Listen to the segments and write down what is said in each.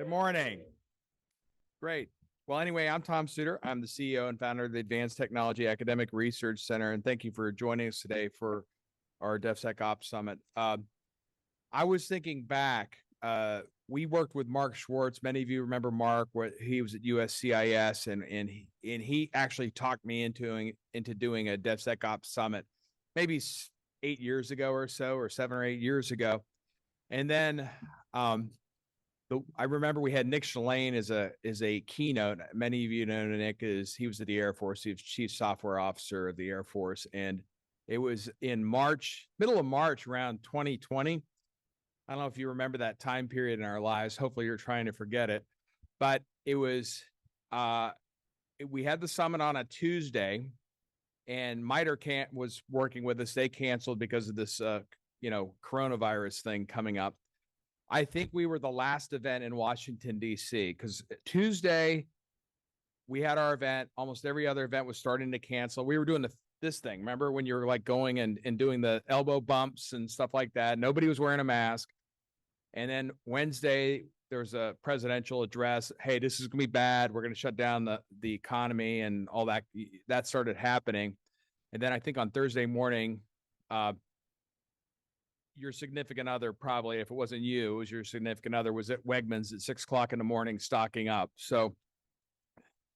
Good morning. Great. Well, anyway, I'm Tom Suter. I'm the CEO and founder of the Advanced Technology Academic Research Center, and thank you for joining us today for our DevSecOps Summit. I was thinking back, we worked with Mark Schwartz. Many of you remember Mark, where he was at USCIS, and he actually talked me into doing a DevSecOps Summit maybe 8 years ago or so, or 7 or 8 years ago. And then I remember we had Nick Shalane as a keynote. Many of you know Nick he was at the Air Force. He was Chief Software Officer of the Air Force. And it was in March, middle of March, around 2020. I don't know if you remember that time period in our lives. Hopefully you're trying to forget it. But it was, we had the summit on a Tuesday, and MITRE was working with us. They canceled because of this, coronavirus thing coming up. I think we were the last event in Washington, D.C., because Tuesday we had our event. Almost every other event was starting to cancel. We were doing this thing. Remember when you were like going and doing the elbow bumps and stuff like that? Nobody was wearing a mask. And then Wednesday, there was a presidential address. Hey, this is going to be bad. We're going to shut down the economy and all that. That started happening. And then I think on Thursday morning, your significant other, probably, if it wasn't you, it was your significant other, was at Wegmans at 6 o'clock in the morning stocking up. So,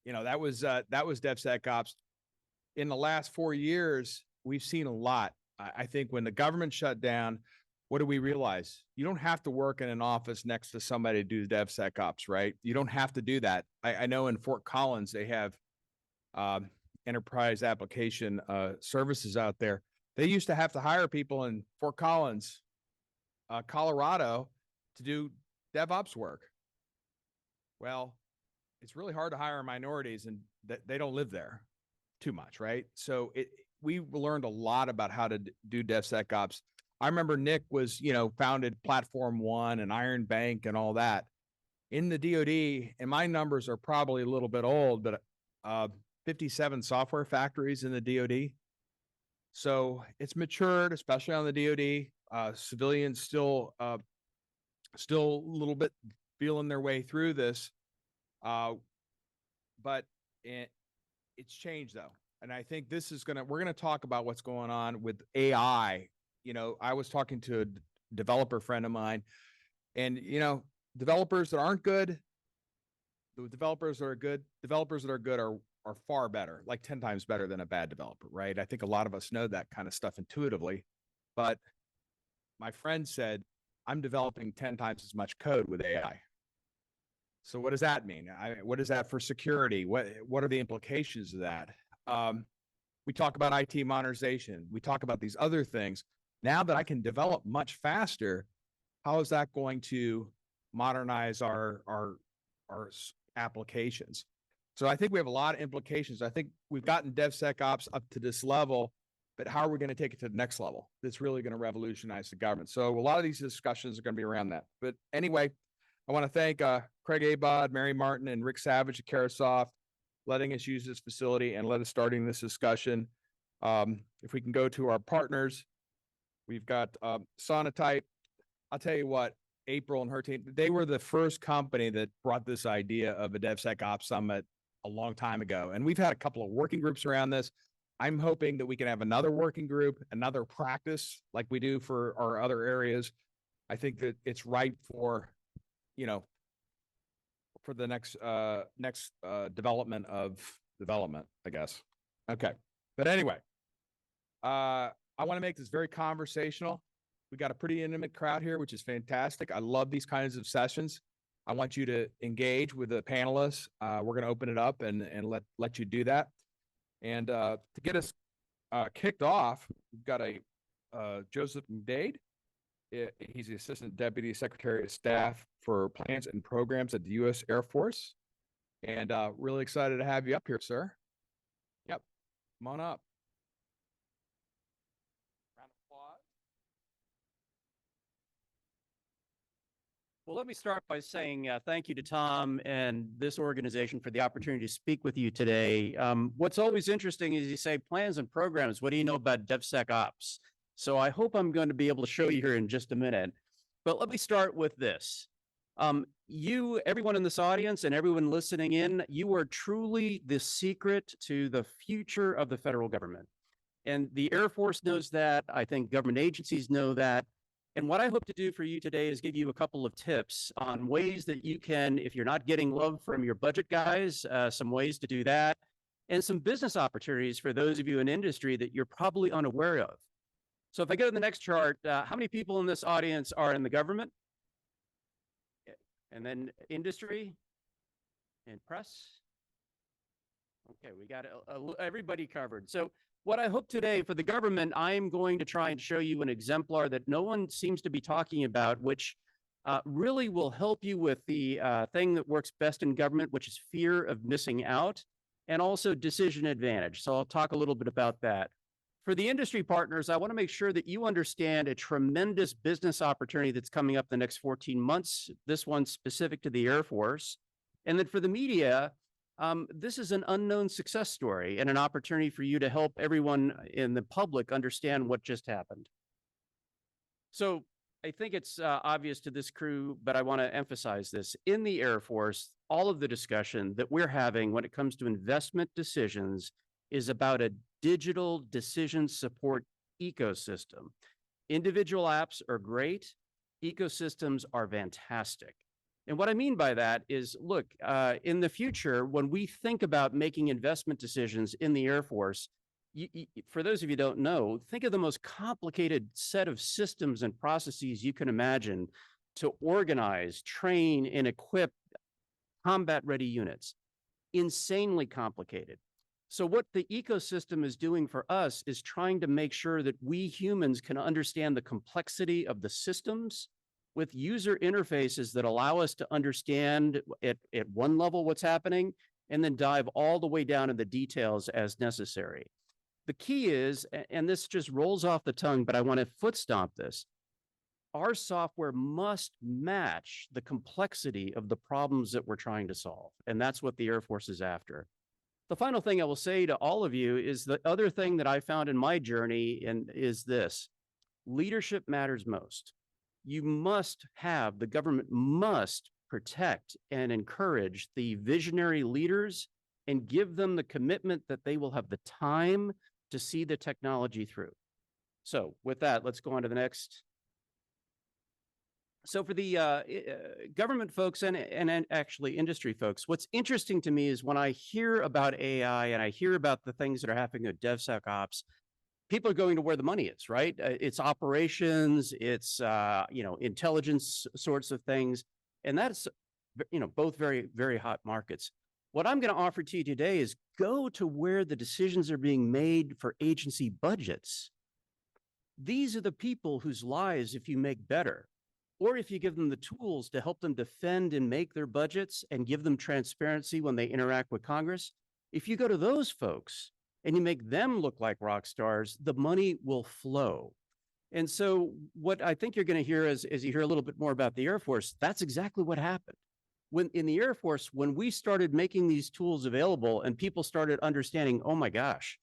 that was DevSecOps. In the last 4 years, we've seen a lot. I think when the government shut down, what do we realize? You don't have to work in an office next to somebody to do DevSecOps, right? You don't have to do that. I know in Fort Collins, they have enterprise application services out there. They used to have to hire people in Fort Collins, Colorado, to do DevOps work. Well, it's really hard to hire minorities, and they don't live there too much, right? So we learned a lot about how to do DevSecOps. I remember Nick was, founded Platform One and Iron Bank and all that. In the DoD, and my numbers are probably a little bit old, but 57 software factories in the DoD. So it's matured, especially on the DoD. Civilians still a little bit feeling their way through this, but it's changed though. And I think we're gonna talk about what's going on with AI. I was talking to a developer friend of mine, and developers that aren't good, the developers that are good are far better, like 10 times better than a bad developer, right? I think a lot of us know that kind of stuff intuitively. But my friend said, I'm developing 10 times as much code with AI. So what does that mean? What is that for security? What are the implications of that? We talk about IT modernization. We talk about these other things. Now that I can develop much faster, how is that going to modernize our applications? So I think we have a lot of implications. I think we've gotten DevSecOps up to this level, but how are we going to take it to the next level? That's really going to revolutionize the government. So a lot of these discussions are going to be around that. But anyway, I want to thank Craig Abod, Mary Martin, and Rick Savage at Carasoft letting us use this facility and let us starting this discussion. If we can go to our partners, we've got Sonatype. I'll tell you what, April and her team, they were the first company that brought this idea of a DevSecOps Summit a long time ago. And we've had a couple of working groups around this. I'm hoping that we can have another working group, another practice like we do for our other areas. I think that it's right for, for the next development of development, I guess. Okay. But anyway, I want to make this very conversational. We got a pretty intimate crowd here, which is fantastic. I love these kinds of sessions. I want you to engage with the panelists. We're going to open it up and let you do that. And to get us kicked off, we've got a Joseph McDade. He's the Assistant Deputy Secretary of Staff for Plans and Programs at the U.S. Air Force. And really excited to have you up here, sir. Yep, come on up. Round of applause. Well, let me start by saying thank you to Tom and this organization for the opportunity to speak with you today. What's always interesting is you say plans and programs. What do you know about DevSecOps? So I hope I'm going to be able to show you here in just a minute. But let me start with this. Everyone in this audience and everyone listening in, you are truly the secret to the future of the federal government. And the Air Force knows that. I think government agencies know that. And what I hope to do for you today is give you a couple of tips on ways that you can, if you're not getting love from your budget guys, some ways to do that, and some business opportunities for those of you in industry that you're probably unaware of. So if I go to the next chart, how many people in this audience are in the government? And then industry and press. Okay, we got everybody covered. So what I hope today for the government, I'm going to try and show you an exemplar that no one seems to be talking about, which really will help you with the thing that works best in government, which is fear of missing out, and also decision advantage. So I'll talk a little bit about that. For the industry partners, I want to make sure that you understand a tremendous business opportunity that's coming up the next 14 months. This one's specific to the Air Force. And then for the media, this is an unknown success story and an opportunity for you to help everyone in the public understand what just happened. So I think it's obvious to this crew, but I want to emphasize this. In the Air Force, all of the discussion that we're having when it comes to investment decisions is about a digital decision support ecosystem. Individual apps are great. Ecosystems are fantastic. And what I mean by that is, look, in the future, when we think about making investment decisions in the Air Force, for those of you who don't know, think of the most complicated set of systems and processes you can imagine to organize, train, and equip combat-ready units. Insanely complicated. So what the ecosystem is doing for us is trying to make sure that we humans can understand the complexity of the systems with user interfaces that allow us to understand at one level what's happening and then dive all the way down in the details as necessary. The key is, and this just rolls off the tongue, but I want to foot stomp this, our software must match the complexity of the problems that we're trying to solve. And that's what the Air Force is after. The final thing I will say to all of you is the other thing that I found in my journey is this: leadership matters most. You must have, the government must protect and encourage the visionary leaders and give them the commitment that they will have the time to see the technology through. So with that, let's go on to the next. So for the government folks and actually industry folks, what's interesting to me is when I hear about AI and I hear about the things that are happening at DevSecOps, people are going to where the money is, right? It's operations, it's intelligence sorts of things, and that's both very, very hot markets. What I'm going to offer to you today is go to where the decisions are being made for agency budgets. These are the people whose lives, if you make better, or if you give them the tools to help them defend and make their budgets and give them transparency when they interact with Congress, if you go to those folks and you make them look like rock stars, the money will flow. And so what I think you're going to hear as you hear a little bit more about the Air Force, that's exactly what happened. When in the Air Force, when we started making these tools available and people started understanding, oh my gosh,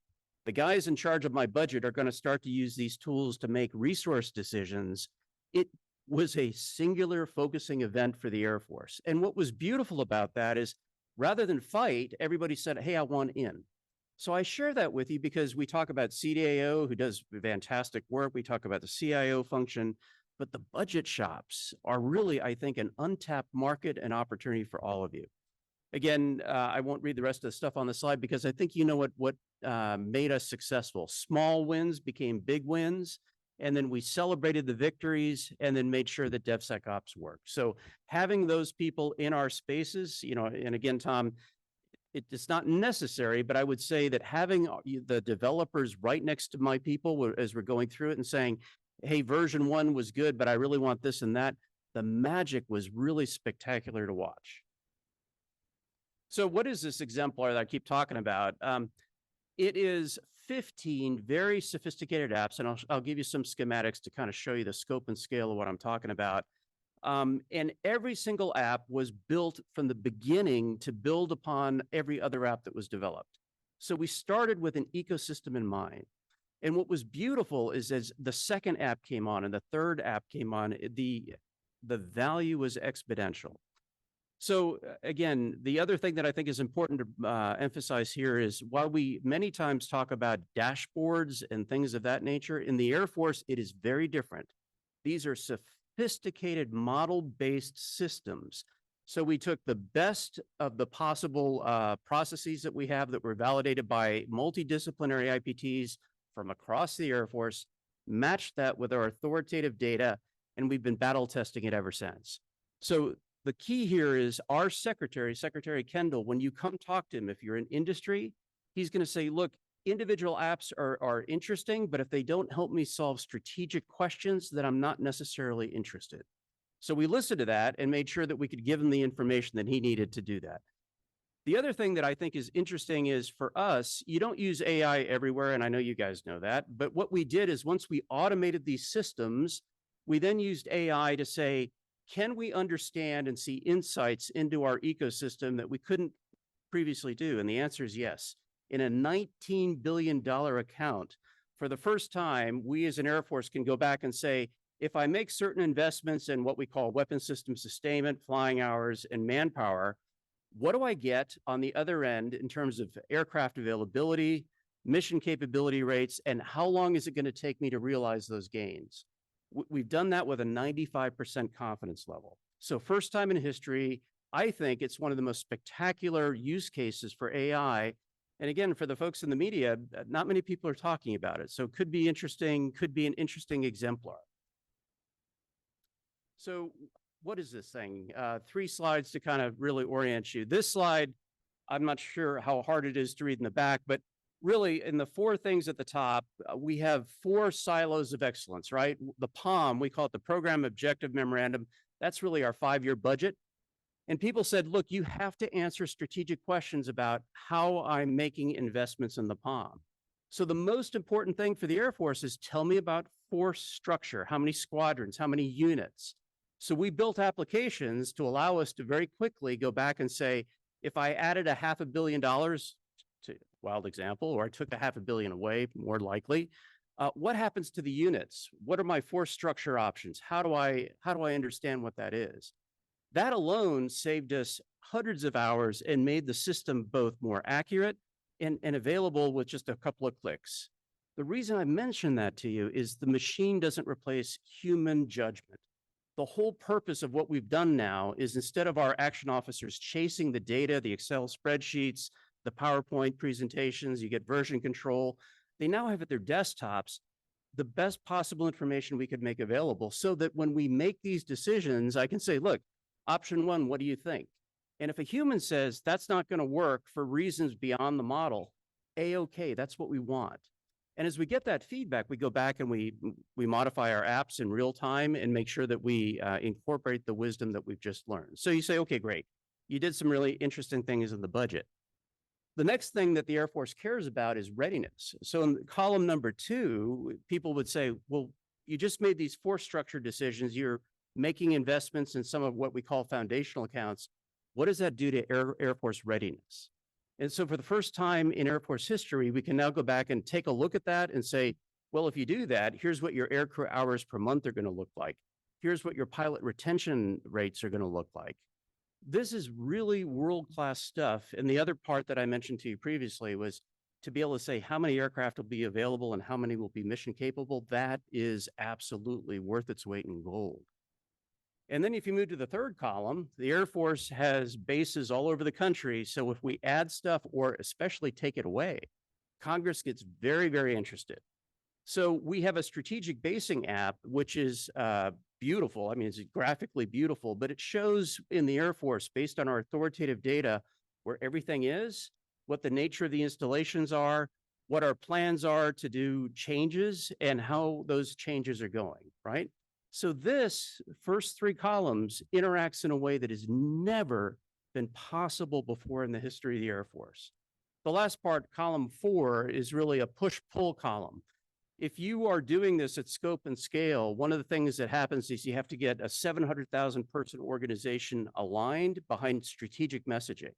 the guys in charge of my budget are going to start to use these tools to make resource decisions, it was a singular focusing event for the Air Force. And what was beautiful about that is rather than fight, everybody said, hey, I want in. So I share that with you because we talk about CDAO, who does fantastic work. We talk about the CIO function, but the budget shops are really, I think, an untapped market and opportunity for all of you. Again, I won't read the rest of the stuff on the slide because I think you know what made us successful. Small wins became big wins. And then we celebrated the victories and then made sure that DevSecOps worked. So having those people in our spaces, and again, Tom, it's not necessary, but I would say that having the developers right next to my people as we're going through it and saying, hey, version 1 was good, but I really want this and that, the magic was really spectacular to watch. So what is this exemplar that I keep talking about? It is 15 very sophisticated apps, and I'll give you some schematics to kind of show you the scope and scale of what I'm talking about. And every single app was built from the beginning to build upon every other app that was developed. So we started with an ecosystem in mind. And what was beautiful is as the second app came on and the third app came on, the the value was exponential. So again, the other thing that I think is important to emphasize here is while we many times talk about dashboards and things of that nature, in the Air Force, it is very different. These are sophisticated model-based systems. So we took the best of the possible processes that we have that were validated by multidisciplinary IPTs from across the Air Force, matched that with our authoritative data, and we've been battle testing it ever since. So the key here is our secretary, Secretary Kendall, when you come talk to him, if you're in industry, he's going to say, look, individual apps are interesting, but if they don't help me solve strategic questions, then I'm not necessarily interested. So we listened to that and made sure that we could give him the information that he needed to do that. The other thing that I think is interesting is for us, you don't use AI everywhere, and I know you guys know that, but what we did is once we automated these systems, we then used AI to say, can we understand and see insights into our ecosystem that we couldn't previously do? And the answer is yes. In a $19 billion account, for the first time, we as an Air Force can go back and say, if I make certain investments in what we call weapon system sustainment, flying hours, and manpower, what do I get on the other end in terms of aircraft availability, mission capability rates, and how long is it going to take me to realize those gains? We've done that with a 95% confidence level. So first time in history, I think it's one of the most spectacular use cases for AI. And again, for the folks in the media, not many people are talking about it. So it could be interesting, could be an interesting exemplar. So what is this thing? 3 slides to kind of really orient you. This slide, I'm not sure how hard it is to read in the back, but really in the 4 things at the top, we have 4 silos of excellence, right? The POM, we call it the Program Objective Memorandum. That's really our 5-year budget. And people said, look, you have to answer strategic questions about how I'm making investments in the POM. So the most important thing for the Air Force is tell me about force structure, how many squadrons, how many units. So we built applications to allow us to very quickly go back and say, if I added a $500 million, to wild example, or I took a $500 million away, more likely, what happens to the units? What are my force structure options? How do I understand what that is? That alone saved us hundreds of hours and made the system both more accurate and available with just a couple of clicks. The reason I mention that to you is the machine doesn't replace human judgment. The whole purpose of what we've done now is instead of our action officers chasing the data, the Excel spreadsheets, the PowerPoint presentations, you get version control, they now have at their desktops the best possible information we could make available so that when we make these decisions, I can say, look, option 1, what do you think? And if a human says that's not going to work for reasons beyond the model, A-okay, that's what we want. And as we get that feedback, we go back and we modify our apps in real time and make sure that we incorporate the wisdom that we've just learned. So you say, okay, great. You did some really interesting things in the budget. The next thing that the Air Force cares about is readiness. So in column number 2, people would say, well, you just made these force structure decisions. You're making investments in some of what we call foundational accounts. What does that do to Air Force readiness? And so for the first time in Air Force history, we can now go back and take a look at that and say, well, if you do that, here's what your aircrew hours per month are going to look like. Here's what your pilot retention rates are going to look like. This is really world-class stuff. And the other part that I mentioned to you previously was to be able to say how many aircraft will be available and how many will be mission capable. That is absolutely worth its weight in gold. And then if you move to the 3rd column, the Air Force has bases all over the country. So if we add stuff or especially take it away, Congress gets very, very interested. So we have a strategic basing app, which is beautiful. I mean, it's graphically beautiful, but it shows in the Air Force, based on our authoritative data, where everything is, what the nature of the installations are, what our plans are to do changes, and how those changes are going, right? So this first 3 columns interacts in a way that has never been possible before in the history of the Air Force. The last part, column 4, is really a push-pull column. If you are doing this at scope and scale, one of the things that happens is you have to get a 700,000 person organization aligned behind strategic messaging.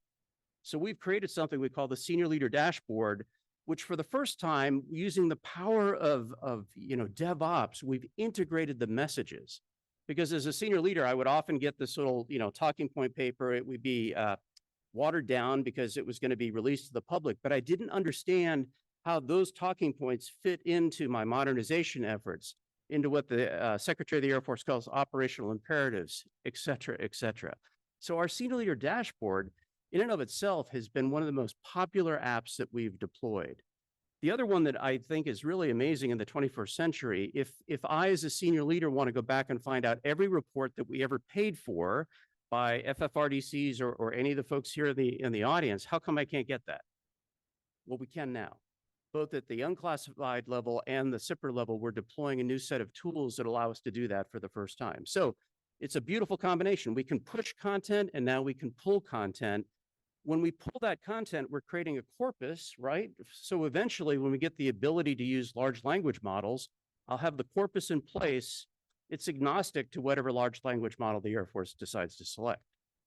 So we've created something we call the Senior Leader Dashboard, which for the first time, using the power of DevOps, we've integrated the messages. because as a senior leader, I would often get this little, talking point paper. It would be watered down because it was going to be released to the public, but I didn't understand how those talking points fit into my modernization efforts, into what the Secretary of the Air Force calls operational imperatives, et cetera, et cetera. So our senior leader dashboard in and of itself has been one of the most popular apps that we've deployed. The other one that I think is really amazing in the 21st century, if I as a senior leader want to go back and find out every report that we ever paid for by FFRDCs or any of the folks here in the audience, how come I can't get that? Well, we can now. Both at the unclassified level and the SIPR level, we're deploying a new set of tools that allow us to do that for the first time. So it's a beautiful combination. We can push content and now we can pull content. When we pull that content, we're creating a corpus, right? So eventually, when we get the ability to use large language models, I'll have the corpus in place. It's agnostic to whatever large language model the Air Force decides to select.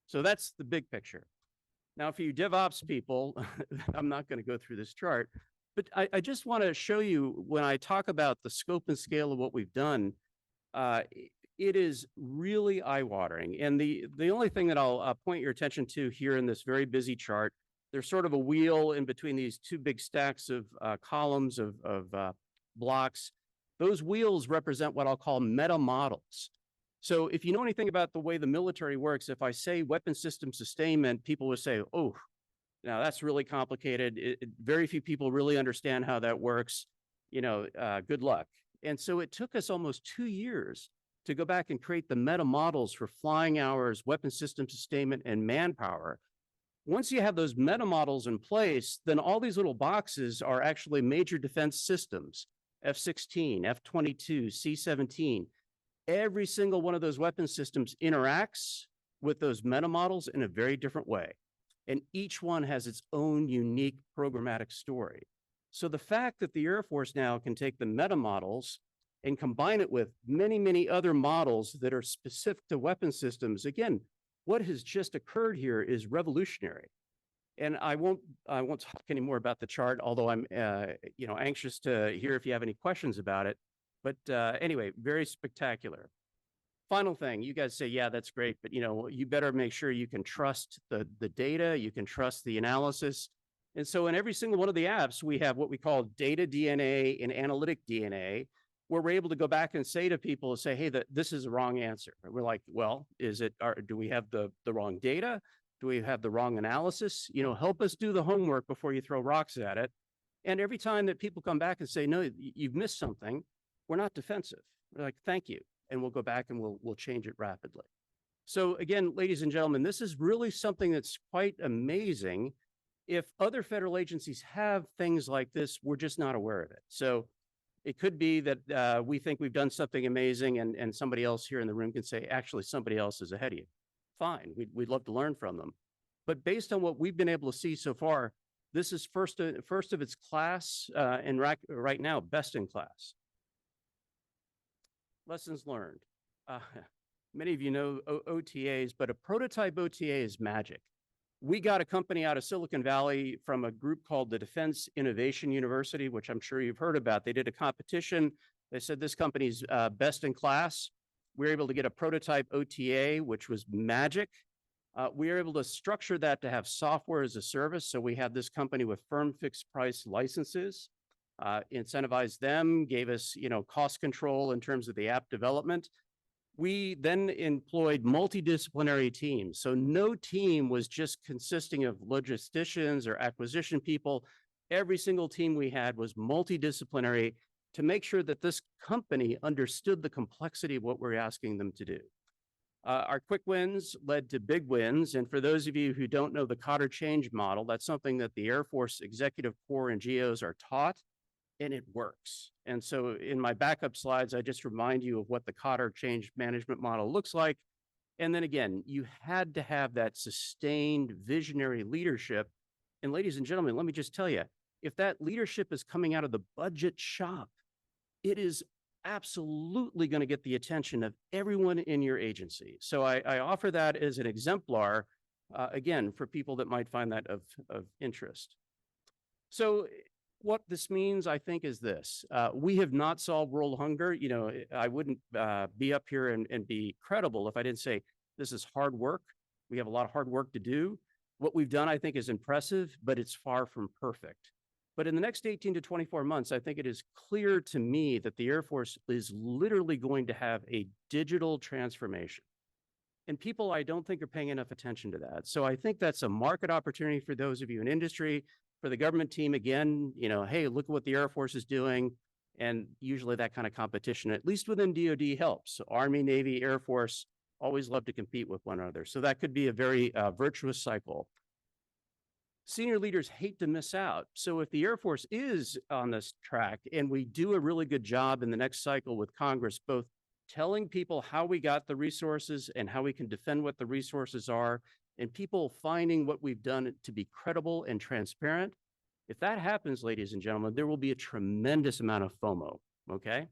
So that's the big picture. Now, for you DevOps people, I'm not going to go through this chart, but I just want to show you when I talk about the scope and scale of what we've done, it is really eye-watering. And the only thing that I'll point your attention to here in this very busy chart, there's sort of a wheel in between these two big stacks of columns of blocks. Those wheels represent what I'll call meta models. So if you know anything about the way the military works, if I say weapon system sustainment, people will say, oh, now that's really complicated. Very few people really understand how that works. Good luck. And so it took us almost 2 years to go back and create the meta models for flying hours, weapon system sustainment, and manpower. Once you have those meta models in place, then all these little boxes are actually major defense systems, F-16, F-22, C-17. Every single one of those weapon systems interacts with those meta models in a very different way. And each one has its own unique programmatic story. So the fact that the Air Force now can take the meta models and combine it with many, many other models that are specific to weapon systems, again, what has just occurred here is revolutionary. And I won't talk anymore about the chart, although I'm anxious to hear if you have any questions about it. But anyway, very spectacular. Final thing, you guys say, yeah, that's great, but you better make sure you can trust the data, you can trust the analysis. And so in every single one of the apps, we have what we call data DNA and analytic DNA, where we're able to go back and say to people, hey, this is a wrong answer. We're like, well, do we have the wrong data? Do we have the wrong analysis? Help us do the homework before you throw rocks at it. And every time that people come back and say, no, you've missed something, we're not defensive. We're like, thank you. And we'll go back and we'll change it rapidly. So again, ladies and gentlemen, this is really something that's quite amazing. If other federal agencies have things like this, we're just not aware of it. So it could be that we think we've done something amazing and somebody else here in the room can say, actually, somebody else is ahead of you. Fine, we'd love to learn from them. But based on what we've been able to see so far, this is first of its class and right now, best in class. Lessons learned. Many of you know OTAs, but a prototype OTA is magic. We got a company out of Silicon Valley from a group called the Defense Innovation University, which I'm sure you've heard about. They did a competition. They said this company's best in class. We were able to get a prototype OTA, which was magic. We were able to structure that to have software as a service. So we had this company with firm fixed price licenses, incentivized them, gave us cost control in terms of the app development. We then employed multidisciplinary teams. So no team was just consisting of logisticians or acquisition people. Every single team we had was multidisciplinary to make sure that this company understood the complexity of what we're asking them to do. Our quick wins led to big wins. And for those of you who don't know the Cotter change model, that's something that the Air Force Executive Corps and GOs are taught, and it works. And so in my backup slides, I just remind you of what the Cotter change management model looks like. And then again, you had to have that sustained visionary leadership. And ladies and gentlemen, let me just tell you, if that leadership is coming out of the budget shop, it is absolutely going to get the attention of everyone in your agency. So I offer that as an exemplar, again, for people that might find that of interest. So What this means, I think, is this. We have not solved world hunger. You know, I wouldn't be up here and be credible if I didn't say this is hard work. We have a lot of hard work to do. What we've done, I think, is impressive, but it's far from perfect. But in the next 18 to 24 months, I think it is clear to me that the Air Force is literally going to have a digital transformation. And people, I don't think, are paying enough attention to that. So I think that's a market opportunity for those of you in industry. For the government team, again, you know, hey, look at what the Air Force is doing. And usually that kind of competition, at least within DoD, helps. Army, Navy, Air Force always love to compete with one another. So that could be a very virtuous cycle. Senior leaders hate to miss out. So if the Air Force is on this track and we do a really good job in the next cycle with Congress, both telling people how we got the resources and how we can defend what the resources are, and people finding what we've done to be credible and transparent, if that happens, ladies and gentlemen, there will be a tremendous amount of FOMO, okay?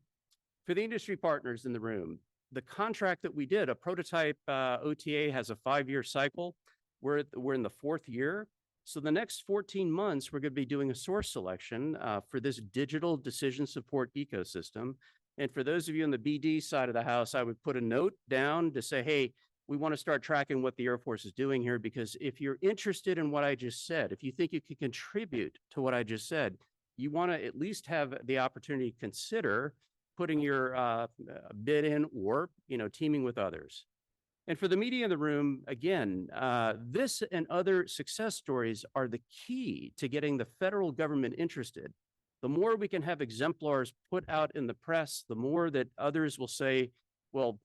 For the industry partners in the room, the contract that we did, a prototype OTA has a 5-year cycle. We're in the 4th year. So the next 14 months, we're going to be doing a source selection for this digital decision support ecosystem. And for those of you on the BD side of the house, I would put a note down to say, hey, we want to start tracking what the Air Force is doing here, because if you're interested in what I just said, if you think you can contribute to what I just said, you want to at least have the opportunity to consider putting your bid in, or, you know, teaming with others. And for the media in the room, again, this and other success stories are the key to getting the federal government interested. The more we can have exemplars put out in the press, the more that others will say, well,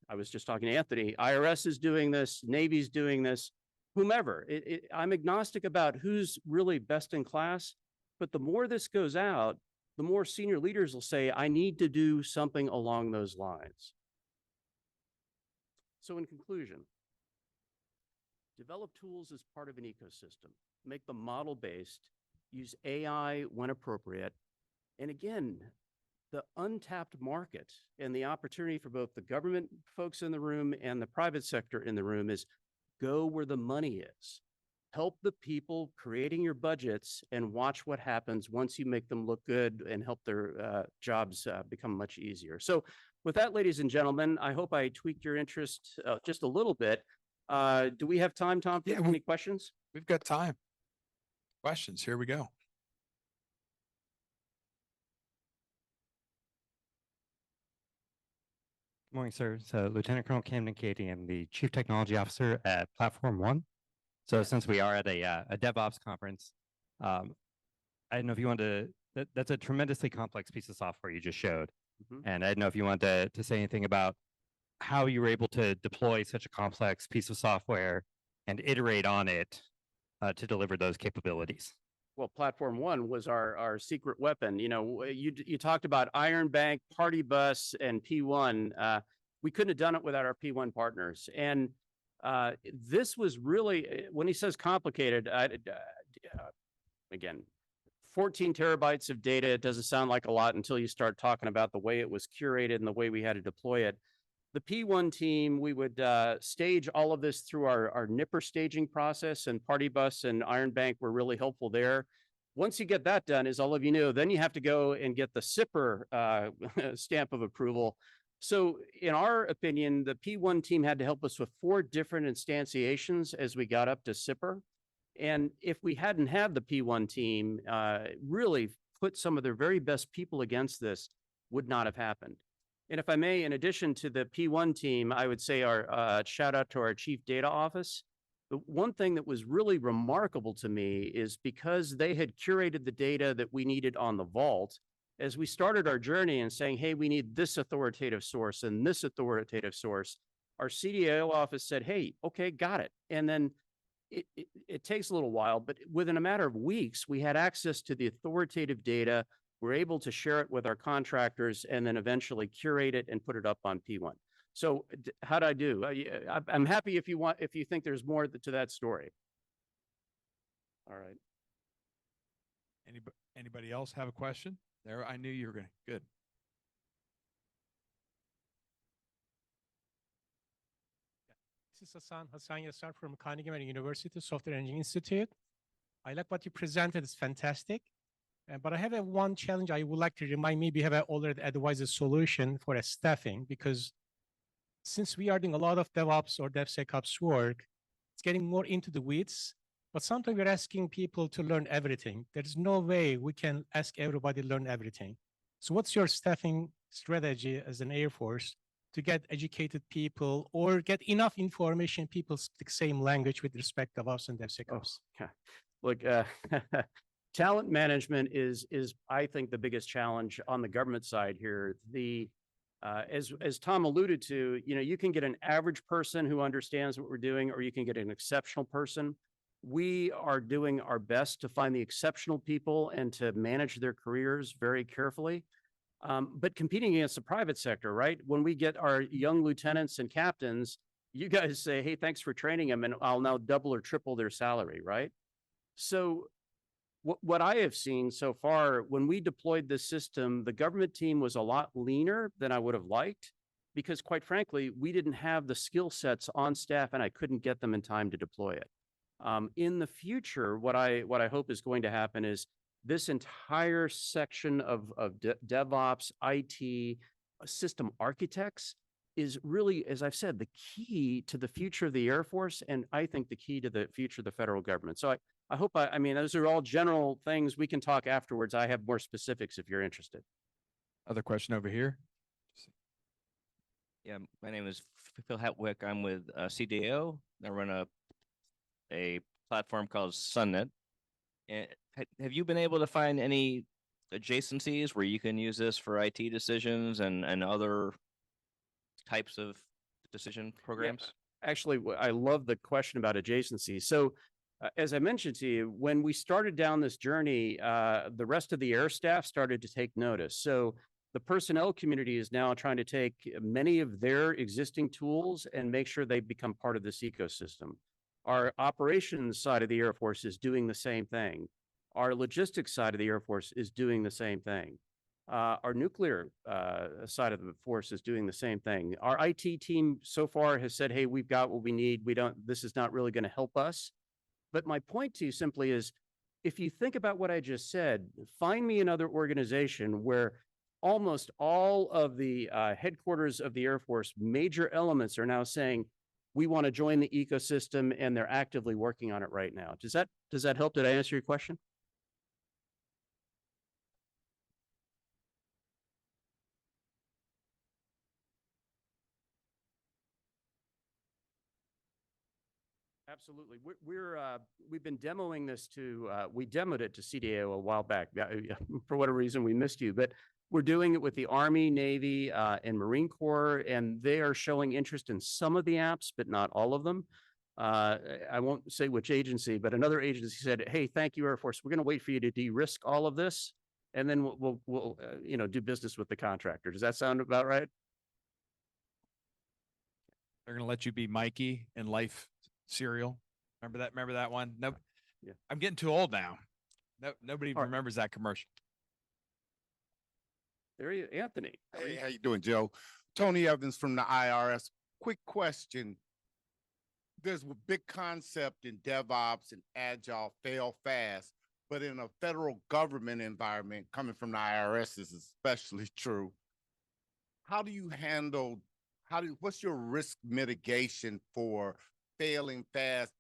I was just talking to Anthony, IRS is doing this, Navy's doing this, whomever. I'm agnostic about who's really best in class, but the more this goes out, the more senior leaders will say, I need to do something along those lines. So in conclusion, develop tools as part of an ecosystem, make them model-based, use AI when appropriate. And again, the untapped market and the opportunity for both the government folks in the room and the private sector in the room is go where the money is. Help the people creating your budgets and watch what happens once you make them look good and help their jobs become much easier. So with that, ladies and gentlemen, I hope I tweaked your interest just a little bit. Do we have time, Tom? Yeah, Any questions? We've got time. Questions. Here we go. Good morning, sir. So Lieutenant Colonel Camden Katie, I'm the Chief Technology Officer at Platform One. So since we are at a DevOps conference, I don't know if you want to, that's a tremendously complex piece of software you just showed. And I don't know if you want to say anything about how you were able to deploy such a complex piece of software and iterate on it to deliver those capabilities. Well, Platform One was our secret weapon. You know, you talked about Iron Bank, Party Bus, and P1. We couldn't have done it without our P1 partners. And this was really, when he says complicated, again, 14 terabytes of data, it doesn't sound like a lot until you start talking about the way it was curated and the way we had to deploy it. The P1 team, we would stage all of this through our Nipper staging process, and Party Bus and Iron Bank were really helpful there. Once you get that done, as all of you know, then you have to go and get the SIPR stamp of approval. So in our opinion, the P1 team had to help us with 4 different instantiations as we got up to SIPR. And if we hadn't had the P1 team really put some of their very best people against this, would not have happened. And if I may, in addition to the P1 team, I would say our shout out to our Chief Data Office. The one thing that was really remarkable to me is because they had curated the data that we needed on the vault, as we started our journey and saying, hey, we need this authoritative source and this authoritative source, our CDAO office said, hey, okay, got it. And then it takes a little while, but within a matter of weeks, we had access to the authoritative data. We're able to share it with our contractors and then eventually curate it and put it up on P1. So how'd I do? I'm happy if you think there's more to that story. All right. Anybody else have a question? There, I knew you were going to. Good. This is Hassan Yassar from Carnegie Mellon University Software Engineering Institute. I like what you presented. It's fantastic. But I have one challenge I would like to remind. Maybe have already advised a solution for a staffing, because since we are doing a lot of DevOps or DevSecOps work, it's getting more into the weeds. But sometimes we're asking people to learn everything. There's no way we can ask everybody to learn everything. So what's your staffing strategy as an Air Force to get educated people or get enough information, people speak the same language with respect to DevOps and DevSecOps? Okay. Look, talent management is I think the biggest challenge on the government side here. As Tom alluded to, you can get an average person who understands what we're doing, or you can get an exceptional person. We are doing our best to find the exceptional people and to manage their careers very carefully. But competing against the private sector, right? When we get our young lieutenants and captains, you guys say, hey, thanks for training them, and I'll now double or triple their salary, right? So what I have seen so far, when we deployed this system, the government team was a lot leaner than I would have liked, because quite frankly, we didn't have the skill sets on staff and I couldn't get them in time to deploy it. In the future, what I hope is going to happen is this entire section of DevOps, IT, system architects is really, as I've said, the key to the future of the Air Force, and I think the key to the future of the federal government. So I hope, I mean, those are all general things. We can talk afterwards. I have more specifics if you're interested. Other question over here. Yeah, my name is Phil Hatwick. I'm with CDAO. I run a platform called SunNet. And have you been able to find any adjacencies where you can use this for IT decisions and other types of decision programs? Yeah, actually, I love the question about adjacency. So as I mentioned to you, when we started down this journey, the rest of the air staff started to take notice. So the personnel community is now trying to take many of their existing tools and make sure they become part of this ecosystem. Our operations side of the Air Force is doing the same thing. Our logistics side of the Air Force is doing the same thing. Our nuclear side of the force is doing the same thing. Our IT team so far has said, hey, we've got what we need. This is not really going to help us. But my point to you simply is, if you think about what I just said, find me another organization where almost all of the headquarters of the Air Force, major elements are now saying, we want to join the ecosystem, and they're actively working on it right now. Does that help? Did I answer your question? Absolutely. We've been demoing this we demoed it to CDAO a while back. For whatever reason, we missed you, but we're doing it with the Army, Navy, and Marine Corps, and they are showing interest in some of the apps, but not all of them. I won't say which agency, but another agency said, hey, thank you, Air Force. We're going to wait for you to de-risk all of this, and then we'll do business with the contractor. Does that sound about right? They're going to let you be Mikey in Life cereal. Remember that one? Nope. Yeah. I'm getting too old now. Nobody All right. remembers that commercial. There you, Anthony. Hey, how you doing, Joe? Tony Evans from the IRS. Quick question. There's a big concept in DevOps and Agile, fail fast, but in a federal government environment, coming from the IRS is especially true. How do you handle, what's your risk mitigation for failing fast,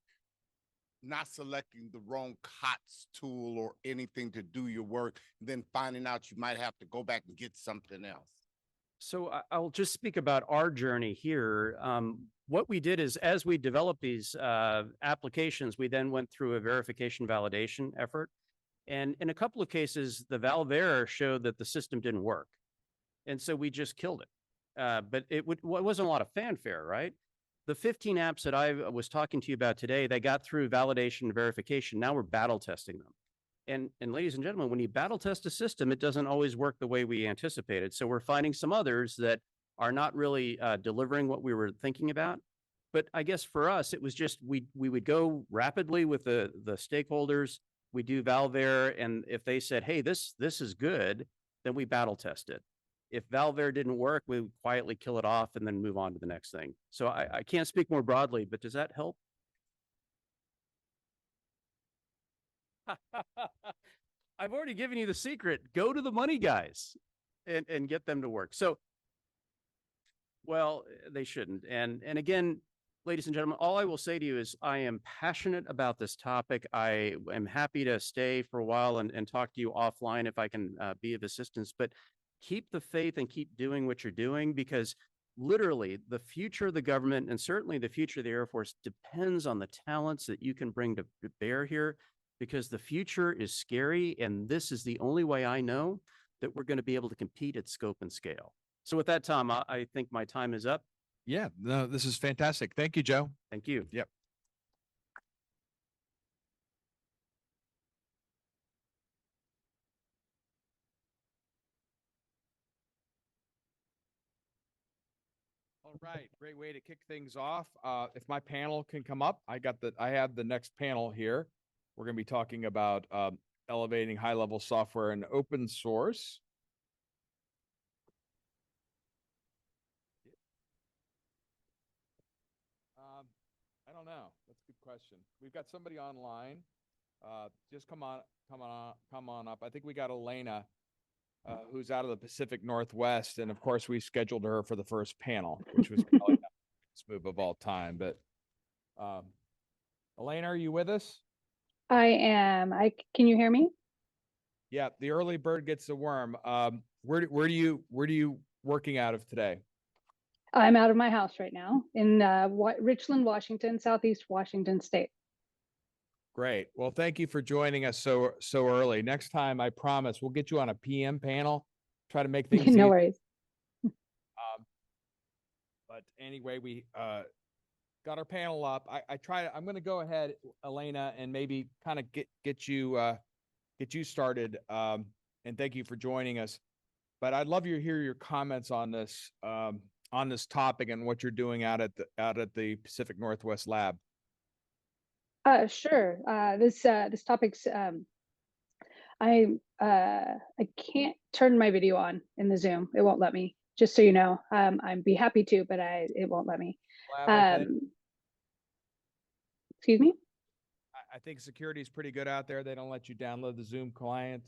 not selecting the wrong COTS tool or anything to do your work, and then finding out you might have to go back and get something else? So I'll just speak about our journey here. What we did is, as we developed these applications, we then went through a verification validation effort. And in a couple of cases, the valve error showed that the system didn't work. And so we just killed it. But it wasn't a lot of fanfare, right? The 15 apps that I was talking to you about today, they got through validation and verification. Now we're battle testing them. And ladies and gentlemen, when you battle test a system, it doesn't always work the way we anticipated. So we're finding some others that are not really delivering what we were thinking about. But I guess for us, it was just, we would go rapidly with the stakeholders. We do valve error, and if they said, hey, this is good, then we battle test it. If valve error didn't work, we would quietly kill it off and then move on to the next thing. So I can't speak more broadly, but does that help? I've already given you the secret. Go to the money guys and get them to work. So, well, they shouldn't. And again, ladies and gentlemen, all I will say to you is I am passionate about this topic. I am happy to stay for a while and talk to you offline if I can be of assistance, but keep the faith and keep doing what you're doing, because literally the future of the government and certainly the future of the Air Force depends on the talents that you can bring to bear here, because the future is scary. And this is the only way I know that we're going to be able to compete at scope and scale. So with that, Tom, I think my time is up. Yeah, no, this is fantastic. Thank you, Joe. Thank you. Yep. All right, great way to kick things off. If my panel can come up, I have the next panel here. We're going to be talking about elevating high-level software and open source. I don't know. That's a good question. We've got somebody online. Just come on up. I think we got Elena, who's out of the Pacific Northwest, and of course we scheduled her for the first panel, which was probably not the best move of all time. But Elena, are you with us? I am. Can you hear me? Yeah, the early bird gets the worm. Where do you working out of today? I'm out of my house right now in Richland, Washington, Southeast Washington State. Great. Well, thank you for joining us so early. Next time, I promise we'll get you on a PM panel. Try to make things No easy. worries. But anyway, we got our panel up. I'm going to go ahead, Elena, and maybe kind of get you started. And thank you for joining us. But I'd love to hear your comments on this topic and what you're doing out at the Pacific Northwest Lab. Sure. This topic's I can't turn my video on in the Zoom. It won't let me. Just so you know, I'd be happy to, but it won't let me. Excuse me. I think security is pretty good out there. They don't let you download the Zoom client.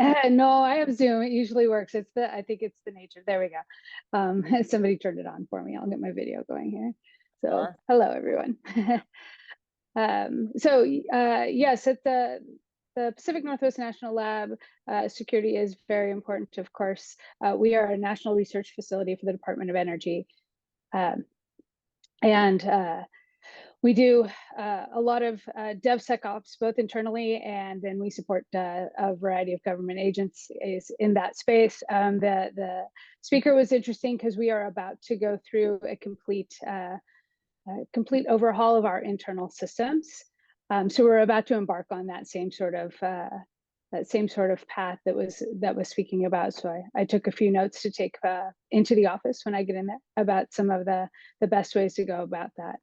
No, I have Zoom. It usually works. I think it's the nature. There we go. Somebody turned it on for me. I'll get my video going here. So hello, everyone. Yes, at the Pacific Northwest National Lab, security is very important, of course. We are a national research facility for the Department of Energy. We do a lot of DevSecOps, both internally, and then we support a variety of government agencies in that space. The speaker was interesting because we are about to go through a complete overhaul of our internal systems. So we're about to embark on that same sort of path that was speaking about. So I took a few notes to take into the office when I get in there about some of the best ways to go about that.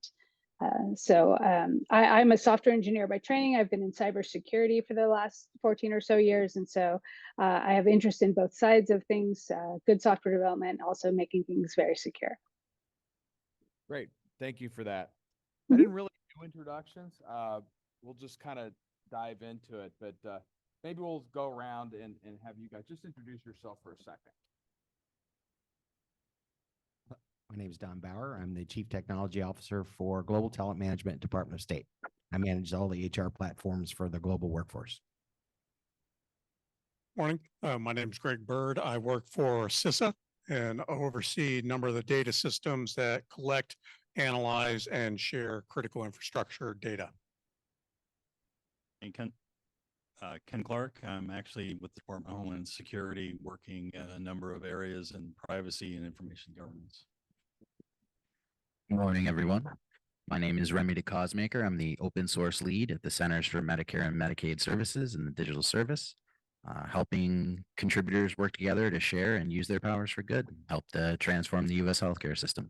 I'm a software engineer by training. I've been in cybersecurity for the last 14 or so years. And so I have interest in both sides of things, good software development, also making things very secure. Great. Thank you for that. I didn't really do introductions. We'll just kind of dive into it, but maybe we'll go around and have you guys just introduce yourself for a second. My name is Don Bauer. I'm the Chief Technology Officer for Global Talent Management, Department of State. I manage all the HR platforms for the global workforce. Morning. My name is Greg Bird. I work for CISA and oversee a number of the data systems that collect, analyze, and share critical infrastructure data. And Ken Clark. I'm actually with the Department of Homeland Security, working in a number of areas in privacy and information governance. Good morning, everyone. My name is Remy DeCosmaker. I'm the open source lead at the Centers for Medicare and Medicaid Services and the Digital Service, helping contributors work together to share and use their powers for good, help to transform the U.S. healthcare system.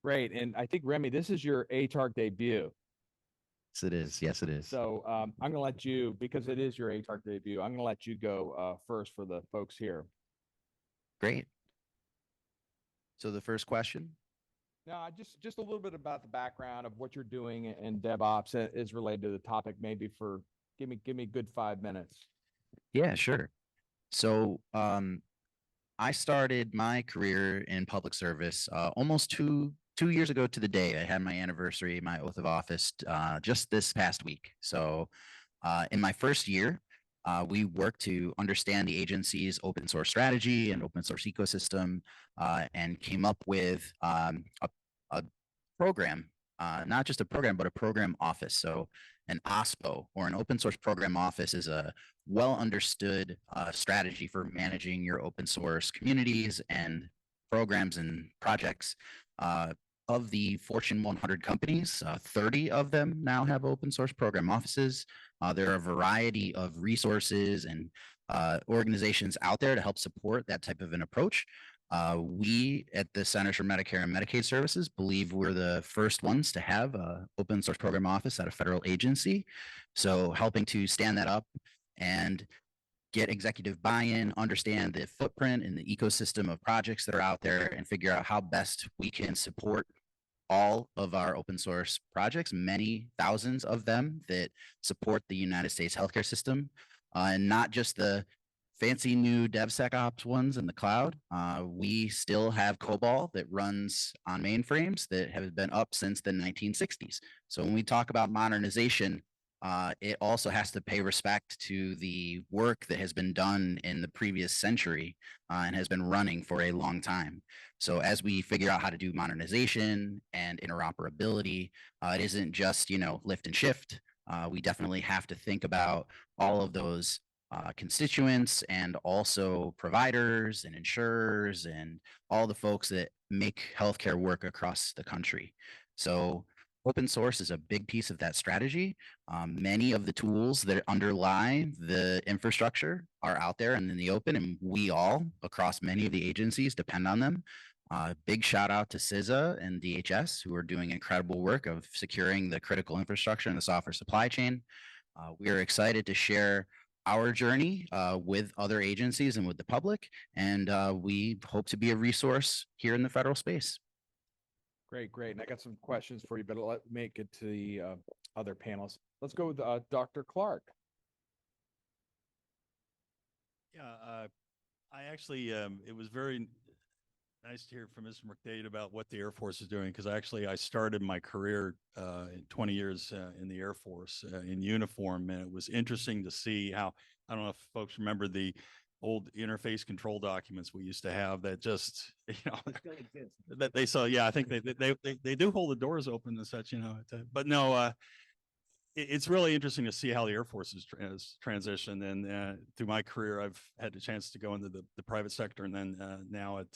Great. And I think, Remy, this is your ATARC debut. Yes, it is. Yes, it is. So I'm going to let you, because it is your ATARC debut, I'm going to let you go first for the folks here. Great. So the first question? No, just a little bit about the background of what you're doing in DevOps is related to the topic, maybe for give me a good 5 minutes. Yeah, sure. So, I started my career in public service almost two years ago to the day. I had my anniversary, my oath of office, just this past week. So, in my first year, we worked to understand the agency's open source strategy and open source ecosystem, and came up with a program, not just a program, but a program office. So, an OSPO, or an open source program office, is a well understood strategy for managing your open source communities and programs and projects. Of the Fortune 100 companies, 30 of them now have open source program offices. There are a variety of resources and organizations out there to help support that type of an approach. We at the Centers for Medicare and Medicaid Services believe we're the first ones to have an open source program office at a federal agency. So helping to stand that up and get executive buy-in, understand the footprint and the ecosystem of projects that are out there, and figure out how best we can support all of our open source projects, many thousands of them that support the United States healthcare system, and not just the fancy new DevSecOps ones in the cloud. We still have COBOL that runs on mainframes that have been up since the 1960s. So when we talk about modernization, it also has to pay respect to the work that has been done in the previous century and has been running for a long time. So as we figure out how to do modernization and interoperability, it isn't just, lift and shift. We definitely have to think about all of those constituents and also providers and insurers and all the folks that make healthcare work across the country. So open source is a big piece of that strategy. Many of the tools that underlie the infrastructure are out there and in the open, and we all across many of the agencies depend on them. Big shout out to CISA and DHS, who are doing incredible work of securing the critical infrastructure and the software supply chain. We are excited to share our journey with other agencies and with the public, and we hope to be a resource here in the federal space. Great. And I got some questions for you, but let me make it to the other panels. Let's go with Dr. Clark. Yeah, I actually, it was very nice to hear from Mr. McDade about what the Air Force is doing, because I started my career in 20 years in the Air Force in uniform, and it was interesting to see how, I don't know if folks remember the old interface control documents we used to have that just, that they saw. Yeah, I think they do hold the doors open and such, but no, it's really interesting to see how the Air Force has transitioned. And through my career, I've had the chance to go into the private sector, and then now at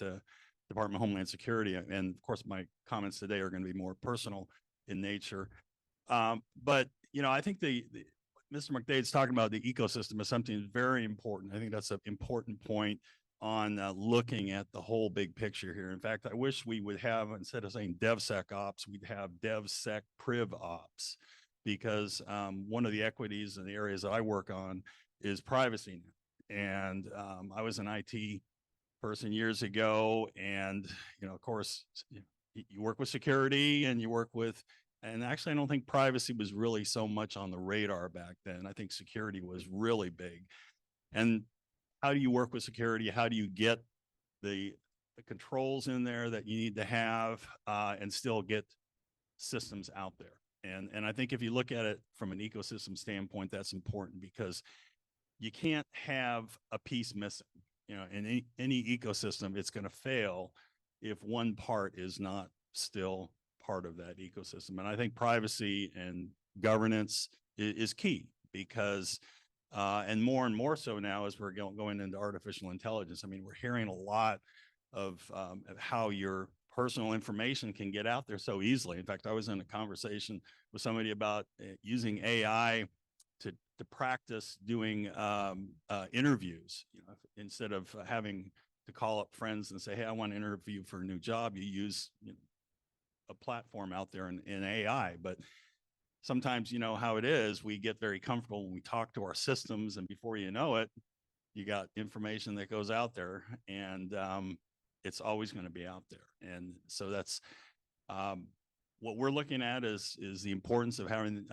Department of Homeland Security. And of course, my comments today are going to be more personal in nature. But, I think Mr. McDade's talking about the ecosystem is something very important. I think that's an important point on looking at the whole big picture here. In fact, I wish we would have, instead of saying DevSecOps, we'd have DevSecPrivOps, because one of the equities in the areas that I work on is privacy. And I was an IT person years ago, and of course, you work with security and you work with, and actually I don't think privacy was really so much on the radar back then. I think security was really big. And how do you work with security? How do you get the controls in there that you need to have and still get systems out there? And I think if you look at it from an ecosystem standpoint, that's important, because you can't have a piece missing. In any ecosystem, it's going to fail if one part is not still part of that ecosystem. And I think privacy and governance is key, because and more so now as we're going into artificial intelligence. I mean, we're hearing a lot of how your personal information can get out there so easily. In fact, I was in a conversation with somebody about using AI to practice doing interviews. Instead of having to call up friends and say, hey, I want to interview for a new job, you use a platform out there in AI. But sometimes, how it is, we get very comfortable when we talk to our systems, and before you know it, you got information that goes out there, and it's always going to be out there. And so that's what we're looking at is the importance of having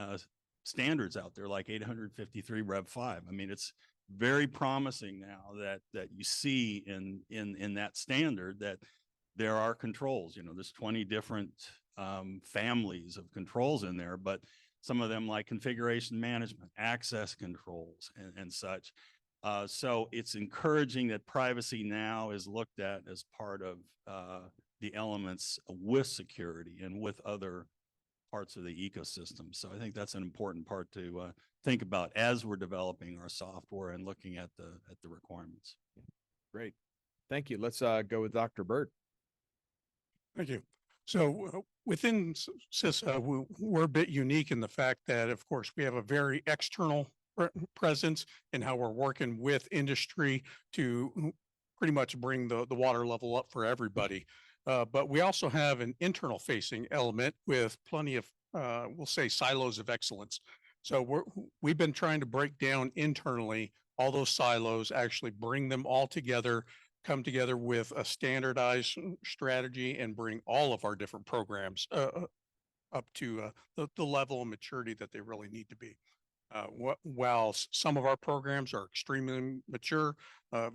standards out there like 853 Rev 5. I mean, it's very promising now that you see in that standard that there are controls. You know, there's 20 different families of controls in there, but some of them like configuration management, access controls, and such. So it's encouraging that privacy now is looked at as part of the elements with security and with other parts of the ecosystem. So I think that's an important part to think about as we're developing our software and looking at the requirements. Great. Thank you. Let's go with Dr. Bird. Thank you. So within CISA, we're a bit unique in the fact that, of course, we have a very external presence in how we're working with industry to pretty much bring the water level up for everybody. But we also have an internal facing element with plenty of, we'll say, silos of excellence. So we've been trying to break down internally all those silos, actually bring them all together, come together with a standardized strategy, and bring all of our different programs up to the level of maturity that they really need to be. While some of our programs are extremely mature,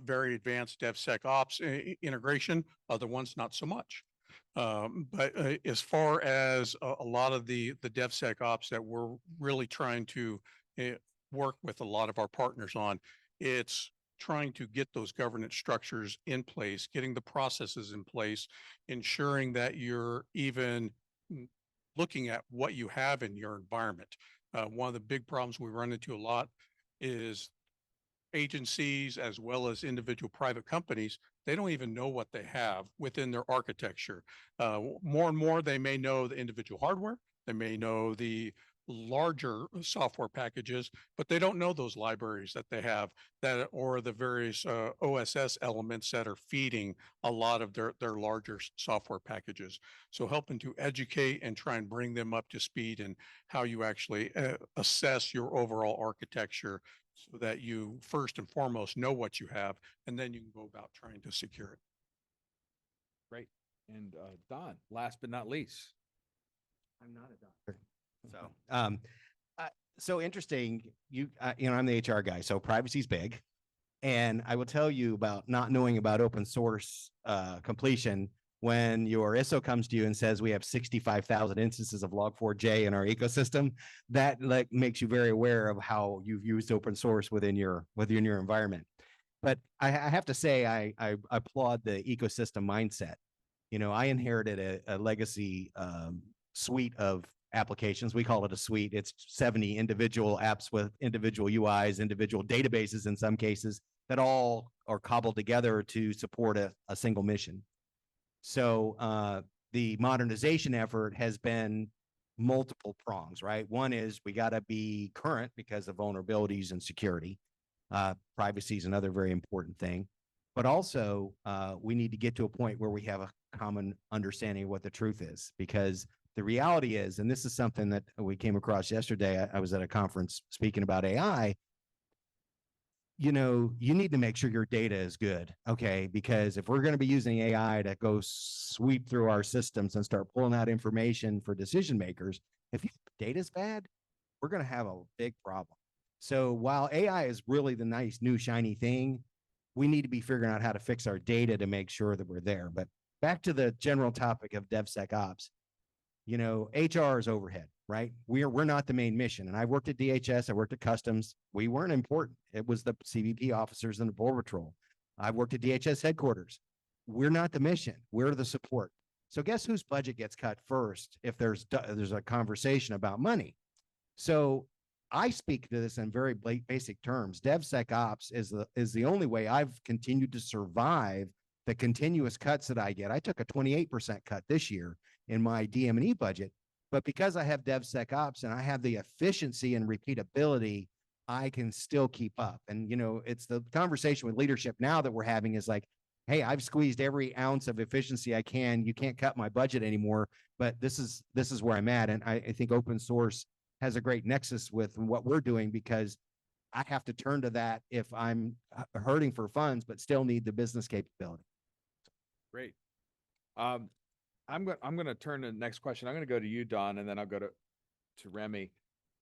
very advanced DevSecOps integration, other ones not so much. But as far as a lot of the DevSecOps that we're really trying to work with a lot of our partners on, it's trying to get those governance structures in place, getting the processes in place, ensuring that you're even looking at what you have in your environment. One of the big problems we run into a lot is agencies as well as individual private companies, they don't even know what they have within their architecture. More and more, they may know the individual hardware, they may know the larger software packages, but they don't know those libraries that they have that or the various OSS elements that are feeding a lot of their larger software packages. So helping to educate and try and bring them up to speed and how you actually assess your overall architecture so that you first and foremost know what you have, and then you can go about trying to secure it. Great. And Don, last but not least. I'm not a doctor. So interesting. You know, I'm the HR guy, so privacy's big. And I will tell you about not knowing about open source completion when your ISO comes to you and says we have 65,000 instances of Log4j in our ecosystem. That like makes you very aware of how you've used open source within your environment. But I have to say I applaud the ecosystem mindset. You know, I inherited a legacy suite of applications. We call it a suite. It's 70 individual apps with individual UIs, individual databases in some cases that all are cobbled together to support a single mission. So the modernization effort has been multiple prongs, right? One is we got to be current because of vulnerabilities and security. Privacy is another very important thing. But also we need to get to a point where we have a common understanding of what the truth is, because the reality is, and this is something that we came across yesterday, I was at a conference speaking about AI. You know, you need to make sure your data is good, okay? Because if we're going to be using AI to go sweep through our systems and start pulling out information for decision makers, if your data is bad, we're going to have a big problem. So while AI is really the nice new shiny thing, we need to be figuring out how to fix our data to make sure that we're there. But back to the general topic of DevSecOps, you know, HR is overhead, right? We're not the main mission. And I worked at DHS, I worked at Customs. We weren't important. It was the CBP officers and the Border Patrol. I worked at DHS headquarters. We're not the mission. We're the support. So guess whose budget gets cut first if there's a conversation about money? So I speak to this in very basic terms. DevSecOps is the only way I've continued to survive the continuous cuts that I get. I took a 28% cut this year in my DM&E budget, but because I have DevSecOps and I have the efficiency and repeatability, I can still keep up. And, you know, it's the conversation with leadership now that we're having is like, hey, I've squeezed every ounce of efficiency I can. You can't cut my budget anymore, but this is where I'm at. And I think open source has a great nexus with what we're doing, because I have to turn to that if I'm hurting for funds, but still need the business capability. Great. I'm going to turn to the next question. I'm going to go to you, Don, and then I'll go to Remy.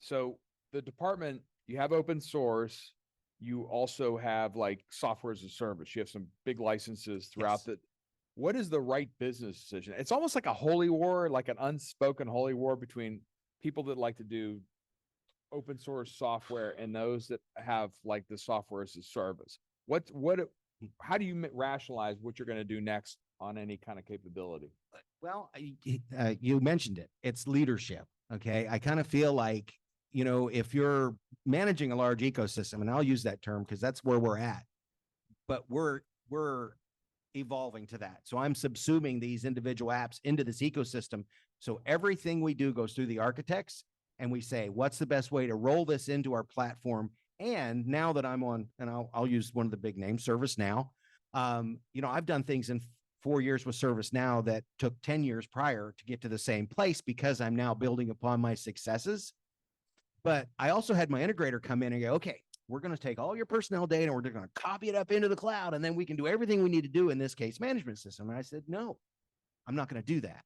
So the department, you have open source. You also have like software as a service. You have some big licenses throughout Yes. the. What is the right business decision? It's almost like a holy war, like an unspoken holy war between people that like to do open source software and those that have like the software as a service. How do you rationalize what you're going to do next on any kind of capability? Well, you mentioned it. It's leadership. Okay. I kind of feel like, you know, if you're managing a large ecosystem, and I'll use that term because that's where we're at, but we're evolving to that. So I'm subsuming these individual apps into this ecosystem. So everything we do goes through the architects, and we say, what's the best way to roll this into our platform? And now that I'm on, and I'll use one of the big names, ServiceNow. You know, I've done things in 4 years with ServiceNow that took 10 years prior to get to the same place because I'm now building upon my successes. But I also had my integrator come in and go, okay, we're going to take all your personnel data and we're going to copy it up into the cloud. And then we can do everything we need to do in this case management system. And I said, no, I'm not going to do that.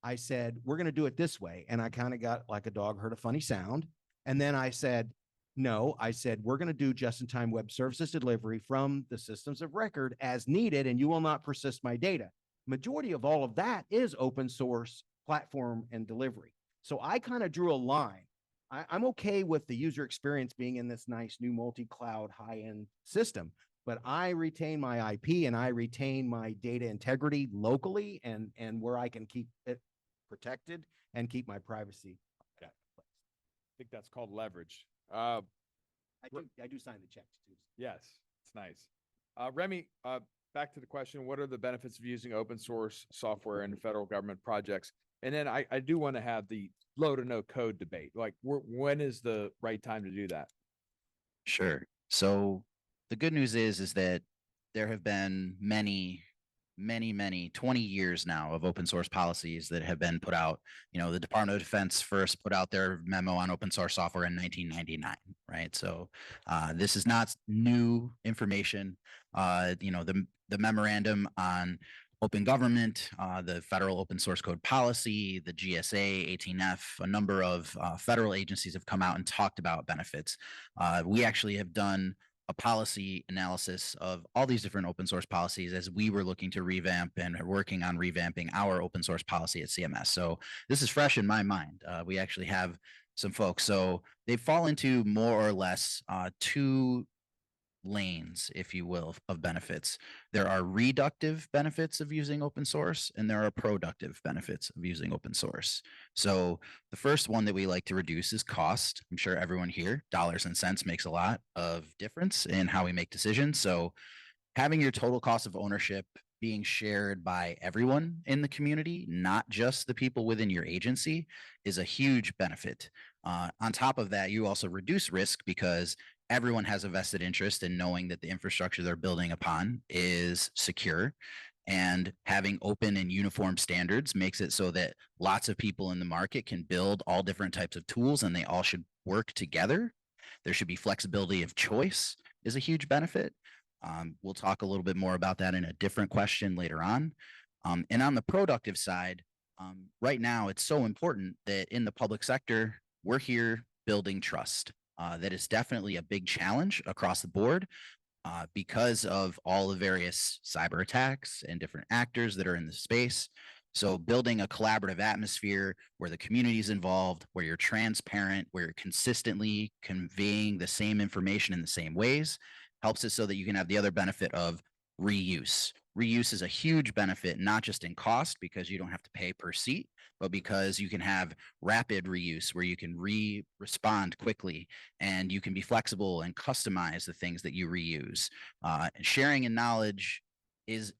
I said, we're going to do it this way. And I kind of got like a dog heard a funny sound. And then I said, no, I said, we're going to do just-in-time web services delivery from the systems of record as needed, and you will not persist my data. Majority of all of that is open source platform and delivery. So I kind of drew a line. I'm okay with the user experience being in this nice new multi-cloud high-end system, but I retain my IP and I retain my data integrity locally and where I can keep it protected and keep my privacy. I think that's called leverage. I do sign the checks too. Yes, it's nice. Remy, back to the question, what are the benefits of using open source software in federal government projects? And then I do want to have the low to no code debate. Like when is the right time to do that? Sure. So the good news is that there have been many 20 years now of open source policies that have been put out. You know, the Department of Defense first put out their memo on open source software in 1999, right? So this is not new information. You know, the memorandum on open government, the federal open source code policy, the GSA, 18F, a number of federal agencies have come out and talked about benefits. We actually have done a policy analysis of all these different open source policies as we were looking to revamp and are working on revamping our open source policy at CMS. So this is fresh in my mind. We actually have some folks. So they fall into more or less two lanes, if you will, of benefits. There are reductive benefits of using open source, and there are productive benefits of using open source. So the first one that we like to reduce is cost. I'm sure everyone here, dollars and cents makes a lot of difference in how we make decisions. So having your total cost of ownership being shared by everyone in the community, not just the people within your agency, is a huge benefit. On top of that, you also reduce risk because everyone has a vested interest in knowing that the infrastructure they're building upon is secure, and having open and uniform standards makes it so that lots of people in the market can build all different types of tools and they all should work together. There should be flexibility of choice is a huge benefit. We'll talk a little bit more about that in a different question later on. And on the productive side, right now, it's so important that in the public sector, we're here building trust. That is definitely a big challenge across the board because of all the various cyber attacks and different actors that are in the space. So building a collaborative atmosphere where the community is involved, where you're transparent, where you're consistently conveying the same information in the same ways, helps it so that you can have the other benefit of reuse. Reuse is a huge benefit, not just in cost because you don't have to pay per seat, but because you can have rapid reuse where you can respond quickly and you can be flexible and customize the things that you reuse. Sharing in knowledge is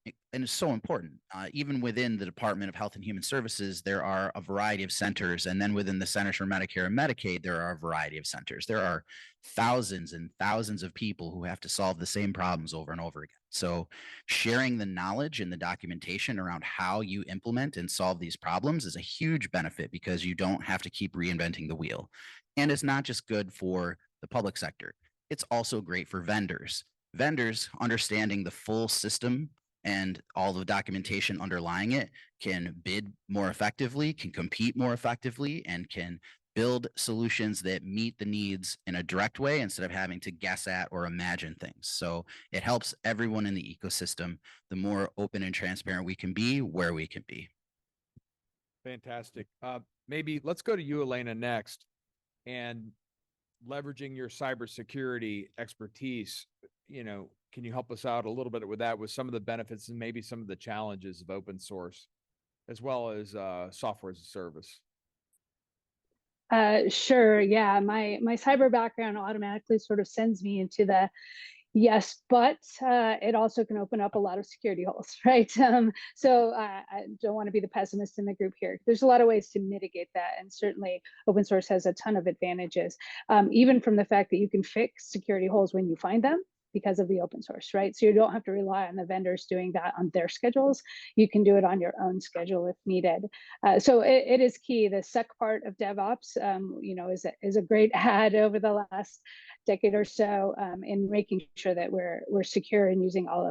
so important. Even within the Department of Health and Human Services, there are a variety of centers. And then within the Centers for Medicare and Medicaid, there are a variety of centers. There are thousands and thousands of people who have to solve the same problems over and over again. So sharing the knowledge and the documentation around how you implement and solve these problems is a huge benefit because you don't have to keep reinventing the wheel. And it's not just good for the public sector. It's also great for vendors. Vendors understanding the full system and all the documentation underlying it can bid more effectively, can compete more effectively, and can build solutions that meet the needs in a direct way instead of having to guess at or imagine things. So it helps everyone in the ecosystem. The more open and transparent we can be, where we can be. Fantastic. Maybe let's go to you, Elena, next. And leveraging your cybersecurity expertise, can you help us out a little bit with that, with some of the benefits and maybe some of the challenges of open source, as well as software as a service? Sure. Yeah. My cyber background automatically sort of sends me into the yes, but it also can open up a lot of security holes, right? So I don't want to be the pessimist in the group here. There's a lot of ways to mitigate that. And certainly open source has a ton of advantages, even from the fact that you can fix security holes when you find them because of the open source, right? So you don't have to rely on the vendors doing that on their schedules. You can do it on your own schedule if needed. So it is key. The sec part of DevOps, is a great add over the last decade or so in making sure that we're secure and using all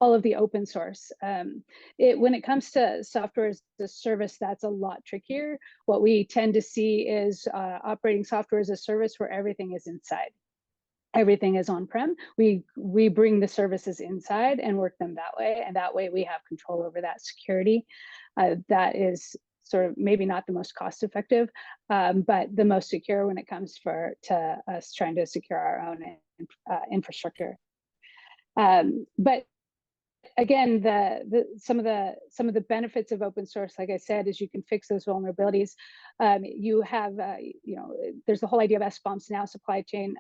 of the open source. When it comes to software as a service, that's a lot trickier. What we tend to see is operating software as a service where everything is inside. Everything is on-prem. We bring the services inside and work them that way, and that way we have control over that security. That is sort of maybe not the most cost-effective, but the most secure when it comes to us trying to secure our own infrastructure. But again, some of the benefits of open source, like I said, is you can fix those vulnerabilities. You have, there's the whole idea of SBOMs now, supply chain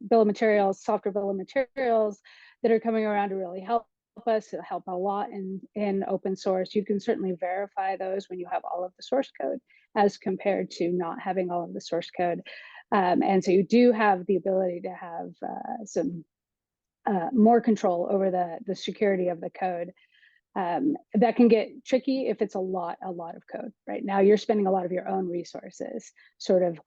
bill of materials, software bill of materials that are coming around to really help us. It'll help a lot in open source. You can certainly verify those when you have all of the source code as compared to not having all of the source code. And so you do have the ability to have some more control over the security of the code. That can get tricky if it's a lot of code. Right now, you're spending a lot of your own resources sort of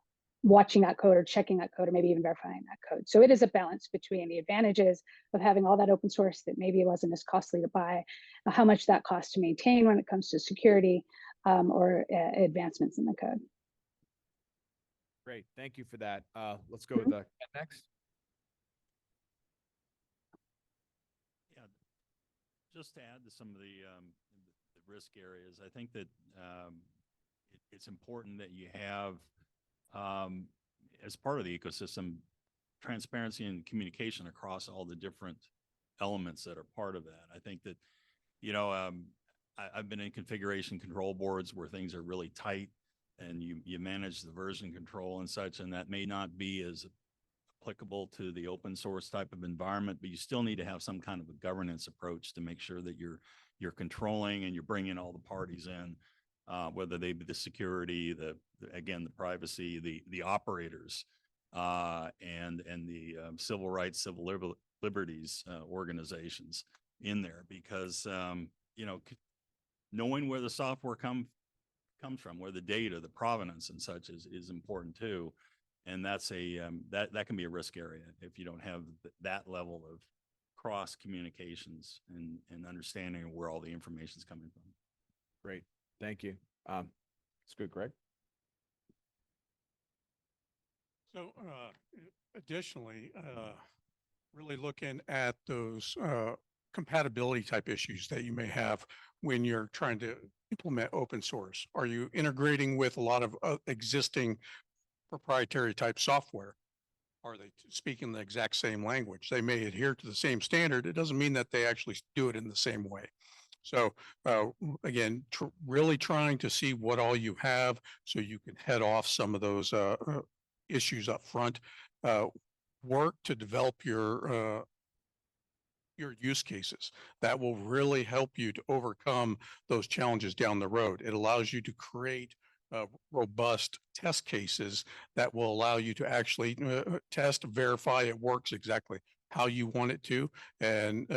watching that code or checking that code or maybe even verifying that code. So it is a balance between the advantages of having all that open source that maybe wasn't as costly to buy, how much that costs to maintain when it comes to security or advancements in the code. Great. Thank you for that. Let's go with Ken next. Just to add to some of the risk areas, I think that it's important that you have, as part of the ecosystem, transparency and communication across all the different elements that are part of that. I think that, I've been in configuration control boards where things are really tight and you manage the version control and such, and that may not be as applicable to the open source type of environment, but you still need to have some kind of a governance approach to make sure that you're controlling and you're bringing all the parties in, whether they be the security, the privacy, the operators, and the civil rights, civil liberties organizations in there, because knowing where the software comes from, where the data, the provenance and such is important too. And that's that can be a risk area if you don't have that level of cross communications and understanding of where all the information is coming from. Great, thank you. It's good, Greg. So additionally, really looking at those compatibility type issues that you may have when you're trying to implement open source. Are you integrating with a lot of existing proprietary type software? Are they speaking the exact same language? They may adhere to the same standard. It doesn't mean that they actually do it in the same way. So again, really trying to see what all you have so you can head off some of those issues up front. Work to develop your use cases. That will really help you to overcome those challenges down the road. It allows you to create robust test cases that will allow you to actually test, verify it works exactly how you want it to, and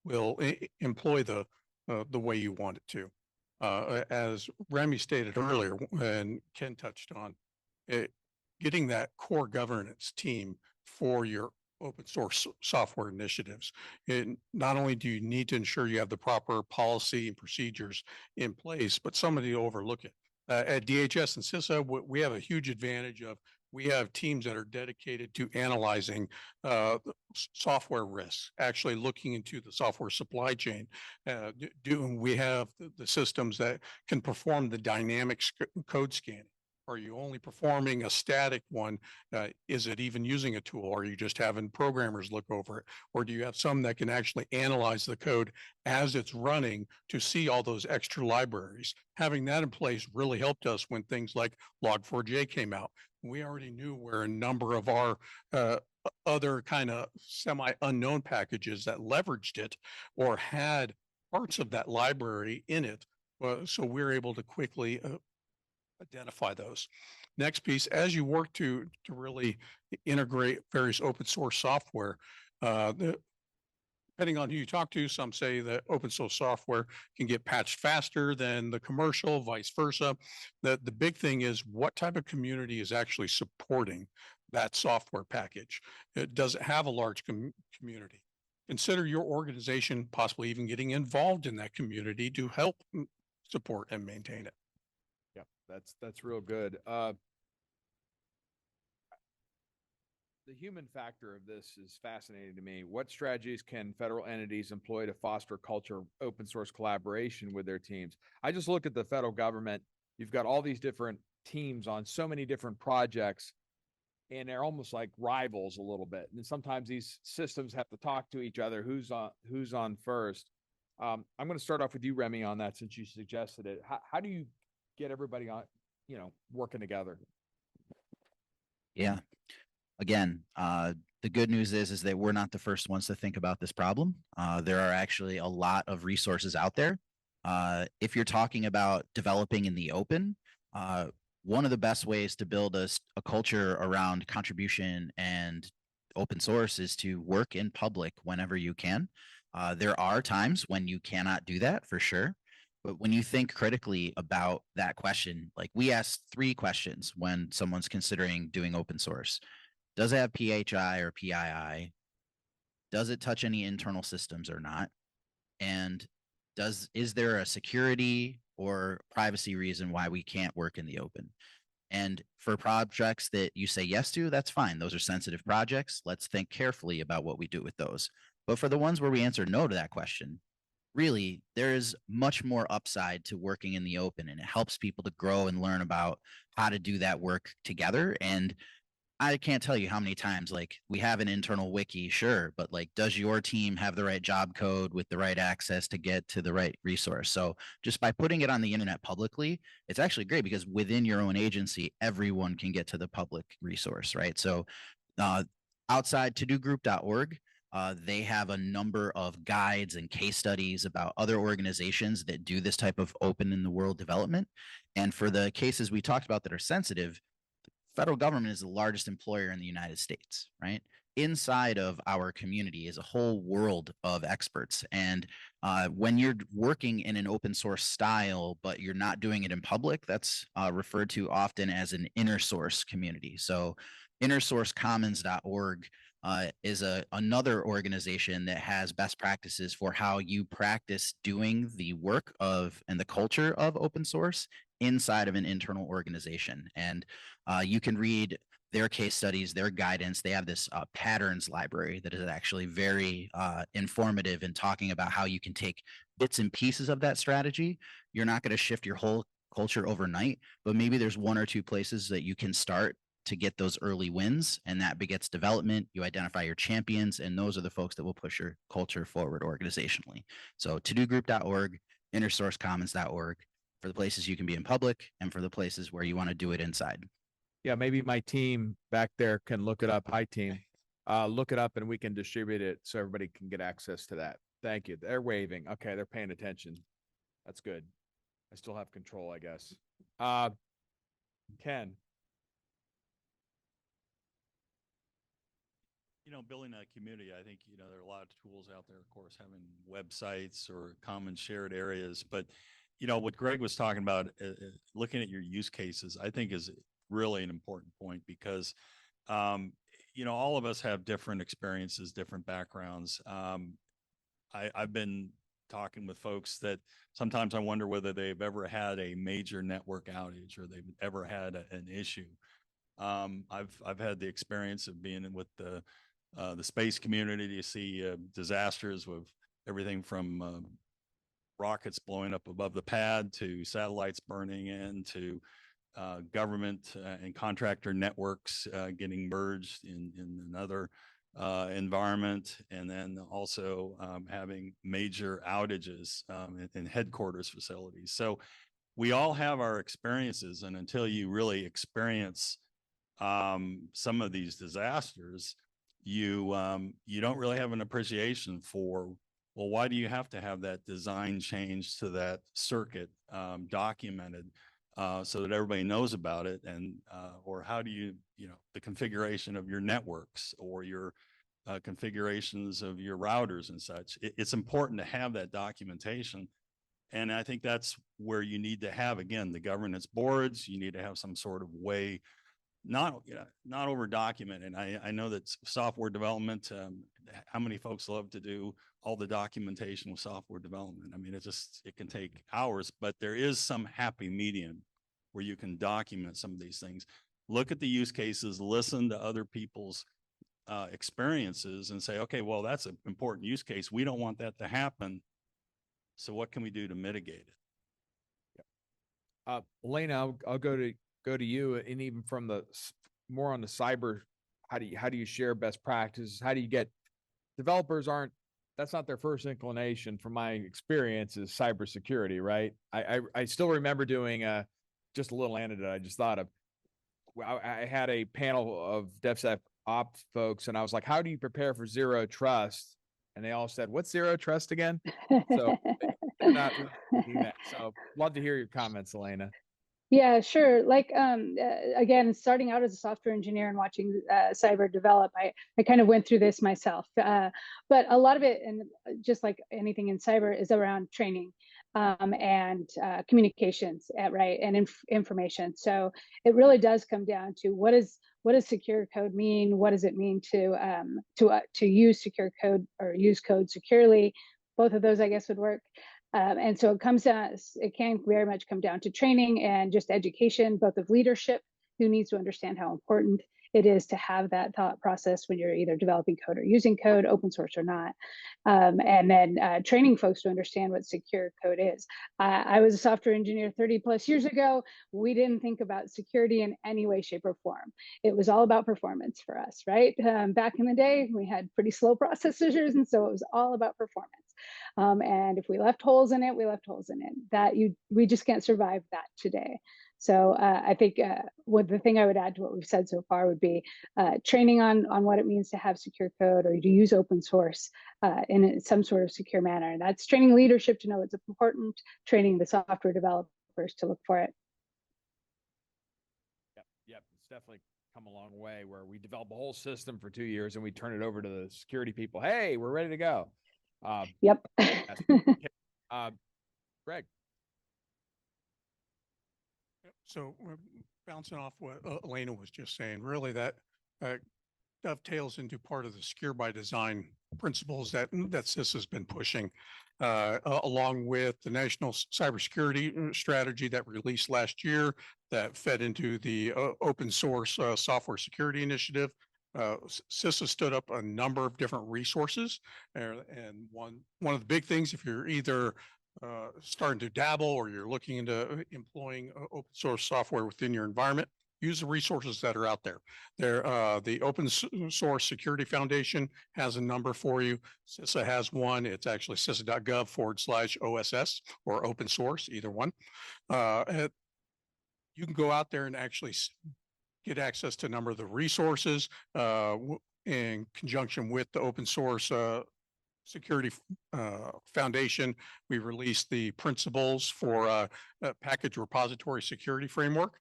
will employ the way you want it to. As Remy stated earlier, and Ken touched on, getting that core governance team for your open source software initiatives. And not only do you need to ensure you have the proper policy and procedures in place, but somebody to overlook it. At DHS and CISA, we have a huge advantage of, we have teams that are dedicated to analyzing software risks, actually looking into the software supply chain. We have the systems that can perform the dynamic code scanning. Are you only performing a static one? Is it even using a tool? Or are you just having programmers look over it? Or do you have some that can actually analyze the code as it's running to see all those extra libraries? Having that in place really helped us when things like Log4j came out. We already knew where a number of our other kind of semi-unknown packages that leveraged it or had parts of that library in it. So we're able to quickly identify those. Next piece, as you work to really integrate various open source software, depending on who you talk to, some say that open source software can get patched faster than the commercial, vice versa. The big thing is what type of community is actually supporting that software package. Does it have a large community? Consider your organization possibly even getting involved in that community to help support and maintain it. Yep, that's real good. The human factor of this is fascinating to me. What strategies can federal entities employ to foster culture of open source collaboration with their teams? I just look at the federal government. You've got all these different teams on so many different projects, and they're almost like rivals a little bit. And sometimes these systems have to talk to each other. Who's on first? I'm going to start off with you, Remy, on that since you suggested it. How do you get everybody on, working together? Yeah. Again, the good news is that we're not the first ones to think about this problem. There are actually a lot of resources out there. If you're talking about developing in the open, one of the best ways to build a culture around contribution and open source is to work in public whenever you can. There are times when you cannot do that for sure. But when you think critically about that question, like we ask 3 questions when someone's considering doing open source. Does it have PHI or PII? Does it touch any internal systems or not? And is there a security or privacy reason why we can't work in the open? And for projects that you say yes to, that's fine. Those are sensitive projects. Let's think carefully about what we do with those. But for the ones where we answer no to that question, really, there is much more upside to working in the open, and it helps people to grow and learn about how to do that work together. And I can't tell you how many times, like, we have an internal wiki, sure, but like, does your team have the right job code with the right access to get to the right resource? So just by putting it on the internet publicly, it's actually great because within your own agency, everyone can get to the public resource, right? So outside todogroup.org, they have a number of guides and case studies about other organizations that do this type of open in the world development. And for the cases we talked about that are sensitive, federal government is the largest employer in the United States, right? Inside of our community is a whole world of experts. And when you're working in an open source style, but you're not doing it in public, that's referred to often as an inner source community. So innersourcecommons.org is another organization that has best practices for how you practice doing the work of and the culture of open source inside of an internal organization. And you can read their case studies, their guidance. They have this patterns library that is actually very informative in talking about how you can take bits and pieces of that strategy. You're not going to shift your whole culture overnight, but maybe there's 1 or 2 places that you can start to get those early wins, and that begets development. You identify your champions, and those are the folks that will push your culture forward organizationally. So todogroup.org, innersourcecommons.org for the places you can be in public and for the places where you want to do it inside. Yeah, maybe my team back there can look it up. Hi, team. Look it up and we can distribute it so everybody can get access to that. Thank you. They're waving. Okay, they're paying attention. That's good. I still have control, I guess. Ken. Building a community, I think, there are a lot of tools out there, of course, having websites or common shared areas. But, what Greg was talking about, looking at your use cases, I think is really an important point because, all of us have different experiences, different backgrounds. I've been talking with folks that sometimes I wonder whether they've ever had a major network outage or they've ever had an issue. I've had the experience of being with the space community. You see disasters with everything from rockets blowing up above the pad to satellites burning in to government and contractor networks getting merged in another environment, and then also having major outages in headquarters facilities. So we all have our experiences, and until you really experience some of these disasters, you don't really have an appreciation for, well, why do you have to have that design change to that circuit documented so that everybody knows about it, and or how do you the configuration of your networks or your configurations of your routers and such. It's important to have that documentation. And I think that's where you need to have, again, the governance boards. You need to have some sort of way, not over document. And I know that software development, how many folks love to do all the documentation with software development? I mean, it can take hours, but there is some happy medium where you can document some of these things. Look at the use cases, listen to other people's experiences and say, okay, well, that's an important use case. We don't want that to happen. So what can we do to mitigate it? Elena, I'll go to you, and even from the more on the cyber, how do you share best practices? How do you get developers that's not their first inclination from my experience is cybersecurity, right? I still remember doing just a little anecdote I just thought of. I had a panel of DevSecOps folks, and I was like, how do you prepare for zero trust? And they all said, what's zero trust again? So they're not really doing that. So love to hear your comments, Elena. Yeah, sure. Like, again, starting out as a software engineer and watching cyber develop, I kind of went through this myself. But a lot of it, and just like anything in cyber, is around training and communications, right, and information. So it really does come down to what does secure code mean? What does it mean to use secure code or use code securely? Both of those, I guess, would work. And so it can very much come down to training and just education, both of leadership, who needs to understand how important it is to have that thought process when you're either developing code or using code, open source or not. And then training folks to understand what secure code is. I was a software engineer 30 plus years ago. We didn't think about security in any way, shape, or form. It was all about performance for us, right? Back in the day, we had pretty slow processors, and so it was all about performance. And if we left holes in it, we left holes in it. We just can't survive that today. So I think the thing I would add to what we've said so far would be training on what it means to have secure code or to use open source in some sort of secure manner. And that's training leadership to know it's important, training the software developers to look for it. Yep. It's definitely come a long way where we develop a whole system for 2 years and we turn it over to the security people. Hey, we're ready to go. Yep. Greg. So bouncing off what Elena was just saying, really that dovetails into part of the secure by design principles that CISA has been pushing, along with the national cybersecurity strategy that released last year that fed into the open source software security initiative. CISA stood up a number of different resources, and one of the big things, if you're either starting to dabble or you're looking into employing open source software within your environment, use the resources that are out there. The Open Source Security Foundation has a number for you. CISA has one. It's actually CISA.gov/OSS or open source, either one. You can go out there and actually get access to a number of the resources in conjunction with the open source security foundation. We released the principles for a package repository security framework.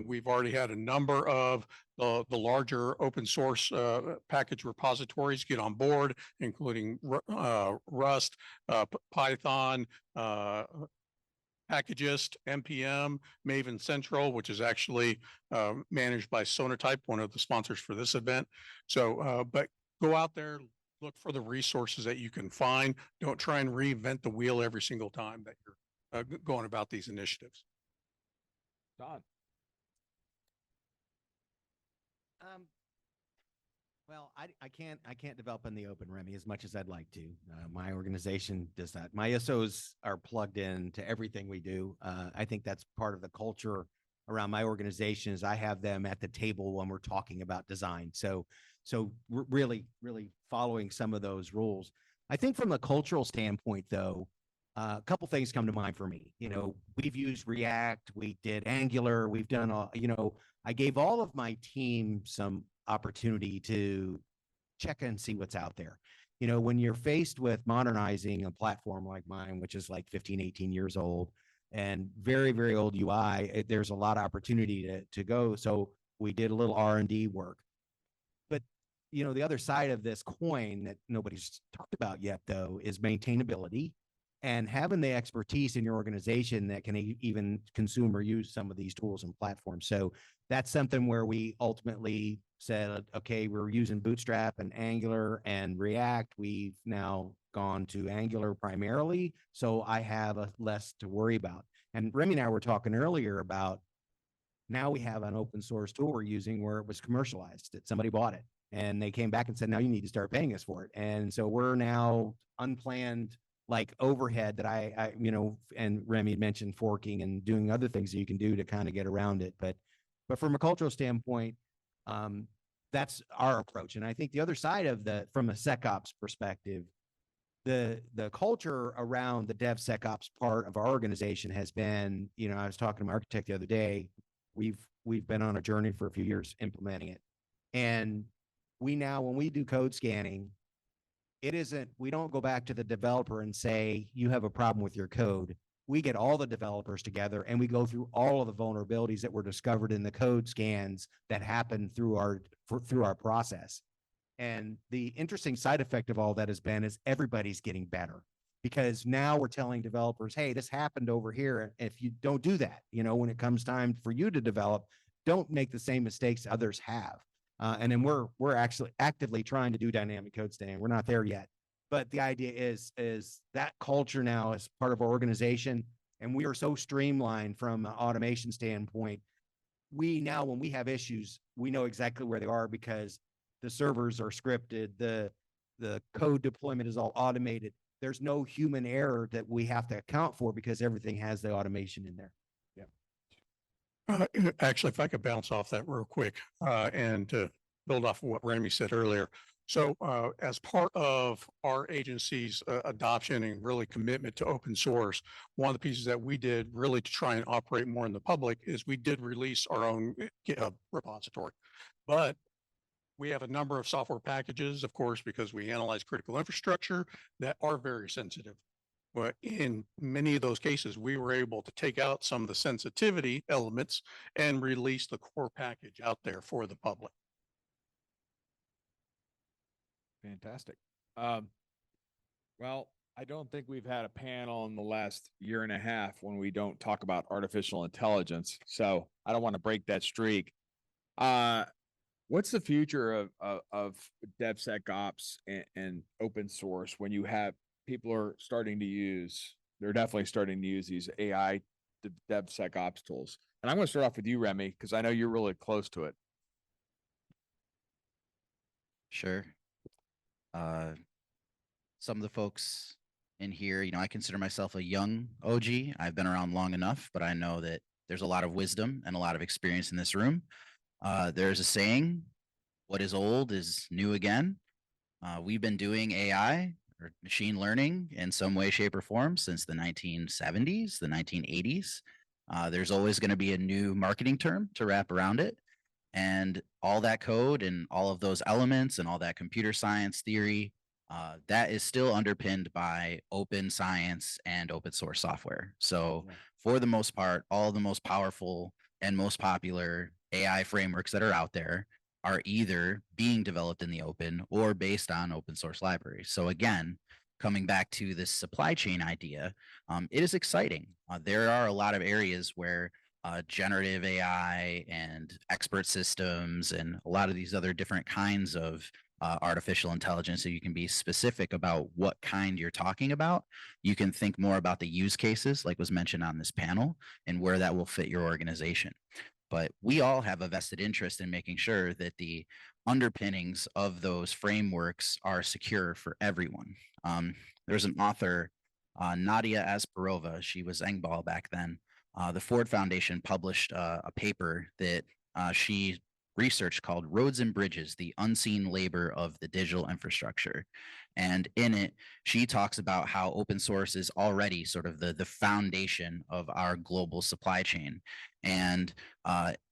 We've already had a number of the larger open source package repositories get on board, including Rust, Python, Packagist, NPM, Maven Central, which is actually managed by Sonatype, one of the sponsors for this event. So, but go out there, look for the resources that you can find. Don't try and reinvent the wheel every single time that you're going about these initiatives. Don. Well, I can't develop in the open, Remy, as much as I'd like to. My organization does that. My SOs are plugged in to everything we do. I think that's part of the culture around my organization is I have them at the table when we're talking about design. So we're really following some of those rules. I think from a cultural standpoint, though, a couple things come to mind for me. You know, we've used React, we did Angular, we've done all, you know, I gave all of my team some opportunity to check and see what's out there. You know, when you're faced with modernizing a platform like mine, which is like 15, 18 years old and very, very old UI, there's a lot of opportunity to go. So we did a little R&D work. But, you know, the other side of this coin that nobody's talked about yet, though, is maintainability and having the expertise in your organization that can even consume or use some of these tools and platforms. So that's something where we ultimately said, okay, we're using Bootstrap and Angular and React. We've now gone to Angular primarily. So I have a less to worry about. And Remy and I were talking earlier about now we have an open source tool we're using where it was commercialized, that somebody bought it and they came back and said, now you need to start paying us for it. And so we're now unplanned like overhead that I you know, and Remy mentioned forking and doing other things that you can do to kind of get around it. But from a cultural standpoint, that's our approach. And I think the other side of from a SecOps perspective, the culture around the DevSecOps part of our organization has been, you know, I was talking to my architect the other day, we've been on a journey for a few years implementing it. And we now, when we do code scanning, we don't go back to the developer and say, you have a problem with your code. We get all the developers together and we go through all of the vulnerabilities that were discovered in the code scans that happen through our process. And the interesting side effect of all that has been is everybody's getting better because now we're telling developers, hey, this happened over here. If you don't do that, you know, when it comes time for you to develop, don't make the same mistakes others have. And then we're actually actively trying to do dynamic code scanning. We're not there yet, but the idea is that culture now is part of our organization, and we are so streamlined from an automation standpoint. We now, when we have issues, we know exactly where they are because the servers are scripted, the code deployment is all automated. There's no human error that we have to account for because everything has the automation in there. Actually, if I could bounce off that real quick and build off of what Remy said earlier. So as part of our agency's adoption and really commitment to open source, one of the pieces that we did really to try and operate more in the public is we did release our own GitHub repository. But we have a number of software packages, of course, because we analyze critical infrastructure that are very sensitive. But in many of those cases, we were able to take out some of the sensitivity elements and release the core package out there for the public. Fantastic. Well, I don't think we've had a panel in the last year and a half when we don't talk about artificial intelligence. So I don't want to break that streak. What's the future of DevSecOps and open source when you have people are starting to use, they're definitely starting to use these AI DevSecOps tools. And I'm going to start off with you, Remy, because I know you're really close to it. Sure. Some of the folks in here, you know, I consider myself a young OG. I've been around long enough, but I know that there's a lot of wisdom and a lot of experience in this room. There's a saying, what is old is new again. We've been doing AI or machine learning in some way, shape, or form since the 1970s, the 1980s. There's always going to be a new marketing term to wrap around it. And all that code and all of those elements and all that computer science theory, that is still underpinned by open science and open source software. So for the most part, all the most powerful and most popular AI frameworks that are out there are either being developed in the open or based on open source libraries. So again, coming back to this supply chain idea, it is exciting. There are a lot of areas where generative AI and expert systems and a lot of these other different kinds of artificial intelligence, so you can be specific about what kind you're talking about. You can think more about the use cases, like was mentioned on this panel, and where that will fit your organization. But we all have a vested interest in making sure that the underpinnings of those frameworks are secure for everyone. There's an author, Nadia Asparova, she was Engbal back then. The Ford Foundation published a paper that she research called Roads and Bridges, the Unseen Labor of the Digital Infrastructure. And in it, she talks about how open source is already sort of the foundation of our global supply chain. And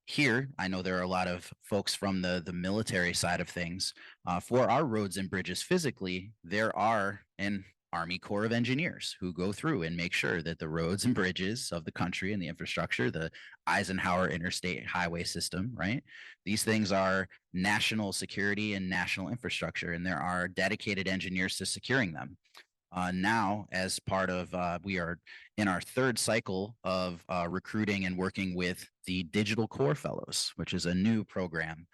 here, I know there are a lot of folks from the military side of things. For our roads and bridges physically, there are an Army Corps of Engineers who go through and make sure that the roads and bridges of the country and the infrastructure, the Eisenhower Interstate Highway System, right? These things are national security and national infrastructure, and there are dedicated engineers to securing them. Now, as part of, we are in our third cycle of recruiting and working with the Digital Corps Fellows, which is a new program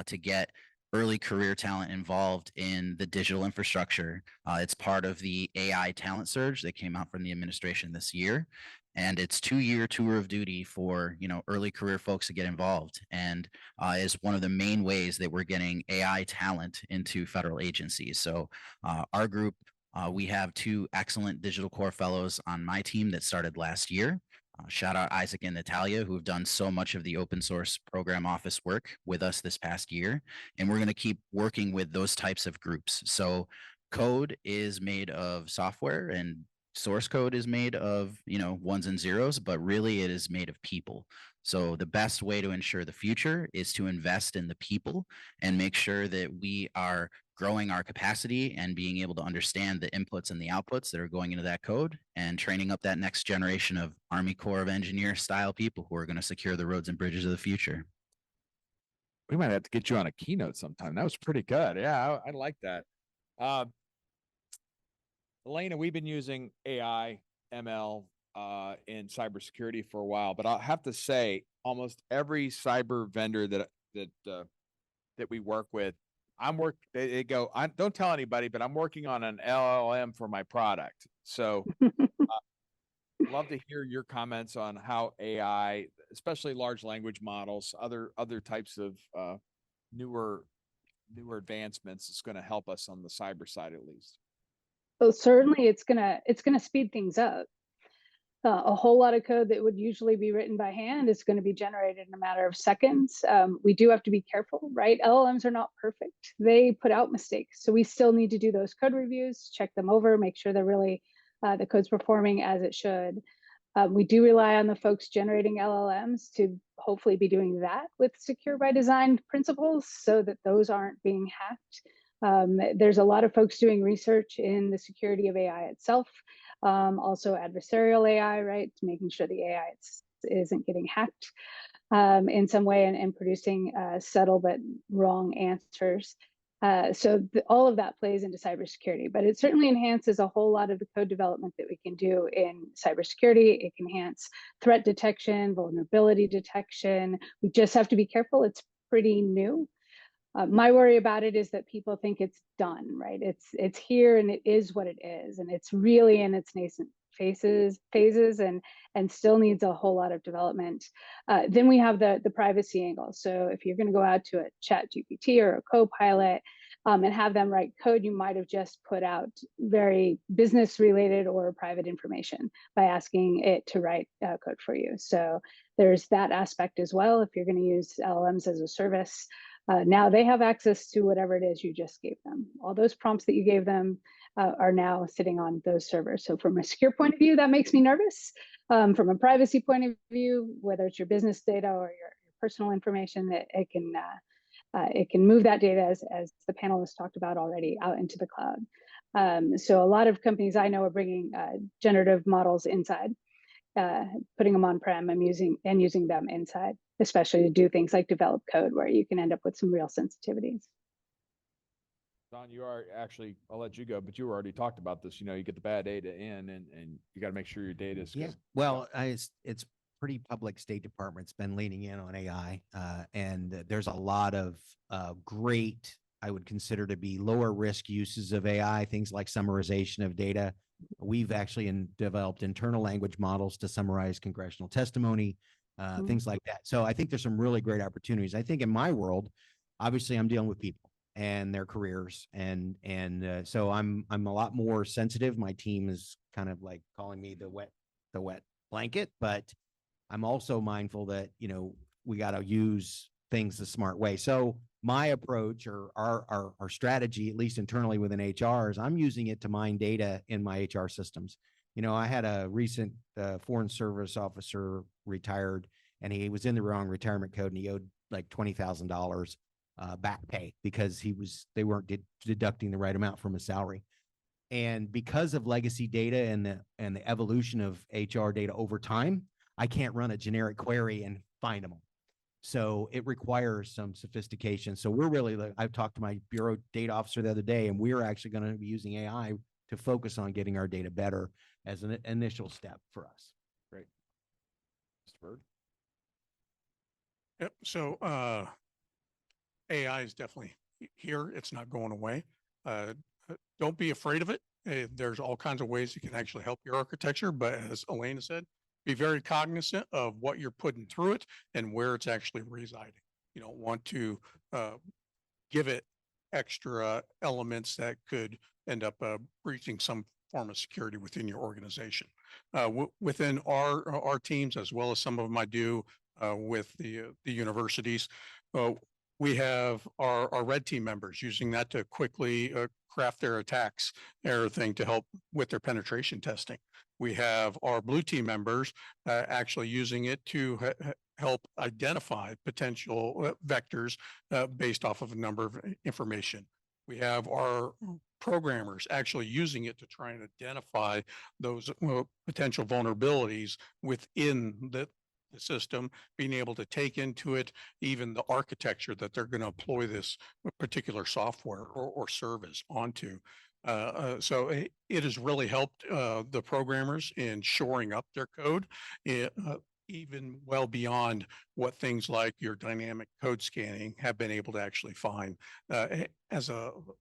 to get early career talent involved in the digital infrastructure. It's part of the AI talent surge that came out from the administration this year. And it's 2-year tour of duty for, early career folks to get involved, and is one of the main ways that we're getting AI talent into federal agencies. So our group, we have 2 excellent Digital Corps Fellows on my team that started last year. Shout out Isaac and Natalia, who have done so much of the open source program office work with us this past year. And we're going to keep working with those types of groups. So code is made of software, and source code is made of, ones and zeros, but really it is made of people. So the best way to ensure the future is to invest in the people and make sure that we are growing our capacity and being able to understand the inputs and the outputs that are going into that code, and training up that next generation of Army Corps of Engineers style people who are going to secure the roads and bridges of the future. We might have to get you on a keynote sometime. That was pretty good. Yeah, I like that. Elena, we've been using AI, ML in cybersecurity for a while, but I'll have to say almost every cyber vendor that we work with, they go, don't tell anybody, but I'm working on an LLM for my product. So love to hear your comments on how AI, especially large language models, other types of newer advancements, is going to help us on the cyber side at least. Well, certainly it's gonna speed things up. A whole lot of code that would usually be written by hand is going to be generated in a matter of seconds. We do have to be careful, right? LLMs are not perfect. They put out mistakes. So we still need to do those code reviews, check them over, make sure they're really, the code's performing as it should. We do rely on the folks generating LLMs to hopefully be doing that with secure by design principles so that those aren't being hacked. There's a lot of folks doing research in the security of AI itself. Also adversarial AI, right? Making sure the AI isn't getting hacked in some way and producing subtle but wrong answers. So all of that plays into cybersecurity, but it certainly enhances a whole lot of the code development that we can do in cybersecurity. It can enhance threat detection, vulnerability detection. We just have to be careful. It's pretty new. My worry about it is that people think it's done, right? It's here and it is what it is, and it's really in its nascent phases and still needs a whole lot of development. Then we have the privacy angle. So if you're going to go out to a ChatGPT or a Copilot and have them write code, you might have just put out very business related or private information by asking it to write code for you. So there's that aspect as well. If you're going to use LLMs as a service, now they have access to whatever it is you just gave them. All those prompts that you gave them are now sitting on those servers. So from a secure point of view, that makes me nervous. From a privacy point of view, whether it's your business data or your personal information, that it can move that data, as the panelists talked about already, out into the cloud. So a lot of companies I know are bringing generative models inside, putting them on-prem and using them inside, especially to do things like develop code where you can end up with some real sensitivities. Don, you are actually, I'll let you go, but you already talked about this. You get the bad data in, and you got to make sure your data is good. Well, it's pretty public. State Department's been leaning in on AI, and there's a lot of great I would consider to be lower risk uses of AI, things like summarization of data. We've actually developed internal language models to summarize congressional testimony, things like that. So I think there's some really great opportunities. I think in my world, obviously I'm dealing with people and their careers. So I'm a lot more sensitive. My team is kind of like calling me the wet blanket, but I'm also mindful that, we got to use things the smart way. So my approach or our strategy, at least internally within HR, is I'm using it to mine data in my HR systems. I had a recent foreign service officer retired, and he was in the wrong retirement code, and he owed like $20,000 back pay because they weren't deducting the right amount from his salary. And because of legacy data and the evolution of HR data over time, I can't run a generic query and find them all. So it requires some sophistication. So I've talked to my bureau data officer the other day, and we're actually going to be using AI to focus on getting our data better as an initial step for us. Great. Mr. Bird? Yep. So AI is definitely here. It's not going away. Don't be afraid of it. There's all kinds of ways you can actually help your architecture, but as Elena said, be very cognizant of what you're putting through it and where it's actually residing. You don't want to give it extra elements that could end up breaching some form of security within your organization. Within our teams, as well as some of them I do with the universities, we have our red team members using that to quickly craft their attacks, everything to help with their penetration testing. We have our blue team members actually using it to help identify potential vectors based off of a number of information. We have our programmers actually using it to try and identify those potential vulnerabilities within the system, being able to take into it even the architecture that they're going to employ this particular software or service onto. So it has really helped the programmers in shoring up their code, even well beyond what things like your dynamic code scanning have been able to actually find. As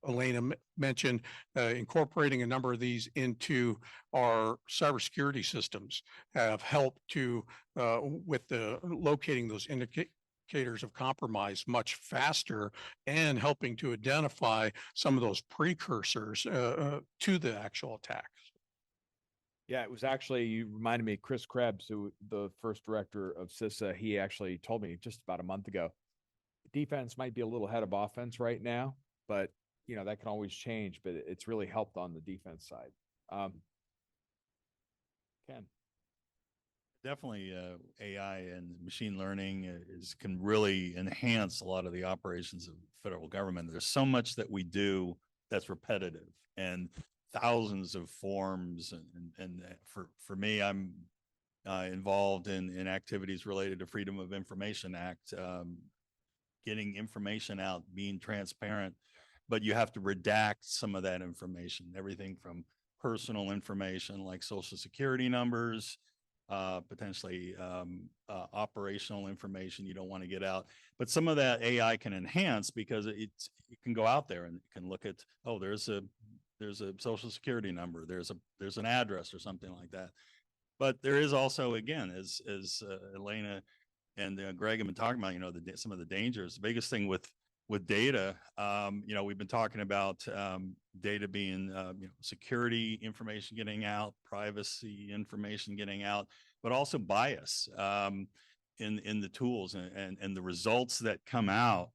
Elena mentioned, incorporating a number of these into our cybersecurity systems have helped to, with the locating those indicators of compromise much faster and helping to identify some of those precursors to the actual attack. Yeah, it was actually, you reminded me, Chris Krebs, who the first director of CISA, he actually told me just about a month ago, defense might be a little ahead of offense right now, but that can always change, but it's really helped on the defense side. Ken. Definitely AI and machine learning can really enhance a lot of the operations of federal government. There's so much that we do that's repetitive and thousands of forms. And for me, I'm involved in activities related to Freedom of Information Act, getting information out, being transparent, but you have to redact some of that information, everything from personal information like Social Security numbers, potentially operational information you don't want to get out. But some of that AI can enhance because it can go out there and it can look at, oh, there's a Social Security number, there's an address or something like that. But there is also, again, as Elena and Greg have been talking about, some of the dangers. The biggest thing with data, we've been talking about data being, security information getting out, privacy information getting out, but also bias in the tools and the results that come out.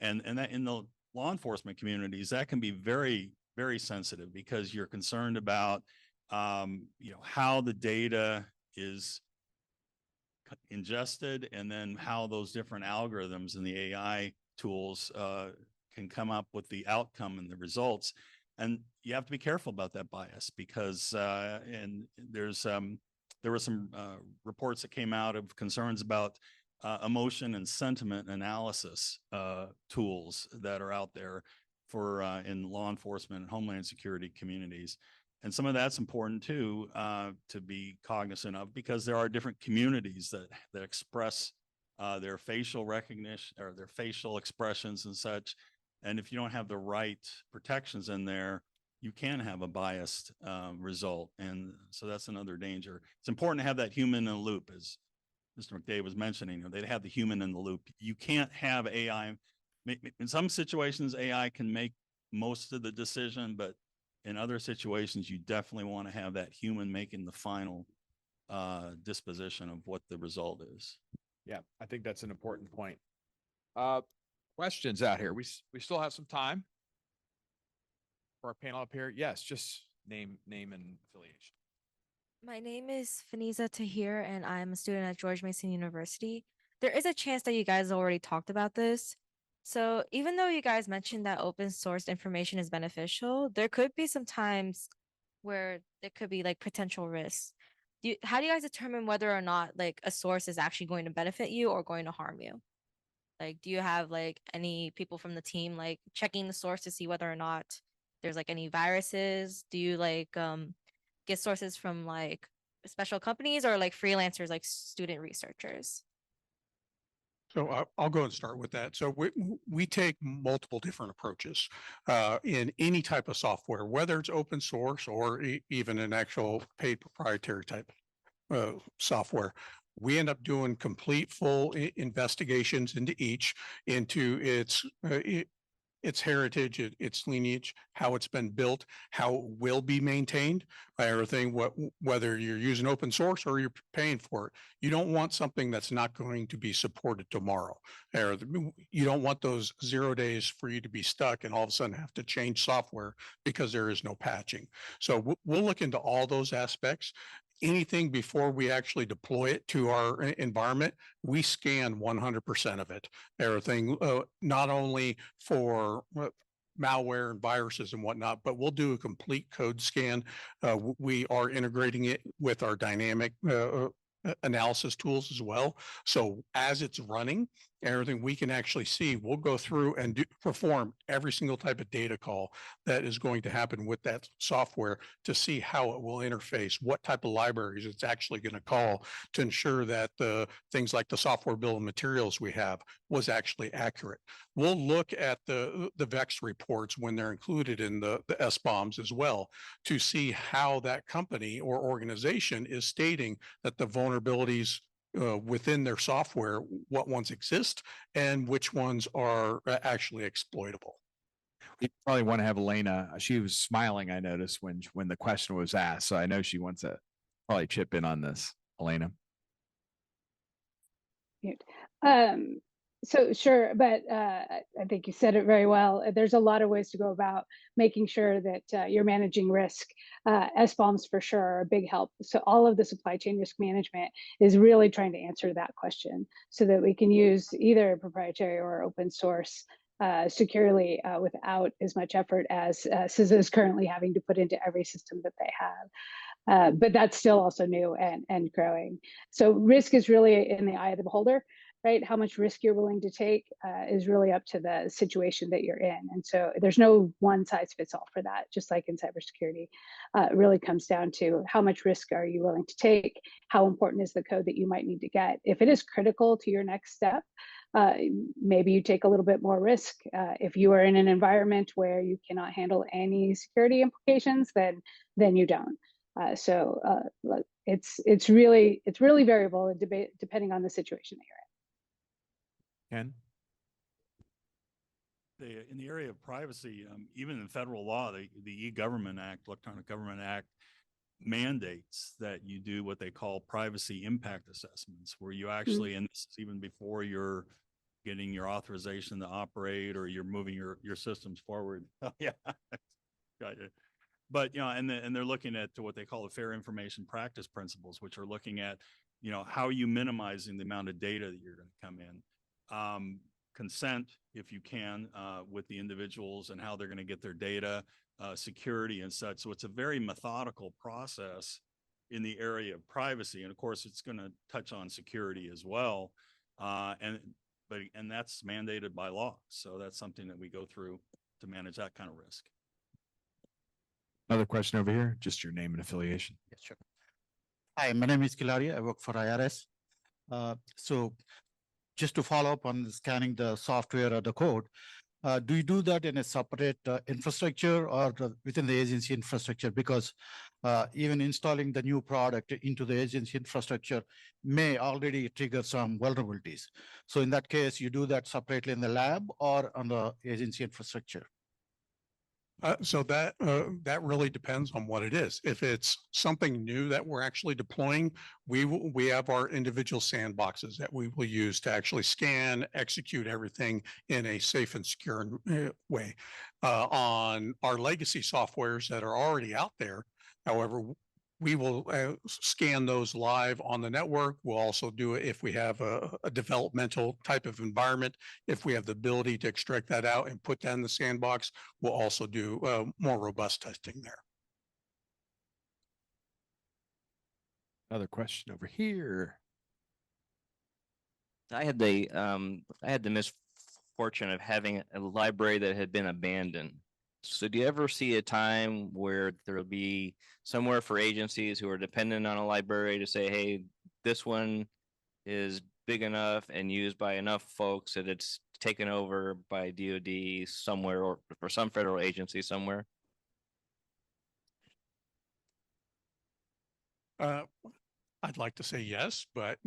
And that in the law enforcement communities, that can be very, very sensitive because you're concerned about, how the data is ingested and then how those different algorithms and the AI tools can come up with the outcome and the results. And you have to be careful about that bias because and there were some reports that came out of concerns about emotion and sentiment analysis tools that are out there for in law enforcement and homeland security communities. And some of that's important too, to be cognizant of because there are different communities that express their facial recognition or their facial expressions and such And if you don't have the right protections in there, you can have a biased result. And so that's another danger. It's important to have that human in the loop, as Mr. McDade was mentioning. They have the human in the loop. You can't have AI. In some situations, AI can make most of the decision, but in other situations, you definitely want to have that human making the final disposition of what the result is. Yeah, I think that's an important point. Questions out here? We still have some time for our panel up here. Yes, just name and affiliation. My name is Faniza Tahir, and I'm a student at George Mason University. There is a chance that you guys already talked about this. So even though you guys mentioned that open source information is beneficial, there could be some times where there could be like potential risks. How do you guys determine whether or not like a source is actually going to benefit you or going to harm you? Like, do you have like any people from the team like checking the source to see whether or not there's like any viruses? Do you like get sources from like special companies or like freelancers, like student researchers? So I'll go and start with that. So we take multiple different approaches in any type of software, whether it's open source or even an actual paid proprietary type software. We end up doing complete full investigations into each, into its heritage, its lineage, how it's been built, how it will be maintained, everything, whether you're using open source or you're paying for it. You don't want something that's not going to be supported tomorrow. You don't want those 0 days for you to be stuck and all of a sudden have to change software because there is no patching. So we'll look into all those aspects. Anything before we actually deploy it to our environment, we scan 100% of it. Everything, not only for malware and viruses and whatnot, but we'll do a complete code scan. We are integrating it with our dynamic analysis tools as well. So as it's running, everything we can actually see, we'll go through and perform every single type of data call that is going to happen with that software to see how it will interface, what type of libraries it's actually going to call to ensure that the things like the software bill of materials we have was actually accurate. We'll look at the VEX reports when they're included in the SBOMs as well to see how that company or organization is stating that the vulnerabilities within their software, what ones exist and which ones are actually exploitable. We probably want to have Elena. She was smiling, I noticed when the question was asked. So I know she wants to probably chip in on this. Elena. So sure, but I think you said it very well. There's a lot of ways to go about making sure that you're managing risk. SBOMs for sure are a big help. So all of the supply chain risk management is really trying to answer that question so that we can use either proprietary or open source securely without as much effort as CISA is currently having to put into every system that they have. But that's still also new and growing. So risk is really in the eye of the beholder. Right? How much risk you're willing to take is really up to the situation that you're in. And so there's no one size fits all for that, just like in cybersecurity. It really comes down to how much risk are you willing to take? How important is the code that you might need to get? If it is critical to your next step, maybe you take a little bit more risk. If you are in an environment where you cannot handle any security implications, then you don't. It's really variable depending on the situation that you're in. Ken? In the area of privacy, even in federal law, the e-Government Act, Electronic Government Act, mandates that you do what they call privacy impact assessments, where you actually, and this is even before you're getting your authorization to operate or you're moving your systems forward. Oh, yeah. Got you. But, and they're looking at what they call the fair information practice principles, which are looking at, how are you minimizing the amount of data that you're going to come in. Consent, if you can, with the individuals and how they're going to get their data, security and such. So it's a very methodical process in the area of privacy. And of course, it's going to touch on security as well. And that's mandated by law. So that's something that we go through to manage that kind of risk. Another question over here, just your name and affiliation. Yes, sure. Hi, my name is Kilaria. I work for IRS. So just to follow up on scanning the software or the code, Do you do that in a separate infrastructure or within the agency infrastructure? Because even installing the new product into the agency infrastructure may already trigger some vulnerabilities. So in that case, you do that separately in the lab or on the agency infrastructure? So that really depends on what it is. If it's something new that we're actually deploying, we have our individual sandboxes that we will use to actually scan, execute everything in a safe and secure way. On our legacy softwares that are already out there, however, we will scan those live on the network. We'll also do it if we have a developmental type of environment. If we have the ability to extract that out and put that in the sandbox, we'll also do more robust testing there. Another question over here. I had the misfortune of having a library that had been abandoned. So do you ever see a time where there'll be somewhere for agencies who are dependent on a library to say, hey, this one is big enough and used by enough folks that it's taken over by DoD somewhere or for some federal agency somewhere? I'd like to say yes, but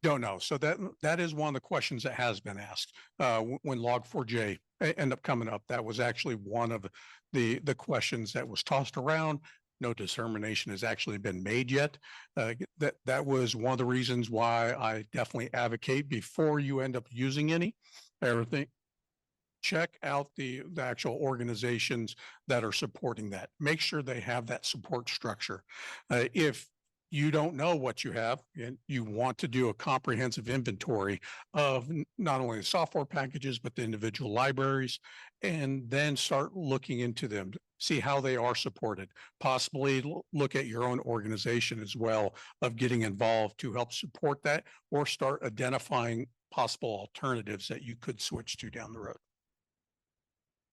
don't know. So that is one of the questions that has been asked when Log4j ended up coming up. That was actually one of the questions that was tossed around. No determination has actually been made yet. That was one of the reasons why I definitely advocate before you end up using everything. Check out the actual organizations that are supporting that. Make sure they have that support structure. If you don't know what you have and you want to do a comprehensive inventory of not only the software packages, but the individual libraries, and then start looking into them, see how they are supported, possibly look at your own organization as well of getting involved to help support that or start identifying possible alternatives that you could switch to down the road.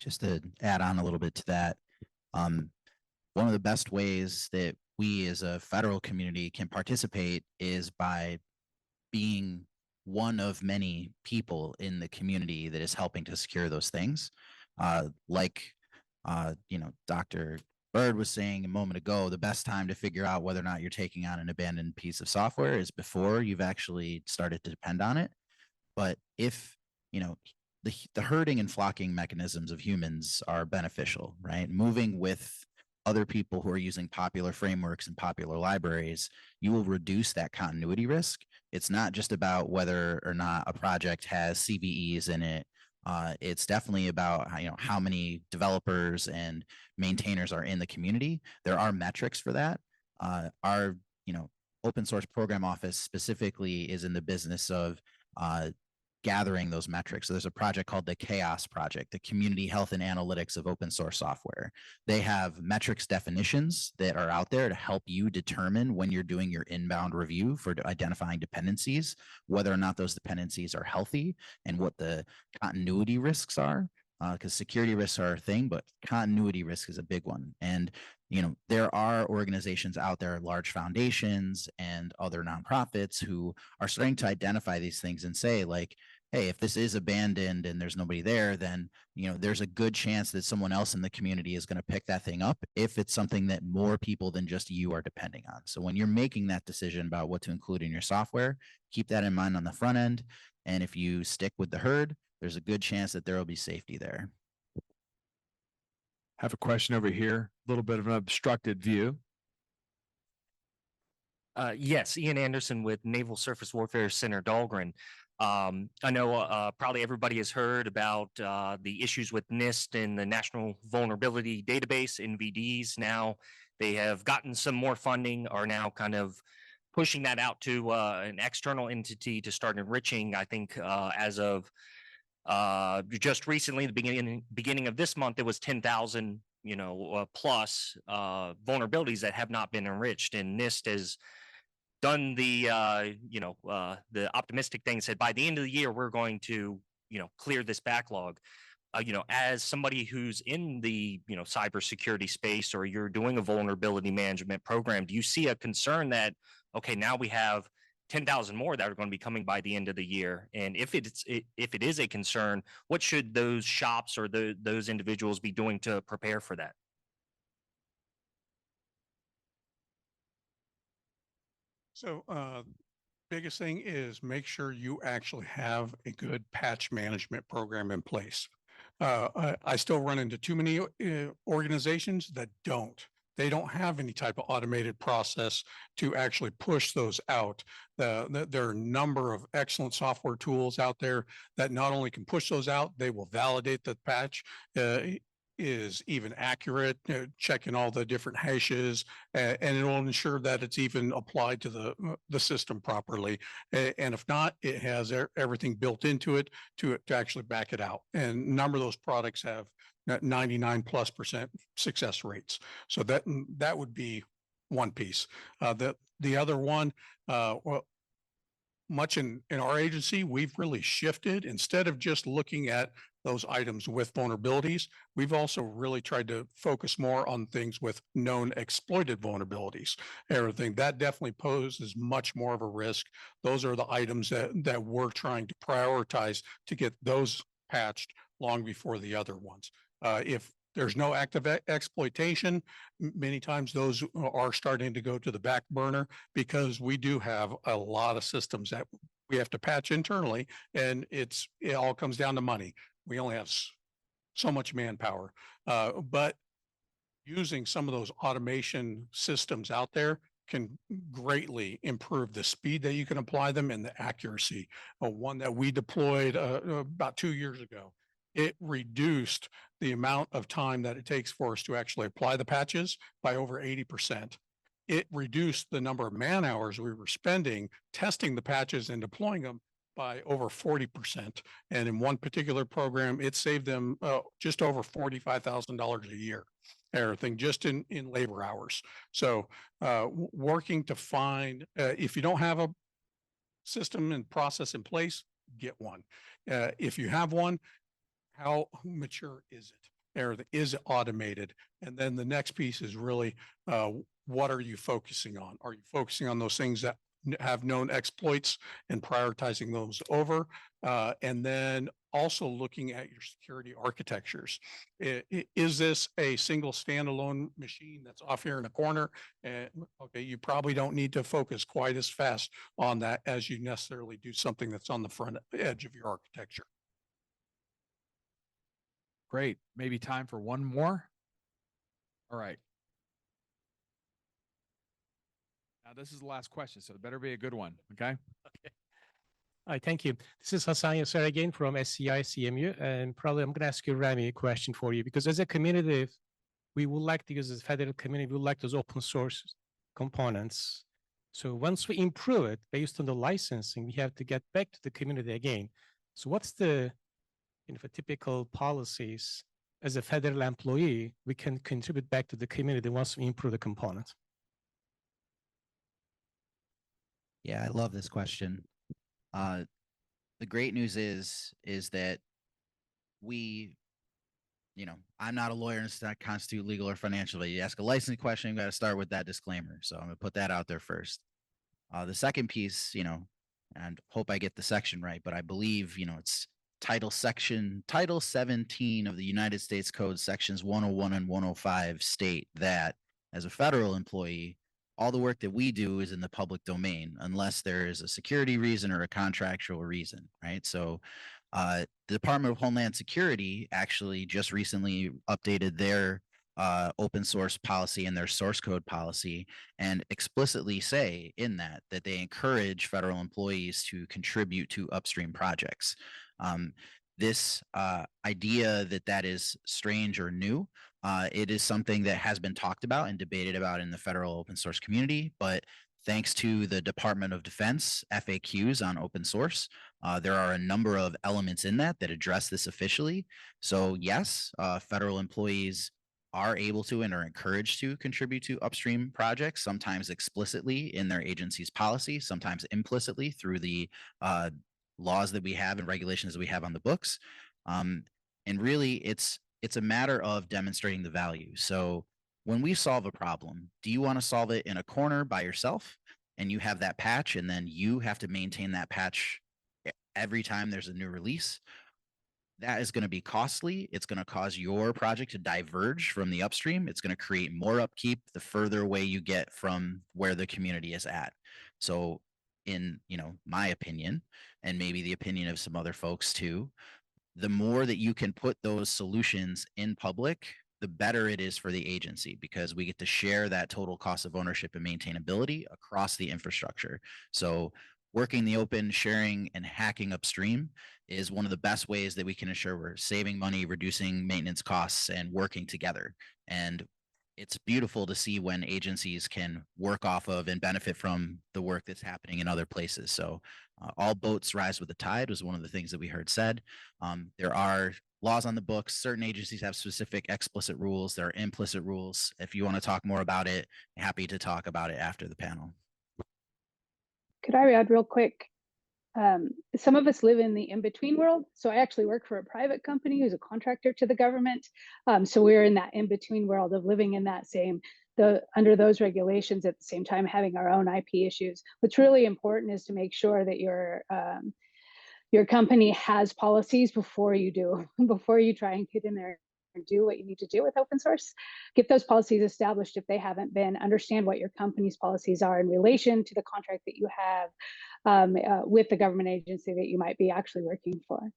Just to add on a little bit to that, one of the best ways that we as a federal community can participate is by being one of many people in the community that is helping to secure those things. Dr. Bird was saying a moment ago, the best time to figure out whether or not you're taking on an abandoned piece of software is before you've actually started to depend on it. But if, the herding and flocking mechanisms of humans are beneficial, right? Moving with other people who are using popular frameworks and popular libraries, you will reduce that continuity risk. It's not just about whether or not a project has CVEs in it. It's definitely about how many developers and maintainers are in the community. There are metrics for that. Our open source program office specifically is in the business of gathering those metrics. So there's a project called the CHAOS Project, the Community Health and Analytics of Open Source Software. They have metrics definitions that are out there to help you determine when you're doing your inbound review for identifying dependencies, whether or not those dependencies are healthy and what the continuity risks are. Because security risks are a thing, but continuity risk is a big one. And there are organizations out there, large foundations and other nonprofits who are starting to identify these things and say, like, hey, if this is abandoned and there's nobody there, then there's a good chance that someone else in the community is going to pick that thing up if it's something that more people than just you are depending on. So when you're making that decision about what to include in your software, keep that in mind on the front end. And if you stick with the herd, there's a good chance that there will be safety there. Have a question over here, a little bit of an obstructed view. Yes, Ian Anderson with Naval Surface Warfare Center, Dahlgren. I know probably everybody has heard about the issues with NIST and the National Vulnerability Database, NVDs. Now they have gotten some more funding, are now kind of pushing that out to an external entity to start enriching. I think as of just recently, the beginning of this month, it was 10,000 plus vulnerabilities that have not been enriched, and NIST has done the optimistic thing, said by the end of the year we're going to clear this backlog. As somebody who's in the cybersecurity space, or you're doing a vulnerability management program, do you see a concern that, okay, now we have 10,000 more that are going to be coming by the end of the year. And if if it is a concern, what should those shops or those individuals be doing to prepare for that? So biggest thing is make sure you actually have a good patch management program in place. I still run into too many organizations that don't. They don't have any type of automated process to actually push those out. There are a number of excellent software tools out there that not only can push those out, they will validate the patch is even accurate, checking all the different hashes, and it will ensure that it's even applied to the system properly. And if not, it has everything built into it to actually back it out. And a number of those products have 99+% success rates. So that would be one piece. The other one, well, much in our agency, we've really shifted. Instead of just looking at those items with vulnerabilities, we've also really tried to focus more on things with known exploited vulnerabilities. Everything that definitely poses much more of a risk. Those are the items that we're trying to prioritize to get those patched long before the other ones. If there's no active exploitation, many times those are starting to go to the back burner because we do have a lot of systems that we have to patch internally, and it all comes down to money. We only have so much manpower, but using some of those automation systems out there can greatly improve the speed that you can apply them and the accuracy. One that we deployed about 2 years ago, it reduced the amount of time that it takes for us to actually apply the patches by over 80%. It reduced the number of man hours we were spending testing the patches and deploying them by over 40%. And in one particular program, it saved them just over $45,000 a year, everything just in labor hours. So working to find, if you don't have a system and process in place, get one. If you have one, how mature is it? Or is it automated? And then the next piece is really, what are you focusing on? Are you focusing on those things that have known exploits and prioritizing those over? And then also looking at your security architectures. Is this a single standalone machine that's off here in a corner? Okay, you probably don't need to focus quite as fast on that as you necessarily do something that's on the front edge of your architecture. Great. Maybe time for one more. All right. Now this is the last question, so it better be a good one. Okay. Hi, thank you. This is Hassan Yasser again from SCI CMU, and probably I'm going to ask you, Rami, a question for you, because as a community, we would like to use as a federal community, we would like those open source components. So once we improve it based on the licensing, we have to get back to the community again. So what's the for typical policies as a federal employee we can contribute back to the community once we improve the component? Yeah, I love this question. The great news is that we, I'm not a lawyer and it's not constitute legal or financial, but you ask a licensing question, you got to start with that disclaimer. So I'm going to put that out there first. The second piece, and hope I get the section right, but I believe, it's Title 17 of the United States Code, sections 101 and 105 state that as a federal employee, all the work that we do is in the public domain, unless there is a security reason or a contractual reason, right? So the Department of Homeland Security actually just recently updated their open source policy and their source code policy, and explicitly say in that they encourage federal employees to contribute to upstream projects. This idea that is strange or new, it is something that has been talked about and debated about in the federal open source community, but thanks to the Department of Defense FAQs on open source, there are a number of elements in that address this officially. So yes, federal employees are able to and are encouraged to contribute to upstream projects, sometimes explicitly in their agency's policy, sometimes implicitly through the laws that we have and regulations that we have on the books. And really, it's a matter of demonstrating the value. So when we solve a problem, do you want to solve it in a corner by yourself? and you have that patch, and then you have to maintain that patch every time there's a new release, that is going to be costly. It's going to cause your project to diverge from the upstream. It's going to create more upkeep the further away you get from where the community is at. So in, my opinion, and maybe the opinion of some other folks too, the more that you can put those solutions in public, the better it is for the agency, because we get to share that total cost of ownership and maintainability across the infrastructure. So working the open, sharing, and hacking upstream is one of the best ways that we can ensure we're saving money, reducing maintenance costs, and working together. And it's beautiful to see when agencies can work off of and benefit from the work that's happening in other places. So all boats rise with the tide was one of the things that we heard said. There are laws on the books. Certain agencies have specific explicit rules. There are implicit rules. If you want to talk more about it, happy to talk about it after the panel. Could I add real quick? Some of us live in the in-between world. So I actually work for a private company who's a contractor to the government. So we're in that in-between world of living in that under those regulations at the same time having our own IP issues. What's really important is to make sure that your company has policies before you try and get in there and do what you need to do with open source. Get those policies established if they haven't been. Understand what your company's policies are in relation to the contract that you have with the government agency that you might be actually working for.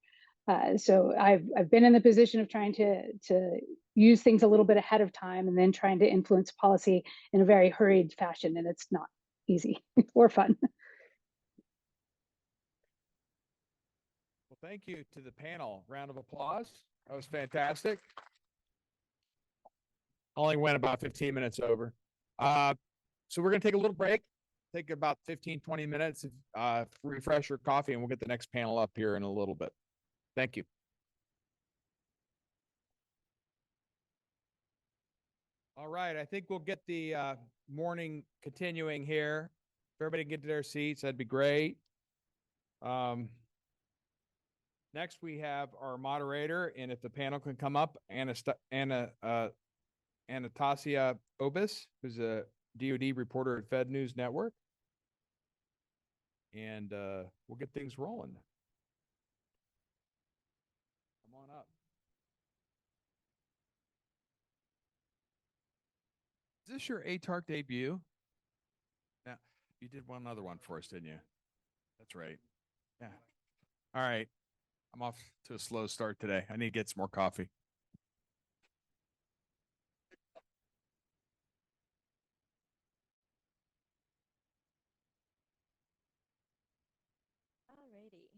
So I've been in the position of trying to use things a little bit ahead of time and then trying to influence policy in a very hurried fashion, and it's not easy or fun. Well, thank you to the panel. Round of applause. That was fantastic. Only went about 15 minutes over. So we're going to take a little break, take about 15, 20 minutes, refresh your coffee, and we'll get the next panel up here in a little bit. Thank you. All right, I think we'll get the morning continuing here. If everybody can get to their seats, that'd be great. Next, we have our moderator, and if the panel can come up, Anastasia Obis, who's a DoD reporter at Fed News Network. And we'll get things rolling. Come on up. Is this your ATARC debut? Yeah, you did one other one for us, didn't you? That's right. Yeah. All right. I'm off to a slow start today. I need to get some more coffee. Alrighty.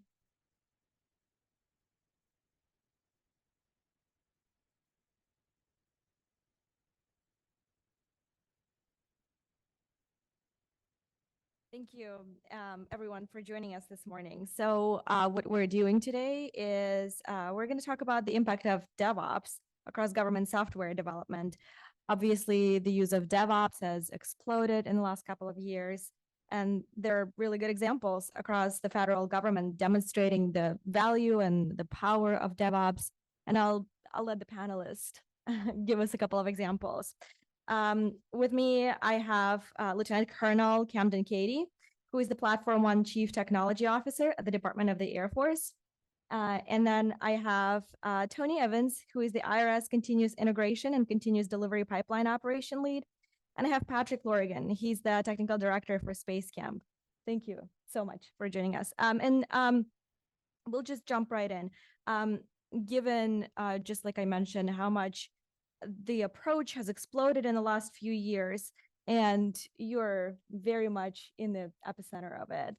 Thank you, everyone, for joining us this morning. So what we're doing today is we're going to talk about the impact of DevOps across government software development. Obviously, the use of DevOps has exploded in the last couple of years, and there are really good examples across the federal government demonstrating the value and the power of DevOps. And I'll let the panelists give us a couple of examples. With me, I have Lieutenant Colonel Camden Cady, who is the Platform One Chief Technology Officer at the Department of the Air Force. And then I have Tony Evans, who is the IRS Continuous Integration and Continuous Delivery Pipeline Operation Lead. And I have Patrick Lorigan. He's the Technical Director for Space Camp. Thank you so much for joining us. We'll just jump right in. Given, just like I mentioned, how much the approach has exploded in the last few years, and you're very much in the epicenter of it.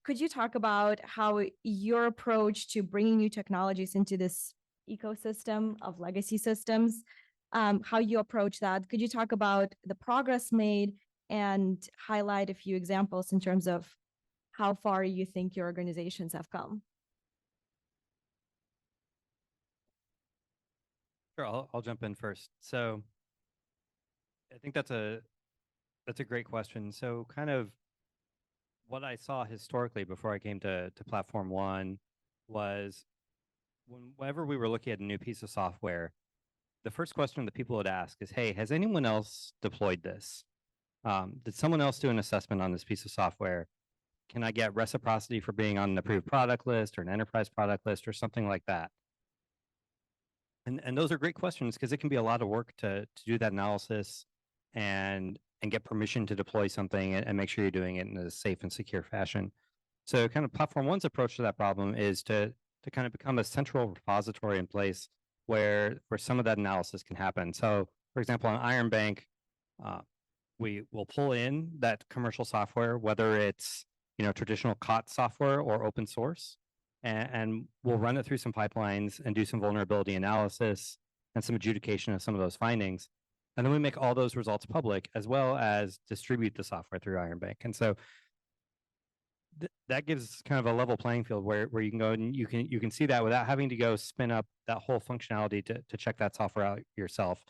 Could you talk about how your approach to bringing new technologies into this ecosystem of legacy systems, how you approach that? Could you talk about the progress made and highlight a few examples in terms of how far you think your organizations have come? Sure, I'll jump in first. So I think that's a great question. So kind of what I saw historically before I came to Platform One was whenever we were looking at a new piece of software, the first question that people would ask is, hey, has anyone else deployed this? Did someone else do an assessment on this piece of software? Can I get reciprocity for being on an approved product list or an enterprise product list or something like that? And those are great questions because it can be a lot of work to do that analysis and get permission to deploy something and make sure you're doing it in a safe and secure fashion. So kind of Platform One's approach to that problem is to kind of become a central repository in place where some of that analysis can happen. So for example, on Iron Bank, we will pull in that commercial software, whether it's traditional COT software or open source, and we'll run it through some pipelines and do some vulnerability analysis and some adjudication of some of those findings. And then we make all those results public as well as distribute the software through Iron Bank. And so that gives kind of a level playing field where you can go and you can see that without having to go spin up that whole functionality to check that software out yourself.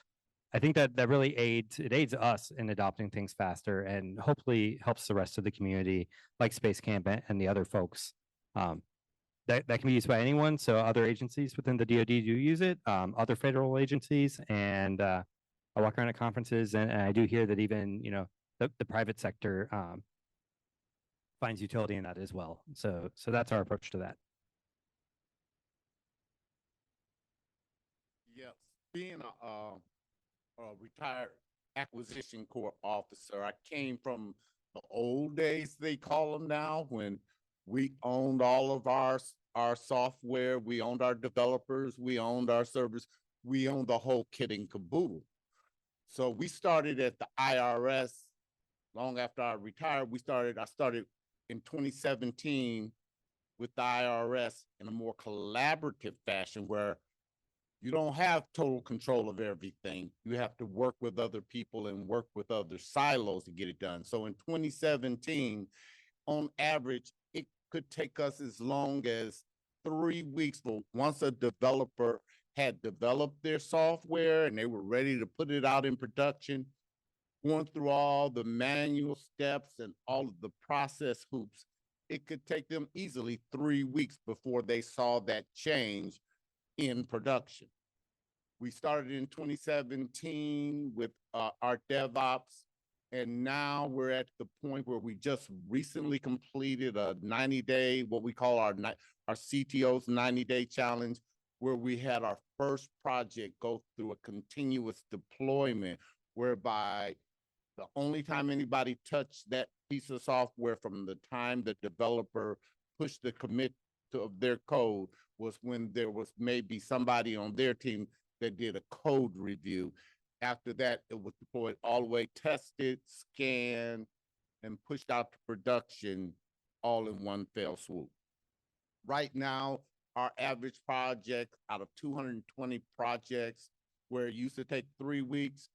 I think that really aids us in adopting things faster and hopefully helps the rest of the community like Space Camp and the other folks. That can be used by anyone. So other agencies within the DoD do use it, other federal agencies, and I walk around at conferences and I do hear that even the private sector finds utility in that as well. So that's our approach to that. Yes, being a retired acquisition corps officer, I came from the old days, they call them now, when we owned all of our software, we owned our developers, we owned our servers, we owned the whole kit and caboodle. So we started at the IRS long after I retired. I started in 2017 with the IRS in a more collaborative fashion where you don't have total control of everything. You have to work with other people and work with other silos to get it done. So in 2017, on average, it could take us as long as 3 weeks for once a developer had developed their software and they were ready to put it out in production, going through all the manual steps and all of the process hoops, it could take them easily 3 weeks before they saw that change in production. We started in 2017 with our DevOps, and now we're at the point where we just recently completed a 90-day, what we call our CTO's 90-day challenge, where we had our first project go through a continuous deployment, whereby the only time anybody touched that piece of software from the time the developer pushed the commit of their code was when there was maybe somebody on their team that did a code review. After that, it was deployed all the way, tested, scanned, and pushed out to production all in one fell swoop. Right now, our average project out of 220 projects, where it used to take 3 weeks,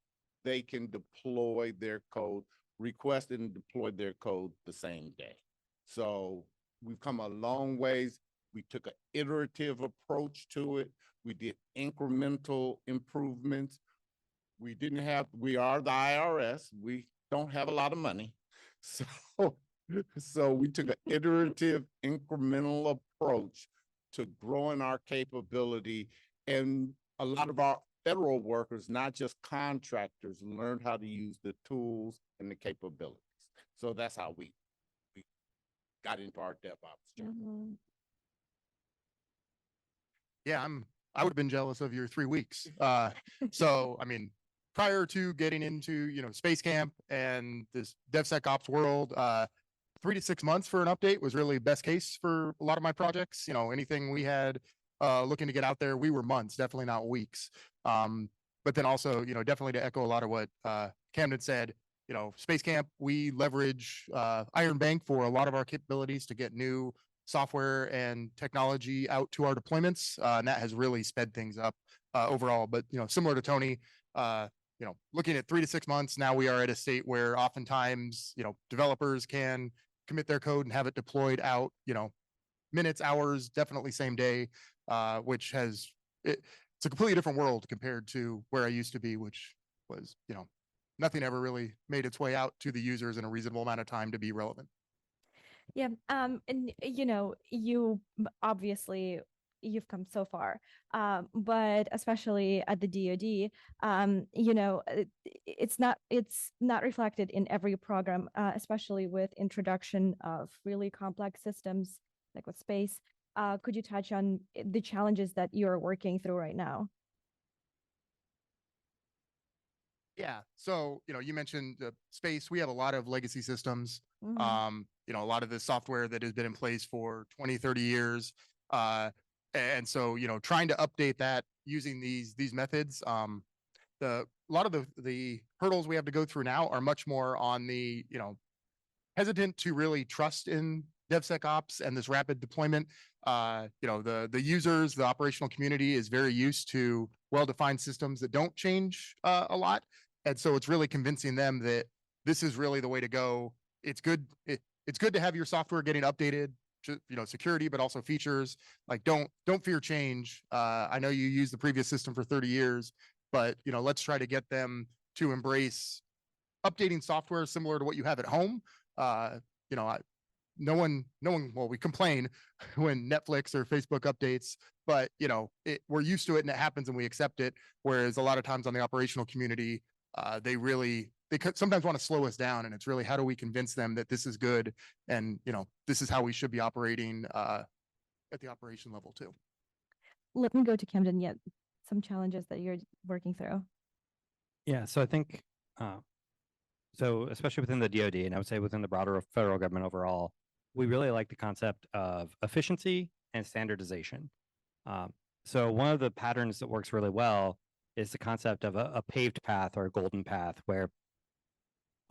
they can deploy their code, request and deploy their code the same day. So we've come a long ways. We took an iterative approach to it. We did incremental improvements. We are the IRS. We don't have a lot of money. So we took an iterative, incremental approach to growing our capability. And a lot of our federal workers, not just contractors, learned how to use the tools and the capabilities. So that's how we got into our DevOps journey. Mm-hmm. Yeah, I would have been jealous of your 3 weeks. So, I mean, prior to getting into, Space Camp and this DevSecOps world, 3 to 6 months for an update was really best case for a lot of my projects. Anything we had looking to get out there, we were months, definitely not weeks. But then also, definitely to echo a lot of what Camden said, Space Camp, we leverage Iron Bank for a lot of our capabilities to get new software and technology out to our deployments. And that has really sped things up overall. But, similar to Tony, looking at 3 to 6 months, now we are at a state where oftentimes, developers can commit their code and have it deployed out, minutes, hours, definitely same day, which it's a completely different world compared to where I used to be, which was, nothing ever really made its way out to the users in a reasonable amount of time to be relevant. Yeah. And you obviously, you've come so far. But especially at the DoD, it's not reflected in every program, especially with introduction of really complex systems like with space. Could you touch on the challenges that you're working through right now? Yeah. So, you mentioned space. We have a lot of legacy systems. Mhm. A lot of the software that has been in place for 20, 30 years. And so, trying to update that using these methods, a lot of the hurdles we have to go through now are much more on the, hesitant to really trust in DevSecOps and this rapid deployment. The users, the operational community is very used to well-defined systems that don't change a lot. And so it's really convincing them that this is really the way to go. It's good. It's good to have your software getting updated, security, but also features. Like don't fear change. I know you used the previous system for 30 years, but let's try to get them to embrace updating software similar to what you have at home. No one, well, we complain when Netflix or Facebook updates, but we're used to it and it happens and we accept it. Whereas a lot of times on the operational community, they sometimes want to slow us down, and it's really how do we convince them that this is good and this is how we should be operating at the operation level too. Let me go to Camden yet. Some challenges that you're working through. Yeah, so I think, so especially within the DoD, and I would say within the broader federal government overall, we really like the concept of efficiency and standardization. So one of the patterns that works really well is the concept of a paved path or a golden path, where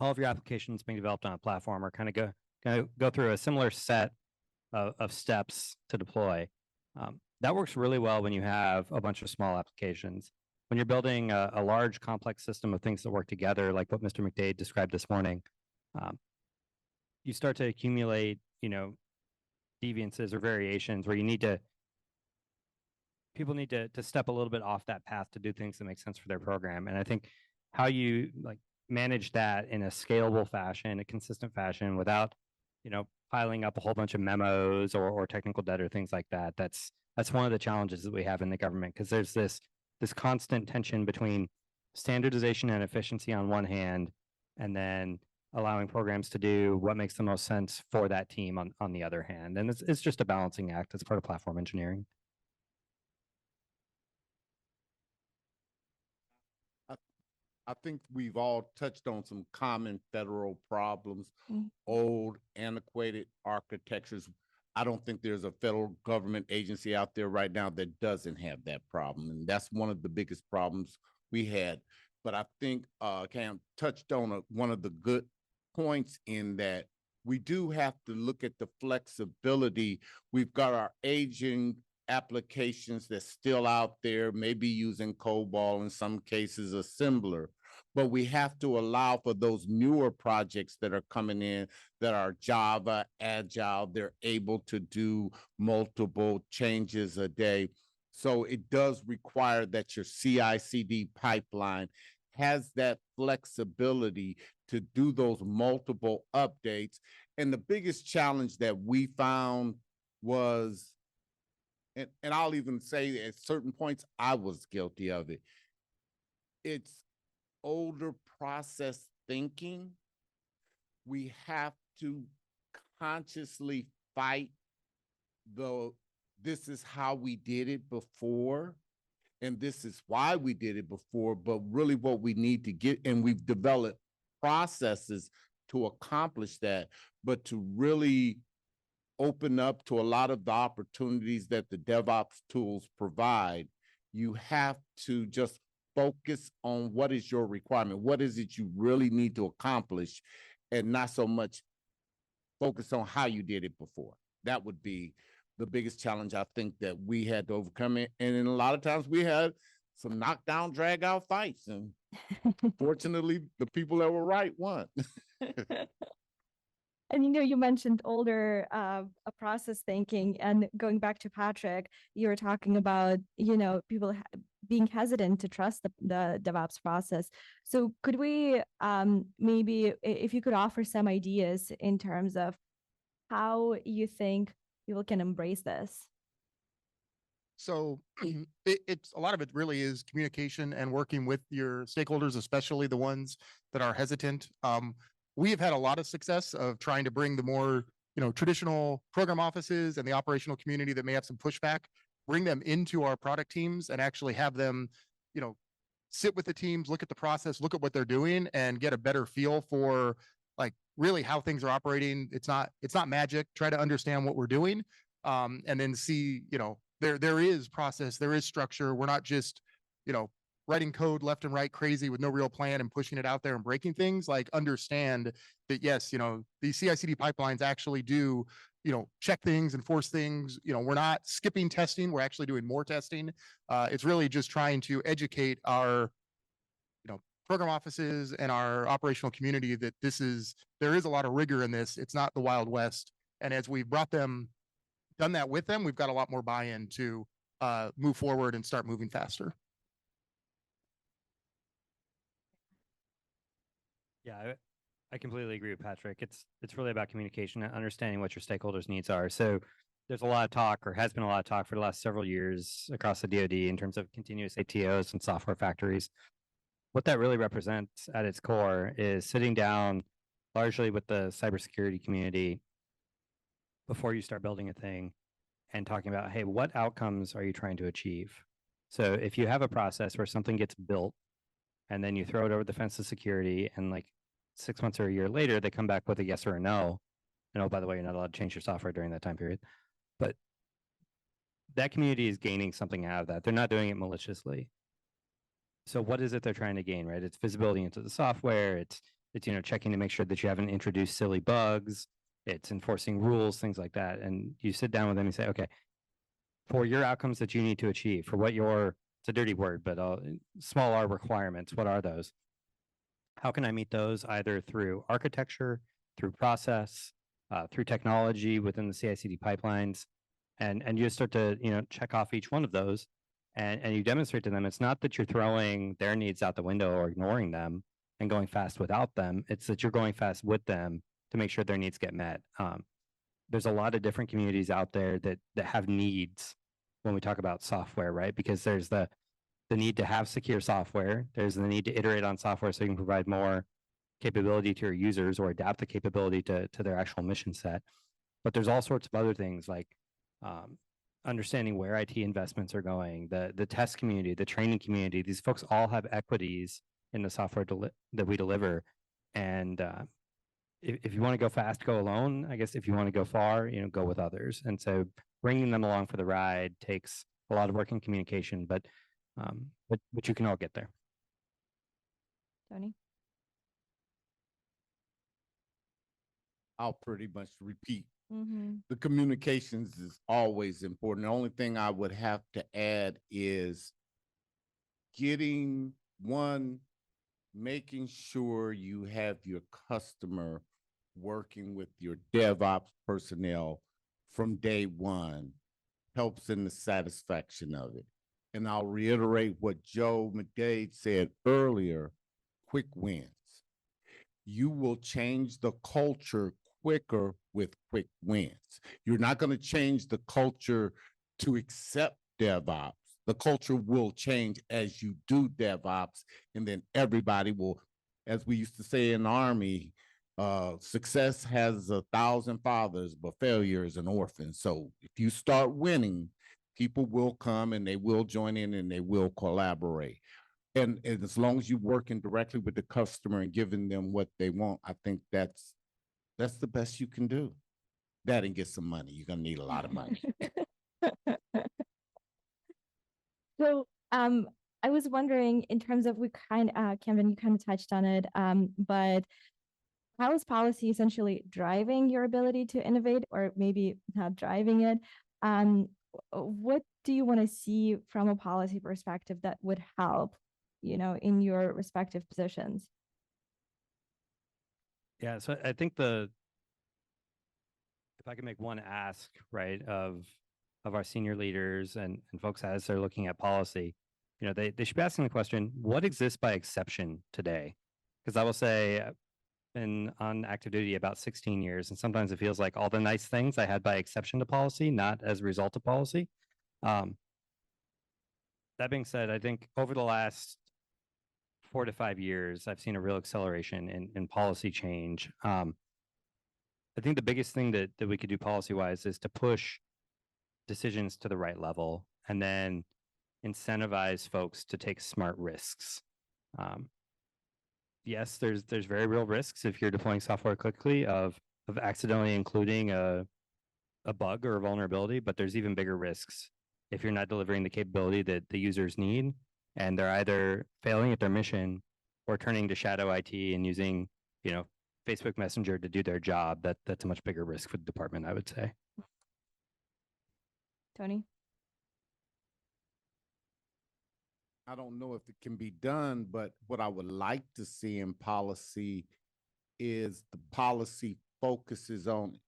all of your applications being developed on a platform are kind of go through a similar set of steps to deploy. That works really well when you have a bunch of small applications. When you're building a large complex system of things that work together, like what Mr. McDade described this morning, you start to accumulate, deviances or variations where people need to step a little bit off that path to do things that make sense for their program. And I think how you manage that in a scalable fashion, a consistent fashion, without, piling up a whole bunch of memos or technical debt or things like that. That's one of the challenges that we have in the government, because there's this constant tension between standardization and efficiency on one hand, and then allowing programs to do what makes the most sense for that team on the other hand. And it's just a balancing act. It's part of platform engineering. I think we've all touched on some common federal problems, old, antiquated architectures. I don't think there's a federal government agency out there right now that doesn't have that problem. And that's one of the biggest problems we had. But I think Cam touched on one of the good points in that we do have to look at the flexibility. We've got our aging applications that's still out there, maybe using COBOL, in some cases assembler, but we have to allow for those newer projects that are coming in that are Java, Agile. They're able to do multiple changes a day. So it does require that your CI/CD pipeline has that flexibility to do those multiple updates. And the biggest challenge that we found was, and I'll even say at certain points, I was guilty of it. It's older process thinking. We have to consciously fight this is how we did it before, and this is why we did it before, but really what we need to get, and we've developed processes to accomplish that, but to really open up to a lot of the opportunities that the DevOps tools provide, you have to just focus on what is your requirement. What is it you really need to accomplish, and not so much focus on how you did it before. That would be the biggest challenge I think that we had to overcome it. And in a lot of times we had some knockdown, drag out fights. And fortunately, the people that were right won. And you mentioned older process thinking, and going back to Patrick, you were talking about people being hesitant to trust the DevOps process. So could we maybe, if you could offer some ideas in terms of how you think people can embrace this? So it's a lot of it really is communication and working with your stakeholders, especially the ones that are hesitant. We have had a lot of success of trying to bring the more, traditional program offices and the operational community that may have some pushback, bring them into our product teams and actually have them, sit with the teams, look at the process, look at what they're doing and get a better feel for like really how things are operating. It's not magic. Try to understand what we're doing. And then see, there is process, there is structure. We're not just, writing code left and right crazy with no real plan and pushing it out there and breaking things. Like understand that yes, these CI/CD pipelines actually do, check things and force things. We're not skipping testing. We're actually doing more testing. It's really just trying to educate our, program offices and our operational community that there is a lot of rigor in this. It's not the Wild West. And as we've done that with them, we've got a lot more buy-in to move forward and start moving faster. Yeah, I completely agree with Patrick. It's really about communication and understanding what your stakeholders' needs are. So there's a lot of talk, or has been a lot of talk for the last several years across the DoD in terms of continuous ATOs and software factories. What that really represents at its core is sitting down largely with the cybersecurity community before you start building a thing and talking about, hey, what outcomes are you trying to achieve? So if you have a process where something gets built and then you throw it over the fence of security and like 6 months or a year later, they come back with a yes or a no. And oh, by the way, you're not allowed to change your software during that time period. But that community is gaining something out of that. They're not doing it maliciously. So what is it they're trying to gain, right? It's visibility into the software. It's checking to make sure that you haven't introduced silly bugs. It's enforcing rules, things like that. And you sit down with them and say, okay, for your outcomes that you need to achieve, for what it's a dirty word, but small R requirements, what are those? How can I meet those either through architecture, through process, through technology within the CI/CD pipelines? And you start to, check off each one of those and you demonstrate to them, it's not that you're throwing their needs out the window or ignoring them and going fast without them. It's that you're going fast with them to make sure their needs get met. There's a lot of different communities out there that have needs when we talk about software, right? Because there's the need to have secure software. There's the need to iterate on software so you can provide more capability to your users or adapt the capability to their actual mission set. But there's all sorts of other things like understanding where IT investments are going, the test community, the training community. These folks all have equities in the software that we deliver. And if you want to go fast, go alone. I guess if you want to go far, go with others. And so bringing them along for the ride takes a lot of work and communication, but you can all get there. Tony? I'll pretty much repeat. Mm-hmm. The communications is always important. The only thing I would have to add is making sure you have your customer working with your DevOps personnel from day one helps in the satisfaction of it. And I'll reiterate what Joe McDade said earlier, quick wins. You will change the culture quicker with quick wins. You're not going to change the culture to accept DevOps. The culture will change as you do DevOps, and then everybody will, as we used to say in the Army, success has 1,000 fathers, but failure is an orphan. So if you start winning, people will come and they will join in and they will collaborate. And as long as you're working directly with the customer and giving them what they want, I think that's the best you can do. That and get some money. You're gonna need a lot of money. So I was wondering in terms of Kevin, you kind of touched on it, but how is policy essentially driving your ability to innovate, or maybe not driving it? What do you want to see from a policy perspective that would help, in your respective positions? Yeah, so I think if I can make one ask, right, of our senior leaders and folks as they're looking at policy, they should be asking the question, what exists by exception today? Because I will say I've been on active duty about 16 years, and sometimes it feels like all the nice things I had by exception to policy, not as a result of policy. That being said, I think over the last 4 to 5 years, I've seen a real acceleration in policy change. I think the biggest thing that we could do policy wise is to push decisions to the right level and then incentivize folks to take smart risks. Yes, there's very real risks if you're deploying software quickly of accidentally including a bug or a vulnerability, but there's even bigger risks if you're not delivering the capability that the users need and they're either failing at their mission or turning to shadow IT and using, Facebook Messenger to do their job. That's a much bigger risk for the department, I would say. Tony? I don't know if it can be done, but what I would like to see in policy is the policy focuses on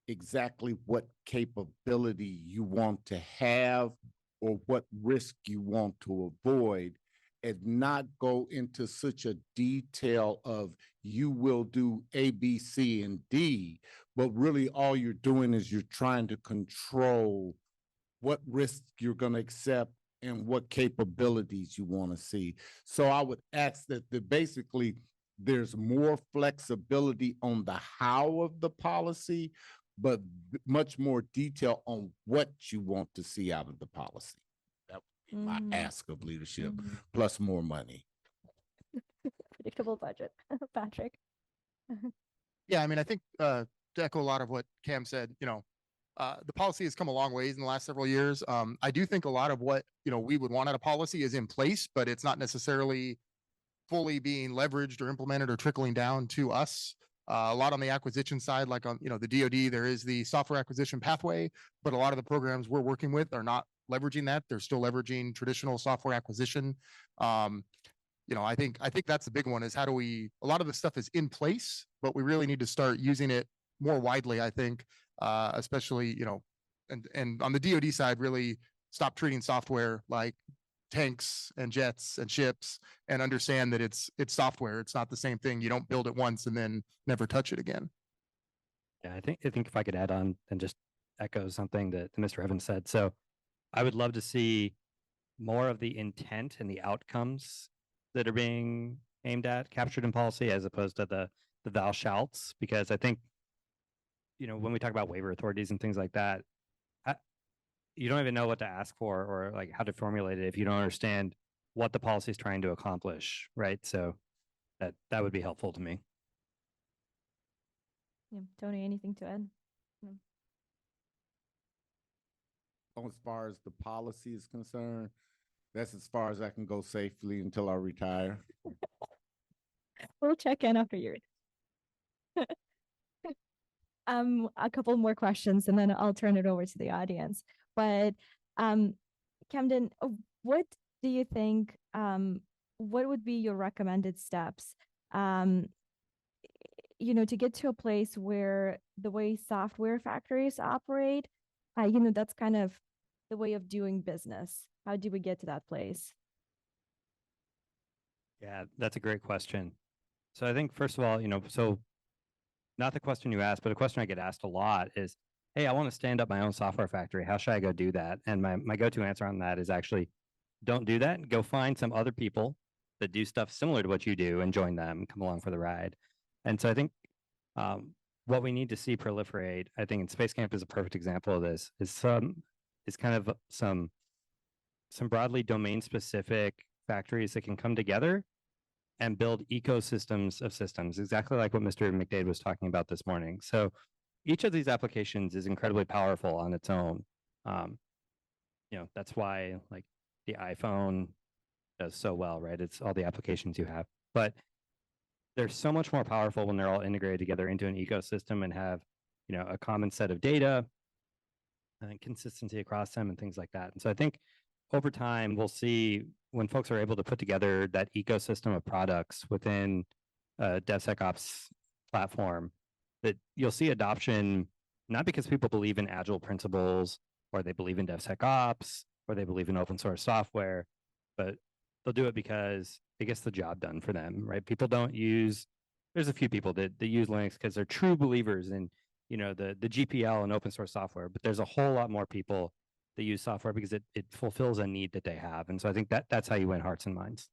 exactly what capability you want to have or what risk you want to avoid, and not go into such a detail of you will do A, B, C, and D, but really all you're doing is you're trying to control what risk you're going to accept and what capabilities you want to see. So I would ask that basically there's more flexibility on the how of the policy, but much more detail on what you want to see out of the policy. That would be my ask of leadership, plus more money. Predictable budget. Patrick? Yeah, I mean, I think to echo a lot of what Cam said, the policy has come a long ways in the last several years. I do think a lot of what we would want out of policy is in place, but it's not necessarily fully being leveraged or implemented or trickling down to us. A lot on the acquisition side, like on the DoD, there is the software acquisition pathway, but a lot of the programs we're working with are not leveraging that. They're still leveraging traditional software acquisition. I think that's the big one is how do we, a lot of the stuff is in place, but we really need to start using it more widely, I think, especially, and on the DoD side, really stop treating software like tanks and jets and ships and understand that it's software. It's not the same thing. You don't build it once and then never touch it again. Yeah, I think if I could add on and just echo something that Mr. Evans said. So I would love to see more of the intent and the outcomes that are being aimed at captured in policy as opposed to the thou shalts, because I think, when we talk about waiver authorities and things like that, you don't even know what to ask for or like how to formulate it if you don't understand what the policy is trying to accomplish, right? So that would be helpful to me. Yeah, Tony, anything to add? No. As far as the policy is concerned, that's as far as I can go safely until I retire. We'll check in after you're a couple more questions and then I'll turn it over to the audience. But Camden, what do you think, what would be your recommended steps, to get to a place where the way software factories operate, that's kind of the way of doing business. How do we get to that place? Yeah, that's a great question. So I think first of all, so not the question you asked, but a question I get asked a lot is, hey, I want to stand up my own software factory. How should I go do that? And my go-to answer on that is actually don't do that. Go find some other people that do stuff similar to what you do and join them, come along for the ride. And so I think what we need to see proliferate, I think, and Space Camp is a perfect example of this, is kind of some broadly domain-specific factories that can come together and build ecosystems of systems, exactly like what Mr. McDade was talking about this morning. So each of these applications is incredibly powerful on its own. That's why like the iPhone does so well, right? It's all the applications you have. But they're so much more powerful when they're all integrated together into an ecosystem and have, a common set of data and consistency across them and things like that. And so I think over time, we'll see when folks are able to put together that ecosystem of products within a DevSecOps platform, that you'll see adoption, not because people believe in agile principles or they believe in DevSecOps or they believe in open source software, but they'll do it because it gets the job done for them, right? People don't use, there's a few people that use Linux because they're true believers in, the GPL and open source software, but there's a whole lot more people that they use software because it fulfills a need that they have. And so I think that's how you win hearts and minds.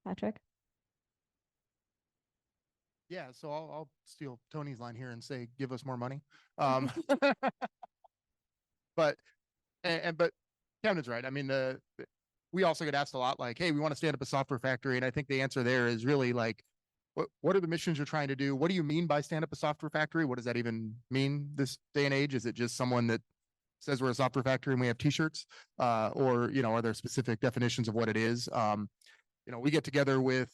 Patrick? Yeah, so I'll steal Tony's line here and say, give us more money. But but Kevin's right. I mean, we also get asked a lot like, hey, we want to stand up a software factory. And I think the answer there is really like, what are the missions you're trying to do? What do you mean by stand up a software factory? What does that even mean this day and age? Is it just someone that says we're a software factory and we have t-shirts? Or, you know, are there specific definitions of what it is? You know, we get together with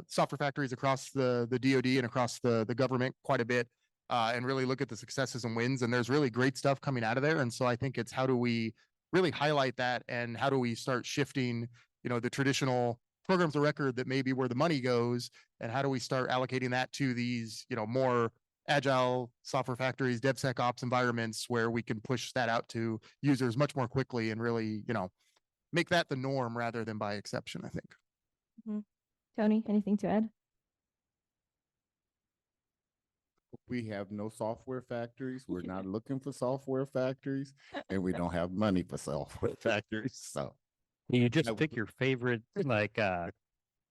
software factories across the DoD and across the government quite a bit and really look at the successes and wins. And there's really great stuff coming out of there. And so I think it's how do we really highlight that and how do we start shifting, you know, the traditional programs of record that may be where the money goes, and how do we start allocating that to these, you know, more agile software factories, DevSecOps environments where we can push that out to users much more quickly and really, you know, make that the norm rather than by exception, I think. Tony, anything to add? We have no software factories. We're not looking for software factories, and we don't have money for software factories. So You just pick your favorite, like,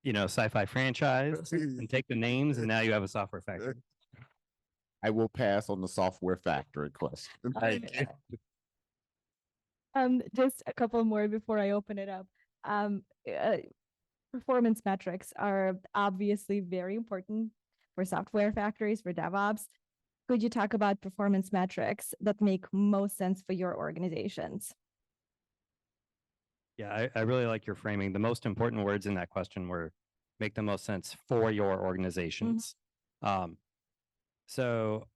you know, sci-fi franchise and take the names, and now you have a software factory. I will pass on the software factory question. Just a couple more before I open it up. Performance metrics are obviously very important for software factories, for DevOps. Could you talk about performance metrics that make most sense for your organizations? Yeah, I really like your framing. The most important words in that question were make the most sense for your organizations. So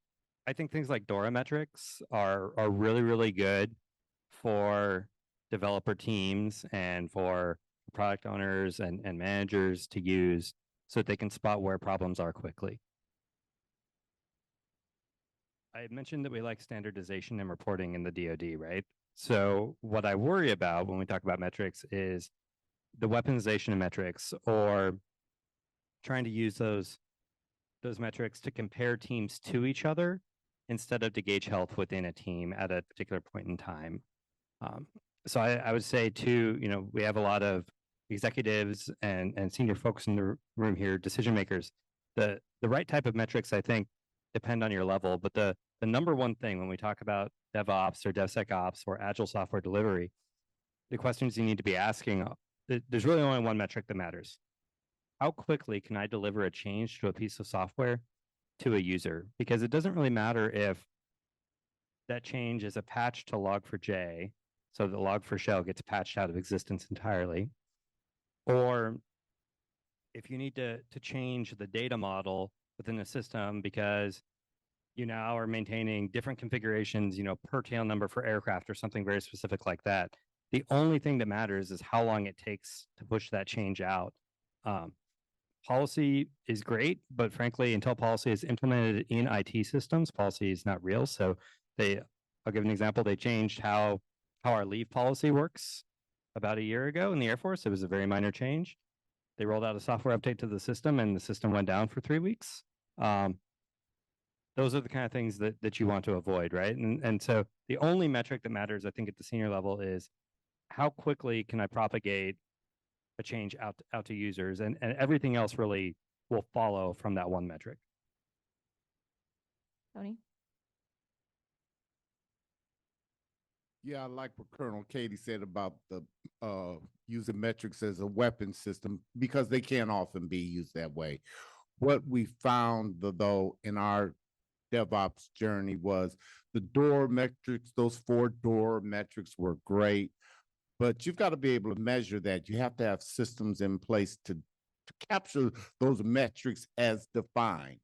I think things like DORA metrics are really, really good for developer teams and for product owners and managers to use so that they can spot where problems are quickly. I had mentioned that we like standardization and reporting in the DoD, right? So what I worry about when we talk about metrics is the weaponization of metrics, or trying to use those metrics to compare teams to each other instead of to gauge health within a team at a particular point in time. So I would say too, you know, we have a lot of executives and senior folks in the room here, decision makers. The right type of metrics, I think, depend on your level, but the number one thing when we talk about DevOps or DevSecOps or agile software delivery, the questions you need to be asking, there's really only one metric that matters. How quickly can I deliver a change to a piece of software to a user? Because it doesn't really matter if that change is a patch to log4j, so the log4shell gets patched out of existence entirely, or if you need to change the data model within the system because you now are maintaining different configurations, you know, per tail number for aircraft or something very specific like that. The only thing that matters is how long it takes to push that change out. Policy is great, but frankly, until policy is implemented in IT systems, policy is not real. So I'll give an example. They changed how our leave policy works about a year ago in the Air Force. It was a very minor change. They rolled out a software update to the system and the system went down for 3 weeks. Those are the kind of things that you want to avoid, right? And so the only metric that matters, I think, at the senior level is how quickly can I propagate a change out to users, and everything else really will follow from that one metric. Tony? Yeah, I like what Colonel Katie said about the using metrics as a weapon system, because they can often be used that way. What we found, though, in our DevOps journey was the door metrics. Those 4 door metrics were great, but you've got to be able to measure that. You have to have systems in place to capture those metrics as defined.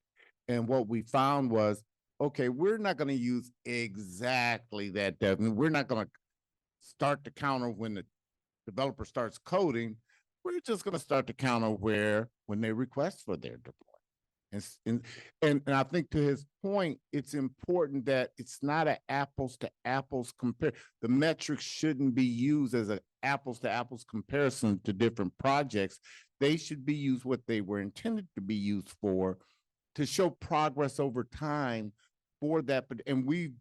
And what we found was, okay, we're not going to use exactly that. We're not going to start the counter when the developer starts coding. We're just going to start the counter when they request for their deployment. And I think to his point, it's important that it's not an apples to apples compare. The metrics shouldn't be used as an apples to apples comparison to different projects. They should be used what they were intended to be used for, to show progress over time for that, but and we've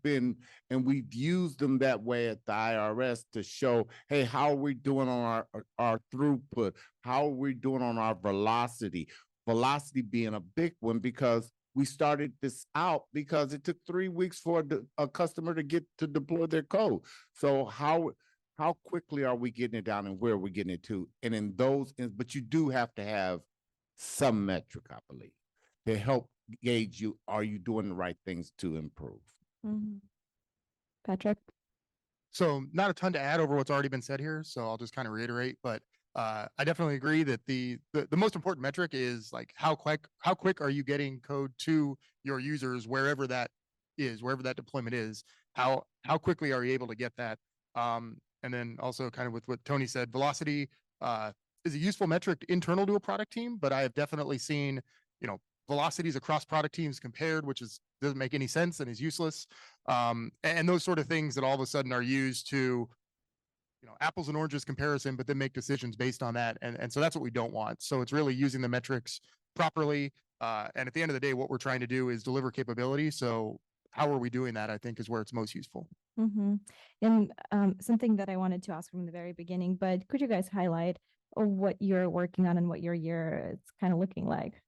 used them that way at the IRS to show, hey, how are we doing on our throughput? How are we doing on our velocity? Velocity being a big one because we started this out because it took 3 weeks for a customer to get to deploy their code. So how quickly are we getting it down and where are we getting it to? And in those, but you do have to have some metric, I believe, to help gauge you, are you doing the right things to improve? Patrick? So not a ton to add over what's already been said here. So I'll just kind of reiterate, but I definitely agree that the most important metric is like how quick are you getting code to your users wherever that is, wherever that deployment is. How quickly are you able to get that? And then also kind of with what Tony said, velocity is a useful metric internal to a product team, but I have definitely seen, velocities across product teams compared, which doesn't make any sense and is useless. And those sort of things that all of a sudden are used to, apples and oranges comparison, but then make decisions based on that. And so that's what we don't want. So it's really using the metrics properly. And at the end of the day, what we're trying to do is deliver capability. So how are we doing that, I think, is where it's most useful. And something that I wanted to ask from the very beginning, but could you guys highlight what you're working on and what your year is kind of looking like?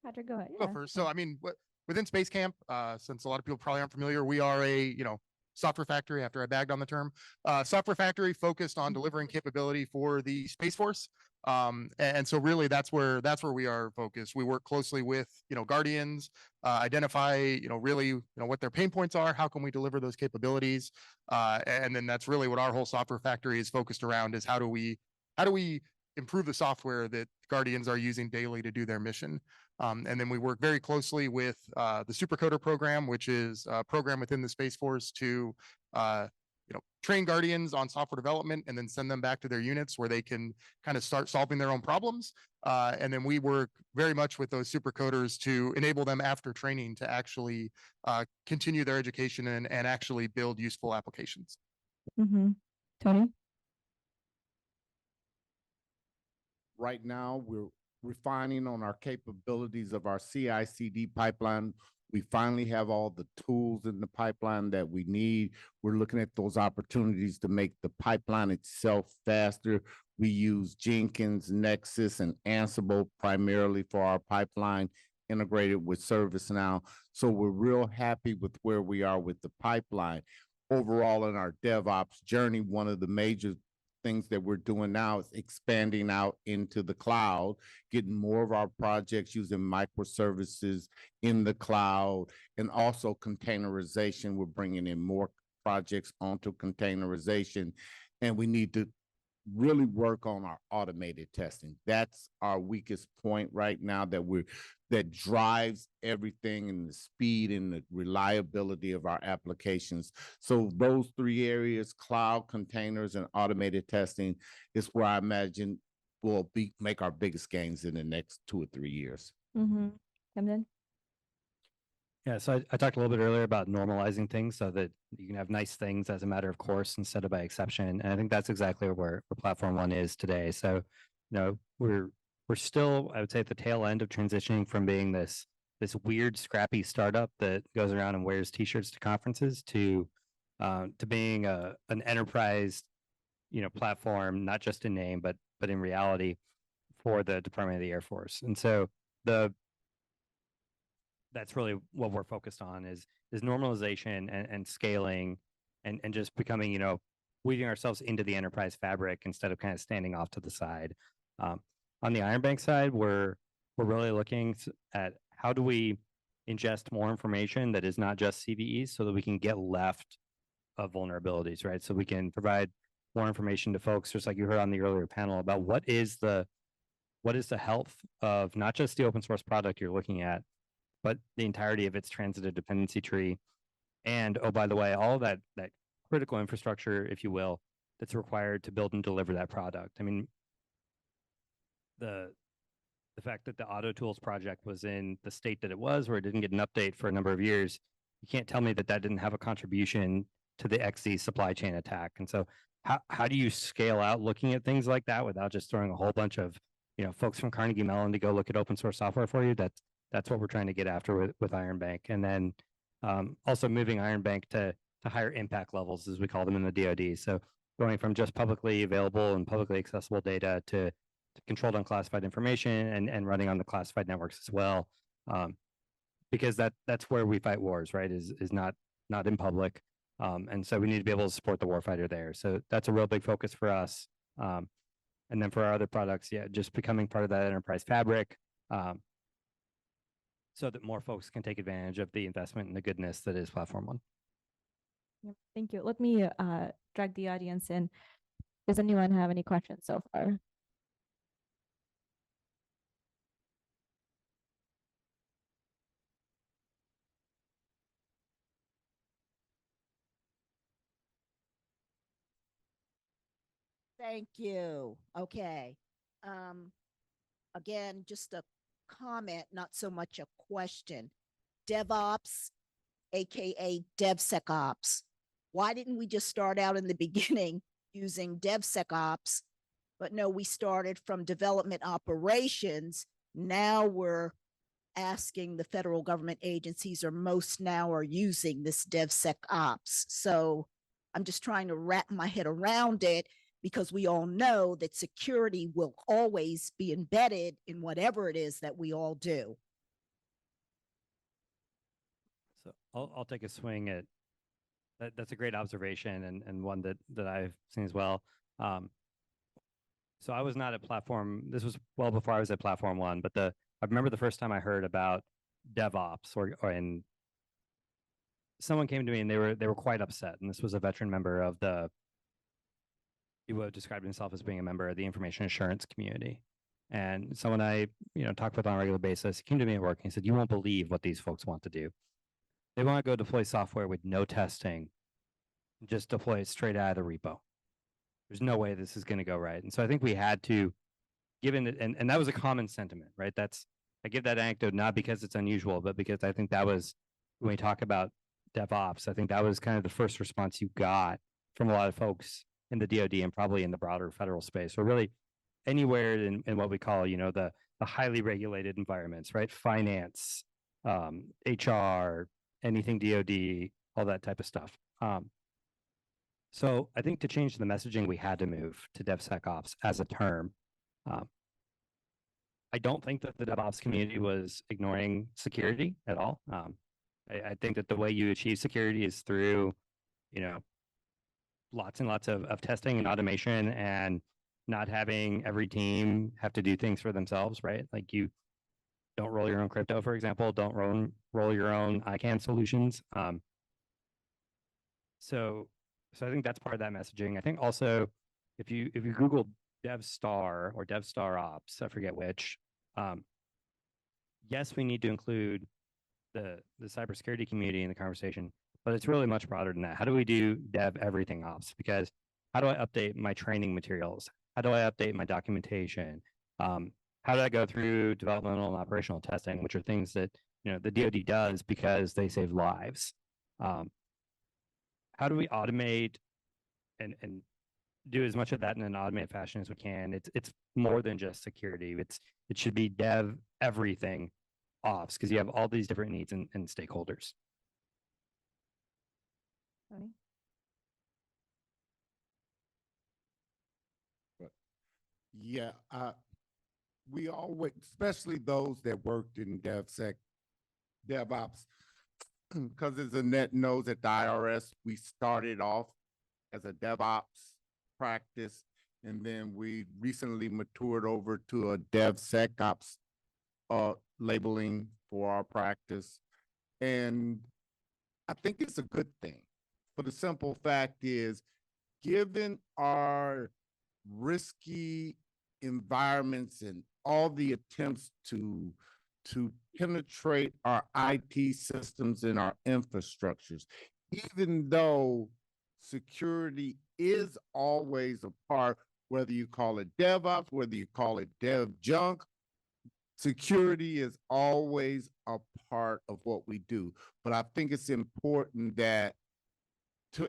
Patrick, go ahead. Go first. So, I mean, within Space Camp, since a lot of people probably aren't familiar, we are a, software factory, after I bagged on the term, software factory focused on delivering capability for the Space Force. And so really that's where we are focused. We work closely with, Guardians, identify, really, what their pain points are, how can we deliver those capabilities? And then that's really what our whole software factory is focused around, is how do we improve the software that Guardians are using daily to do their mission. And then we work very closely with the Supercoder program, which is a program within the Space Force to train Guardians on software development and then send them back to their units where they can kind of start solving their own problems. And then we work very much with those Supercoders to enable them after training to actually continue their education and actually build useful applications. Tony? Right now, we're refining on our capabilities of our CI/CD pipeline. We finally have all the tools in the pipeline that we need. We're looking at those opportunities to make the pipeline itself faster. We use Jenkins, Nexus, and Ansible primarily for our pipeline, integrated with ServiceNow. So we're real happy with where we are with the pipeline. Overall, in our DevOps journey, one of the major things that we're doing now is expanding out into the cloud, getting more of our projects using microservices in the cloud, and also containerization. We're bringing in more projects onto containerization, and we need to really work on our automated testing. That's our weakest point right now, that drives everything, and the speed and the reliability of our applications. So those three areas, cloud, containers, and automated testing, is where I imagine we'll make our biggest gains in the next 2 or 3 years. Camden? Yeah, so I talked a little bit earlier about normalizing things so that you can have nice things as a matter of course instead of by exception. And I think that's exactly where Platform One is today. So, we're still, I would say, at the tail end of transitioning from being this weird, scrappy startup that goes around and wears T-shirts to conferences to being an enterprise, platform, not just in name, but in reality for the Department of the Air Force. And so that's really what we're focused on is normalization and scaling and just becoming, weaving ourselves into the enterprise fabric instead of kind of standing off to the side. On the Iron Bank side, we're really looking at how do we ingest more information that is not just CVEs so that we can get left of vulnerabilities, right? So we can provide more information to folks, just like you heard on the earlier panel, about what is the health of not just the open source product you're looking at, but the entirety of its transitive dependency tree. And, oh, by the way, all of that critical infrastructure, if you will, that's required to build and deliver that product. I mean, the fact that the Auto Tools project was in the state that it was, where it didn't get an update for a number of years, you can't tell me that didn't have a contribution to the XZ supply chain attack. And so how do you scale out looking at things like that without just throwing a whole bunch of, folks from Carnegie Mellon to go look at open source software for you? That's what we're trying to get after with Iron Bank. And then also moving Iron Bank to higher impact levels, as we call them in the DoD. So going from just publicly available and publicly accessible data to controlled unclassified information and running on the classified networks as well. Because that's where we fight wars, right? Is not in public. And so we need to be able to support the warfighter there. So that's a real big focus for us. And then for our other products, yeah, just becoming part of that enterprise fabric, so that more folks can take advantage of the investment and the goodness that is Platform One. Yep, thank you. Let me drag the audience in. Does anyone have any questions so far? Thank you. Okay. Again, just a comment, not so much a question. DevOps, AKA DevSecOps. Why didn't we just start out in the beginning using DevSecOps? But no, we started from development operations. Now we're asking the federal government agencies, or most now are using this DevSecOps. So I'm just trying to wrap my head around it, because we all know that security will always be embedded in whatever it is that we all do. So I'll take a swing at that. That's a great observation and one that I've seen as well. So I was not at Platform. This was well before I was at Platform One, but I remember the first time I heard about DevOps and someone came to me and they were quite upset. And this was a veteran member of he would have described himself as being a member of the information assurance community. And someone I, talked with on a regular basis, he came to me at work and he said, "You won't believe what these folks want to do. They want to go deploy software with no testing, just deploy it straight out of the repo. There's no way this is going to go right." And so I think we had to, given it, and that was a common sentiment, right? I give that anecdote not because it's unusual, but because I think that was, when we talk about DevOps, I think that was kind of the first response you got from a lot of folks in the DoD and probably in the broader federal space, or really anywhere in what we call, the highly regulated environments, right? Finance, HR, anything DoD, all that type of stuff. So I think to change the messaging, we had to move to DevSecOps as a term. I don't think that the DevOps community was ignoring security at all. I think that the way you achieve security is through, lots and lots of testing and automation, and not having every team have to do things for themselves, right? Like, you don't roll your own crypto, for example, don't roll your own ICANN solutions. So I think that's part of that messaging. I think also, if you Google DevStar or DevStar Ops, I forget which, yes, we need to include the cybersecurity community in the conversation, but it's really much broader than that. How do we do dev everything ops? Because how do I update my training materials? How do I update my documentation? How do I go through developmental and operational testing, which are things that, the DoD does because they save lives? How do we automate and do as much of that in an automated fashion as we can? It's more than just security. It should be dev everything ops, because you have all these different needs and stakeholders. Tony? Yeah, we always, especially those that worked in DevOps, because as Annette knows, at the IRS, we started off as a DevOps practice, and then we recently matured over to a DevSecOps labeling for our practice. And I think it's a good thing. For the simple fact is, given our risky environments and all the attempts to penetrate our IT systems and our infrastructures, even though security is always a part, whether you call it DevOps, whether you call it Dev Junk, security is always a part of what we do. But I think it's important that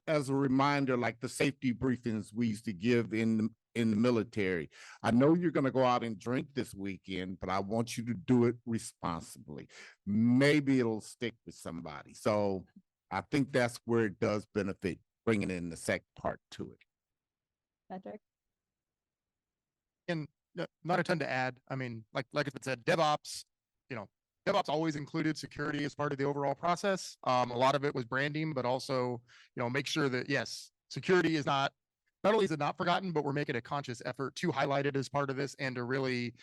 as a reminder, like the safety briefings we used to give in the military. I know you're going to go out and drink this weekend, but I want you to do it responsibly. Maybe it'll stick with somebody. So I think that's where it does benefit bringing in the sec part to it. Patrick? And not a ton to add. I mean, like it said, DevOps, DevOps always included security as part of the overall process. A lot of it was branding, but also, make sure that yes, security is not only is it not forgotten, but we're making a conscious effort to highlight it as part of this and to really,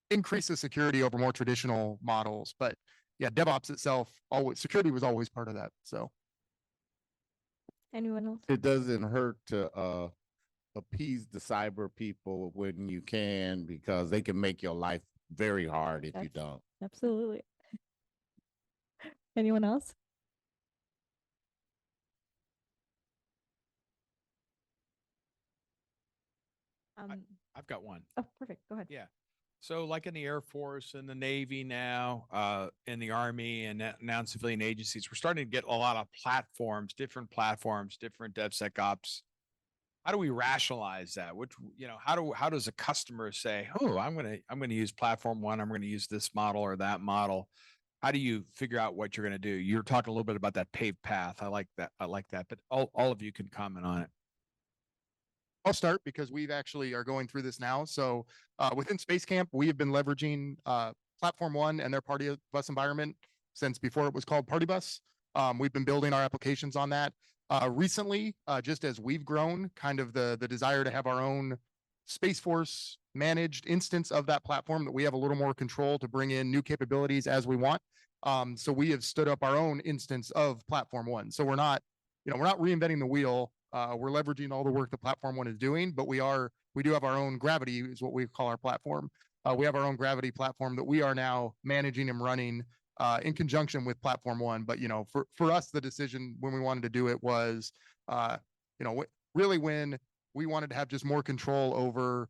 increase the security over more traditional models. But yeah, DevOps itself, security was always part of that. So Anyone else? It doesn't hurt to appease the cyber people when you can, because they can make your life very hard if you don't. Absolutely. Anyone else? I've got one. Oh, perfect. Go ahead. Yeah. So like in the Air Force and the Navy now, in the Army and now in civilian agencies, we're starting to get a lot of platforms, different DevSecOps. How do we rationalize that? Which, how does a customer say, oh, I'm going to use platform one, I'm going to use this model or that model? How do you figure out what you're going to do? You're talking a little bit about that paved path. I like that. But all of you can comment on it. I'll start because we've actually are going through this now. So within Space Camp, we have been leveraging Platform One and their Party Bus environment since before it was called Party Bus. We've been building our applications on that. Recently, just as we've grown, kind of the desire to have our own Space Force managed instance of that platform, that we have a little more control to bring in new capabilities as we want. So we have stood up our own instance of Platform One. So we're not reinventing the wheel. We're leveraging all the work that Platform One is doing, but we do have our own Gravity, is what we call our platform. We have our own Gravity platform that we are now managing and running in conjunction with Platform One. But for us, the decision when we wanted to do it was, really when we wanted to have just more control over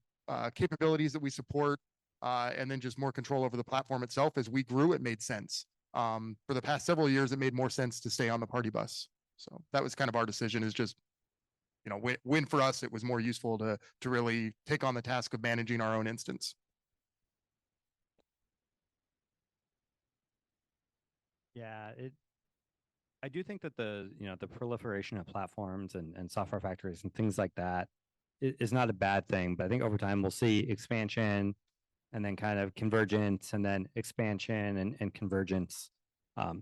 capabilities that we support, and then just more control over the platform itself. As we grew, it made sense. For the past several years, it made more sense to stay on the Party Bus. So that was kind of our decision, is just, when for us, it was more useful to really take on the task of managing our own instance. Yeah, I do think that the proliferation of platforms and software factories and things like that is not a bad thing. But I think over time we'll see expansion and then kind of convergence and then expansion and convergence. I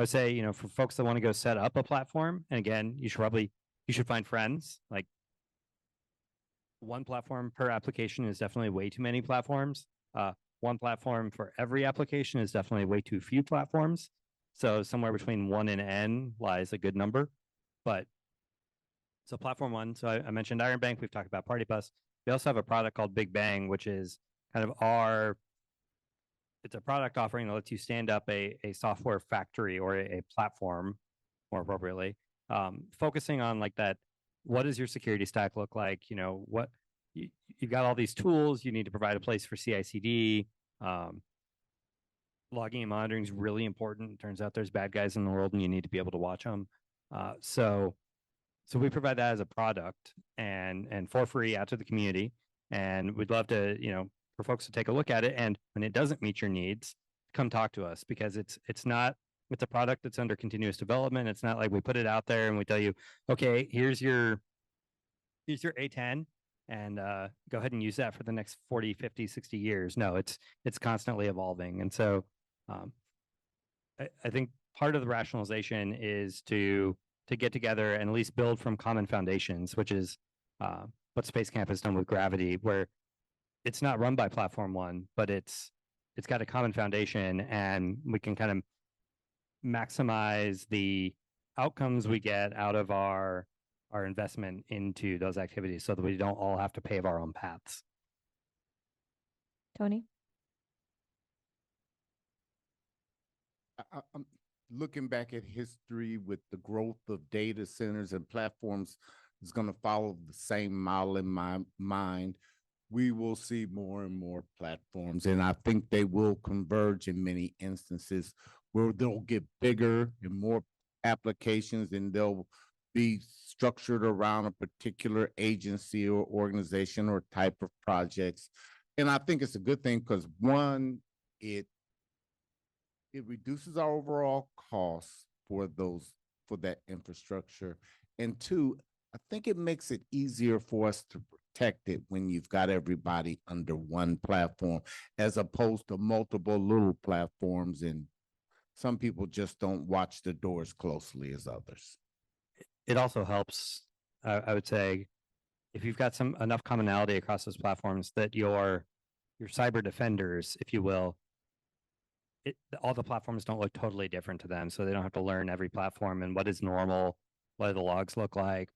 would say, for folks that want to go set up a platform, and again, you should find friends. Like, one platform per application is definitely way too many platforms. One platform for every application is definitely way too few platforms. So somewhere between 1 and N lies a good number. But so Platform One, so I mentioned Iron Bank, we've talked about Party Bus. We also have a product called Big Bang, which is kind of it's a product offering that lets you stand up a software factory or a platform, more appropriately, focusing on like that. What does your security stack look like? What you've got all these tools, you need to provide a place for CI/CD. Logging and monitoring is really important. It turns out there's bad guys in the world and you need to be able to watch them. So we provide that as a product and for free out to the community. And we'd love to, for folks to take a look at it. And when it doesn't meet your needs, come talk to us, because it's a product that's under continuous development. It's not like we put it out there and we tell you, okay, here's your A10 and go ahead and use that for the next 40, 50, 60 years. No, it's constantly evolving. And so I think part of the rationalization is to get together and at least build from common foundations, which is what Space Camp has done with Gravity, where it's not run by Platform One, but it's got a common foundation, and we can kind of maximize the outcomes we get out of our investment into those activities, so that we don't all have to pave our own paths. Tony? I'm looking back at history with the growth of data centers and platforms is going to follow the same model in my mind. We will see more and more platforms, and I think they will converge in many instances where they'll get bigger and more applications, and they'll be structured around a particular agency or organization or type of projects. And I think it's a good thing because one, it reduces our overall costs for that infrastructure. And two, I think it makes it easier for us to protect it when you've got everybody under one platform, as opposed to multiple little platforms. And some people just don't watch the doors closely as others. It also helps, I would say, if you've got enough commonality across those platforms that your cyber defenders, if you will, all the platforms don't look totally different to them. So they don't have to learn every platform and what is normal, what do the logs look like,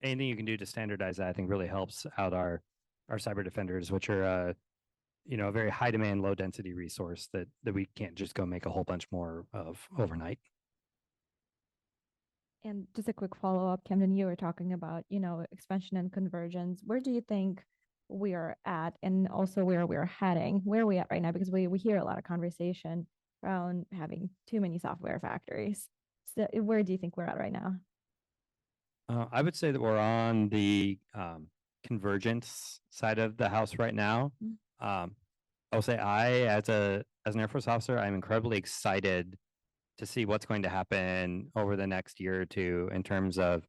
anything you can do to standardize that, I think really helps out our cyber defenders, which are a very high demand, low density resource that we can't just go make a whole bunch more of overnight. And just a quick follow-up, Camden, you were talking about, expansion and convergence. Where do you think we are at, and also where we're heading? Where are we at right now? Because we hear a lot of conversation around having too many software factories. So where do you think we're at right now? I would say that we're on the convergence side of the house right now. I'll say as an Air Force officer, I'm incredibly excited to see what's going to happen over the next year or two in terms of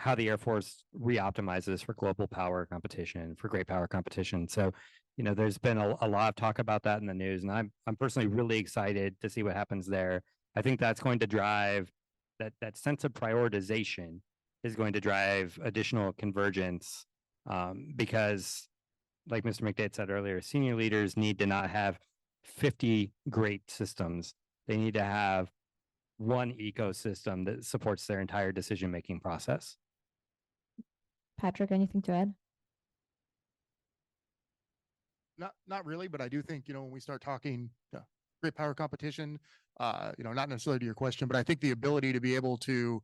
how the Air Force reoptimizes for global power competition, for great power competition. So, there's been a lot of talk about that in the news, and I'm personally really excited to see what happens there. I think that's going to drive that sense of prioritization is going to drive additional convergence because, like Mr. McDade said earlier, senior leaders need to not have 50 great systems. They need to have one ecosystem that supports their entire decision-making process. Patrick, anything to add? Not really, but I do think, when we start talking great power competition, not necessarily to your question, but I think the ability to be able to,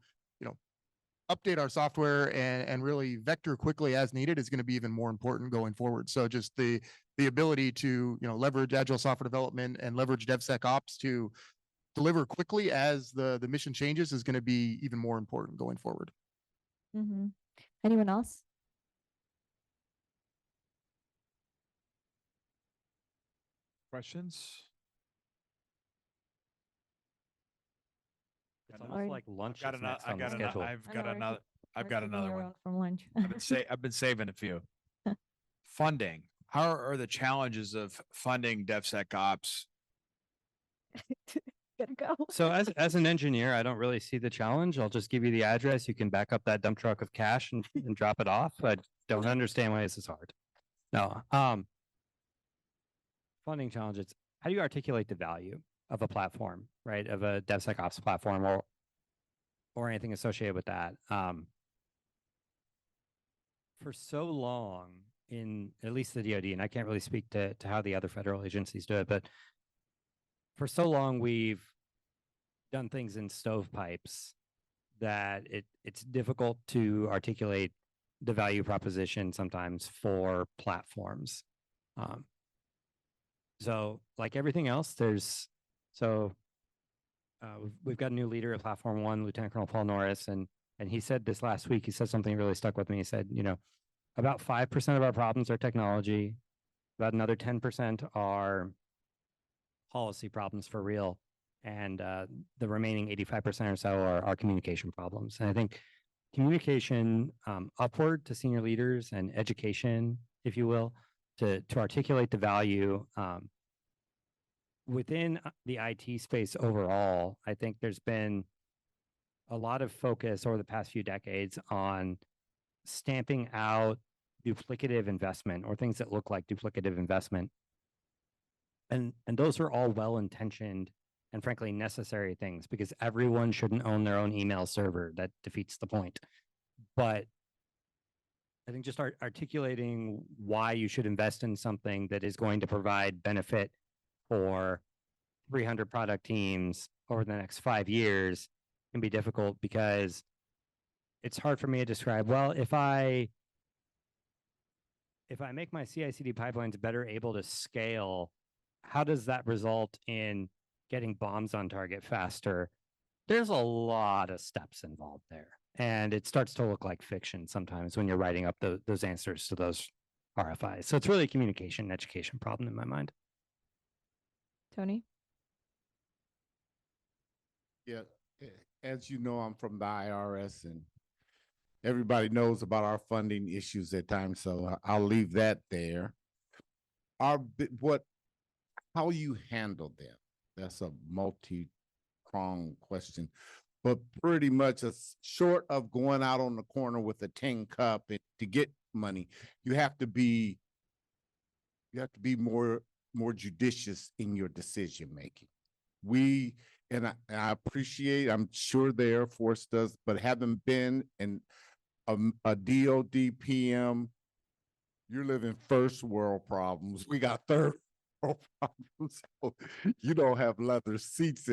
update our software and really vector quickly as needed is going to be even more important going forward. So just the ability to, leverage agile software development and leverage DevSecOps to deliver quickly as the mission changes is going to be even more important going forward. Mm-hmm. Anyone else? Questions? It's almost like lunch is next on the I've got another one. From lunch. I've been saving a few. Funding. How are the challenges of funding DevSecOps? Gotta go. So as an engineer, I don't really see the challenge. I'll just give you the address. You can back up that dump truck of cash and drop it off. I don't understand why this is hard. No. Funding challenges. How do you articulate the value of a platform, right? Of a DevSecOps platform or anything associated with that? For so long in at least the DoD, and I can't really speak to how the other federal agencies do it, but for so long we've done things in stovepipes that it's difficult to articulate the value proposition sometimes for platforms. So like everything else, we've got a new leader at Platform One, Lieutenant Colonel Paul Norris, and he said this last week. He said something that really stuck with me. He said, about 5% of our problems are technology, about another 10% are policy problems for real, and the remaining 85% or so are communication problems. And I think communication upward to senior leaders and education, if you will, to articulate the value within the IT space overall. I think there's been a lot of focus over the past few decades on stamping out duplicative investment or things that look like duplicative investment. And those are all well-intentioned and frankly necessary things, because everyone shouldn't own their own email server. That defeats the point. But I think just articulating why you should invest in something that is going to provide benefit for 300 product teams over the next 5 years can be difficult, because it's hard for me to describe, well, if I make my CI/CD pipelines better able to scale, how does that result in getting bombs on target faster? there's a lot of steps involved there. And it starts to look like fiction sometimes when you're writing up those answers to those RFIs. So it's really a communication and education problem in my mind. Tony? Yeah, as you know, I'm from the IRS and everybody knows about our funding issues at times, so I'll leave that there. How you handle them? That's a multi-pronged question, but pretty much short of going out on the corner with a tin cup to get money, you have to be more judicious in your decision making. And I appreciate, I'm sure the Air Force does, but having been a DOD PM, you're living first world problems. We got third world problems. So you don't have leather seats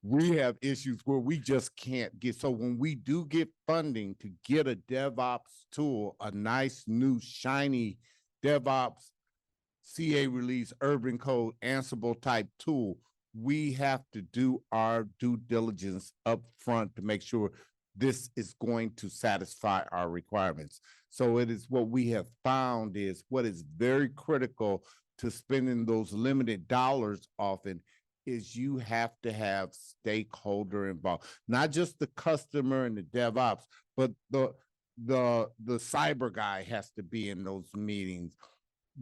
we have issues where we just can't get. So when we do get funding to get a DevOps tool, a nice new shiny DevOps CA release, urban code, Ansible type tool, we have to do our due diligence up front to make sure this is going to satisfy our requirements. So it is what we have found is what is very critical to spending those limited dollars often is you have to have stakeholder involved, not just the customer and the DevOps, but the cyber guy has to be in those meetings.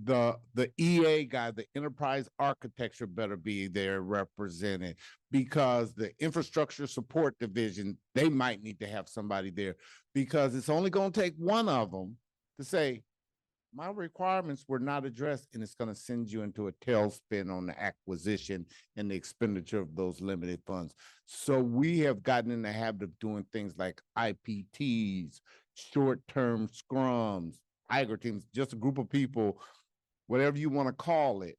The EA guy, the enterprise architecture better be there represented, because the infrastructure support division, they might need to have somebody there, because it's only going to take one of them to say, my requirements were not addressed, and it's going to send you into a tailspin on the acquisition and the expenditure of those limited funds. So we have gotten in the habit of doing things like IPTs, short-term scrums, Tiger teams, just a group of people, whatever you want to call it,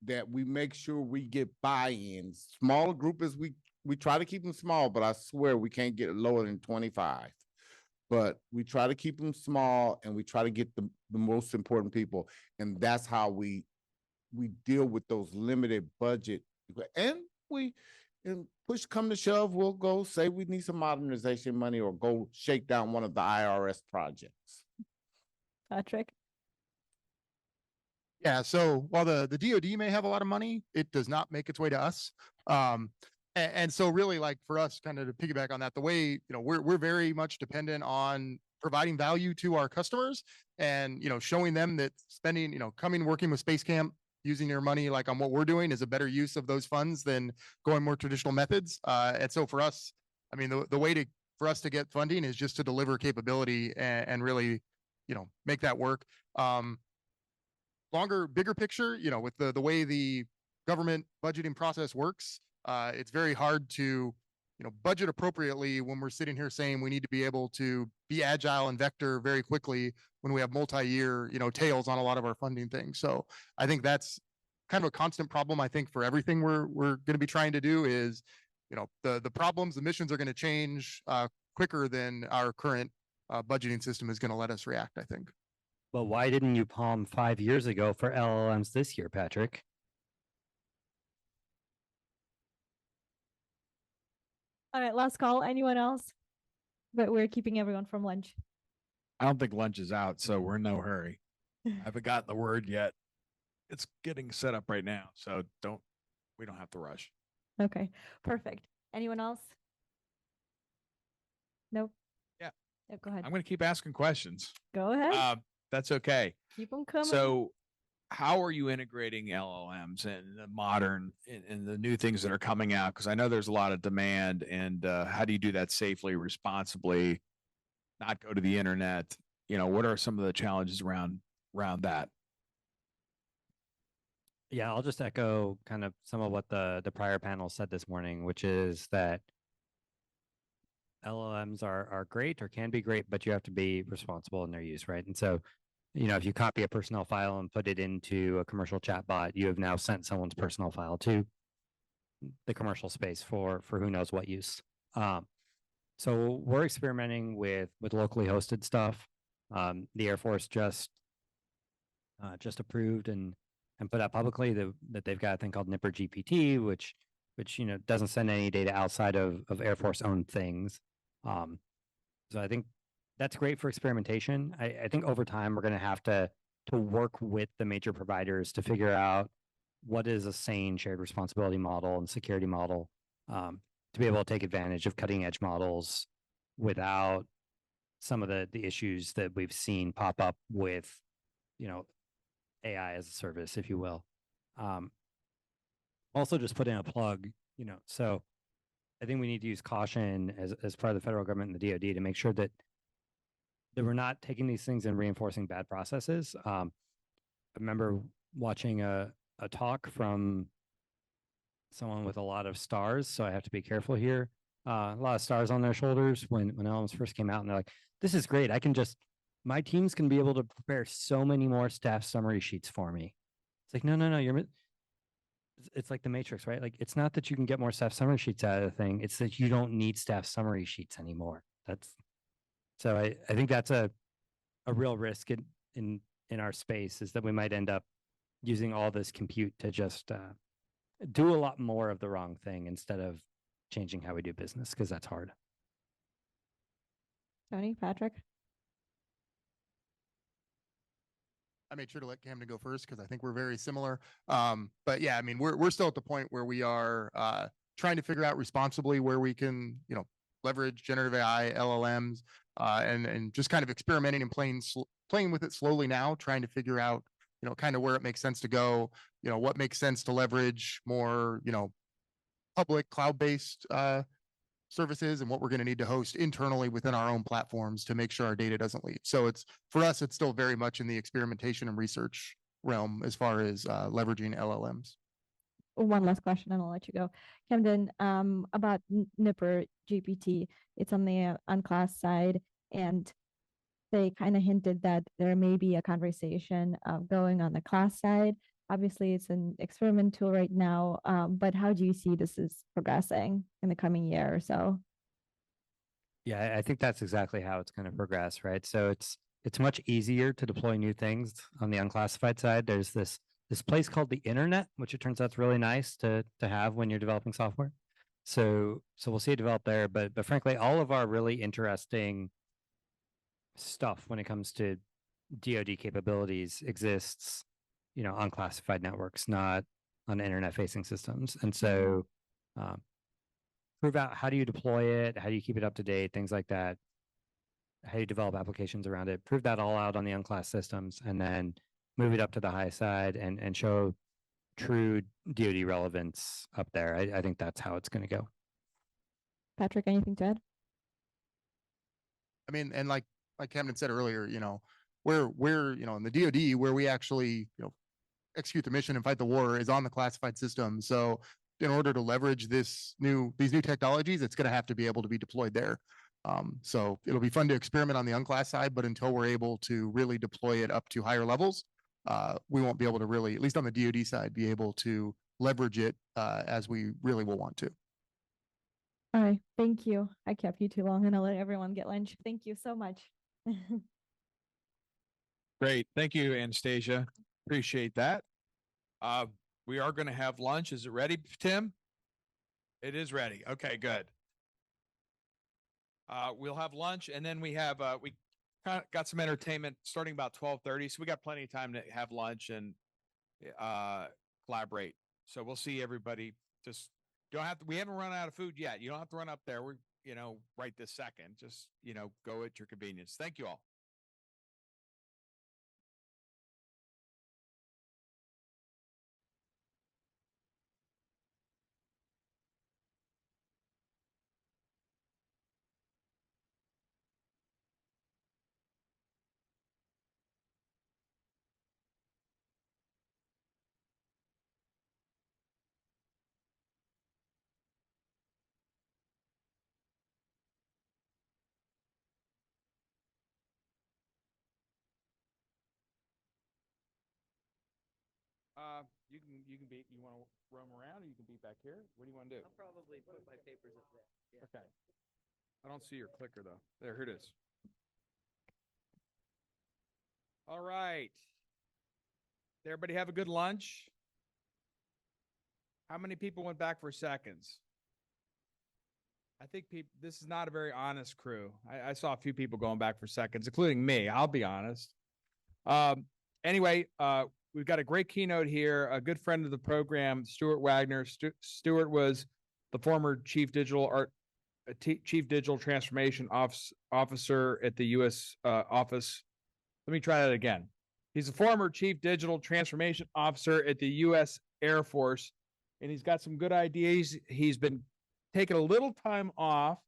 that we make sure we get buy-in. Smaller group as we try to keep them small, but I swear we can't get lower than 25. But we try to keep them small, and we try to get the most important people. And that's how we deal with those limited budget. And push come to shove, we'll go say we need some modernization money or go shake down one of the IRS projects. Patrick? Yeah, so while the DoD may have a lot of money, it does not make its way to us. And so really, like, for us, kind of to piggyback on that, the way, you know, we're very much dependent on providing value to our customers and, you know, showing them that spending, you know, working with Space Camp, using their money like on what we're doing is a better use of those funds than going more traditional methods. And so for us, I mean, the way for us to get funding is just to deliver capability and really, you know, make that work. Bigger picture, you know, with the way the government budgeting process works, it's very hard to, you know, budget appropriately when we're sitting here saying we need to be able to be agile and vector very quickly when we have multi-year, you know, tails on a lot of our funding things. So I think that's kind of a constant problem. I think for everything we're going to be trying to do is, you know, the problems, the missions are going to change quicker than our current budgeting system is going to let us react, I think. But why didn't you palm 5 years ago for LLMs this year, Patrick? All right, last call. Anyone else? But we're keeping everyone from lunch. I don't think lunch is out, so we're in no hurry. I haven't gotten the word yet. It's getting set up right now, so we don't have to rush. Okay, perfect. Anyone else? Nope. Yeah. Go ahead. I'm going to keep asking questions. Go ahead. That's okay. Keep them coming. So how are you integrating LLMs and the modern and the new things that are coming out? Because I know there's a lot of demand, and how do you do that safely, responsibly, not go to the internet? You know, what are some of the challenges around that? Yeah, I'll just echo kind of some of what the prior panel said this morning, which is that LLMs are great or can be great, but you have to be responsible in their use, right? And so, you know, if you copy a personnel file and put it into a commercial chatbot, you have now sent someone's personnel file to the commercial space for who knows what use. So we're experimenting with locally hosted stuff. The Air Force just approved and put out publicly that they've got a thing called Nipper GPT, which which, doesn't send any data outside of Air Force owned things. So I think that's great for experimentation. I think over time, we're going to have to work with the major providers to figure out what is a sane shared responsibility model and security model, to be able to take advantage of cutting edge models without some of the issues that we've seen pop up with, AI as a service, if you will. Also just put in a plug, so I think we need to use caution as part of the federal government and the DoD to make sure that we're not taking these things and reinforcing bad processes. I remember watching a talk from someone with a lot of stars, so I have to be careful here. A lot of stars on their shoulders when LLMs first came out, and they're like, "This is great. My teams can be able to prepare so many more staff summary sheets for me." It's like, no, it's like the Matrix, right? Like, it's not that you can get more staff summary sheets out of the thing; it's that you don't need staff summary sheets anymore. So I think that's a real risk in our space, is that we might end up using all this compute to just do a lot more of the wrong thing instead of changing how we do business, because that's hard. Tony, Patrick? I made sure to let Camden go first because I think we're very similar. But yeah, I mean, we're still at the point where we are trying to figure out responsibly where we can, leverage generative AI, LLMs, and just kind of experimenting and playing with it slowly now, trying to figure out, kind of where it makes sense to go, what makes sense to leverage more, public cloud-based services, and what we're going to need to host internally within our own platforms to make sure our data doesn't leak. So for us, it's still very much in the experimentation and research realm as far as leveraging LLMs. One last question and I'll let you go. Camden, about Nipper GPT, it's on the unclass side, and they kind of hinted that there may be a conversation going on the class side. Obviously, it's an experiment tool right now, but how do you see this is progressing in the coming year or so? Yeah, I think that's exactly how it's going to progress, right? So it's much easier to deploy new things on the unclassified side. There's this place called the internet, which it turns out is really nice to have when you're developing software. So we'll see it develop there. But frankly, all of our really interesting stuff when it comes to DoD capabilities exists, on classified networks, not on internet facing systems. And so prove out, how do you deploy it? How do you keep it up to date? Things like that. How do you develop applications around it? Prove that all out on the unclassed systems, and then move it up to the high side and show true DoD relevance up there. I think that's how it's going to go. Patrick, anything to add? I mean, and like Camden said earlier, we're in the DoD, where we actually, execute the mission and fight the war, is on the classified system. So in order to leverage these new technologies, it's going to have to be able to be deployed there. So it'll be fun to experiment on the unclassed side, but until we're able to really deploy it up to higher levels, we won't be able to really, at least on the DoD side, be able to leverage it as we really will want to. All right, thank you. I kept you too long, and I'll let everyone get lunch. Thank you so much. Great. Thank you, Anastasia. Appreciate that. We are going to have lunch. Is it ready, Tim? It is ready. Okay, good. We'll have lunch, and then we have we got some entertainment starting about 12:30. So we got plenty of time to have lunch and collaborate. So we'll see everybody. Just don't have to. We haven't run out of food yet. You don't have to run up there. We're right this second. Just go at your convenience. Thank you all. You want to roam around, or you can be back here? What do you want to do? I'll probably put my papers up there. Yeah. Okay. I don't see your clicker though. There, here it is. All right. Everybody have a good lunch. How many people went back for seconds? I think this is not a very honest crew. I saw a few people going back for seconds, including me. I'll be honest. Anyway, we've got a great keynote here. A good friend of the program, Stuart Wagner. Stuart was the former chief digital transformation officer at the U.S. Office. Let me try that again. He's a former chief digital transformation officer at the U.S. Air Force, and he's got some good ideas. He's been taking a little time off.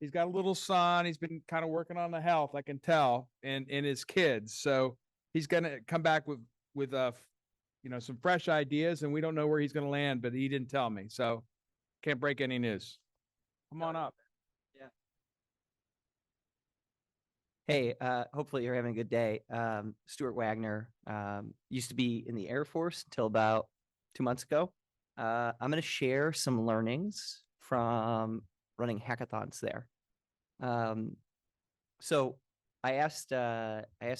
He's got a little son. He's been kind of working on the health, I can tell, and his kids. So he's going to come back with some fresh ideas, and we don't know where he's going to land, but he didn't tell me. So can't break any news. Come on up. Yeah. Hey, hopefully you're having a good day. Stuart Wagner used to be in the Air Force until about 2 months ago. I'm going to share some learnings from running hackathons there. So I asked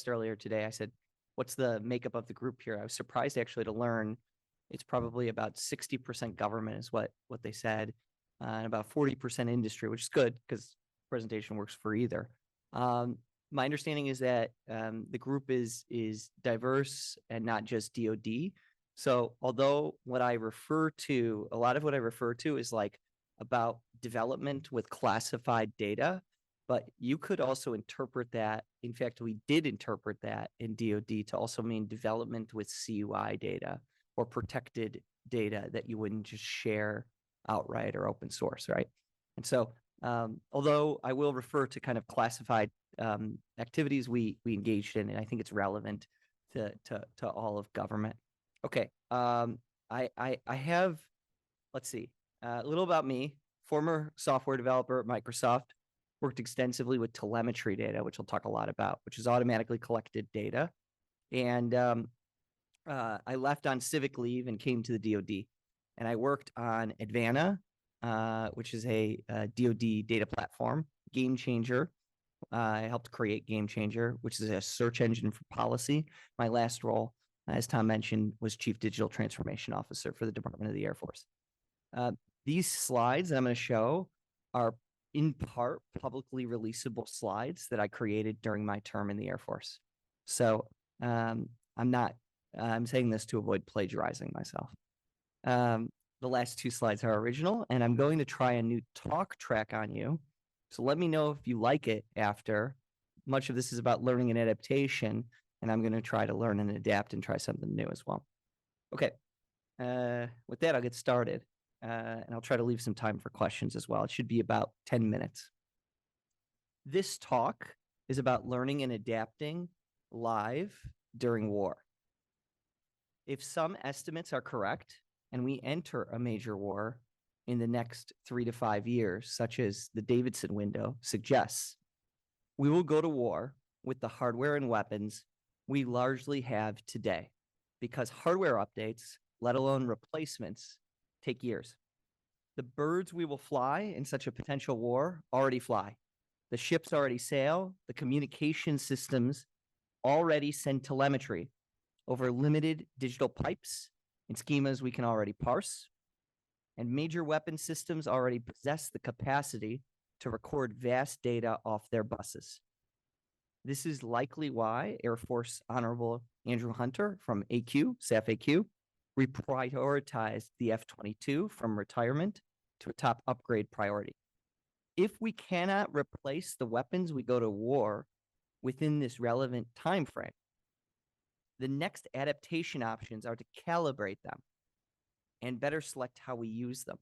earlier today, I said, what's the makeup of the group here? I was surprised actually to learn it's probably about 60% government is what they said, and about 40% industry, which is good because presentation works for either. My understanding is that the group is diverse and not just DoD. So although a lot of what I refer to is like about development with classified data, but you could also interpret that. In fact, we did interpret that in DoD to also mean development with CUI data or protected data that you wouldn't just share outright or open source, right? And so although I will refer to kind of classified activities we engaged in, and I think it's relevant to all of government. Okay, I have, let's see, a little about me. Former software developer at Microsoft, worked extensively with telemetry data, which I'll talk a lot about, which is automatically collected data. And I left on civic leave and came to the DoD. And I worked on Advana, which is a DoD data platform, Game Changer. I helped create Game Changer, which is a search engine for policy. My last role, as Tom mentioned, was Chief Digital Transformation Officer for the Department of the Air Force. These slides that I'm going to show are in part publicly releasable slides that I created during my term in the Air Force. So I'm saying this to avoid plagiarizing myself. The last two slides are original, and I'm going to try a new talk track on you. So let me know if you like it after. Much of this is about learning and adaptation, and I'm going to try to learn and adapt and try something new as well. Okay. With that, I'll get started, and I'll try to leave some time for questions as well. It should be about 10 minutes. This talk is about learning and adapting live during war. If some estimates are correct, and we enter a major war in the next 3 to 5 years, such as the Davidson window suggests, we will go to war with the hardware and weapons we largely have today, because hardware updates, let alone replacements, take years. The birds we will fly in such a potential war already fly. The ships already sail. The communication systems already send telemetry over limited digital pipes and schemas we can already parse. And major weapon systems already possess the capacity to record vast data off their buses. This is likely why Air Force Honorable Andrew Hunter from AQ, SAF AQ, reprioritized the F-22 from retirement to a top upgrade priority. If we cannot replace the weapons we go to war within this relevant time frame, the next adaptation options are to calibrate them and better select how we use them.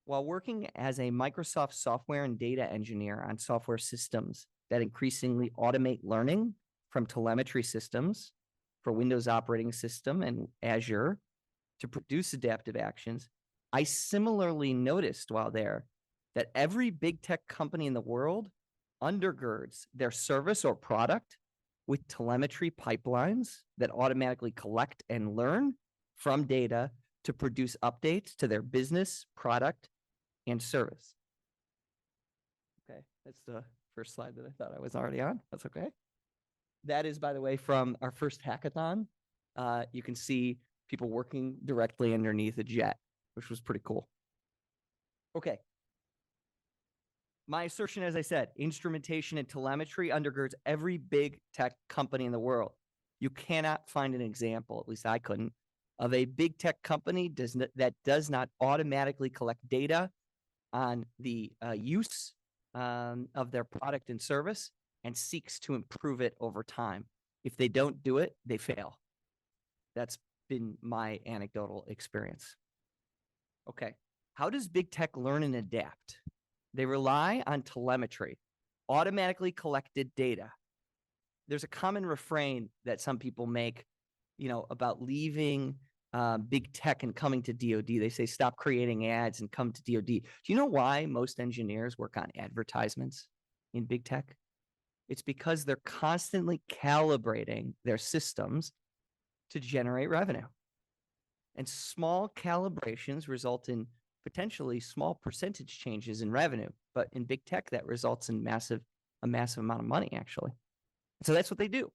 While working as a Microsoft software and data engineer on software systems that increasingly automate learning from telemetry systems for Windows operating system and Azure to produce adaptive actions, I similarly noticed while there that every big tech company in the world undergirds their service or product with telemetry pipelines that automatically collect and learn from data to produce updates to their business, product, and service. Okay, that's the first slide that I thought I was already on. That's okay. That is, by the way, from our first hackathon. You can see people working directly underneath a jet. which was pretty cool. Okay. My assertion, as I said, instrumentation and telemetry undergirds every big tech company in the world. You cannot find an example, at least I couldn't, of a big tech company that does not automatically collect data on the use of their product and service and seeks to improve it over time. If they don't do it, they fail. That's been my anecdotal experience. Okay, how does big tech learn and adapt? They rely on telemetry, automatically collected data. There's a common refrain that some people make, about leaving big tech and coming to DoD. They say, stop creating ads and come to DoD. Do you know why most engineers work on advertisements in big tech? It's because they're constantly calibrating their systems to generate revenue. And small calibrations result in potentially small percentage changes in revenue. But in big tech, that results in a massive amount of money, actually. So that's what they do.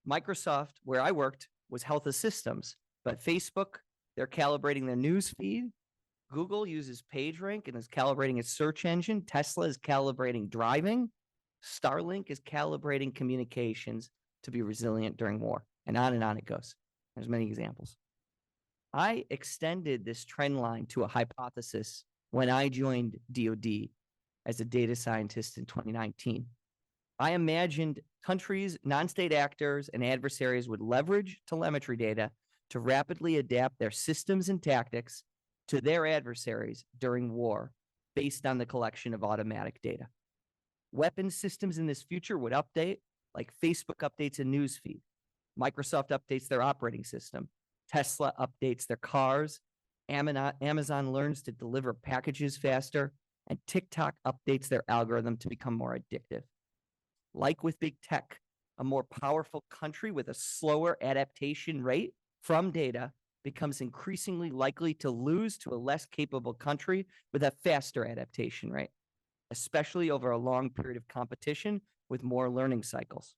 Microsoft, where I worked, was health of systems. But Facebook, they're calibrating their news feed. Google uses PageRank and is calibrating its search engine. Tesla is calibrating driving. Starlink is calibrating communications to be resilient during war. And on it goes. There's many examples. I extended this trend line to a hypothesis when I joined DoD as a data scientist in 2019. I imagined countries, non-state actors, and adversaries would leverage telemetry data to rapidly adapt their systems and tactics to their adversaries during war based on the collection of automatic data. Weapons systems in this future would update, like Facebook updates a newsfeed. Microsoft updates their operating system. Tesla updates their cars. Amazon learns to deliver packages faster. And TikTok updates their algorithm to become more addictive. Like with big tech, a more powerful country with a slower adaptation rate from data becomes increasingly likely to lose to a less capable country with a faster adaptation rate, especially over a long period of competition with more learning cycles.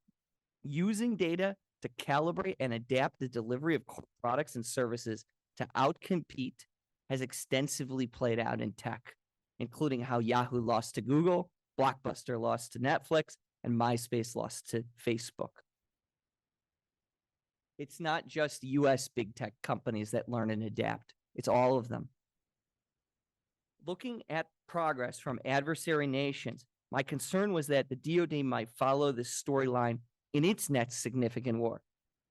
Using data to calibrate and adapt the delivery of products and services to outcompete has extensively played out in tech, including how Yahoo lost to Google, Blockbuster lost to Netflix, and MySpace lost to Facebook. It's not just US big tech companies that learn and adapt. It's all of them. Looking at progress from adversary nations, my concern was that the DoD might follow this storyline in its next significant war.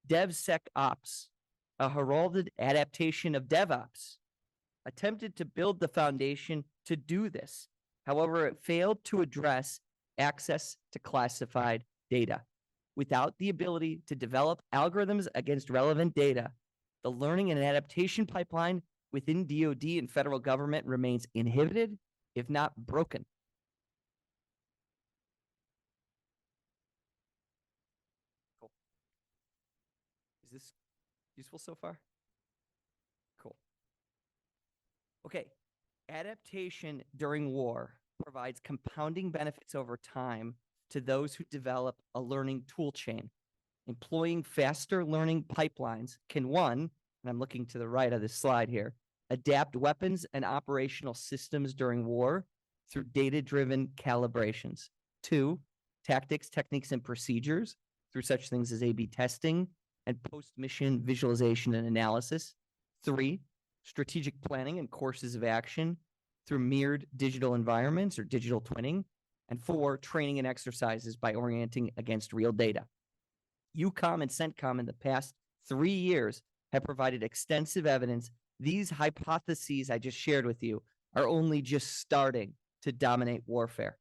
DevSecOps, a heralded adaptation of DevOps, attempted to build the foundation to do this. However, it failed to address access to classified data. Without the ability to develop algorithms against relevant data, the learning and adaptation pipeline within DoD and federal government remains inhibited, if not broken. Cool. Is this useful so far? Cool. Okay. Adaptation during war provides compounding benefits over time to those who develop a learning tool chain. Employing faster learning pipelines can, one, and I'm looking to the right of this slide here, adapt weapons and operational systems during war through data-driven calibrations. Two, tactics, techniques, and procedures through such things as A/B testing and post-mission visualization and analysis. Three, strategic planning and courses of action through mirrored digital environments or digital twinning. And four, training and exercises by orienting against real data. UCOM and CENTCOM in the past 3 years have provided extensive evidence these hypotheses I just shared with you are only just starting to dominate warfare.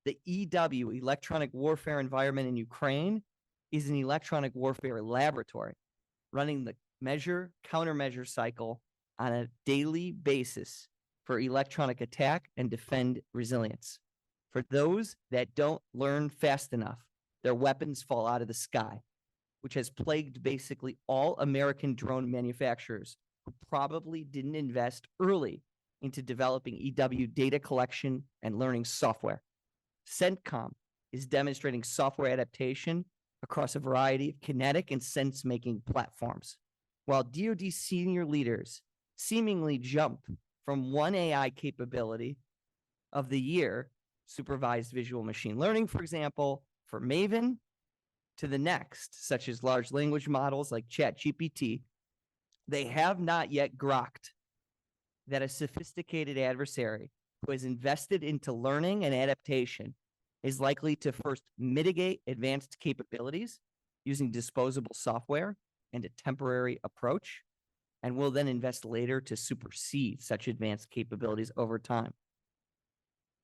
The EW, electronic warfare environment in Ukraine, is an electronic warfare laboratory running the measure countermeasure cycle on a daily basis for electronic attack and defend resilience. For those that don't learn fast enough, their weapons fall out of the sky, which has plagued basically all American drone manufacturers who probably didn't invest early into developing EW data collection and learning software. CENTCOM is demonstrating software adaptation across a variety of kinetic and sense-making platforms, while DoD senior leaders seemingly jump from one AI capability of the year, supervised visual machine learning, for example, for Maven, to the next, such as large language models like ChatGPT. They have not yet grokked that a sophisticated adversary who has invested into learning and adaptation is likely to first mitigate advanced capabilities using disposable software and a temporary approach, and will then invest later to supersede such advanced capabilities over time.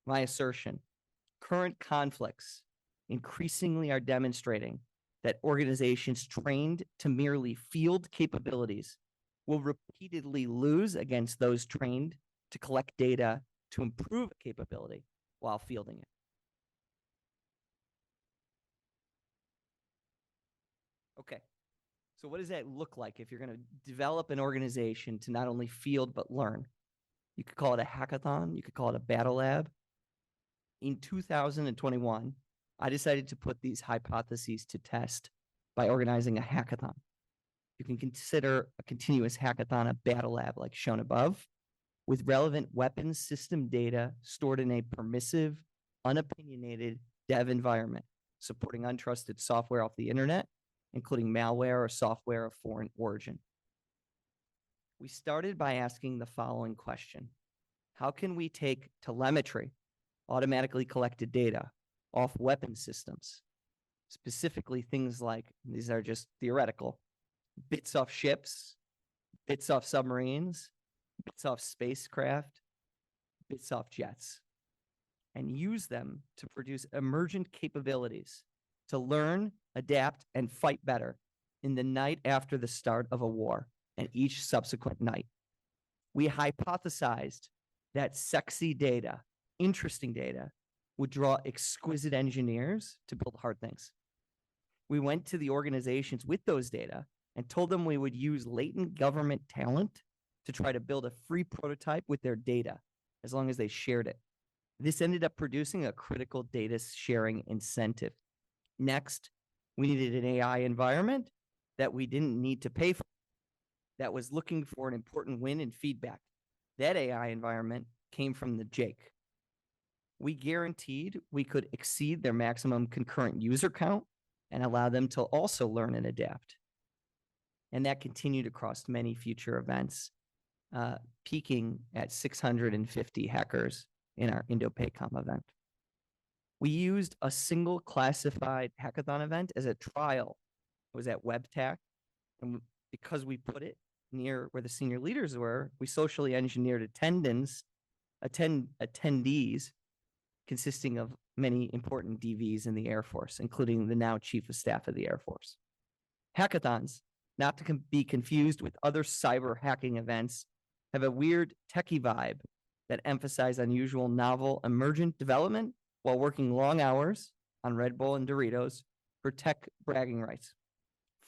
My assertion, current conflicts increasingly are demonstrating that organizations trained to merely field capabilities will repeatedly lose against those trained to collect data to improve a capability while fielding it. Okay, so what does that look like if you're going to develop an organization to not only field but learn? You could call it a hackathon, you could call it a battle lab. In 2021, I decided to put these hypotheses to test by organizing a hackathon. You can consider a continuous hackathon a battle lab like shown above, with relevant weapons system data stored in a permissive, unopinionated dev environment, supporting untrusted software off the internet, including malware or software of foreign origin. We started by asking the following question: how can we take telemetry, automatically collected data, off weapon systems, specifically things like, these are just theoretical, bits off ships, bits off submarines, bits off spacecraft, bits off jets, and use them to produce emergent capabilities to learn, adapt, and fight better in the night after the start of a war and each subsequent night. We hypothesized that sexy data, interesting data, would draw exquisite engineers to build hard things. We went to the organizations with those data and told them we would use latent government talent to try to build a free prototype with their data, as long as they shared it. This ended up producing a critical data sharing incentive. Next, we needed an AI environment that we didn't need to pay for, that was looking for an important win in feedback. That AI environment came from the Jake. We guaranteed we could exceed their maximum concurrent user count and allow them to also learn and adapt. And that continued across many future events, peaking at 650 hackers in our Indo-PACOM event. We used a single classified hackathon event as a trial. It was at WebTech. And because we put it near where the senior leaders were, we socially engineered attendees consisting of many important DVs in the Air Force, including the now Chief of Staff of the Air Force. Hackathons, not to be confused with other cyber hacking events, have a weird techie vibe that emphasize unusual, novel, emergent development while working long hours on Red Bull and Doritos for tech bragging rights.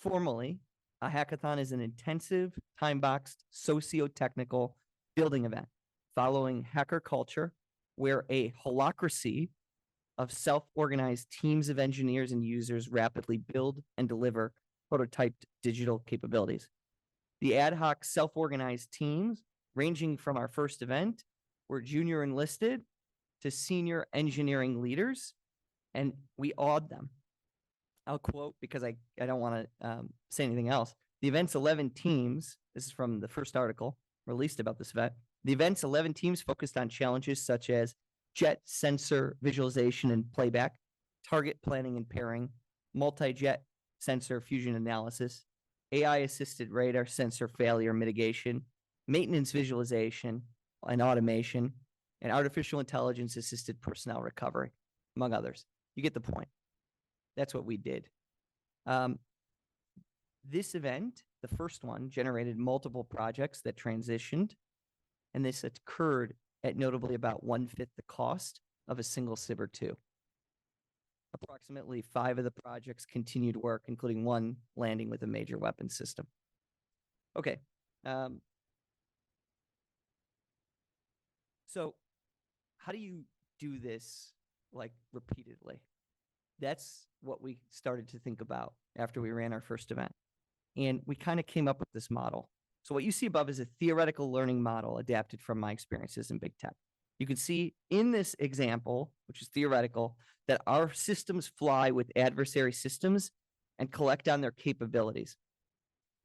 Formally, a hackathon is an intensive, time-boxed, socio-technical building event following hacker culture, where a holacracy of self-organized teams of engineers and users rapidly build and deliver prototyped digital capabilities. The ad hoc self-organized teams, ranging from our first event, were junior enlisted to senior engineering leaders, and we awed them. I'll quote, because I don't want to say anything else. The event's 11 teams, this is from the first article released about this event. The event's 11 teams focused on challenges such as jet sensor visualization and playback, target planning and pairing, multi-jet sensor fusion analysis, AI-assisted radar sensor failure mitigation, maintenance visualization and automation, and artificial intelligence-assisted personnel recovery, among others. You get the point. That's what we did. This event, the first one, generated multiple projects that transitioned, and this occurred at notably about 1/5 the cost of a single SIBR 2. Approximately 5 of the projects continued work, including one landing with a major weapons system. Okay. So how do you do this like repeatedly? That's what we started to think about after we ran our first event. And we kind of came up with this model. So what you see above is a theoretical learning model adapted from my experiences in big tech. You can see in this example, which is theoretical, that our systems fly with adversary systems and collect on their capabilities.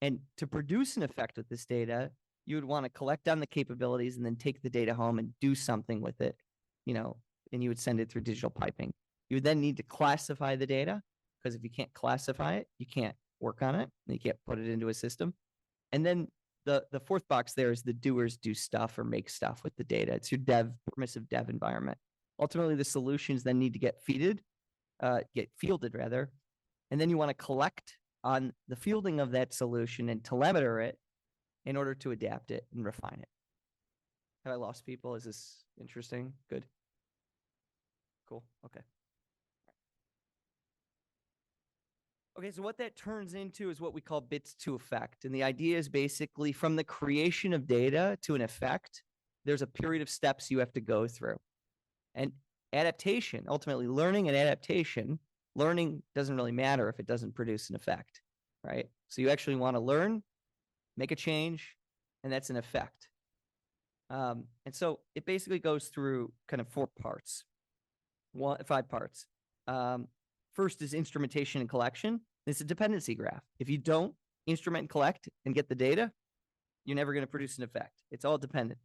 And to produce an effect with this data, you would want to collect on the capabilities and then take the data home and do something with it, and you would send it through digital piping. You would then need to classify the data, because if you can't classify it, you can't work on it, and you can't put it into a system. And then the fourth box there is the doers do stuff or make stuff with the data. It's your permissive dev environment. Ultimately, the solutions then need to get fielded, and then you want to collect on the fielding of that solution and telemeter it in order to adapt it and refine it. Have I lost people? Is this interesting? Good. Cool. Okay. Okay, so what that turns into is what we call bits to effect. And the idea is basically from the creation of data to an effect, there's a period of steps you have to go through. And adaptation, ultimately learning and adaptation, learning doesn't really matter if it doesn't produce an effect, right? So you actually want to learn, make a change, and that's an effect. And so it basically goes through kind of 5 parts. First is instrumentation and collection. It's a dependency graph. If you don't instrument and collect and get the data, you're never going to produce an effect. It's all dependent.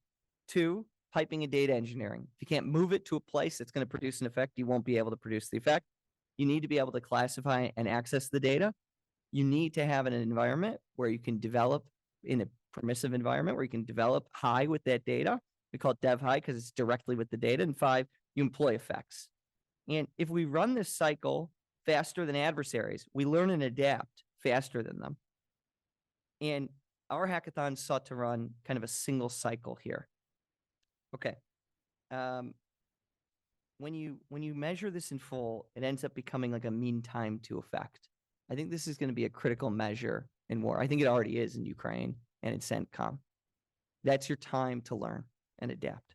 2, piping and data engineering. If you can't move it to a place that's going to produce an effect, you won't be able to produce the effect. You need to be able to classify and access the data. You need to have an environment where you can develop in a permissive environment where you can develop high with that data. We call it dev high because it's directly with the data. And 5, you employ effects. And if we run this cycle faster than adversaries, we learn and adapt faster than them. And our hackathon sought to run kind of a single cycle here. Okay. When you measure this in full, it ends up becoming like a mean time to effect. I think this is going to be a critical measure in war. I think it already is in Ukraine and in CENTCOM. That's your time to learn and adapt.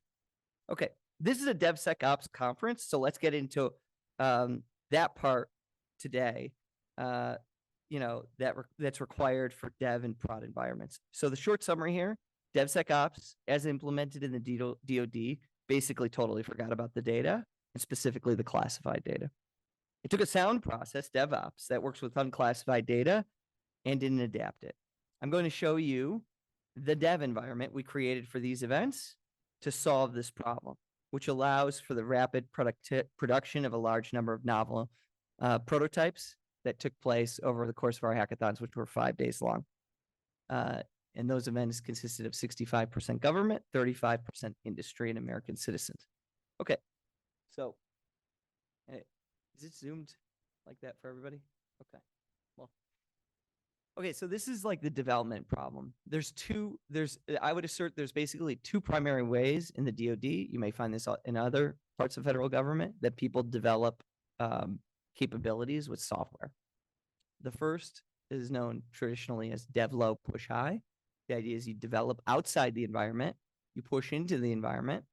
Okay. This is a DevSecOps conference, so let's get into that part today. That's required for dev and prod environments. So the short summary here: DevSecOps, as implemented in the DoD, basically totally forgot about the data and specifically the classified data. It took a sound process, DevOps, that works with unclassified data and didn't adapt it. I'm going to show you the dev environment we created for these events to solve this problem, which allows for the rapid production of a large number of novel prototypes that took place over the course of our hackathons, which were 5 days long. And those events consisted of 65% government, 35% industry, and American citizens. Okay, so is it zoomed like that for everybody? Okay, well, okay, so this is like the development problem. I would assert there's basically 2 primary ways in the DoD. You may find this in other parts of federal government that people develop capabilities with software. The first is known traditionally as dev low, push high. The idea is you develop outside the environment, you push into the environment,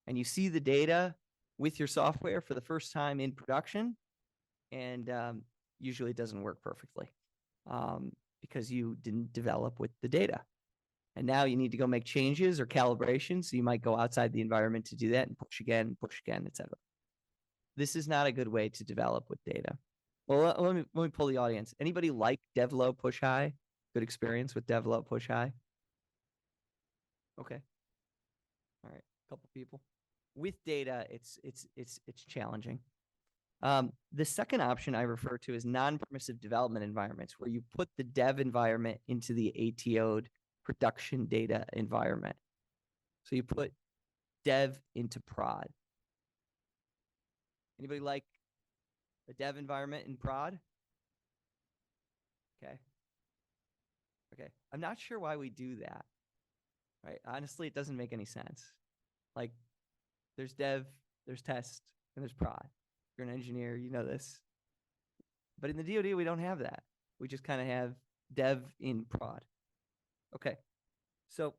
and you see the data with your software for the first time in production, and usually it doesn't work perfectly because you didn't develop with the data. And now you need to go make changes or calibrations, so you might go outside the environment to do that and push again, etc. This is not a good way to develop with data. Well, let me pull the audience. Anybody like dev low, push high? Good experience with dev low, push high? Okay. All right, a couple people. With data, it's challenging. The second option I refer to is non-permissive development environments, where you put the dev environment into the ATO'd production data environment. So you put dev into prod. Anybody like a dev environment in prod? Okay. Okay. I'm not sure why we do that. Right? Honestly, it doesn't make any sense. Like, there's dev, there's test, and there's prod. If you're an engineer, you know this. But in the DoD, we don't have that. We just kind of have dev in prod. Okay. So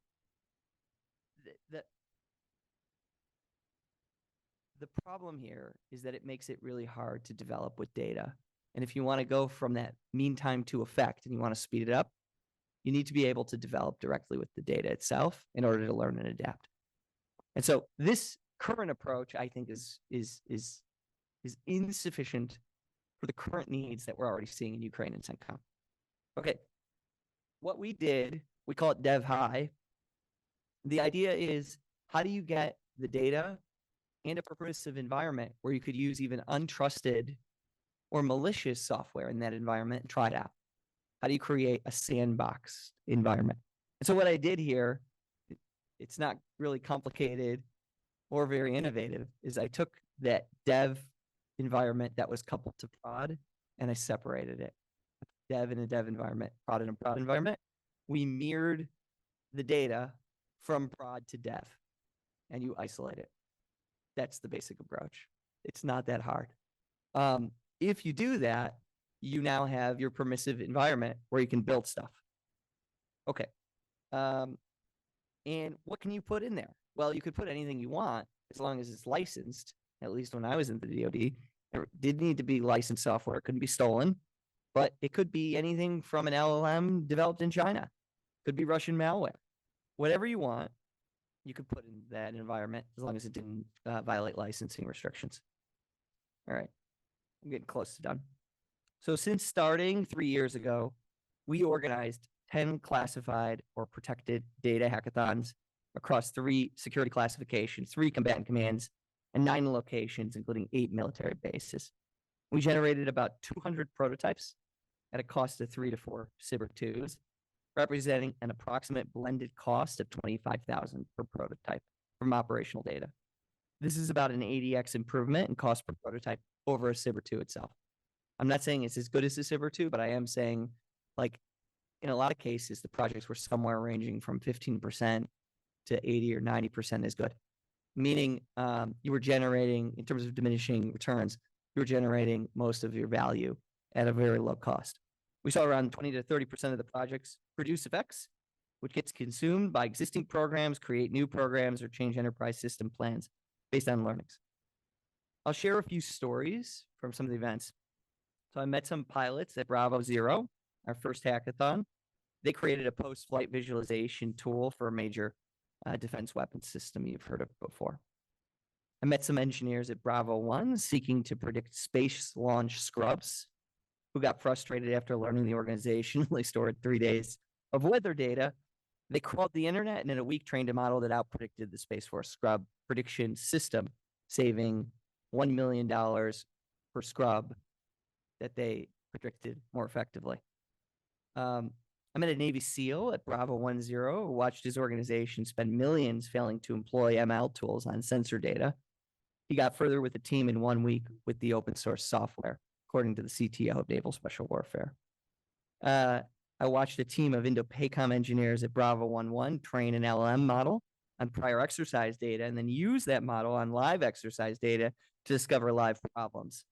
the problem here is that it makes it really hard to develop with data. And if you want to go from that mean time to effect and you want to speed it up, you need to be able to develop directly with the data itself in order to learn and adapt. And so this current approach, I think, is insufficient for the current needs that we're already seeing in Ukraine and CENTCOM. Okay, what we did, we call it Dev High. The idea is, how do you get the data and a permissive environment where you could use even untrusted or malicious software in that environment and try it out? How do you create a sandbox environment? And so what I did here, it's not really complicated or very innovative, is I took that dev environment that was coupled to prod and I separated it. Dev in a dev environment, prod in a prod environment. We mirrored the data from prod to dev and you isolate it. That's the basic approach. It's not that hard. If you do that, you now have your permissive environment where you can build stuff. Okay. And what can you put in there? Well, you could put anything you want as long as it's licensed. At least when I was in the DoD, it did need to be licensed software. It couldn't be stolen, but it could be anything from an LLM developed in China. Could be Russian malware. Whatever you want, you could put in that environment as long as it didn't violate licensing restrictions. All right, I'm getting close to done. So since starting 3 years ago, we organized 10 classified or protected data hackathons across 3 security classifications, 3 combatant commands, and 9 locations, including 8 military bases. We generated about 200 prototypes at a cost of 3 to 4 Cyber 2s, representing an approximate blended cost of $25,000 per prototype from operational data. This is about an 80x improvement in cost per prototype over a Cyber 2 itself. I'm not saying it's as good as the Cyber 2, but I am saying, like, in a lot of cases, the projects were somewhere ranging from 15% to 80 or 90% is good. Meaning you were generating, in terms of diminishing returns, you were generating most of your value at a very low cost. We saw around 20 to 30% of the projects produce effects, which gets consumed by existing programs, create new programs, or change enterprise system plans based on learnings. I'll share a few stories from some of the events. So I met some pilots at Bravo Zero, our first hackathon. They created a post-flight visualization tool for a major defense weapons system you've heard of before. I met some engineers at Bravo One seeking to predict space launch scrubs who got frustrated after learning the organization. They stored 3 days of weather data. They crawled the internet and in a week trained a model that out-predicted the Space Force scrub prediction system, saving $1 million per scrub that they predicted more effectively. I met a Navy SEAL at Bravo 10 who watched his organization spend millions failing to employ ML tools on sensor data. He got further with the team in 1 week with the open source software, according to the CTO of Naval Special Warfare. I watched a team of Indo-PACOM engineers at Bravo 11 train an LLM model on prior exercise data and then use that model on live exercise data to discover live problems.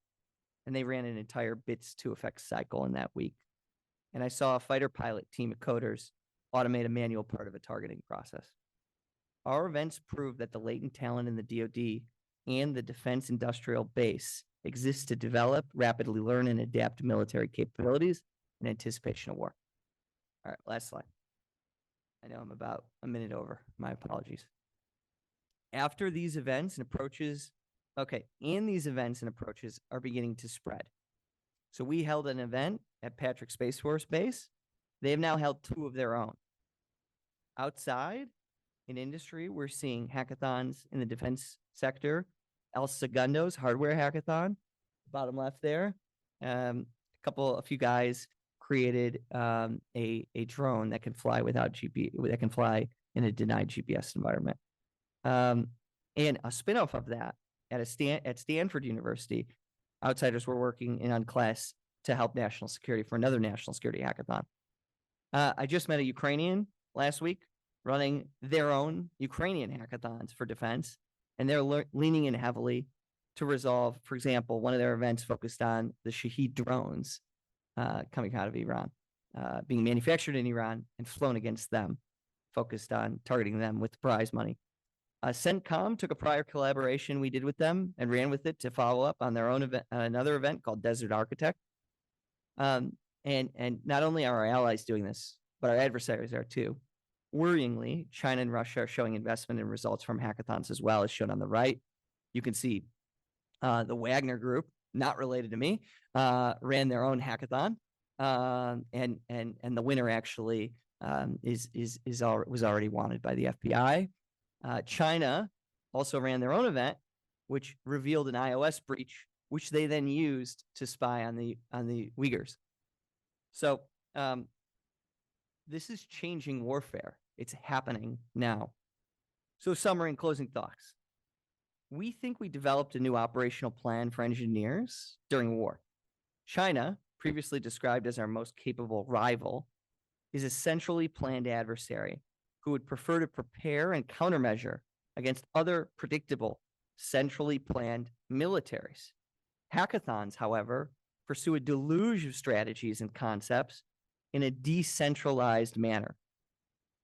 And they ran an entire bits to effects cycle in that week. And I saw a fighter pilot team of coders automate a manual part of a targeting process. Our events prove that the latent talent in the DoD and the defense industrial base exists to develop, rapidly learn, and adapt military capabilities in anticipation of war. All right, last slide. I know I'm about a minute over. My apologies. After these events and approaches, these events and approaches are beginning to spread. So we held an event at Patrick Space Force Base. They have now held 2 of their own. Outside, in industry, we're seeing hackathons in the defense sector. El Segundo's hardware hackathon, bottom left there. A few guys created a drone that can fly without GPS, that can fly in a denied GPS environment. And a spinoff of that at Stanford University, outsiders were working in on class to help national security for another national security hackathon. I just met a Ukrainian last week running their own Ukrainian hackathons for defense, and they're leaning in heavily to resolve, for example, one of their events focused on the Shahed drones coming out of Iran, being manufactured in Iran and flown against them, focused on targeting them with prize money. CENTCOM took a prior collaboration we did with them and ran with it to follow up on their own event, another event called Desert Architect. And not only are our allies doing this, but our adversaries are too. Worryingly, China and Russia are showing investment in results from hackathons as well, as shown on the right. You can see the Wagner Group, not related to me, ran their own hackathon, and the winner actually was already wanted by the FBI. China also ran their own event, which revealed an iOS breach, which they then used to spy on the Uyghurs. So this is changing warfare. It's happening now. So summary and closing thoughts. We think we developed a new operational plan for engineers during war. China, previously described as our most capable rival, is a centrally planned adversary who would prefer to prepare and countermeasure against other predictable, centrally planned militaries. Hackathons, however, pursue a deluge of strategies and concepts in a decentralized manner.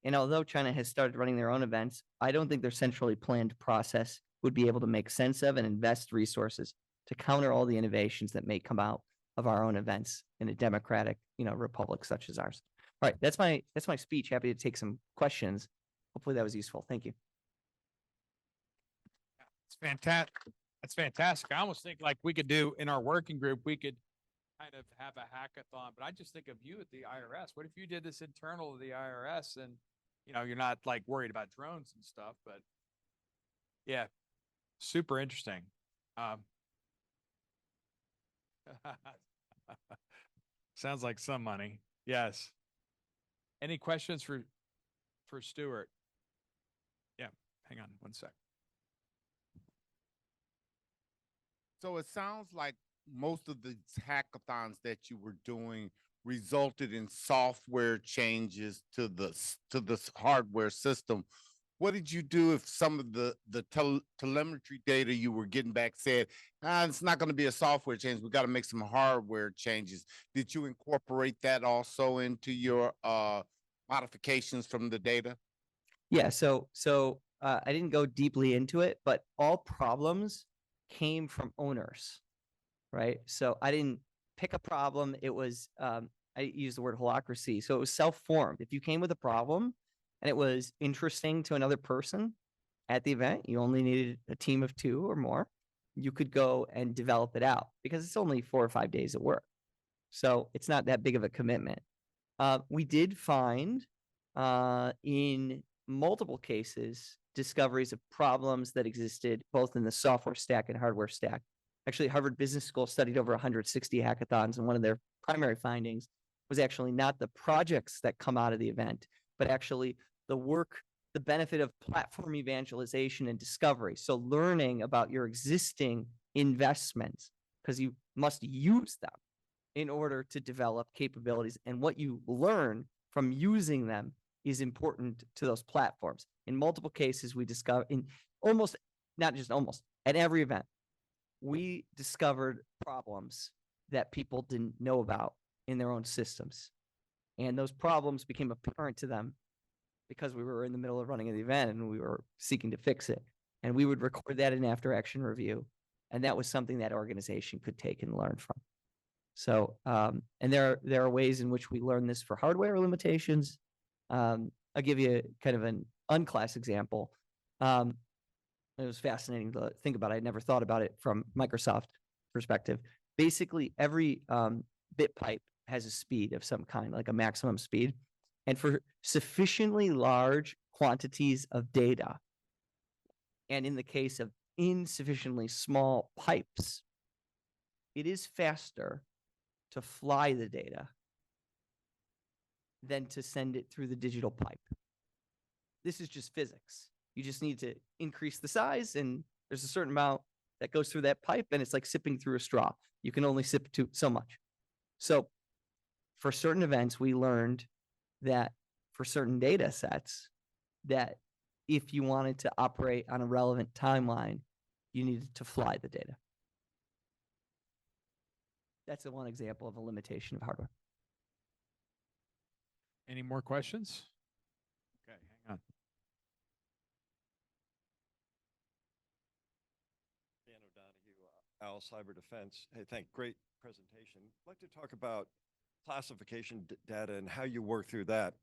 And although China has started running their own events, I don't think their centrally planned process would be able to make sense of and invest resources to counter all the innovations that may come out of our own events in a democratic, republic such as ours. All right, that's my speech. Happy to take some questions. Hopefully that was useful. Thank you. It's fantastic. That's fantastic. I almost think like we could do in our working group, we could kind of have a hackathon, but I just think of you at the IRS. What if you did this internal to the IRS and, you're not like worried about drones and stuff, but yeah, super interesting. Sounds like some money. Yes. Any questions for Stuart? Yeah, hang on one sec. So it sounds like most of the hackathons that you were doing resulted in software changes to the hardware system. What did you do if some of the telemetry data you were getting back said, it's not going to be a software change, we got to make some hardware changes? Did you incorporate that also into your modifications from the data? Yeah, so I didn't go deeply into it, but all problems came from owners, right? So I didn't pick a problem. It was, I used the word holacracy. So it was self-formed. If you came with a problem and it was interesting to another person at the event, you only needed a team of 2 or more, you could go and develop it out because it's only 4 or 5 days of work. So it's not that big of a commitment. We did find in multiple cases discoveries of problems that existed both in the software stack and hardware stack. Actually, Harvard Business School studied over 160 hackathons, and one of their primary findings was actually not the projects that come out of the event, but actually the work, the benefit of platform evangelization and discovery. So learning about your existing investments, because you must use them in order to develop capabilities. And what you learn from using them is important to those platforms. In multiple cases, we discover at every event, we discovered problems that people didn't know about in their own systems. And those problems became apparent to them because we were in the middle of running the event and we were seeking to fix it. And we would record that in after action review. And that was something that organization could take and learn from. So, and there are ways in which we learn this for hardware limitations. I'll give you kind of an unclass example. It was fascinating to think about. I never thought about it from Microsoft perspective. Basically, every bit pipe has a speed of some kind, like a maximum speed. And for sufficiently large quantities of data, and in the case of insufficiently small pipes, it is faster to fly the data than to send it through the digital pipe. This is just physics. You just need to increase the size, and there's a certain amount that goes through that pipe, and it's like sipping through a straw. You can only sip to so much. So for certain events, we learned that for certain data sets, that if you wanted to operate on a relevant timeline, you needed to fly the data. That's the one example of a limitation of hardware. Any more questions? Okay, hang on. Dan O'Donoghue, Owl Cyber Defense. Hey, great presentation. I'd like to talk about classification data and how you work through that.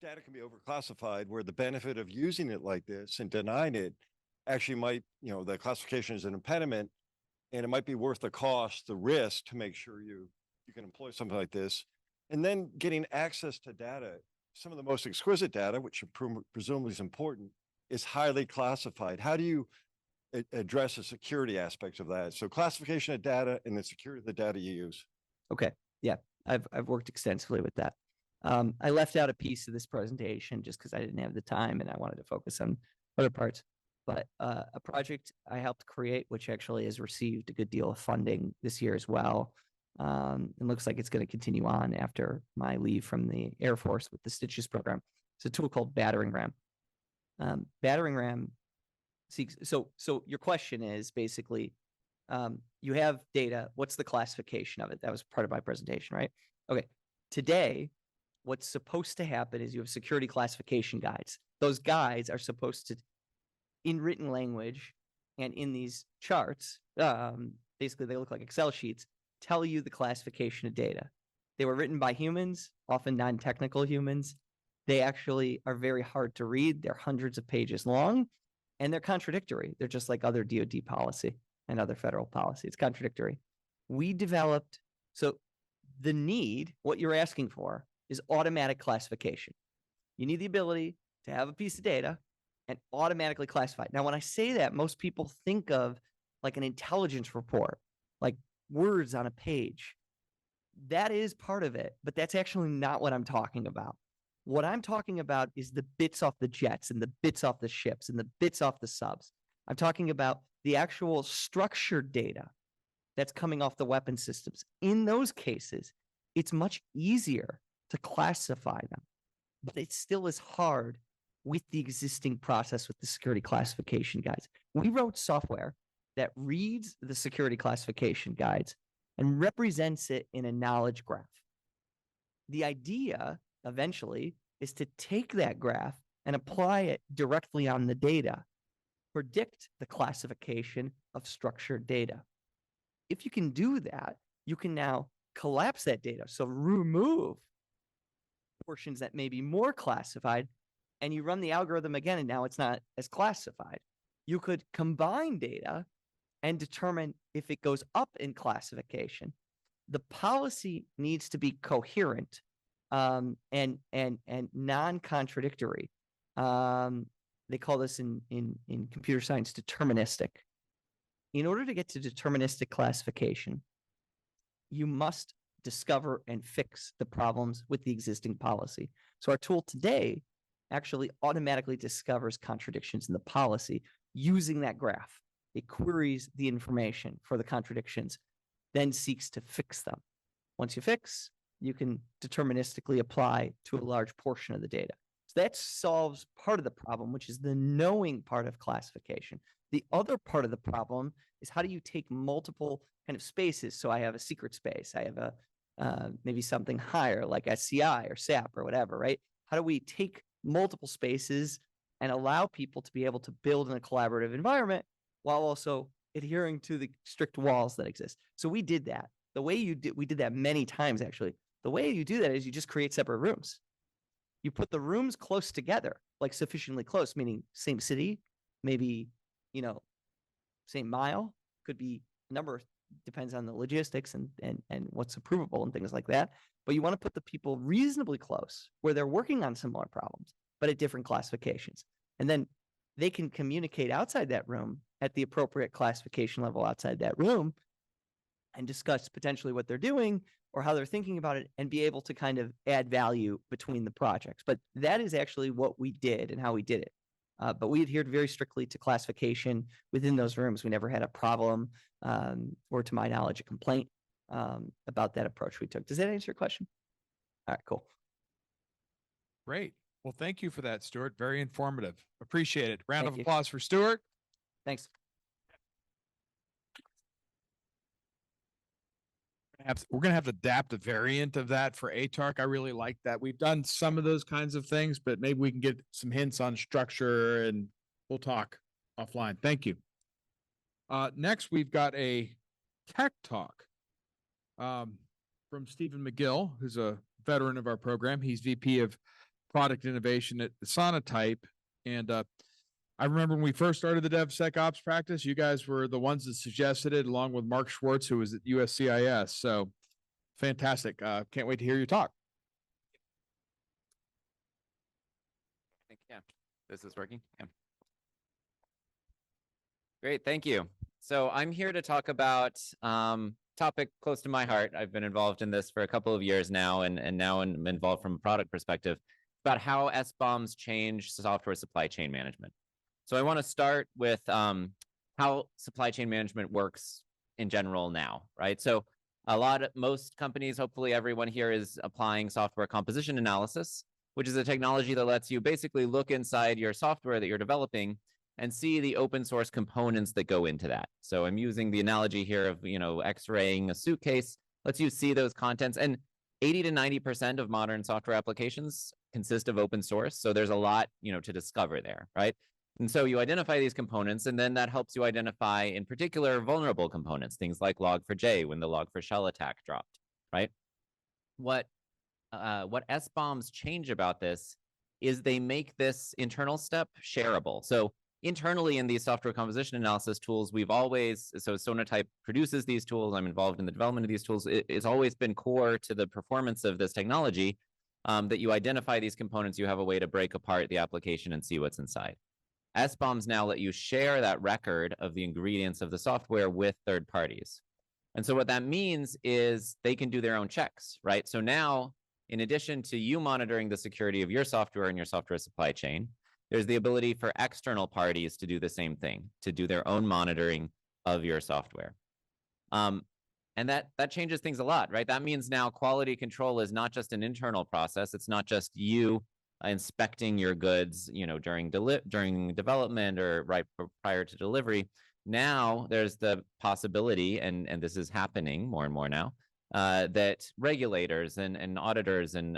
data can be overclassified where the benefit of using it like this and denying it actually might, the classification is an impediment and it might be worth the cost, the risk to make sure you can employ something like this. And then getting access to data, some of the most exquisite data, which presumably is important, is highly classified. How do you address the security aspects of that? So classification of data and the security of the data you use. Okay. Yeah. I've worked extensively with that. I left out a piece of this presentation just because I didn't have the time and I wanted to focus on other parts. But a project I helped create, which actually has received a good deal of funding this year as well. It looks like it's going to continue on after my leave from the Air Force with the Stitches program. It's a tool called Battering Ram. Battering Ram seeks, so your question is basically, you have data, what's the classification of it? That was part of my presentation, right? Okay, today, what's supposed to happen is you have security classification guides. Those guides are supposed to, in written language and in these charts, basically they look like Excel sheets, tell you the classification of data. They were written by humans, often non-technical humans. They actually are very hard to read. They're hundreds of pages long and they're contradictory. They're just like other DoD policy and other federal policy. It's contradictory. We developed, so the need, what you're asking for is automatic classification. You need the ability to have a piece of data and automatically classify it. Now, when I say that, most people think of like an intelligence report, like words on a page. That is part of it, but that's actually not what I'm talking about. What I'm talking about is the bits off the jets and the bits off the ships and the bits off the subs. I'm talking about the actual structured data that's coming off the weapon systems. In those cases, it's much easier to classify them, but it still is hard with the existing process with the security classification guides. We wrote software that reads the security classification guides and represents it in a knowledge graph. The idea eventually is to take that graph and apply it directly on the data, predict the classification of structured data. If you can do that, you can now collapse that data. So remove portions that may be more classified and you run the algorithm again, and now it's not as classified. You could combine data and determine if it goes up in classification. The policy needs to be coherent and non-contradictory. They call this in computer science deterministic. In order to get to deterministic classification, you must discover and fix the problems with the existing policy. So our tool today actually automatically discovers contradictions in the policy using that graph. It queries the information for the contradictions, then seeks to fix them. Once you fix, you can deterministically apply to a large portion of the data. So that solves part of the problem, which is the knowing part of classification. The other part of the problem is how do you take multiple kind of spaces? So I have a secret space. I have a maybe something higher like SCI or SAP or whatever, right? How do we take multiple spaces and allow people to be able to build in a collaborative environment while also adhering to the strict walls that exist? So we did that. The way we did that many times, actually. The way you do that is you just create separate rooms. You put the rooms close together, like sufficiently close, meaning same city, maybe, same mile, could be a number, depends on the logistics and what's approvable and things like that. But you want to put the people reasonably close where they're working on similar problems, but at different classifications. And then they can communicate outside that room at the appropriate classification level outside that room and discuss potentially what they're doing or how they're thinking about it and be able to kind of add value between the projects. But that is actually what we did and how we did it. But we adhered very strictly to classification within those rooms. We never had a problem or, to my knowledge, a complaint about that approach we took. Does that answer your question? All right, cool. Great. Well, thank you for that, Stuart. Very informative. Appreciate it. Round Thank of you. applause for Stuart. Thanks. We're going to have to adapt a variant of that for ATARC. I really like that. We've done some of those kinds of things, but maybe we can get some hints on structure and we'll talk offline. Thank you. Next, we've got a tech talk from from Stephen McGill, who's a veteran of our program. He's VP of Product Innovation at Sonatype. And I remember when we first started the DevSecOps practice, you guys were the ones that suggested it, along with Mark Schwartz, who was at USCIS. So fantastic. Can't wait to hear you talk. Yeah, this is working. Yeah. Great, thank you. So I'm here to talk about topic close to my heart. I've been involved in this for a couple of years now, and now I'm involved from a product perspective about how SBOMs change software supply chain management. So I want to start with how supply chain management works in general now, right? So most companies, hopefully everyone here is applying software composition analysis, which is a technology that lets you basically look inside your software that you're developing and see the open source components that go into that. So I'm using the analogy here of, X-raying a suitcase, lets you see those contents. And 80 to 90% of modern software applications consist of open source. So there's a lot, to discover there, right? And so you identify these components, and then that helps you identify, in particular, vulnerable components, things like Log4j when the Log4Shell attack dropped, right? What SBOMs change about this is they make this internal step shareable. So internally in these software composition analysis tools, so Sonatype produces these tools. I'm involved in the development of these tools. It's always been core to the performance of this technology that you identify these components, you have a way to break apart the application and see what's inside. SBOMs now let you share that record of the ingredients of the software with third parties. And so what that means is they can do their own checks, right? So now, in addition to you monitoring the security of your software and your software supply chain, there's the ability for external parties to do the same thing, to do their own monitoring of your software. And that changes things a lot, right? That means now quality control is not just an internal process. It's not just you inspecting your goods, during development or right prior to delivery. Now there's the possibility, and this is happening more and more now, that regulators and auditors and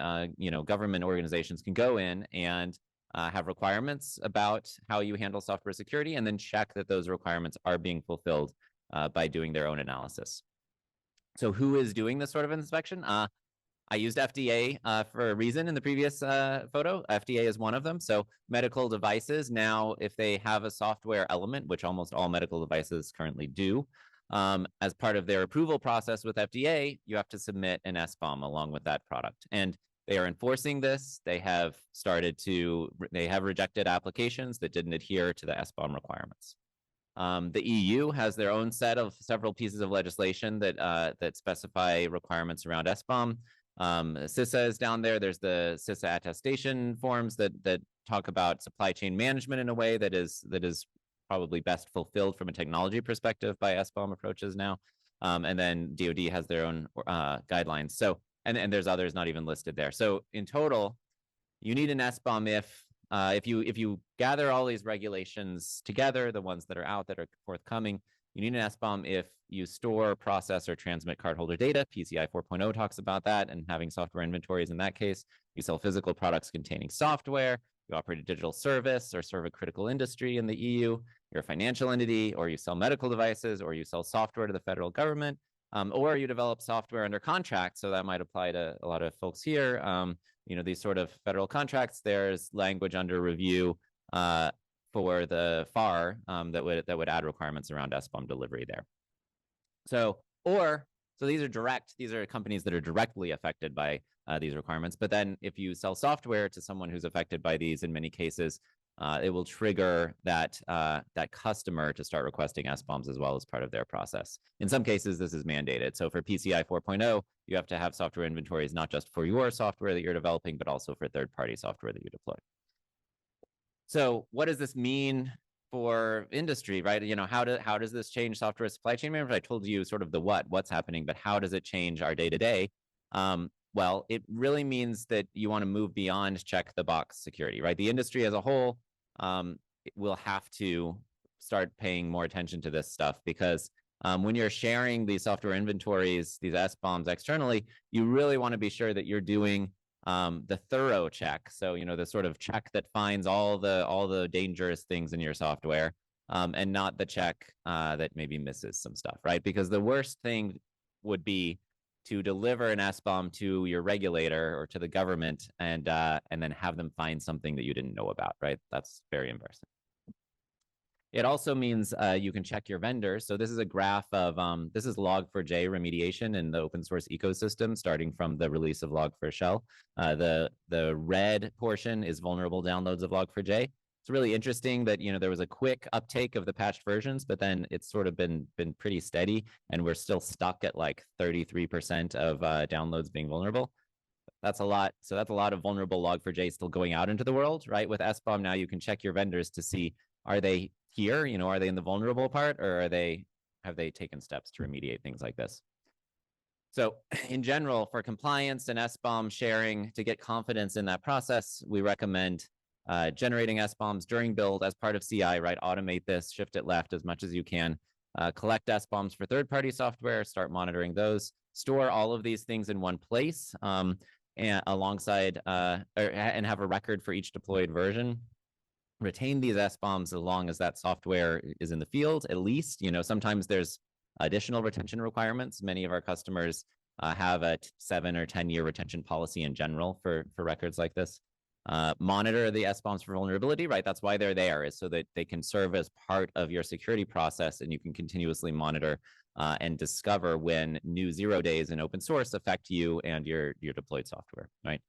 government organizations can go in and have requirements about how you handle software security, and then check that those requirements are being fulfilled by doing their own analysis. So who is doing this sort of inspection? I used FDA for a reason in the previous photo. FDA is one of them. So medical devices now, if they have a software element, which almost all medical devices currently do, as part of their approval process with FDA, you have to submit an SBOM along with that product. And they are enforcing this. They have rejected applications that didn't adhere to the SBOM requiremements. The EU has their own set of several pieces of legislation that specify requirements around SBOM. CISA is down there. There's the CISA attestation forms that talk about supply chain management in a way that is probably best fulfilled from a technology perspective by SBOM approaches now. And then DoD has their own guidelines. So, and there's others not even listed there. So in total, you need an SBOM if you gather all these regulations together, the ones that are out that are forthcoming, you need an SBOM if you store, process, or transmit cardholder data. PCI 4.0 talks about that and having software inventories in that case. You sell physical products containing software. You operate a digital service or serve a critical industry in the EU. You're a financial entity, or you sell medical devices, or you sell software to the federal government, or you develop software under contract. So that might apply to a lot of folks here. These sort of federal contracts, there's language under review for the FAR that would add requirements around SBOM delivery there. So these are companies that are directly affected by these requirements. But then if you sell software to someone who's affected by these, in many cases, it will trigger that customer to start requesting SBOMs as well as part of their process. In some cases, this is mandated. So for PCI 4.0, you have to have software inventories, not just for your software that you're developing, but also for third-party software that you deploy. So what does this mean for industry, right? How does this change software supply chain management? I told you sort of the what's happening, but how does it change our day-to-day? Well, it really means that you want to move beyond check the box security, right? The industry as a whole will have to start paying more attention to this stuff, because when you're sharing these software inventories, these SBOMs externally, you really want to be sure that you're doing the thorough check. So, the sort of check that finds all the dangerous things in your software, and not the check that maybe misses some stuff, right? Because the worst thing would be to deliver an SBOM to your regulator or to the government and then have them find something that you didn't know about, right? That's very embarrassing. It also means you can check your vendors. So this is a graph of, this is Log4j remediation in the open source ecosystem, starting from the release of Log4Shell. The red portion is vulnerable downloads of Log4j. It's really interesting that, you know, there was a quick uptake of the patched versions, but then it's sort of been pretty steady, and we're still stuck at like 33% of downloads being vulnerable. That's a lot. So that's a lot of vulnerable Log4j still going out into the world, right? With SBOM now, you can check your vendors to see, are they here? You know, are they in the vulnerable part, or have they taken steps to remediate things like this? So in general, for compliance and SBOM sharing, to get confidence in that process, we recommend generating SBOMs during build as part of CI, right? Automate this, shift it left as much as you can. Collect SBOMs for third-party software, start monitoring those. Store all of these things in one place and alongside and have a record for each deployed version. Retain these SBOMs as long as that software is in the field, at least. You know, sometimes there's additional retention requirements. Many of our customers have a 7 or 10-year retention policy in general for records like this. Monitor the SBOMs for vulnerability, right? That's why they're there, is so that they can serve as part of your security process, and you can continuously monitor and discover when new 0 days in open source affect you and your deployed software, right?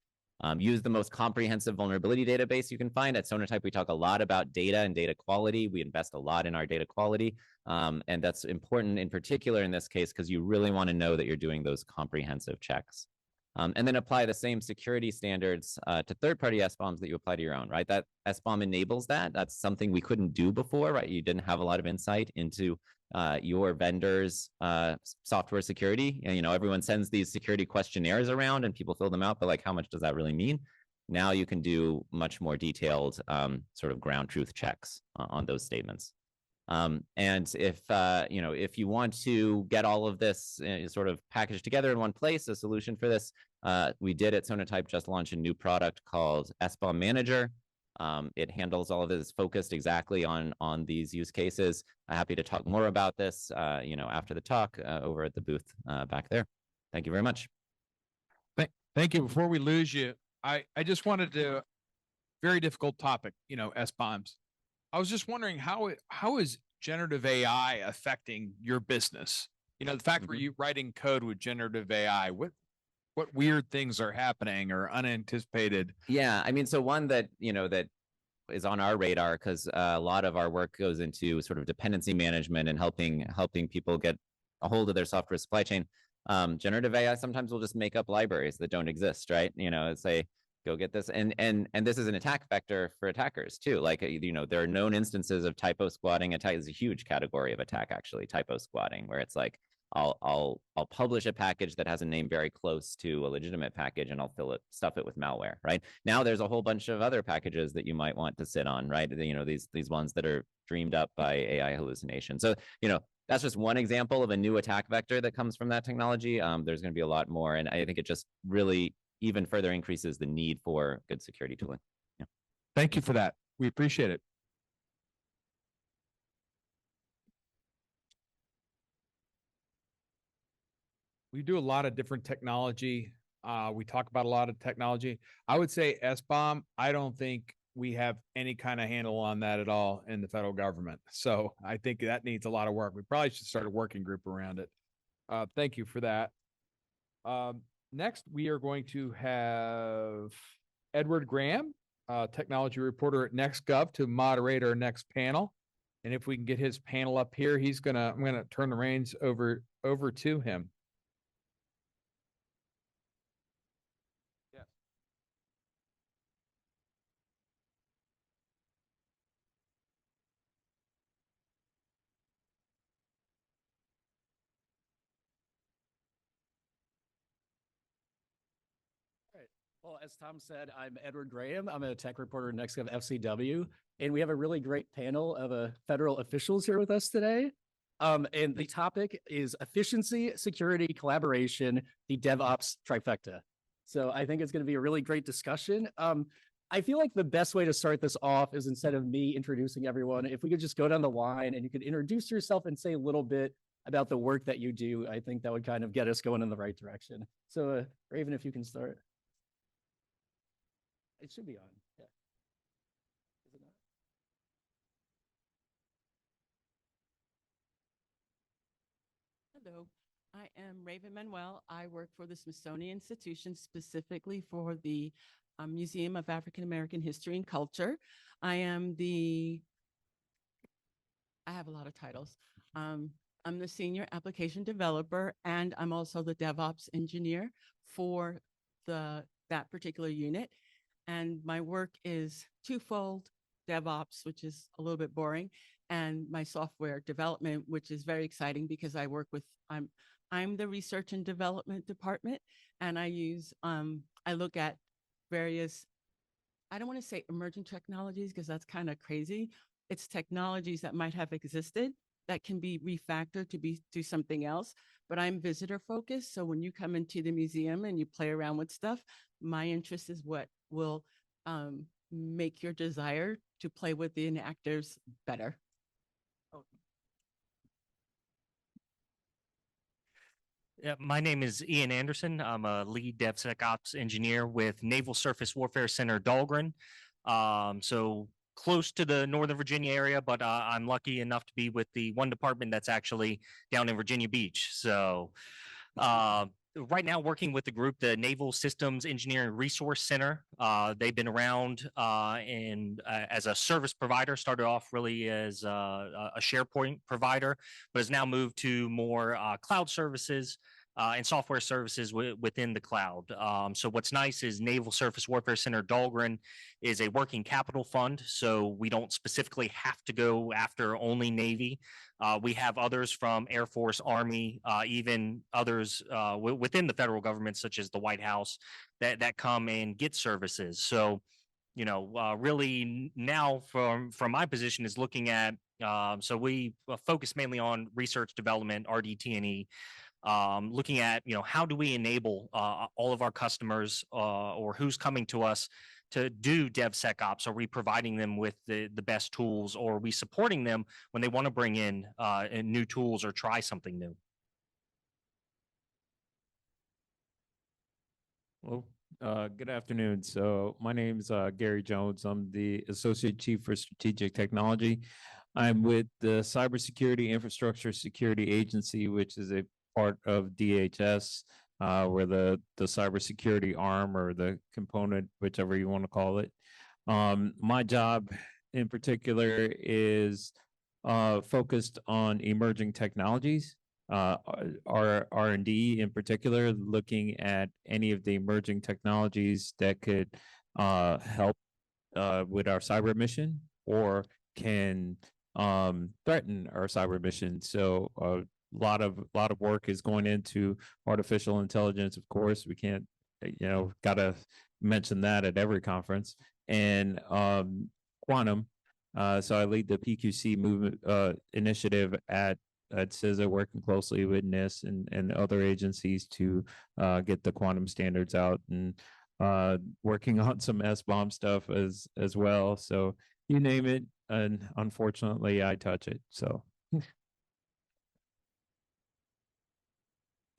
Use the most comprehensive vulnerability database you can find. At Sonatype, we talk a lot about data and data quality. We invest a lot in our data quality. And that's important in particular in this case, because you really want to know that you're doing those comprehensive checks. And then apply the same security standards to third-party SBOMs that you apply to your own, right? That SBOM enables that. That's something we couldn't do before, right? You didn't have a lot of insight into your vendor's software security. And, you know, everyone sends these security questionnaires around and people fill them out, but like, how much does that really mean? Now you can do much more detailed sort of ground truth checks on those statements. And if, you know, if you want to get all of this sort of packaged together in one place, a solution for this, we did at Sonatype just launch a new product called SBOM Manager. It handles all of this, focused exactly on these use cases. I'm happy to talk more about this, you know, after the talk over at the booth back there. Thank you very much. Thank you. Before we lose you, I just wanted to, very difficult topic, you know, SBOMs. I was just wondering how is generative AI affecting your business? You know, the fact were you writing code with generative AI, what weird things are happening or unanticipated? Yeah, I mean, so one that, you know, that is on our radar, because a lot of our work goes into sort of dependency management and helping people get a hold of their software supply chain. Generative AI sometimes will just make up libraries that don't exist, right? You know, say, go get this. And this is an attack vector for attackers too. Like, you know, there are known instances of typo squatting. Attack is a huge category of attack, actually, typo squatting, where it's like, I'll publish a package that has a name very close to a legitimate package, and I'll stuff it with malware, right? Now there's a whole bunch of other packages that you might want to sit on, right? You know, these ones that are dreamed up by AI hallucination. So, you know, that's just one example of a new attack vector that comes from that technology. There's going to be a lot more, and I think it just really even further increases the need for good security tooling. Yeah. Thank you for that. We appreciate it. We do a lot of different technology. We talk about a lot of technology. I would say SBOM, I don't think we have any kind of handle on that at all in the federal government. So I think that needs a lot of work. We probably should start a working group around it. Thank you for that. Next, we are going to have Edward Graham, technology reporter at NextGov, to moderate our next panel. And if we can get his panel up here, I'm gonna turn the reins over to him. Well, as Tom said, I'm Edward Graham. I'm a tech reporter at NextGov FCW, and we have a really great panel of federal officials here with us today. And the topic is efficiency, security, collaboration, the DevOps trifecta. So I think it's going to be a really great discussion. I feel like the best way to start this off is, instead of me introducing everyone, if we could just go down the line and you could introduce yourself and say a little bit about the work that you do, I think that would kind of get us going in the right direction. So Raven, if you can start. It should be on. Yeah. Is it not? Hello, I am Raven Manuel. I work for the Smithsonian Institution, specifically for the Museum of African American History and Culture. I have a lot of titles. I'm the senior application developer, and I'm also the DevOps engineer for that particular unit. And my work is twofold: DevOps, which is a little bit boring, and my software development, which is very exciting because I work with, I'm the research and development department, and I look at various, I don't want to say emerging technologies because that's kind of crazy. It's technologies that might have existed that can be refactored to do something else. But I'm visitor focused. So when you come into the museum and you play around with stuff, my interest is what will make your desire to play with the enactors better. Yeah, my name is Ian Anderson. I'm a lead DevSecOps engineer with Naval Surface Warfare Center Dahlgren. So close to the Northern Virginia area, but I'm lucky enough to be with the one department that's actually down in Virginia Beach. So right now working with the group, the Naval Systems Engineering Resource Center. They've been around as a service provider, started off really as a SharePoint provider, but has now moved to more cloud services and software services within the cloud. So what's nice is Naval Surface Warfare Center Dahlgren is a working capital fund, so we don't specifically have to go after only Navy. We have others from Air Force, Army, even others within the federal government, such as the White House, that come and get services. So, you know, really now from my position is looking at, so we focus mainly on research development, RDT&E, looking at, you know, how do we enable all of our customers or who's coming to us to do DevSecOps? Are we providing them with the best tools, or are we supporting them when they want to bring in new tools or try something new? Well, good afternoon. So my name is Gary Jones. I'm the Associate Chief for Strategic Technology. I'm with the Cybersecurity Infrastructure Security Agency, which is a part of DHS. We're the cybersecurity arm or the component, whichever you want to call it. My job in particular is focused on emerging technologies, our R&D in particular, looking at any of the emerging technologies that could help with our cyber mission or can threaten our cyber mission. So a lot of work is going into artificial intelligence. Of course, we can't, gotta mention that at every conference, and quantum. So I lead the PQC movement initiative at CISA, working closely with NIST and other agencies to get the quantum standards out, and working on some SBOM stuff as well. So you name it, and unfortunately I touch it. So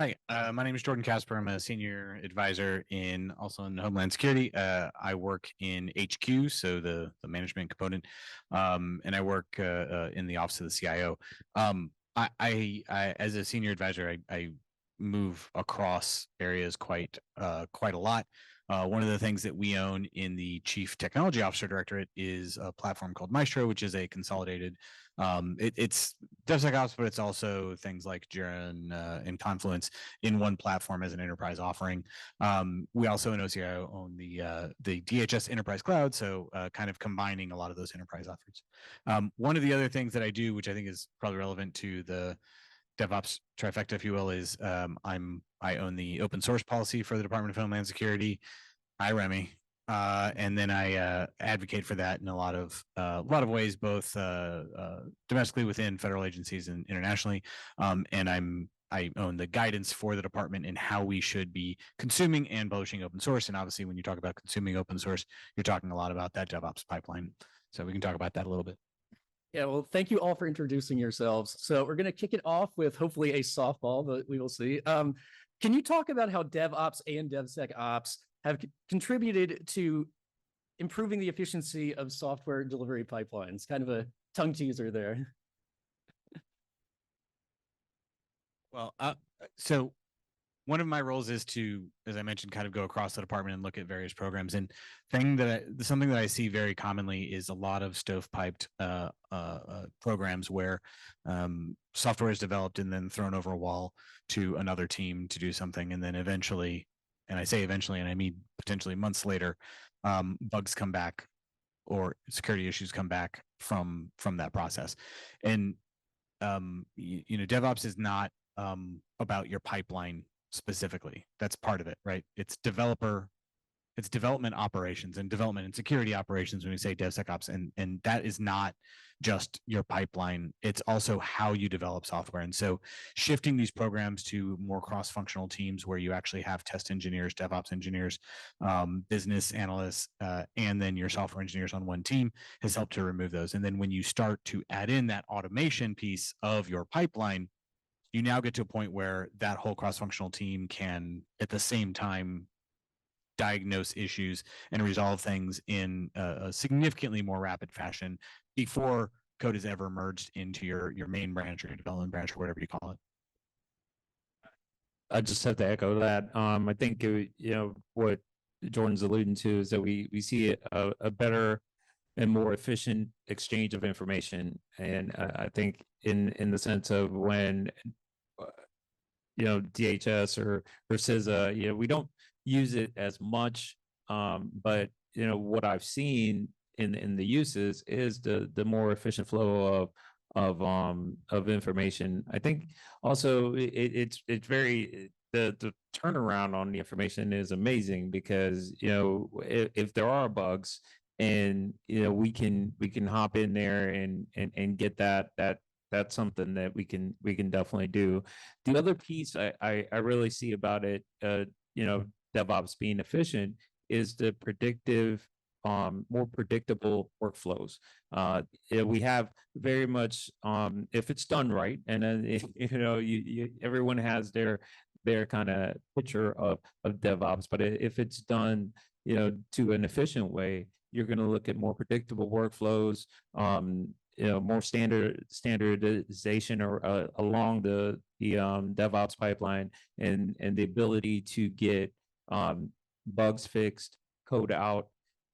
Hi, my name is Jordan Casper. I'm a senior advisor also in Homeland Security. I work in HQ, so the management component, and I work in the office of the CIO. I as a senior advisor, I move across areas quite a lot. One of the things that we own in the Chief Technology Officer Directorate is a platform called Maestro, which is a consolidated, it's DevSecOps, but it's also things like Jira and Confluence in one platform as an enterprise offering. We also in OCIO own the DHS Enterprise Cloud, so kind of combining a lot of those enterprise efforts. One of the other things that I do, which I think is probably relevant to the DevOps trifecta, if you will, is I own the open source policy for the Department of Homeland Security, IREMI, and then I advocate for that in a lot of ways, both domestically within federal agencies and internationally. And I own the guidance for the department in how we should be consuming and publishing open source. And obviously, when you talk about consuming open source, you're talking a lot about that DevOps pipeline. So we can talk about that a little bit. Yeah, well, thank you all for introducing yourselves. So we're going to kick it off with hopefully a softball, but we will see. Can you talk about how DevOps and DevSecOps have contributed to improving the efficiency of software delivery pipelines? Kind of a tongue teaser there. Well, so one of my roles is to, as I mentioned, kind of go across the department and look at various programs. And something that I see very commonly is a lot of stovepiped programs where software is developed and then thrown over a wall to another team to do something, and then eventually, and I say eventually, and I mean potentially months later, bugs come back or security issues come back from that process. And DevOps is not about your pipeline specifically. That's part of it, right? It's development operations and development and security operations when we say DevSecOps, and that is not just your pipeline. It's also how you develop software. And so shifting these programs to more cross-functional teams where you actually have test engineers, DevOps engineers, business analysts, and then your software engineers on one team has helped to remove those. And then when you start to add in that automation piece of your pipeline, you now get to a point where that whole cross-functional team can at the same time diagnose issues and resolve things in a significantly more rapid fashion before code is ever merged into your main branch or your development branch or whatever you call it. I just have to echo that. I think what Jordan's alluding to is that we see a better and more efficient exchange of information, and I think in the sense of when DHS or CISA, we don't use it as much, but what I've seen in the uses is the more efficient flow of information. I think also it's very the turnaround on the information is amazing because if there are bugs and we can hop in there and get that's something that we can definitely do. The other piece I really see about it, DevOps being efficient is the predictive, more predictable workflows. We have very much, if it's done right, and then everyone has their kind of picture of DevOps, but if it's done, to an efficient way, you're going to look at more predictable workflows, more standardization or along the DevOps pipeline, and the ability to get bugs fixed, code out,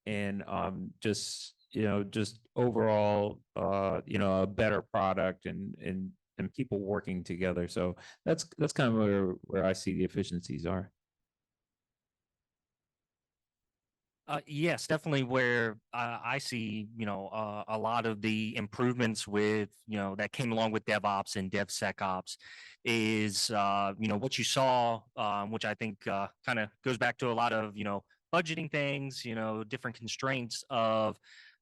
and just overall a better product and people working together. So that's kind of where I see the efficiencies are. Yes, definitely where I see, a lot of the improvements with, that came along with DevOps and DevSecOps is, what you saw, which I think kind of goes back to a lot of, budgeting things, different constraints of,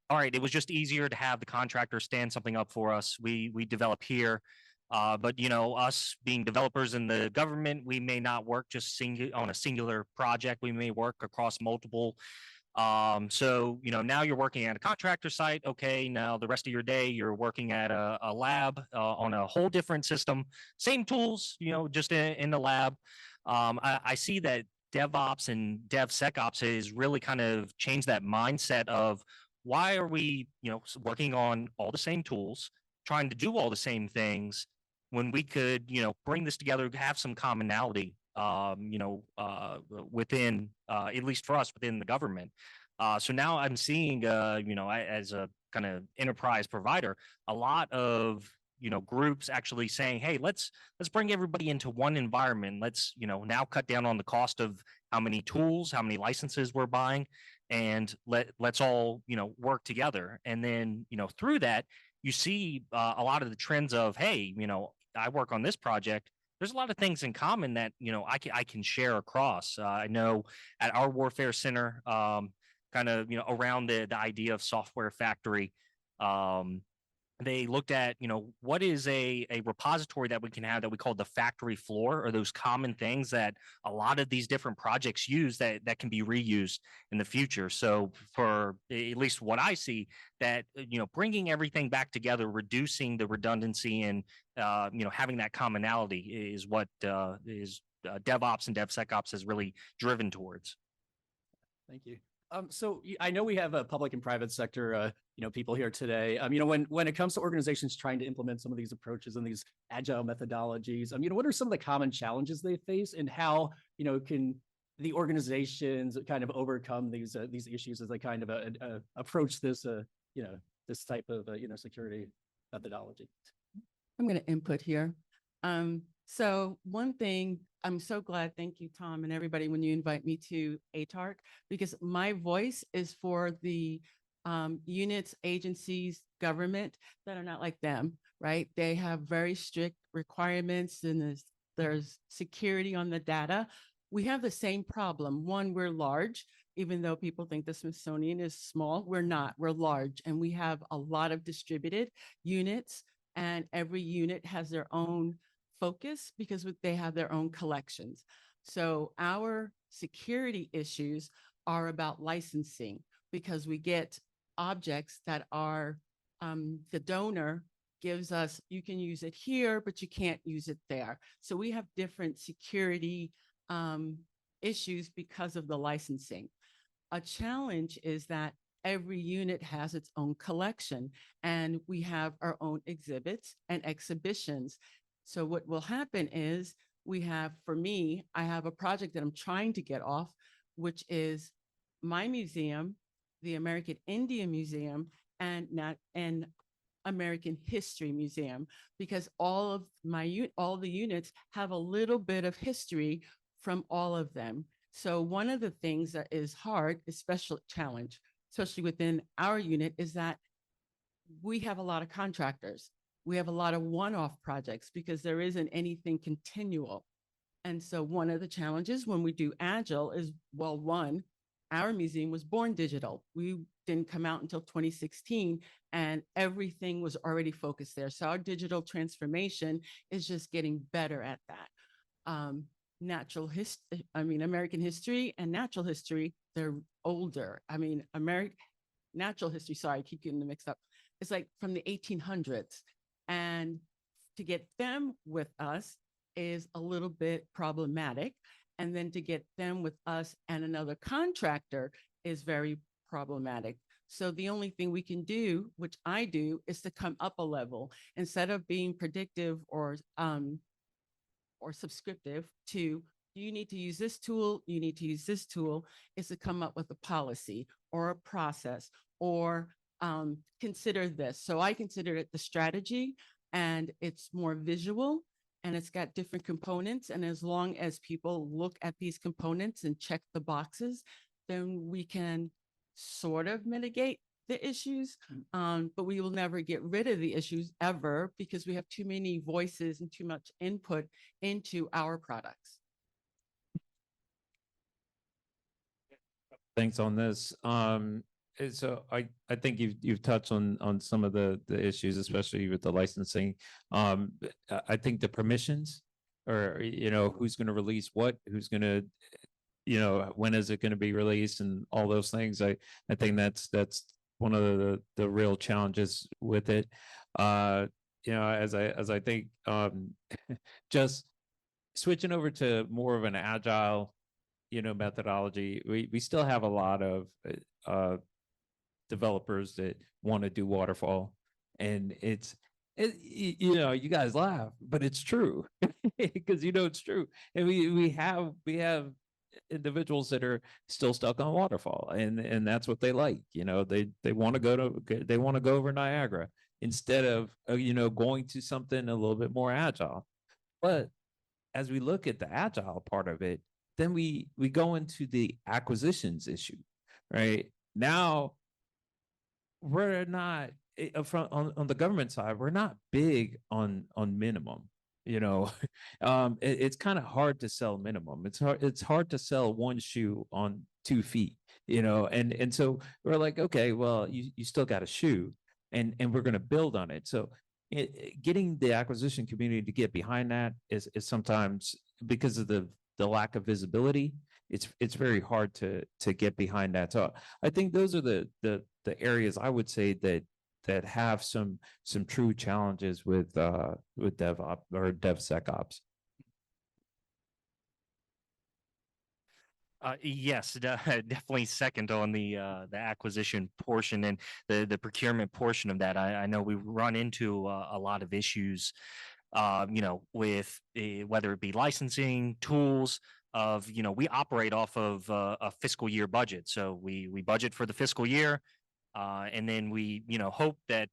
all right, it was just easier to have the contractor stand something up for us. We develop here. But us being developers in the government, we may not work just on a singular project. We may work across multiple. So now you're working at a contractor site. Okay, now the rest of your day you're working at a lab on a whole different system, same tools, just in the lab. I see that DevOps and DevSecOps has really kind of changed that mindset of why are we working on all the same tools, trying to do all the same things, when we could, bring this together, have some commonality, within, at least for us, within the government. So now I'm seeing, as a kind of enterprise provider, a lot of, groups actually saying, hey, let's bring everybody into one environment. Let's, now cut down on the cost of how many tools, how many licenses we're buying, and let's all, work together. And then, through that, you see a lot of the trends of, hey, I work on this project. There's a lot of things in common that I can share across. I know at our warfare center, kind of around the idea of software factory, they looked at, what is a repository that we can have that we call the factory floor, or those common things that a lot of these different projects use that can be reused in the future. So for at least what I see, that, bringing everything back together, reducing the redundancy, and, having that commonality is what DevOps and DevSecOps has really driven towards. Thank you. So I know we have a public and private sector, people here today. When it comes to organizations trying to implement some of these approaches and these agile methodologies, what are some of the common challenges they face, and how, can the organizations kind of overcome these issues as they kind of approach this, this type of, security methodology? I'm going to input here. So one thing, I'm so glad, thank you, Tom, and everybody, when you invite me to ATARC, because my voice is for the units, agencies, government that are not like them, right? They have very strict requirements, and there's security on the data. We have the same problem. One, we're large, even though people think the Smithsonian is small, we're not, we're large, and we have a lot of distributed units, and every unit has their own focus because they have their own collections. So our security issues are about licensing, because we get objects that are, the donor gives us, you can use it here, but you can't use it there. So we have different security issues because of the licensing. A challenge is that every unit has its own collection, and we have our own exhibits and exhibitions. So what will happen is we have, for me, I have a project that I'm trying to get off, which is my museum, the American Indian Museum, and American History Museum, because all the units have a little bit of history from all of them. So one of the things that is hard, especially challenge, especially within our unit, is that we have a lot of contractors. We have a lot of one-off projects because there isn't anything continual. And so one of the challenges when we do Agile is, well, one, our museum was born digital. We didn't come out until 2016, and everything was already focused there. So our digital transformation is just getting better at that. American history and natural history, they're older. Natural history, sorry, I keep getting them mixed up. It's like from the 1800s. And to get them with us is a little bit problematic. And then to get them with us and another contractor is very problematic. So the only thing we can do, which I do, is to come up a level. Instead of being predictive or subscriptive to, you need to use this tool, you need to use this tool, is to come up with a policy or a process, or consider this. So I consider it the strategy, and it's more visual, and it's got different components. And as long as people look at these components and check the boxes, then we can sort of mitigate the issues, but we will never get rid of the issues ever, because we have too many voices and too much input into our products. Thanks on this. So I think you've touched on some of the issues, especially with the licensing. I think the permissions, or who's going to release what, who's going to, when is it going to be released, and all those things. I think that's one of the real challenges with it. As I think, just switching over to more of an agile methodology, we still have a lot of developers that want to do waterfall, and you guys laugh, but it's true because it's true, and we have individuals that are still stuck on waterfall, and that's what they like. They want to go over Niagara instead of going to something a little bit more agile. But as we look at the agile part of it, then we go into the acquisitions issue. Right now, we're not on the government side, we're not big on minimum. It's kind of hard to sell minimum. It's hard to sell one shoe on 2 feet, and so we're like, okay, well, you still got a shoe, and we're going to build on it. So getting the acquisition community to get behind that is sometimes, because of the lack of visibility, it's very hard to get behind that. So I think those are the areas I would say that have some true challenges with DevOps or DevSecOps. Yes, definitely second on the acquisition portion and the procurement portion of that. I know we run into a lot of issues, with whether it be licensing tools of, we operate off of a fiscal year budget. So we budget for the fiscal year. And then we, hope that,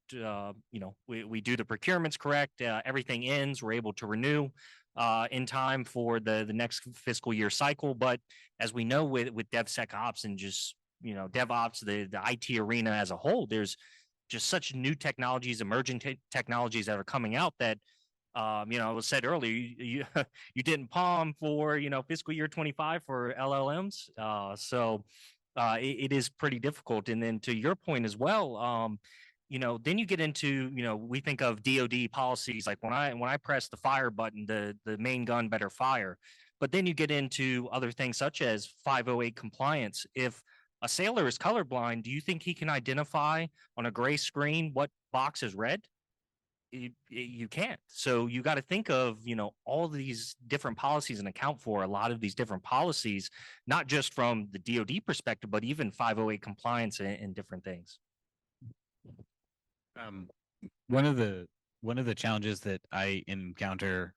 we do the procurements correct. Everything ends, we're able to renew in time for the next fiscal year cycle. But as we know with DevSecOps and just, DevOps, the IT arena as a whole, there's just such new technologies, emerging technologies that are coming out that, it was said earlier, you didn't palm for, fiscal year 25 for LLMs. So it is pretty difficult. And then to your point as well, then you get into, we think of DoD policies, like when I press the fire button, the main gun better fire. But then you get into other things such as 508 compliance. If a sailor is colorblind, do you think he can identify on a gray screen what box is red? You can't. So you got to think of, all these different policies and account for a lot of these different policies, not just from the DoD perspective, but even 508 compliance and different things. One of the challenges that I encounter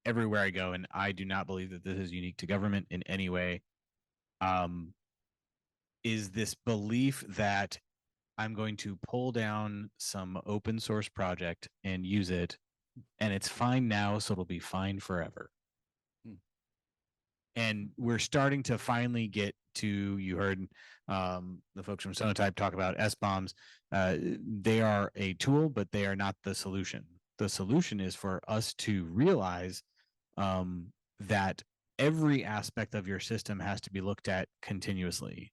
everywhere I go, and I do not believe that this is unique to government in any way, is this belief that I'm going to pull down some open source project and use it, and it's fine now, so it'll be fine forever. And we're starting to finally get to, you heard the folks from Sonotype talk about SBOMs. They are a tool, but they are not the solution. The solution is for us to realize that every aspect of your system has to be looked at continuously.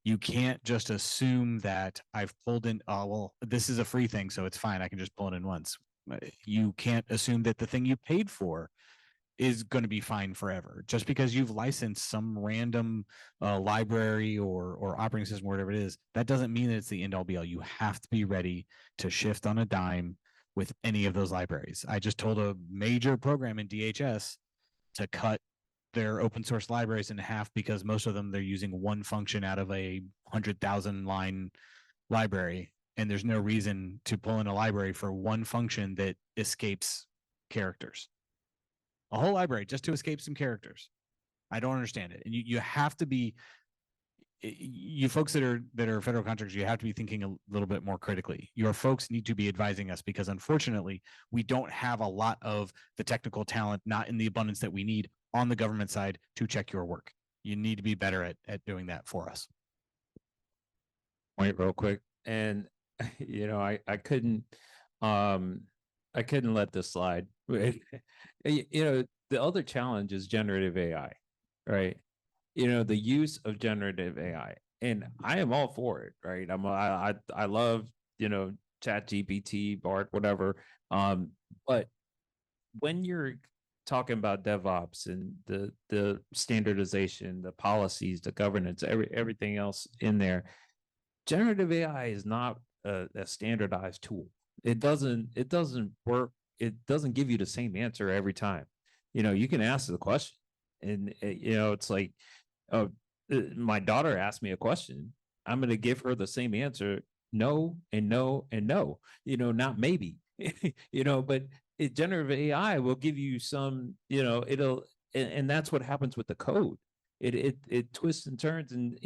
You can't just assume that I've pulled in, oh, well, this is a free thing, so it's fine. I can just pull it in once. You can't assume that the thing you paid for is going to be fine forever. Just because you've licensed some random library or operating system, or whatever it is, that doesn't mean that it's the end all be all. You have to be ready to shift on a dime with any of those libraries. I just told a major program in DHS to cut their open source libraries in half because most of them, they're using one function out of a 100,000 line library. And there's no reason to pull in a library for one function that escapes characters. A whole library just to escape some characters. I don't understand it. And you have to be, you folks that are federal contractors, you have to be thinking a little bit more critically. Your folks need to be advising us, because unfortunately, we don't have a lot of the technical talent, not in the abundance that we need on the government side, to check your work. You need to be better at doing that for us. Point real quick. And, I couldn't let this slide. The other challenge is generative AI, right? The use of generative AI, and I am all for it, right? I love, Chat GPT, Bart, whatever. But when you're talking about DevOps and the standardization, the policies, the governance, everything else in there, generative AI is not a standardized tool. It doesn't work. It doesn't give you the same answer every time. You can ask the question, and it's like, oh, my daughter asked me a question. I'm going to give her the same answer. No, and no, and no, not maybe, but generative AI will give you some, and that's what happens with the code. It twists and turns, and,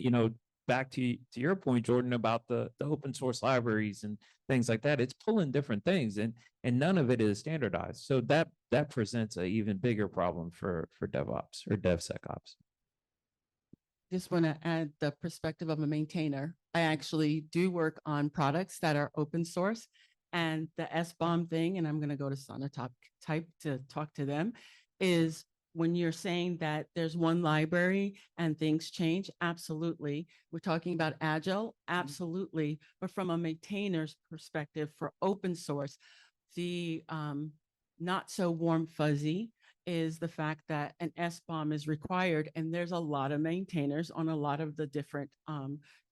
back to your point, Jordan, about the open source libraries and things like that. It's pulling different things, and none of it is standardized. So that presents an even bigger problem for DevOps or DevSecOps. Just want to add the perspective of a maintainer. I actually do work on products that are open source, and the SBOM thing, and I'm going to go to Sonotype to talk to them, is when you're saying that there's one library and things change, absolutely. We're talking about agile, absolutely. But from a maintainer's perspective for open source, the not so warm fuzzy is the fact that an SBOM is required, and there's a lot of maintainers on a lot of the different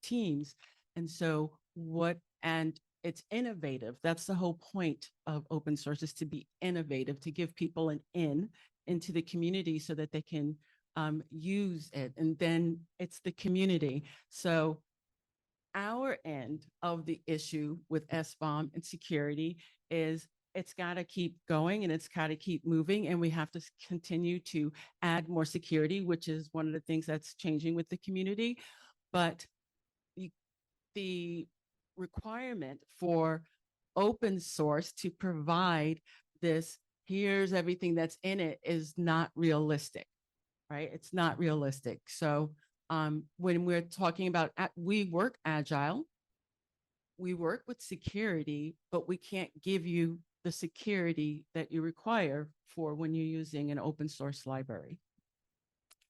teams. And so and it's innovative. That's the whole point of open source, is to be innovative, to give people an in into the community so that they can use it. And then it's the community. So our end of the issue with SBOM and security is it's got to keep going and it's got to keep moving. And we have to continue to add more security, which is one of the things that's changing with the community. But the requirement for open source to provide this, here's everything that's in it, is not realistic, right? It's not realistic. So when we're talking about, we work agile, we work with security, but we can't give you the security that you require for when you're using an open source library.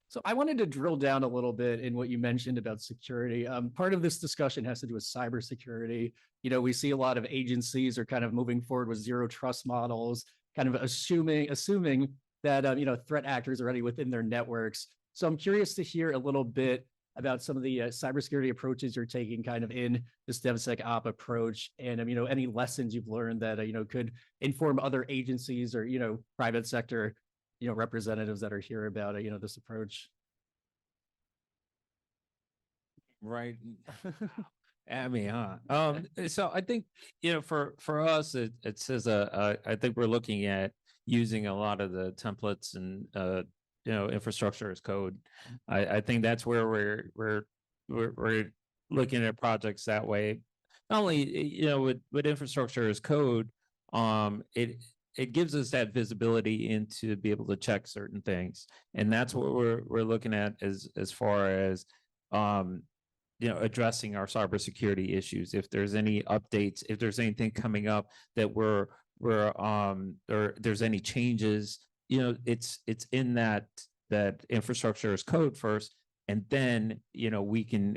So I wanted to drill down a little bit in what you mentioned about security. Part of this discussion has to do with cybersecurity. You know, we see a lot of agencies are kind of moving forward with zero trust models, kind of assuming that, you know, threat actors are already within their networks. So I'm curious to hear a little bit about some of the cybersecurity approaches you're taking kind of in this DevSecOps approach, and, you know, any lessons you've learned that, you know, could inform other agencies or, you know, private sector, you know, representatives that are here about, you know, this approach. Right. I mean, so I think, you know, for us, it says, I think we're looking at using a lot of the templates and, you know, infrastructure as code. I think that's where we're looking at projects that way. Not only, you know, with infrastructure as code, it gives us that visibility into be able to check certain things, and that's what we're looking at as far as you know, addressing our cybersecurity issues. If there's any updates, if there's anything coming up that we're or there's any changes, you know, it's in that infrastructure as code first, and then, you know, we can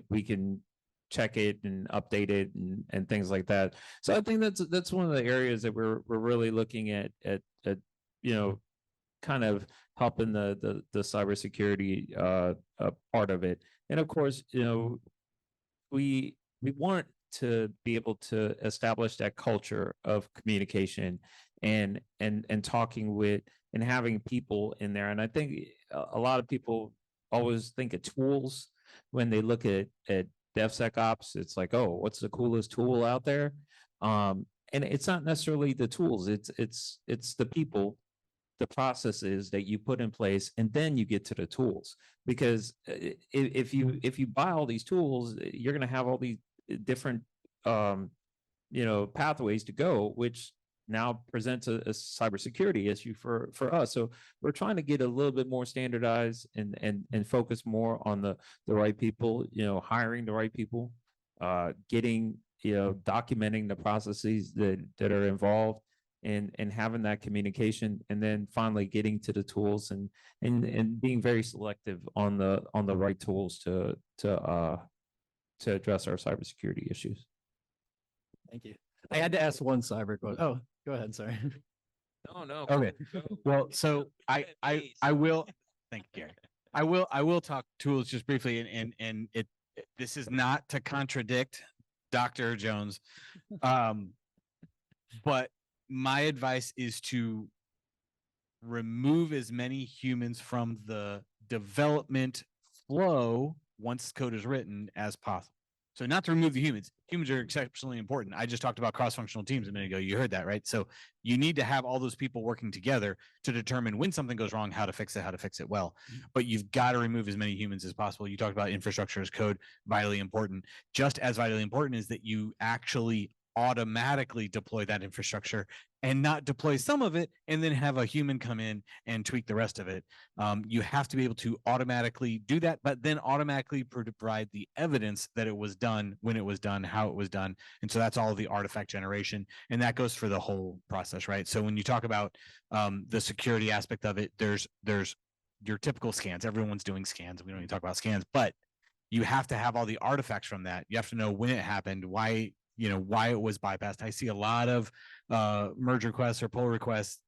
check it and update it and things like that. So I think that's one of the areas that we're really looking at you know, kind of helping the cybersecurity part of it. And of course, you know, we want to be able to establish that culture of communication and talking with and having people in there. And I think a lot of people always think of tools when they look at DevSecOps. It's like, oh, what's the coolest tool out there? And it's not necessarily the tools. It's the people, the processes that you put in place, and then you get to the tools. Because if you buy all these tools, you're going to have all these different you know, pathways to go, which now presents a cybersecurity issue for us. So we're trying to get a little bit more standardized and focus more on the right people, you know, hiring the right people, getting, you know, documenting the processes that are involved, and having that communication, and then finally getting to the tools and being very selective on the right tools to address our cybersecurity issues. Thank you. I had to ask one cyber question. Oh, go ahead. Sorry. No. Okay. Well, so I will, thank you, Gary. I will talk tools just briefly, and this is not to contradict Dr. Jones. But my advice is to remove as many humans from the development flow once code is written as possible. So not to remove the humans. Humans are exceptionally important. I just talked about cross-functional teams a minute ago. You heard that, right? So you need to have all those people working together to determine when something goes wrong, how to fix it well. But you've got to remove as many humans as possible. You talked about infrastructure as code, vitally important. Just as vitally important is that you actually automatically deploy that infrastructure and not deploy some of it and then have a human come in and tweak the rest of it. You have to be able to automatically do that, but then automatically provide the evidence that it was done, when it was done, how it was done. And so that's all of the artifact generation. And that goes for the whole process, right? So when you talk about the security aspect of it, there's your typical scans. Everyone's doing scans. We don't even talk about scans, but you have to have all the artifacts from that. You have to know when it happened, why it was bypassed. I see a lot of merge requests or pull requests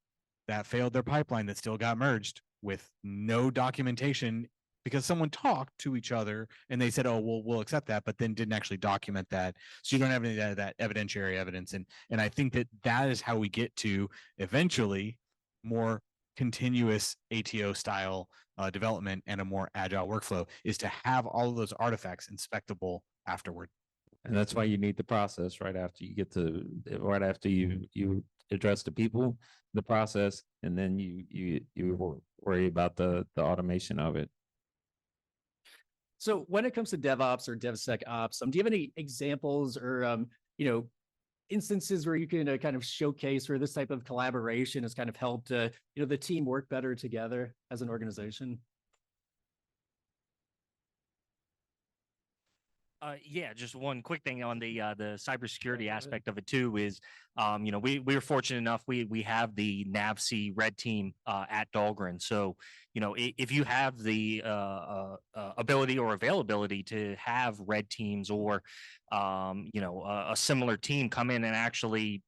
that failed their pipeline that still got merged with no documentation because someone talked to each other and they said, oh, we'll accept that, but then didn't actually document that. So you don't have any of that evidentiary evidence. And I think that is how we get to eventually more continuous ATO style development and a more agile workflow, is to have all of those artifacts inspectable afterward. And that's why you need the process right after you address the people, the process, and then you worry about the automation of it. So when it comes to DevOps or DevSecOps, do you have any examples or instances where you can kind of showcase where this type of collaboration has kind of helped the team work better together as an organization? Yeah, just one quick thing on the cybersecurity aspect of it too is, we were fortunate enough, we have the NAVC red team at Dahlgren. So, if you have the ability or availability to have red teams or, a similar team come in and actually,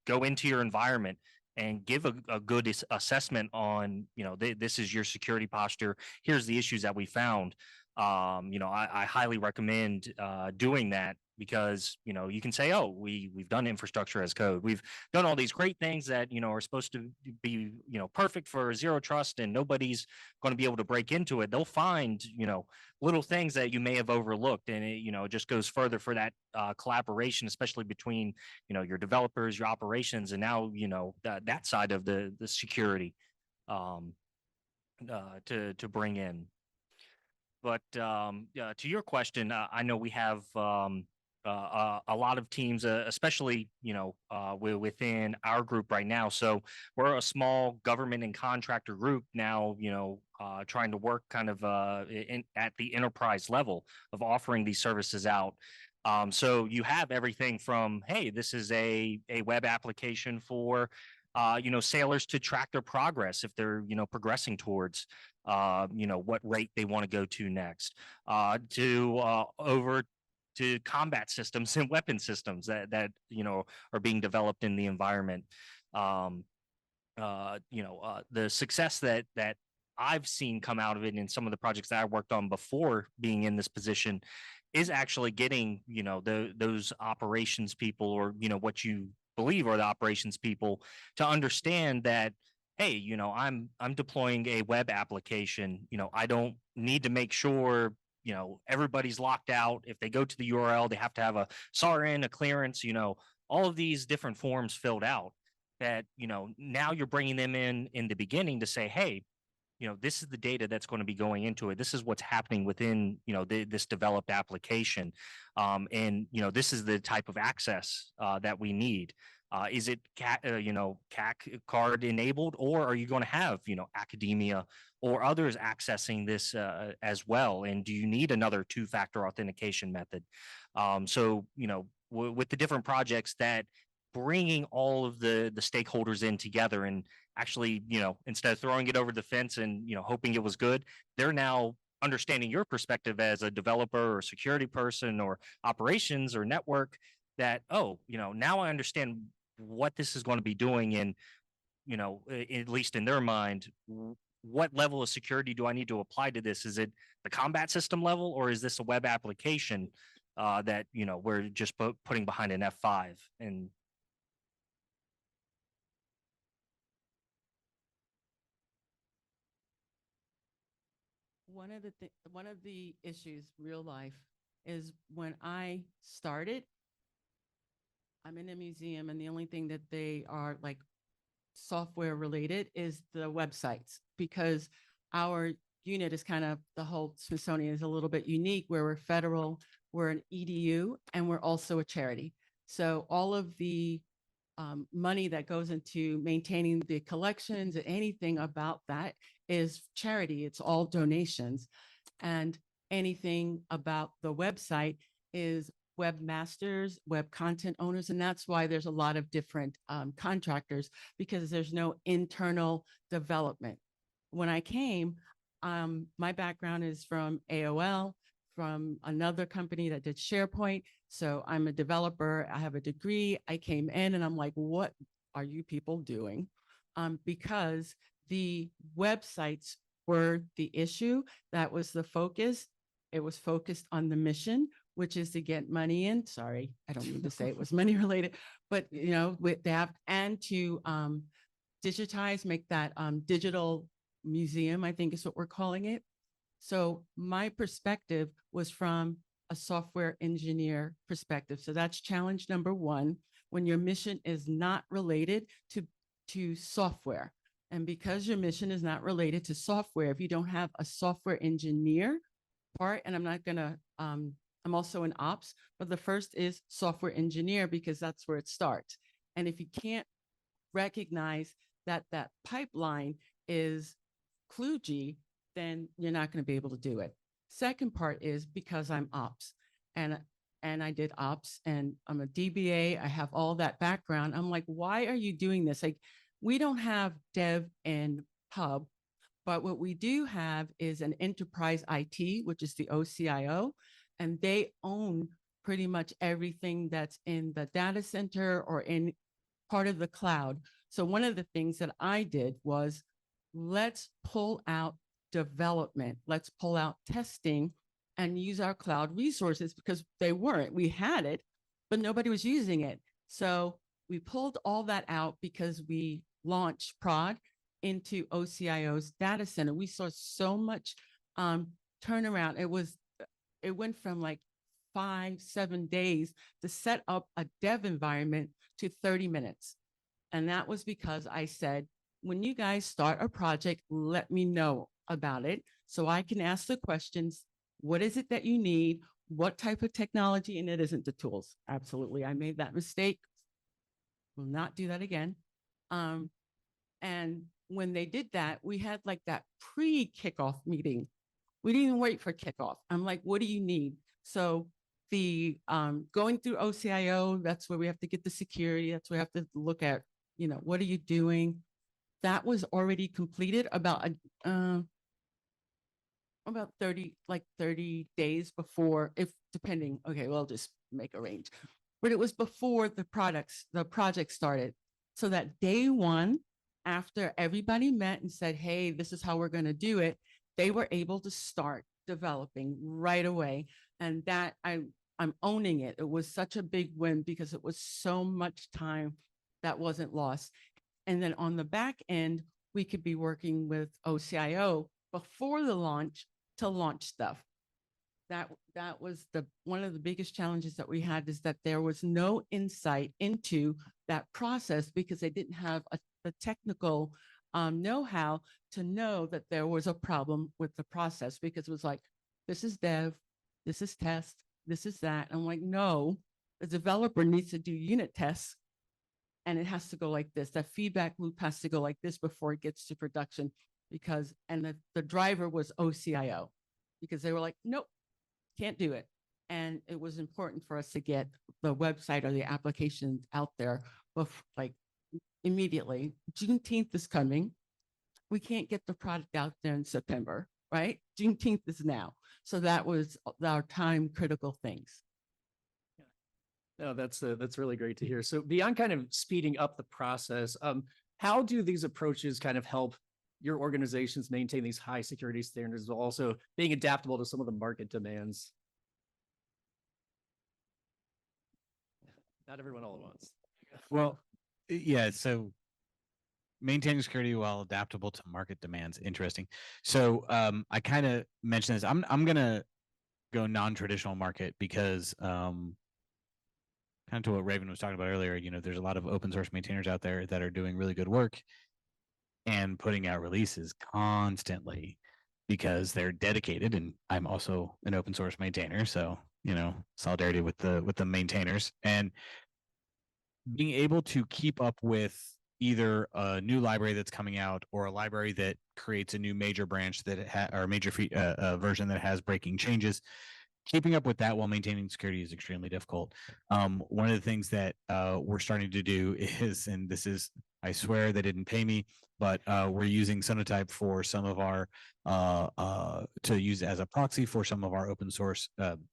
go into your environment and give a good assessment on, this is your security posture. Here's the issues that we found. I highly recommend doing that because, you can say, oh, we've done infrastructure as code. We've done all these great things that, are supposed to be, perfect for zero trust and nobody's going to be able to break into it. They'll find, little things that you may have overlooked. And it just goes further for that collaboration, especially between, your developers, your operations, and now, that side of the security to bring in. But to your question, I know we have a lot of teams, especially within our group right now. So we're a small government and contractor group now. Trying to work kind of at the enterprise level of offering these services out. So you have everything from, hey, this is a web application for sailors to track their progress if they're progressing towards what rate they want to go to next, over to combat systems and weapon systems that are being developed in the environment. The success that I've seen come out of it in some of the projects that I worked on before being in this position is actually getting those operations people, or what you believe are the operations people, to understand that, hey, I'm deploying a web application. I don't need to make sure, everybody's locked out. If they go to the URL, they have to have a SARN, a clearance, all of these different forms filled out that, now you're bringing them in the beginning to say, hey, this is the data that's going to be going into it. This is what's happening within, this developed application. And, this is the type of access that we need. Is it CAC card enabled, or are you going to have, academia or others accessing this as well? And do you need another two-factor authentication method? So, with the different projects, that bringing all of the stakeholders in together and actually, instead of throwing it over the fence and, hoping it was good, they're now understanding your perspective as a developer or security person or operations or network, that, oh, now I understand what this is going to be doing. And, at least in their mind, what level of security do I need to apply to this? Is it the combat system level, or is this a web application that, we're just putting behind an F5? And one of the issues real life is when I started, I'm in a museum, and the only thing that they are like software related is the websites, because our unit is kind of, the whole Smithsonian is a little bit unique, where we're federal, we're an EDU, and we're also a charity. So all of the money that goes into maintaining the collections and anything about that is charity. It's all donations. And anything about the website is webmasters, web content owners. And that's why there's a lot of different contractors, because there's no internal development. when I came, my background is from AOL, from another company that did SharePoint. So I'm a developer. I have a degree. I came in and I'm like, what are you people doing? Because the websites were the issue. That was the focus. It was focused on the mission, which is to get money in. Sorry, I don't mean to say it was money related, but you know, with that and to digitize, make that digital museum, I think is what we're calling it. So my perspective was from a software engineer perspective. So that's challenge number one, when your mission is not related to software. And because your mission is not related to software, if you don't have a software engineer part, and I'm not gonna, I'm also in ops, but the first is software engineer because that's where it starts. And if you can't recognize that that pipeline is kludgy, then you're not going to be able to do it. Second part is because I'm ops and I did ops and I'm a DBA. I have all that background. I'm like, why are you doing this? Like, we don't have dev and pub, but what we do have is an enterprise IT, which is the OCIO, and they own pretty much everything that's in the data center or in part of the cloud. So one of the things that I did was, let's pull out development, let's pull out testing and use our cloud resources because they weren't. We had it, but nobody was using it. So we pulled all that out because we launched prod into OCIO's data center. We saw so much turnaround. It went from like 5-7 days to set up a dev environment to 30 minutes. And that was because I said, when you guys start a project, let me know about it so I can ask the questions. What is it that you need? What type of technology? And it isn't the tools. Absolutely. I made that mistake. Will not do that again. And when they did that, we had like that pre-kickoff meeting. We didn't even wait for kickoff. I'm like, what do you need? So the going through OCIO, that's where we have to get the security. That's where we have to look at, you know, what are you doing? That was already completed about 30 days before, if depending, okay, well, just make a range. But it was before the project started. So that day one, after everybody met and said, hey, this is how we're going to do it, they were able to start developing right away. And that I'm owning it. It was such a big win because it was so much time that wasn't lost. And then on the back end, we could be working with OCIO before the launch to launch stuff. That was one of the biggest challenges that we had, is that there was no insight into that process because they didn't have the technical know-how to know that there was a problem with the process, because it was like, this is dev, this is test, this is that. I'm like, no, the developer needs to do unit tests and it has to go like this. That feedback loop has to go like this before it gets to production, because, and the driver was OCIO, because they were like, nope, can't do it. And it was important for us to get the website or the application out there, like immediately. Juneteenth is coming. We can't get the product out there in September, right? Juneteenth is now. So that was our time critical things. No, that's really great to hear. So beyond kind of speeding up the process, how do these approaches kind of help your organizations maintain these high security standards while also being adaptable to some of the market demands? Not everyone all at once. Well, yeah, so maintaining security while adaptable to market demands. Interesting. So I kind of mentioned this. I'm gonna go non-traditional market because kind of to what Raven was talking about earlier, you know, there's a lot of open source maintainers out there that are doing really good work and putting out releases constantly because they're dedicated. And I'm also an open source maintainer, so you know, solidarity with the maintainers, and being able to keep up with either a new library that's coming out or a library that creates a new major branch that or major version that has breaking changes. keeping up with that while maintaining security is extremely difficult. One of the things that we're starting to do is, and this is, I swear they didn't pay me, but we're using Sonatype for some of our to use as a proxy for some of our open source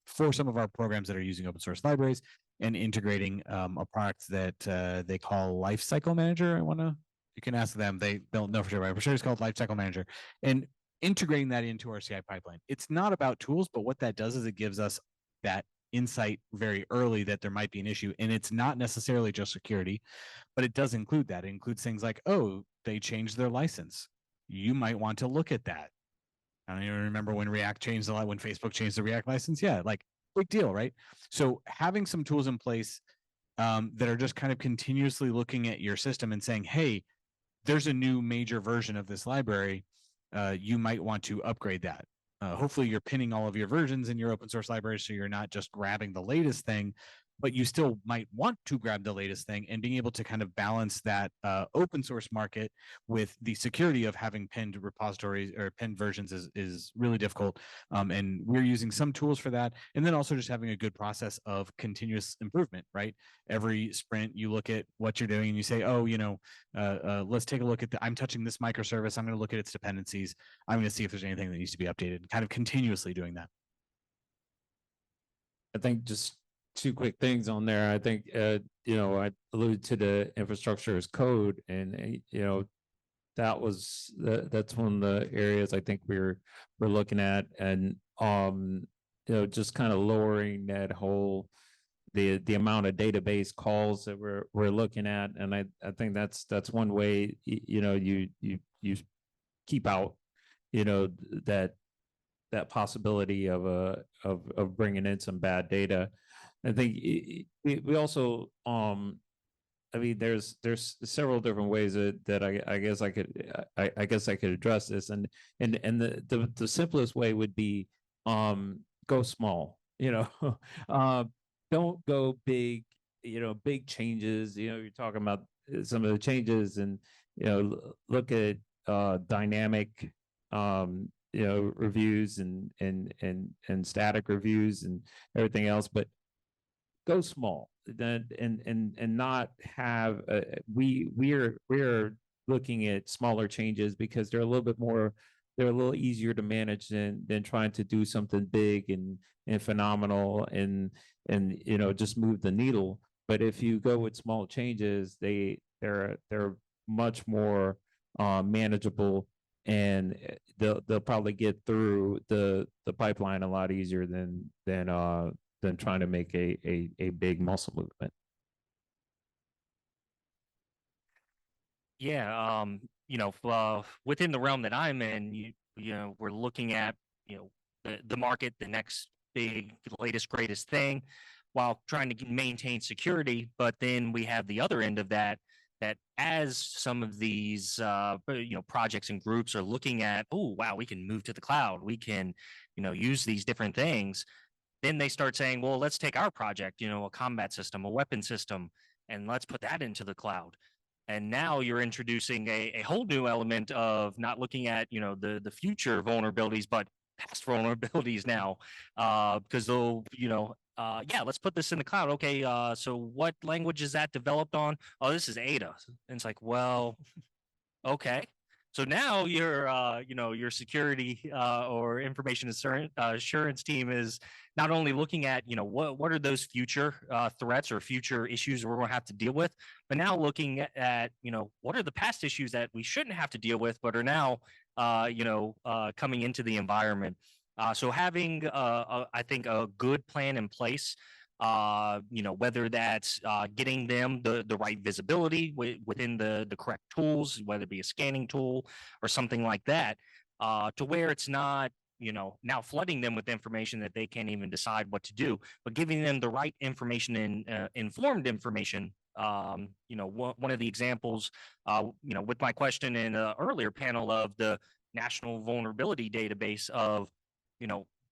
for some of our programs that are using open source libraries, and integrating a product that they call Lifecycle Manager. You can ask them; they don't know for sure, but I'm sure it's called Lifecycle Manager, and integrating that into our CI pipeline. It's not about tools, but what that does is it gives us that insight very early that there might be an issue. And it's not necessarily just security, but it does include that. It includes things like, oh, they changed their license. You might want to look at that. I don't even remember when React changed a lot, when Facebook changed the React license. Yeah, like big deal, right? So having some tools in place that are just kind of continuously looking at your system and saying, hey, there's a new major version of this library. You might want to upgrade that. Hopefully you're pinning all of your versions in your open source library, so you're not just grabbing the latest thing, but you still might want to grab the latest thing, and being able to kind of balance that open source market with the security of having pinned repositories or pinned versions is really difficult. And we're using some tools for that. And then also just having a good process of continuous improvement, right? Every sprint, you look at what you're doing and you say, oh, let's take a look at I'm touching this microservice. I'm going to look at its dependencies. I'm going to see if there's anything that needs to be updated, kind of continuously doing that. I think just two quick things on there. I think, I alluded to the infrastructure as code, and, that's one of the areas I think we're looking at, and, just kind of lowering that whole, the amount of database calls that we're looking at. And I think that's one way, you keep out, that possibility of bringing in some bad data. I think we also, there's several different ways that I guess I could address this, and the simplest way would be go small. Don't go big. Big changes. You're talking about some of the changes, and look at dynamic reviews and static reviews and everything else, but go small. And not have we're looking at smaller changes because they're a little easier to manage than trying to do something big and phenomenal and just move the needle. But if you go with small changes, they're much more manageable, and they'll probably get through the pipeline a lot easier than trying to make a big muscle movement. Yeah, within the realm that I'm in, we're looking at, the market, the next big, latest, greatest thing, while trying to maintain security. But then we have the other end of that as some of these, projects and groups are looking at, oh, wow, we can move to the cloud. We can, use these different things. Then they start saying, well, let's take our project, a combat system, a weapon system, and let's put that into the cloud. And now you're introducing a whole new element of not looking at, the future vulnerabilities, but past vulnerabilities now, because they'll, let's put this in the cloud. Okay, so what language is that developed on? Oh, this is ADA. And it's like, well, okay. So now your security or information assurance team is not only looking at, what are those future threats or future issues we're going to have to deal with, but now looking at, what are the past issues that we shouldn't have to deal with, but are now, coming into the environment. So having, I think, a good plan in place, whether that's getting them the right visibility within the correct tools, whether it be a scanning tool or something like that, to where it's not, now flooding them with information that they can't even decide what to do, but giving them the right information and informed information. One of the examples, with my question in an earlier panel of the National Vulnerability Database of,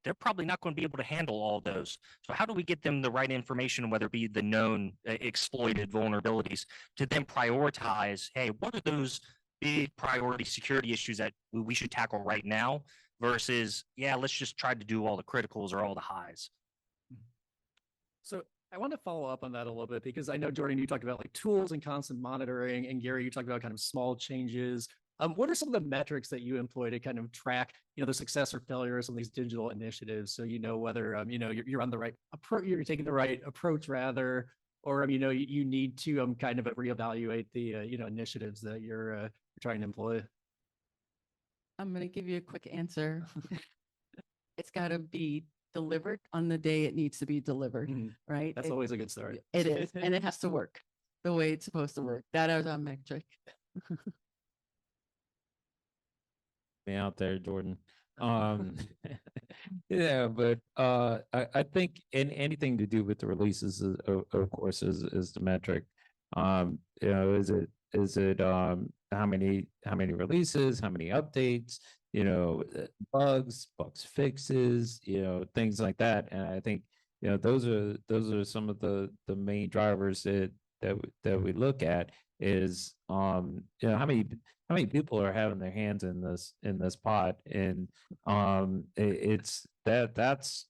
they're probably not going to be able to handle all those. So how do we get them the right information, whether it be the known exploited vulnerabilities, to then prioritize, hey, what are those big priority security issues that we should tackle right now, versus, yeah, let's just try to do all the criticals or all the highs. So I want to follow up on that a little bit because I know, Jordan, you talked about like tools and constant monitoring, and Gary, you talked about kind of small changes. What are some of the metrics that you employ to kind of track, the success or failure of some of these digital initiatives? So you know whether you're on the right approach, you're taking the right approach rather, or you need to kind of reevaluate the initiatives that you're trying to employ. I'm going to give you a quick answer. It's got to be delivered on the day it needs to be delivered, right? That's always a good start. It is, and it has to work the way it's supposed to work. That is our metric. Me out there, Jordan. Yeah, but I think in anything to do with the releases, of course, is the metric. Is it how many releases, how many updates, bugs fixes, things like that. And I think those are some of the main drivers that we look at is how many people are having their hands in this pot, and it's that's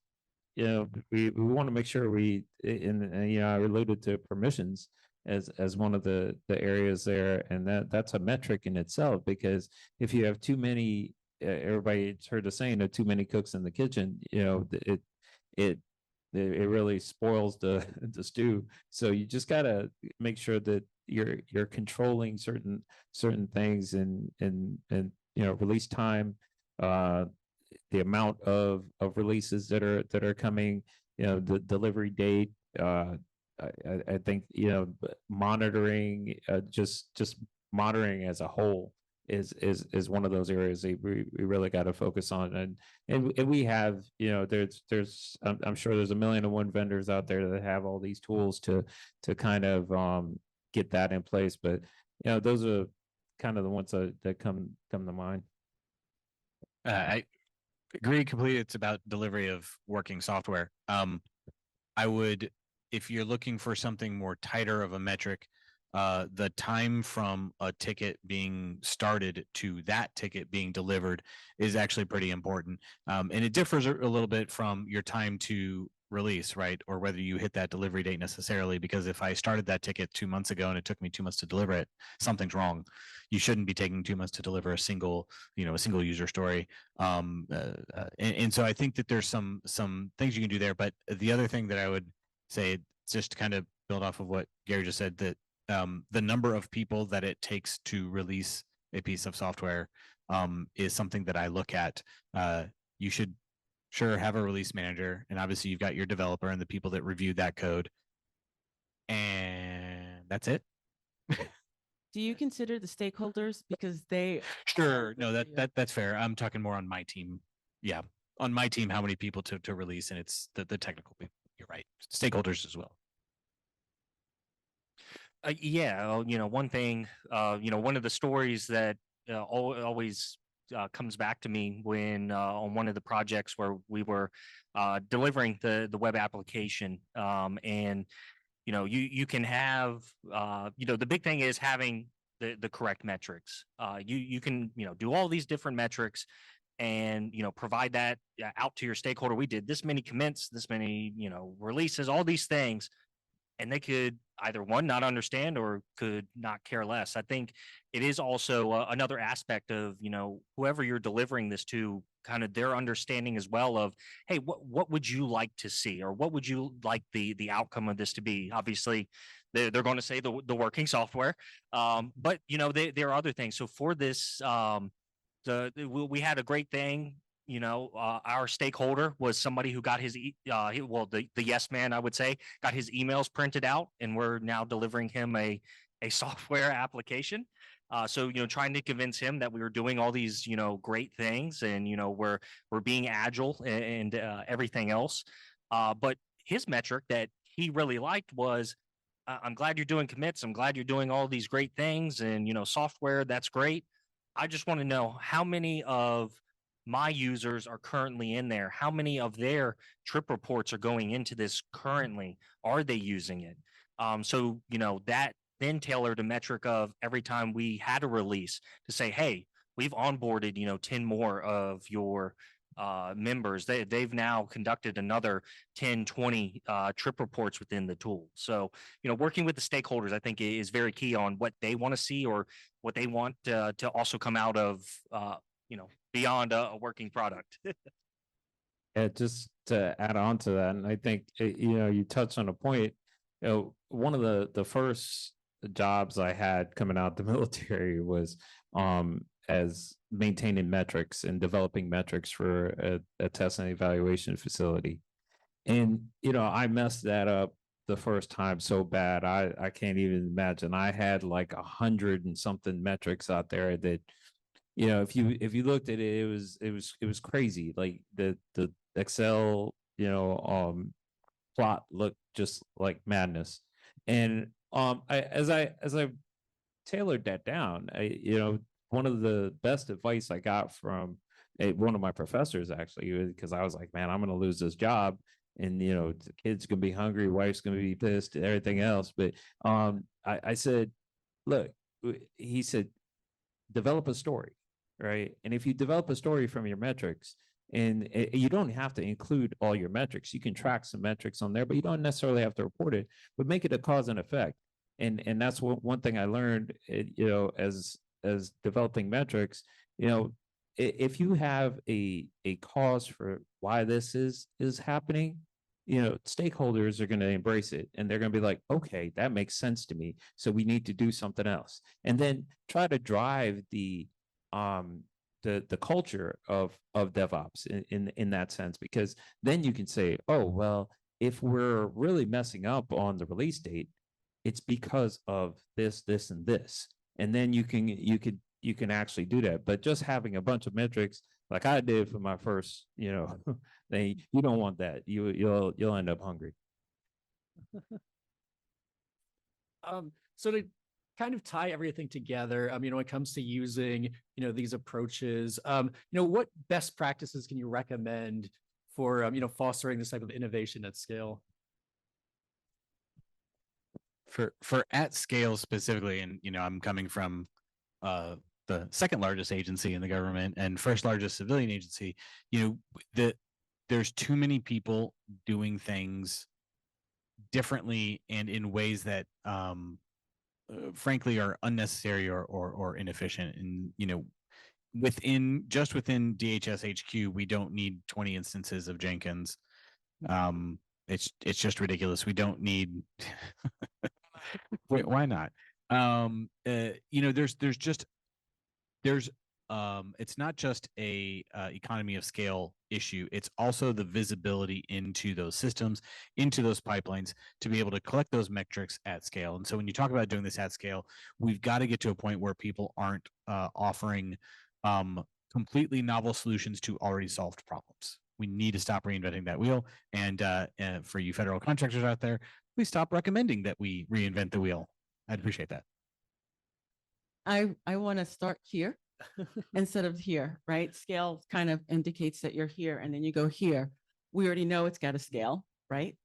we want to make sure I alluded to permissions as one of the areas there, and that's a metric in itself, because if you have too many, everybody's heard the saying of too many cooks in the kitchen, it really spoils the stew. So you just gotta make sure that you're controlling certain things and release time, the amount of releases that are coming, the delivery date. I think monitoring, just monitoring as a whole is one of those areas that we really got to focus on, and we have there's I'm sure there's 1,000,001 vendors out there that have all these tools to kind of get that in place, but those are kind of the ones that come to mind. I agree completely. It's about delivery of working software. I would, if you're looking for something more tighter of a metric, the time from a ticket being started to that ticket being delivered is actually pretty important. And it differs a little bit from your time to release, right? Or whether you hit that delivery date necessarily, because if I started that ticket 2 months ago and it took me 2 months to deliver it, something's wrong. You shouldn't be taking 2 months to deliver a single user story. And so I think that there's some things you can do there. But the other thing that I would say, just to kind of build off of what Gary just said, that the number of people that it takes to release a piece of software is something that I look at. You should sure have a release manager, and obviously you've got your developer and the people that reviewed that code, and that's it. Do you consider the stakeholders, because they Sure, no, that's fair. I'm talking more on my team. Yeah, on my team, how many people to release, and it's the technical people. You're right, stakeholders as well. One thing, one of the stories that always comes back to me when on one of the projects where we were delivering the web application, and you can have the big thing is having the correct metrics. You can do all these different metrics and provide that out to your stakeholder. We did this many commits, this many releases, all these things, and they could either one, not understand, or could not care less. I think it is also another aspect of whoever you're delivering this to, kind of their understanding as well of, hey, what would you like to see, or what would you like the outcome of this to be? Obviously they're going to say the working software, but there are other things. So for this, we had a great thing. Our stakeholder was somebody who got his, the yes man, I would say, got his emails printed out, and we're now delivering him a software application. So, trying to convince him that we were doing all these, great things, and, we're being agile and everything else. But his metric that he really liked was, I'm glad you're doing commits. I'm glad you're doing all these great things, and, software, that's great. I just want to know how many of my users are currently in there. How many of their trip reports are going into this currently? Are they using it? That then tailored a metric of every time we had a release to say, hey, we've onboarded, 10 more of your members. They've now conducted another 10, 20 trip reports within the tool. So, working with the stakeholders, I think is very key on what they want to see or what they want to also come out of, beyond a working product. Yeah, just to add on to that, and I think you touched on a point. One of the first jobs I had coming out the military was as maintaining metrics and developing metrics for a test and evaluation facility. And I messed that up the first time so bad. I can't even imagine. I had like 100 and something metrics out there that if you looked at it, it was crazy. Like the Excel plot looked just like madness. And as I tailored that down, one of the best advice I got from one of my professors, actually, because I was like, man, I'm going to lose this job, and the kid's going to be hungry, wife's going to be pissed, everything else. But I said, look, he said, develop a story, right? And if you develop a story from your metrics, and you don't have to include all your metrics, you can track some metrics on there, but you don't necessarily have to report it, but make it a cause and effect. And that's one thing I learned, as developing metrics, if you have a cause for why this is happening, stakeholders are going to embrace it, and they're going to be like, okay, that makes sense to me, so we need to do something else. And then try to drive the culture of DevOps in that sense, because then you can say, oh, well, if we're really messing up on the release date, it's because of this, this, and this. And then you can actually do that. But just having a bunch of metrics like I did for my first, thing, you don't want that. You'll end up hungry. So to kind of tie everything together, when it comes to using, these approaches, what best practices can you recommend for, fostering this type of innovation at scale? For at scale specifically, and I'm coming from the second largest agency in the government and first largest civilian agency, there's too many people doing things differently and in ways that frankly are unnecessary or inefficient. And within DHS HQ, we don't need 20 instances of Jenkins. It's just ridiculous. We don't need why not? It's not just a economy of scale issue. It's also the visibility into those systems, into those pipelines, to be able to collect those metrics at scale. And so when you talk about doing this at scale, we've got to get to a point where people aren't offering completely novel solutions to already solved problems. We need to stop reinventing that wheel. And for you federal contractors out there, please stop recommending that we reinvent the wheel. I'd appreciate that. I want to start here instead of here, right? Scale kind of indicates that you're here and then you go here. We already know it's got to scale, right?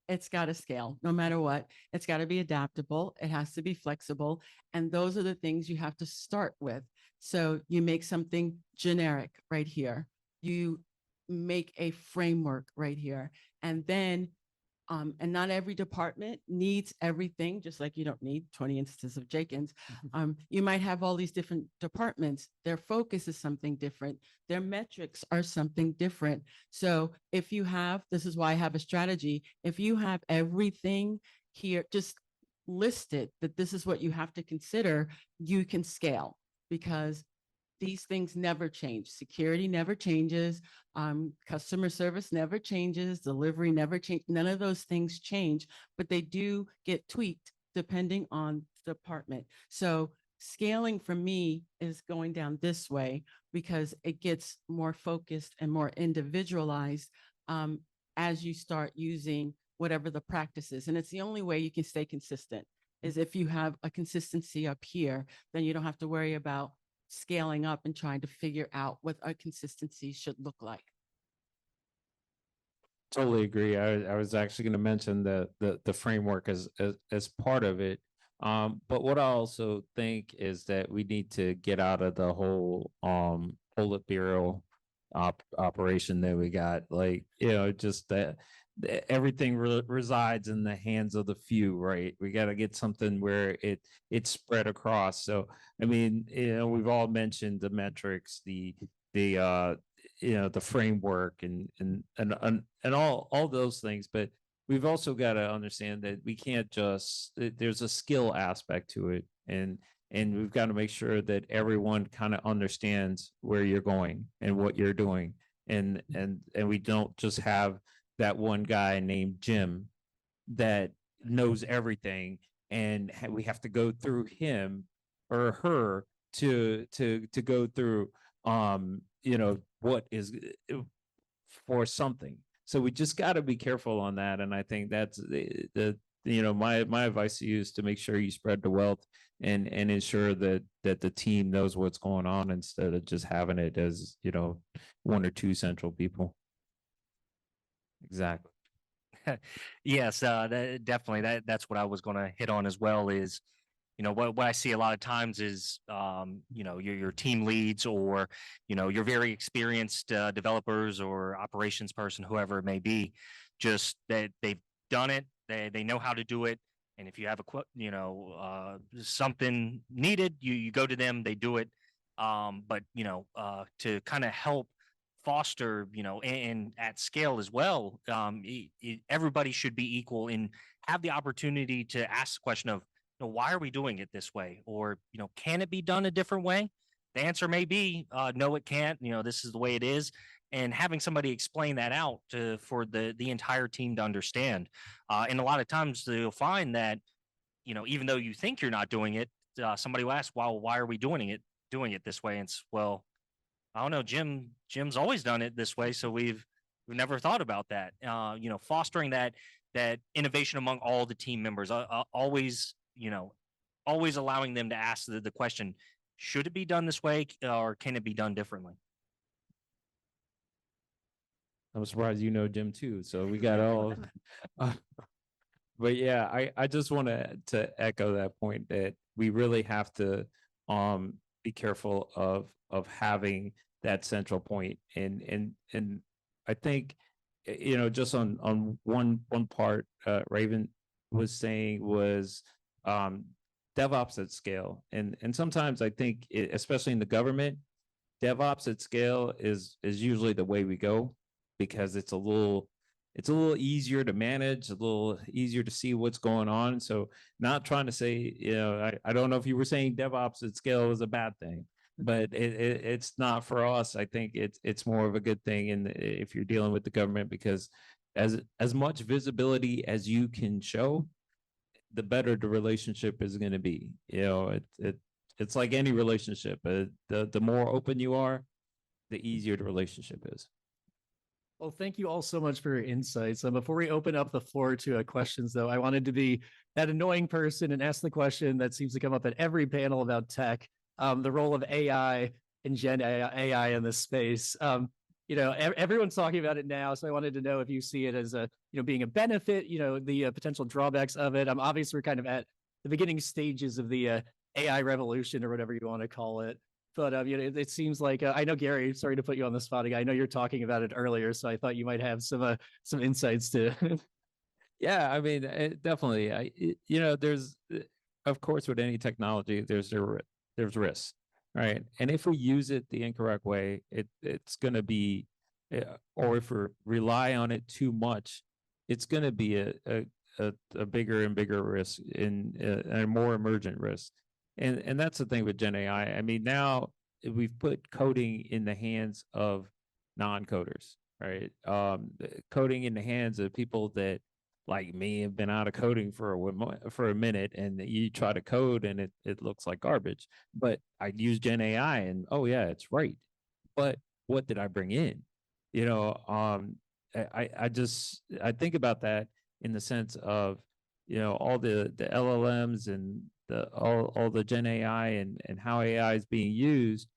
It's got to scale no matter what. It's got to be adaptable. It has to be flexible. And those are the things you have to start with. So you make something generic right here. You make a framework right here. And then and not every department needs everything, just like you don't need 20 instances of Jenkins. You might have all these different departments. Their focus is something different. Their metrics are something different. So if you have, this is why I have a strategy. If you have everything here, just list it that this is what you have to consider, you can scale, because these things never change. Security never changes. Customer service never changes. Delivery never changes. None of those things change, but they do get tweaked depending on the department. So scaling for me is going down this way because it gets more focused and more individualized as you start using whatever the practice is. And it's the only way you can stay consistent, is if you have a consistency up here, then you don't have to worry about scaling up and trying to figure out what a consistency should look like. Totally agree. I was actually going to mention the framework as part of it, But what I also think is that we need to get out of the whole Politburo operation that we got. Like, just that everything resides in the hands of the few, right? We got to get something where it's spread across. So, I mean, we've all mentioned the metrics, the the framework and all those things, but we've also got to understand that we can't just there's a skill aspect to it, and we've got to make sure that everyone kind of understands where you're going and what you're doing, and we don't just have that one guy named Jim that knows everything, and we have to go through him or her to go through what is for something. So we just got to be careful on that, and I think that's my advice to you is to make sure you spread the wealth and ensure that the team knows what's going on instead of just having it as one or two central people. Exactly. Yes, definitely. That's what I was going to hit on as well. Is what I see a lot of times is your team leads, or your very experienced developers or operations person, whoever it may be, just that they've done it, they know how to do it, and if you have something needed, you go to them, they do it. But to kind of help foster, and at scale as well, everybody should be equal and have the opportunity to ask the question of, why are we doing it this way? Or, can it be done a different way? The answer may be, no, it can't. This is the way it is. And having somebody explain that out for the entire team to understand. And a lot of times you'll find that, even though you think you're not doing it, somebody will ask, well, why are we doing it this way? And it's, well, I don't know, Jim's always done it this way. So we've never thought about that. Fostering that innovation among all the team members, always allowing them to ask the question, should it be done this way, or can it be done differently? I'm surprised Jim too. So we got all. But yeah, I just want to echo that point that we really have to be careful of having that central point, and I think just on one part Raven was saying was DevOps at scale, and sometimes I think especially in the government, DevOps at scale is usually the way we go, because it's a little easier to manage, a little easier to see what's going on. So not trying to say, I don't know if you were saying DevOps at scale is a bad thing, but it's not for us. I think it's more of a good thing if you're dealing with the government, because as much visibility as you can show, the better the relationship is going to be. It's like any relationship. The more open you are, the easier the relationship is. Well, thank you all so much for your insights. Before we open up the floor to questions, though, I wanted to be that annoying person and ask the question that seems to come up at every panel about tech, the role of AI and Gen AI in this space. Everyone's talking about it now, so I wanted to know if you see it as being a benefit, the potential drawbacks of it. Obviously, we're kind of at the beginning stages of the AI revolution, or whatever you want to call it. But it seems like I know, Gary, sorry to put you on the spot again. I know you're talking about it earlier, so I thought you might have some insights to. Yeah, I mean, definitely. There's, of course, with any technology, there's risks, right? And if we use it the incorrect way, it's going to be, or if we rely on it too much, it's going to be a bigger and bigger risk, a more emergent risk. And that's the thing with Gen AI. I mean, now we've put coding in the hands of non-coders, right? Coding in the hands of people that, like me, have been out of coding for a minute, and you try to code and it looks like garbage. But I use Gen AI and, oh yeah, it's right. But what did I bring in? I think about that in the sense of, all the LLMs and all the Gen AI and how AI is being used.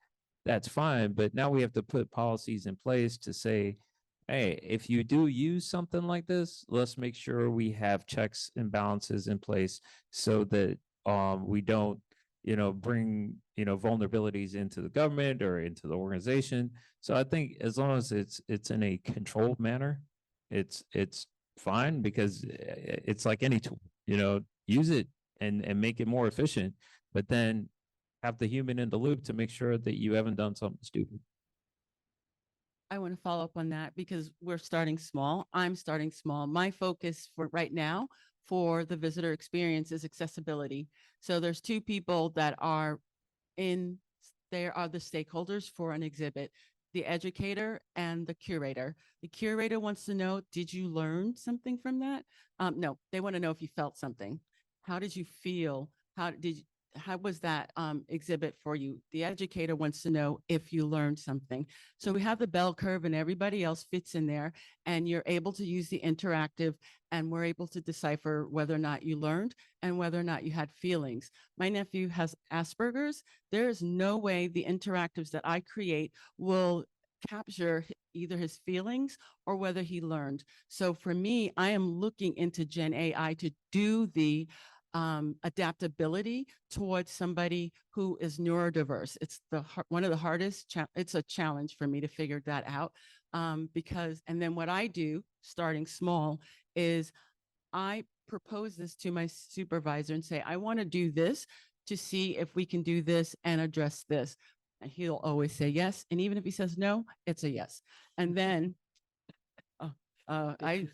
That's fine, but now we have to put policies in place to say, hey, if you do use something like this, let's make sure we have checks and balances in place so that We don't, bring, vulnerabilities into the government or into the organization. So I think as long as it's in a controlled manner, it's fine, because it's like any tool, use it and make it more efficient, but then have the human in the loop to make sure that you haven't done something stupid. I want to follow up on that because we're starting small. I'm starting small. My focus for right now for the visitor experience is accessibility. So there's two people that are there are the stakeholders for an exhibit, the educator and the curator. The curator wants to know, did you learn something from that? No, they want to know if you felt something. How did you feel? How was that exhibit for you? The educator wants to know if you learned something. So we have the bell curve and everybody else fits in there, and you're able to use the interactive, and we're able to decipher whether or not you learned and whether or not you had feelings. My nephew has Asperger's. There is no way the interactives that I create will capture either his feelings or whether he learned. So for me, I am looking into Gen AI to do the adaptability towards somebody who is neurodiverse. It's one of the hardest, it's a challenge for me to figure that out because, and then what I do starting small is I propose this to my supervisor and say, I want to do this to see if we can do this and address this. And he'll always say yes. And even if he says no, it's a yes. And then I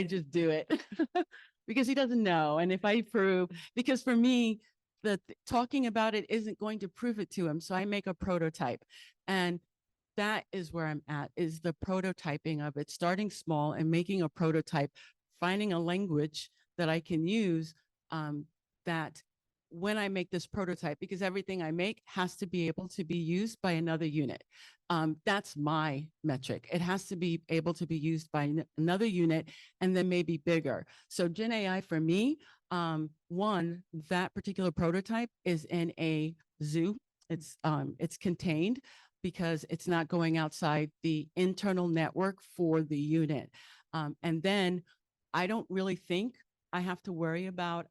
just do it because he doesn't know. And if I prove, because for me, talking about it isn't going to prove it to him. So I make a prototype, and that is where I'm at, is the prototyping of it, starting small and making a prototype, finding a language that I can use that when I make this prototype, because everything I make has to be able to be used by another unit. That's my metric. It has to be able to be used by another unit and then maybe bigger. So Gen AI for me, one, that particular prototype is in a zoo. It's contained because it's not going outside the internal network for the unit. And then I don't really think I have to worry about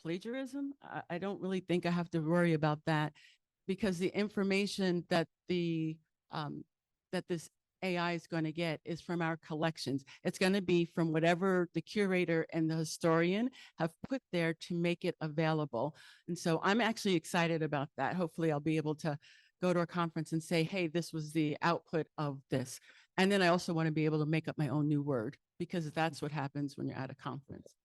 plagiarism. I don't really think I have to worry about that because the information that that this AI is going to get is from our collections. It's going to be from whatever the curator and the historian have put there to make it available. And so I'm actually excited about that. Hopefully I'll be able to go to a conference and say, hey, this was the output of this. And then I also want to be able to make up my own new word, because that's what happens when you're at a conference.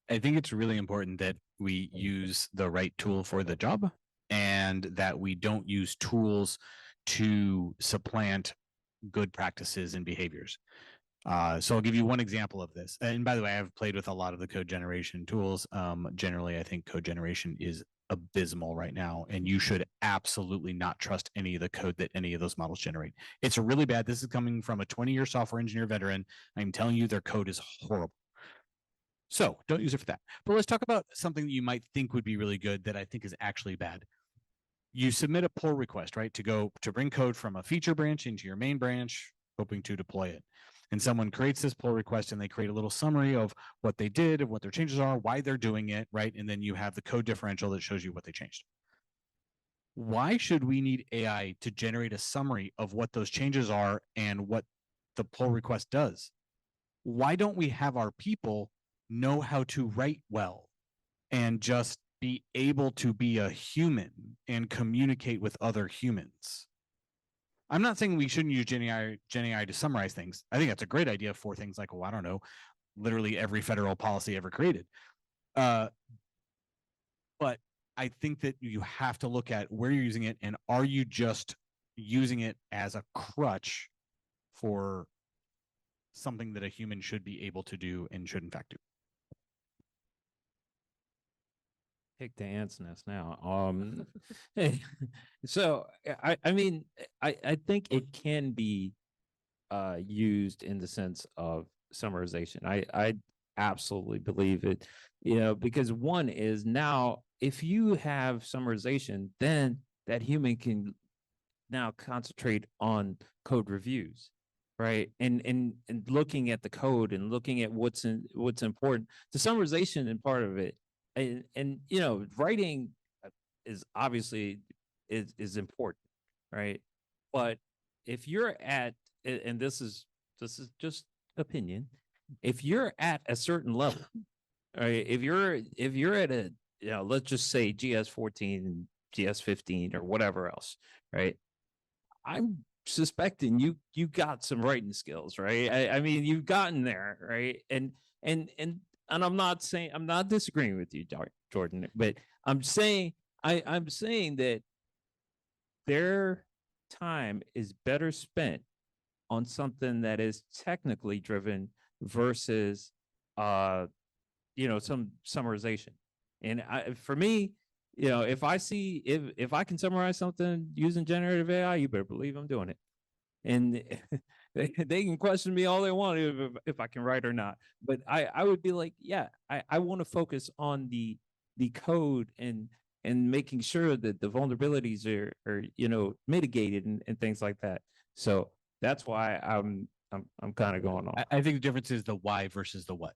I think it's really important that we use the right tool for the job, and that we don't use tools to supplant good practices and behaviors. So I'll give you one example of this. And by the way, I've played with a lot of the code generation tools. Generally, I think code generation is abysmal right now, and you should absolutely not trust any of the code that any of those models generate. It's really bad. This is coming from a 20-year software engineer veteran. I'm telling you, their code is horrible. So don't use it for that. But let's talk about something that you might think would be really good that I think is actually bad. You submit a pull request, right, to bring code from a feature branch into your main branch, hoping to deploy it. And someone creates this pull request, and they create a little summary of what they did and what their changes are, why they're doing it, right? And then you have the code differential that shows you what they changed. Why should we need AI to generate a summary of what those changes are and what the pull request does? Why don't we have our people know how to write well and just be able to be a human and communicate with other humans? I'm not saying we shouldn't use Gen AI to summarize things. I think that's a great idea for things like, well, I don't know, literally every federal policy ever created. But I think that you have to look at where you're using it, and are you just using it as a crutch for something that a human should be able to do and should in fact do? Pick the ants nest now. So I mean, I think it can be used in the sense of summarization. I absolutely believe it, because one is, now if you have summarization, then that human can now concentrate on code reviews. right? And looking at the code and looking at what's important. The summarization and part of it, and you know, writing is obviously is important, right? But if you're at, and this is just opinion, if you're at a certain level, right? If you're at a, you know, let's just say GS14, GS15, or whatever else, right? I'm suspecting you got some writing skills, right? I mean, you've gotten there, right? And I'm not saying, I'm not disagreeing with you, Jordan, but I'm saying I'm saying that their time is better spent on something that is technically driven versus you know, some summarization. And for me, you know, if I see, if I can summarize something using generative AI, you better believe I'm doing it. And they can question me all they want if I can write or not. But I would be like, yeah, I want to focus on the code and making sure that the vulnerabilities are you know, mitigated and things like that. So that's why I'm kind of going on. I think the difference is the why versus the what.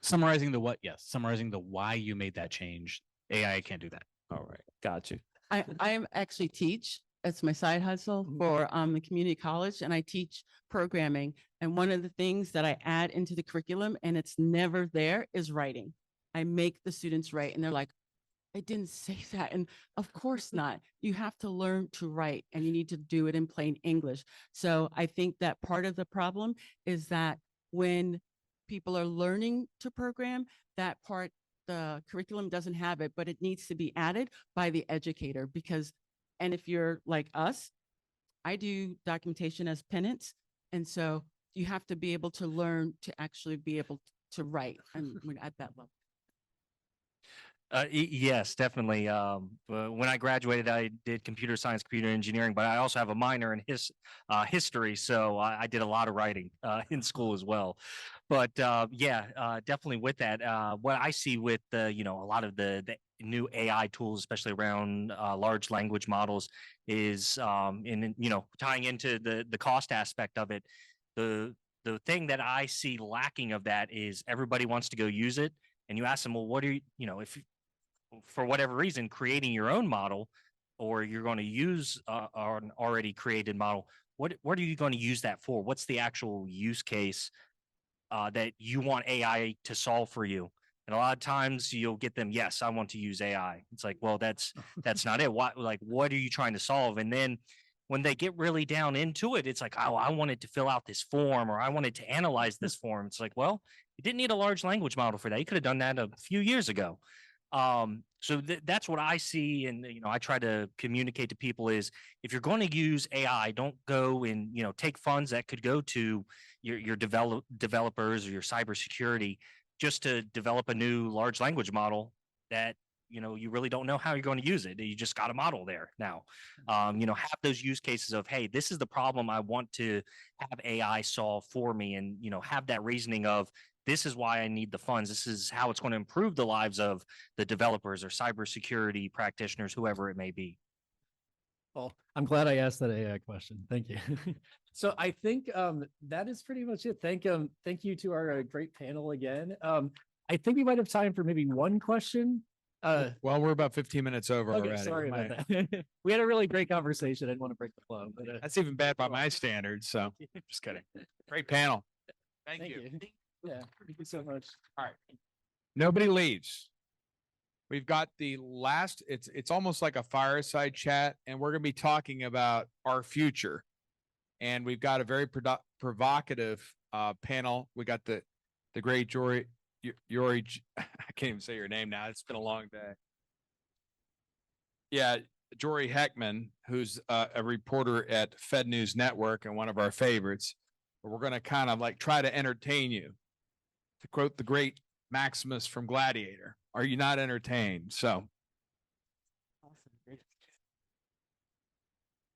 Summarizing the what, yes. Summarizing the why you made that change, AI can't do that. All right, got you. I am actually teach. It's my side hustle for the community college, and I teach programming. And one of the things that I add into the curriculum, and it's never there, is writing. I make the students write, and they're like, I didn't say that. And of course not. You have to learn to write, and you need to do it in plain English. So I think that part of the problem is that when people are learning to program, that part, the curriculum doesn't have it, but it needs to be added by the educator because, and if you're like us, I do documentation as penance. And so you have to be able to learn to actually be able to write and at that level. Yes, definitely. When I graduated, I did computer science, computer engineering, but I also have a minor in history. So I did a lot of writing in school as well. But yeah, definitely with that, what I see with you know, a lot of the new AI tools, especially around large language models, is in, you know, tying into the cost aspect of it. The thing that I see lacking of that is everybody wants to go use it, and you ask them, well, what are you know, if for whatever reason creating your own model, or you're going to use an already created model, what are you going to use that for? What's the actual use case that you want AI to solve for you? And a lot of times you'll get them, yes, I want to use AI. It's like, well, that's not it. What are you trying to solve? And then when they get really down into it, it's like, oh, I wanted to fill out this form, or I wanted to analyze this form. It's like, well, you didn't need a large language model for that. You could have done that a few years ago. So that's what I see. And, you know, I try to communicate to people is, if you're going to use AI, don't go and, you know, take funds that could go to your developers or your cybersecurity just to develop a new large language model that, you know, you really don't know how you're going to use it. You just got a model there now. You know, have those use cases of, hey, this is the problem I want to have AI solve for me, and, you know, have that reasoning of, this is why I need the funds. This is how it's going to improve the lives of the developers or cybersecurity practitioners, whoever it may be. Well, I'm glad I asked that AI question. Thank you. So I think that is pretty much it. Thank you to our great panel again. I think we might have time for maybe one question. Well, we're about 15 minutes over Okay, already. sorry about that. We had a really great conversation. I didn't want to break the flow. But, that's even bad by my standards. So just kidding. Great panel. Thank you. Yeah, thank you so much. All right. Nobody leaves. We've got the last, it's almost like a fireside chat, and we're going to be talking about our future. And we've got a very provocative panel. We got the great Jory, I can't even say your name now. It's been a long day. Yeah, Jory Heckman, who's a reporter at Fed News Network and one of our favorites. But we're going to kind of like try to entertain you. To quote the great Maximus from Gladiator, are you not entertained? So.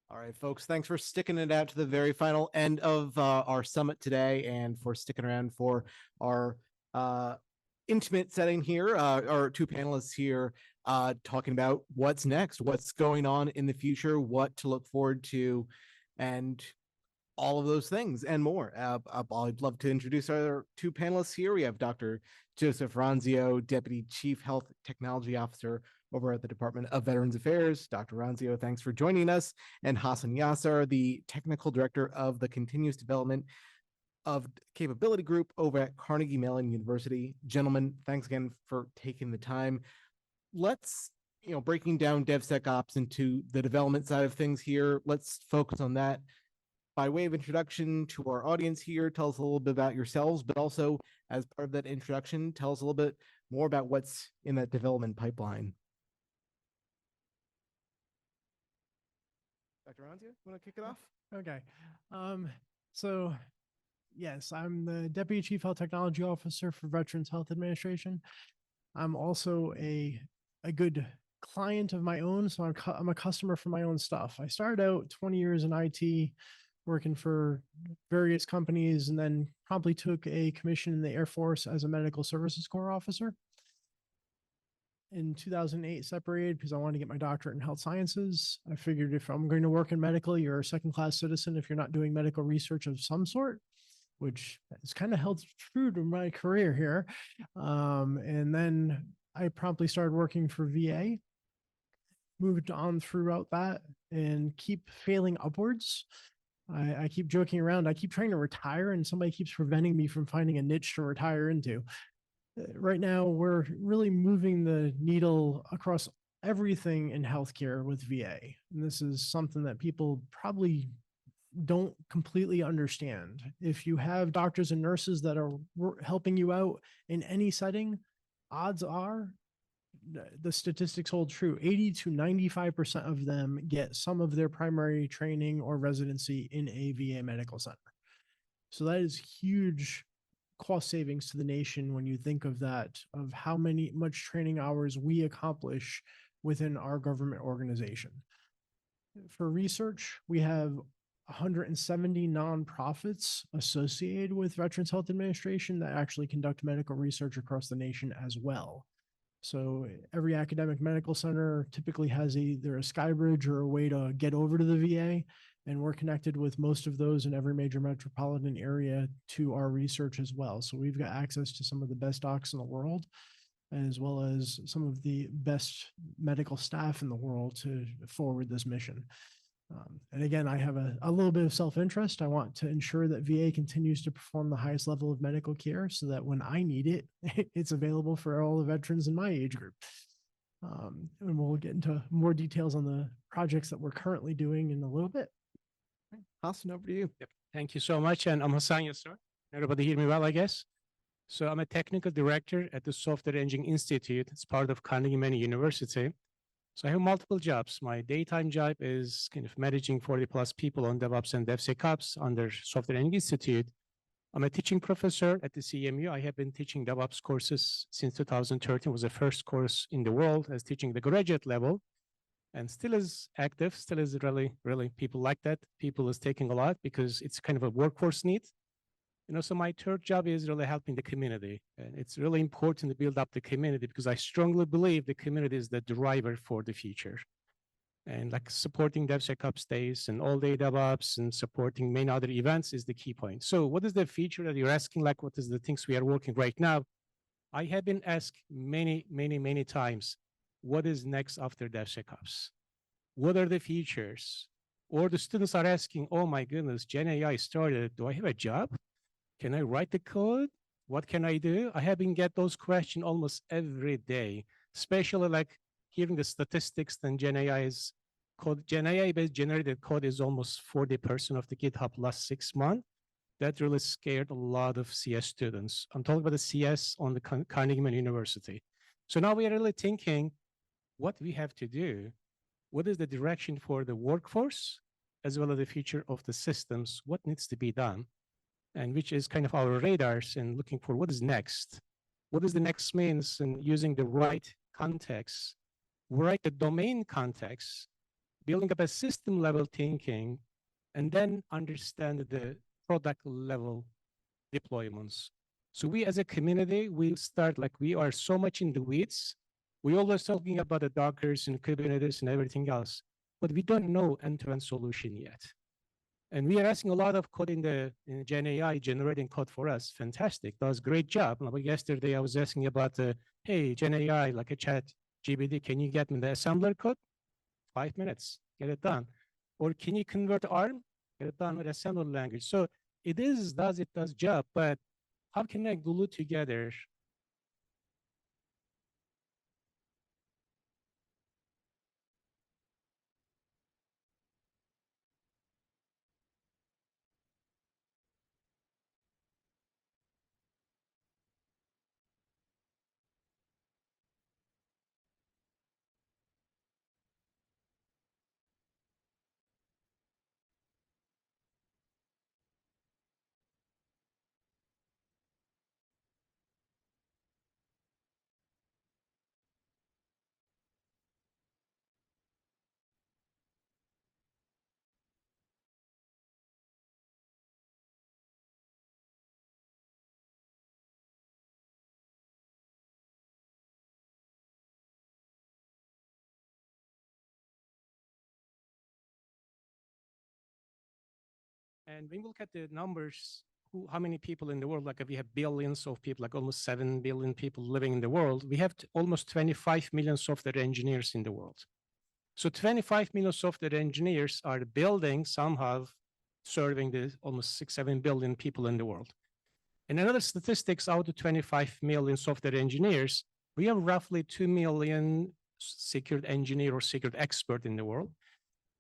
All right, folks, thanks for sticking it out to the very final end of our summit today, and for sticking around for our intimate setting here. Our two panelists here talking about what's next, what's going on in the future, what to look forward to, and all of those things and more. I'd love to introduce our two panelists here. We have Dr. Joseph Ranzio, Deputy Chief Health Technology Officer over at the Department of Veterans Affairs. Dr. Ranzio, thanks for joining us. And Hassan Yassar, the Technical Director of the Continuous Development of Capability Group over at Carnegie Mellon University. Gentlemen, thanks again for taking the time. Let's, breaking down DevSecOps into the development side of things here. Let's focus on that. By way of introduction to our audience here, tell us a little bit about yourselves, but also as part of that introduction, tell us a little bit more about what's in that development pipeline. Dr. Ranzio, you want to kick it off? Okay. So yes, I'm the Deputy Chief Health Technology Officer for Veterans Health Administration. I'm also a good client of my own, so I'm a customer for my own stuff. I started out 20 years in IT, working for various companies, and then promptly took a commission in the Air Force as a Medical Services Corps officer. In 2008, separated because I wanted to get my doctorate in health sciences. I figured if I'm going to work in medical, you're a second-class citizen if you're not doing medical research of some sort, which has kind of held true to my career here. And then I promptly started working for VA, moved on throughout that, and keep failing upwards. I keep joking around. I keep trying to retire, and somebody keeps preventing me from finding a niche to retire into. Right now, we're really moving the needle across everything in healthcare with VA. And this is something that people probably don't completely understand. If you have doctors and nurses that are helping you out in any setting, odds are the statistics hold true. 80 to 95% of them get some of their primary training or residency in a VA medical center. So that is huge cost savings to the nation when you think of that, of how much training hours we accomplish within our government organization. For research, we have 170 nonprofits associated with Veterans Health Administration that actually conduct medical research across the nation as well. So every academic medical center typically has either a sky bridge or a way to get over to the VA. And we're connected with most of those in every major metropolitan area to our research as well. So we've got access to some of the best docs in the world, as well as some of the best medical staff in the world to forward this mission. And again, I have a little bit of self-interest. I want to ensure that VA continues to perform the highest level of medical care so that when I need it, it's available for all the veterans in my age group. And we'll get into more details on the projects that we're currently doing in a little bit. Hassan, over to you. Yep. Thank you so much. And I'm Hassan Yassar. Everybody hear me well, I guess? So I'm a technical director at the Software Engineering Institute. It's part of Carnegie Mellon University. So I have multiple jobs. My daytime job is kind of managing 40 plus people on DevOps and DevSecOps under Software Engineering Institute. I'm a teaching professor at the CMU. I have been teaching DevOps courses since 2013. It was the first course in the world as teaching the graduate level, and still is active, still is really, people like that. People is taking a lot because it's kind of a workforce need. So my third job is really helping the community. And it's really important to build up the community because I strongly believe the community is the driver for the future. And like supporting DevSecOps days and all day DevOps and supporting many other events is the key point. So what is the feature that you're asking? Like, what is the things we are working right now? I have been asked many times, what is next after DevSecOps? What are the features? Or the students are asking, oh my goodness, Gen AI started, do I have a job? Can I write the code? What can I do? I have been get those questions almost every day, especially like hearing the statistics and Gen AI's code. Gen AI-based generated code is almost 40% of the GitHub last 6 months. That really scared a lot of CS students. I'm talking about the CS on the Carnegie Mellon University. So now we are really thinking what we have to do. What is the direction for the workforce, as well as the future of the systems? What needs to be done? And which is kind of our radars and looking for what is next. What is the next means and using the right context, right the domain context, building up a system level thinking, and then understand the product level deployments. So we as a community, we start like we are so much in the weeds. We always talking about the Dockers and Kubernetes and everything else, but we don't know end-to-end solution yet. And we are asking a lot of code in the Gen AI generating code for us. Fantastic, does great job. Like yesterday, I was asking about hey, Gen AI, like a chat GPT, can you get me the assembler code? 5 minutes, get it done. Or can you convert ARM? Get it done with assembler language. So it does job, but how can I glue together And when we look at the numbers, how many people in the world, like we have billions of people, like almost 7 billion people living in the world, we have almost 25 million software engineers in the world. So 25 million software engineers are building somehow serving the almost 6, 7 billion people in the world. And another statistics, out of 25 million software engineers, we have roughly 2 million secured engineer or secured expert in the world.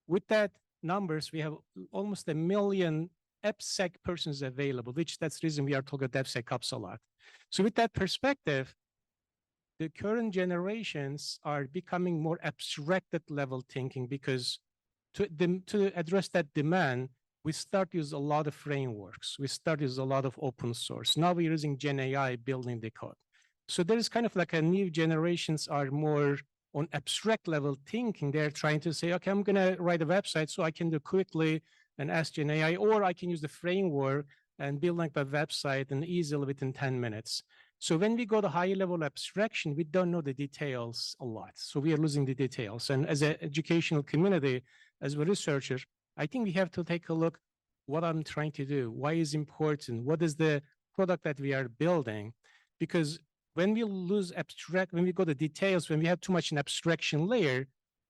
With that numbers, we have almost 1 million AppSec persons available, which that's the reason we are talking about DevSecOps a lot. So with that perspective, the current generations are becoming more abstracted level thinking because to address that demand, we start use a lot of frameworks. We start use a lot of open source. Now we're using Gen AI building the code. So there is kind of like a new generations are more on abstract level thinking. They're trying to say, okay, I'm going to write a website so I can do quickly and ask Gen AI, or I can use the framework and build like a website and easily within 10 minutes. So when we go to high level abstraction, we don't know the details a lot. So we are losing the details. And as an educational community, as a researcher, I think we have to take a look what I'm trying to do. Why is important? What is the product that we are building? Because when we lose abstract, when we go to details, when we have too much an abstraction layer,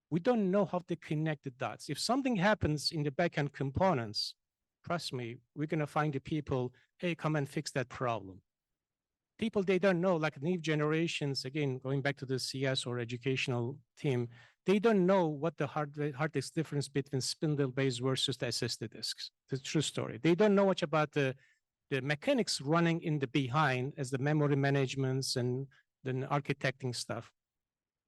we don't know how to connect the dots. If something happens in the backend components, trust me, we're going to find the people, hey, come and fix that problem. People, they don't know, like new generations, again, going back to the CS or educational team, they don't know what the hard disk difference between spindle-based versus the SSD disks. It's a true story. They don't know much about the mechanics running in the behind as the memory managements and the architecting stuff.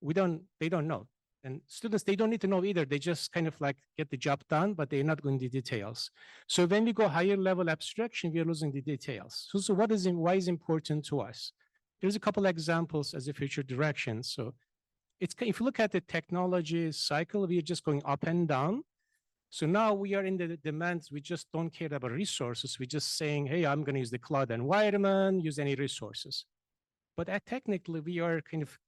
They don't know. And students, they don't need to know either. They just kind of like get the job done, but they're not going to the details. So when we go higher level abstraction, we are losing the details. So why is important to us? There's a couple examples as a future direction. So if you look at the technology cycle, we are just going up and down. So now we are in the demands. We just don't care about resources. We're just saying, hey, I'm going to use the cloud environment, use any resources. But technically, we are kind of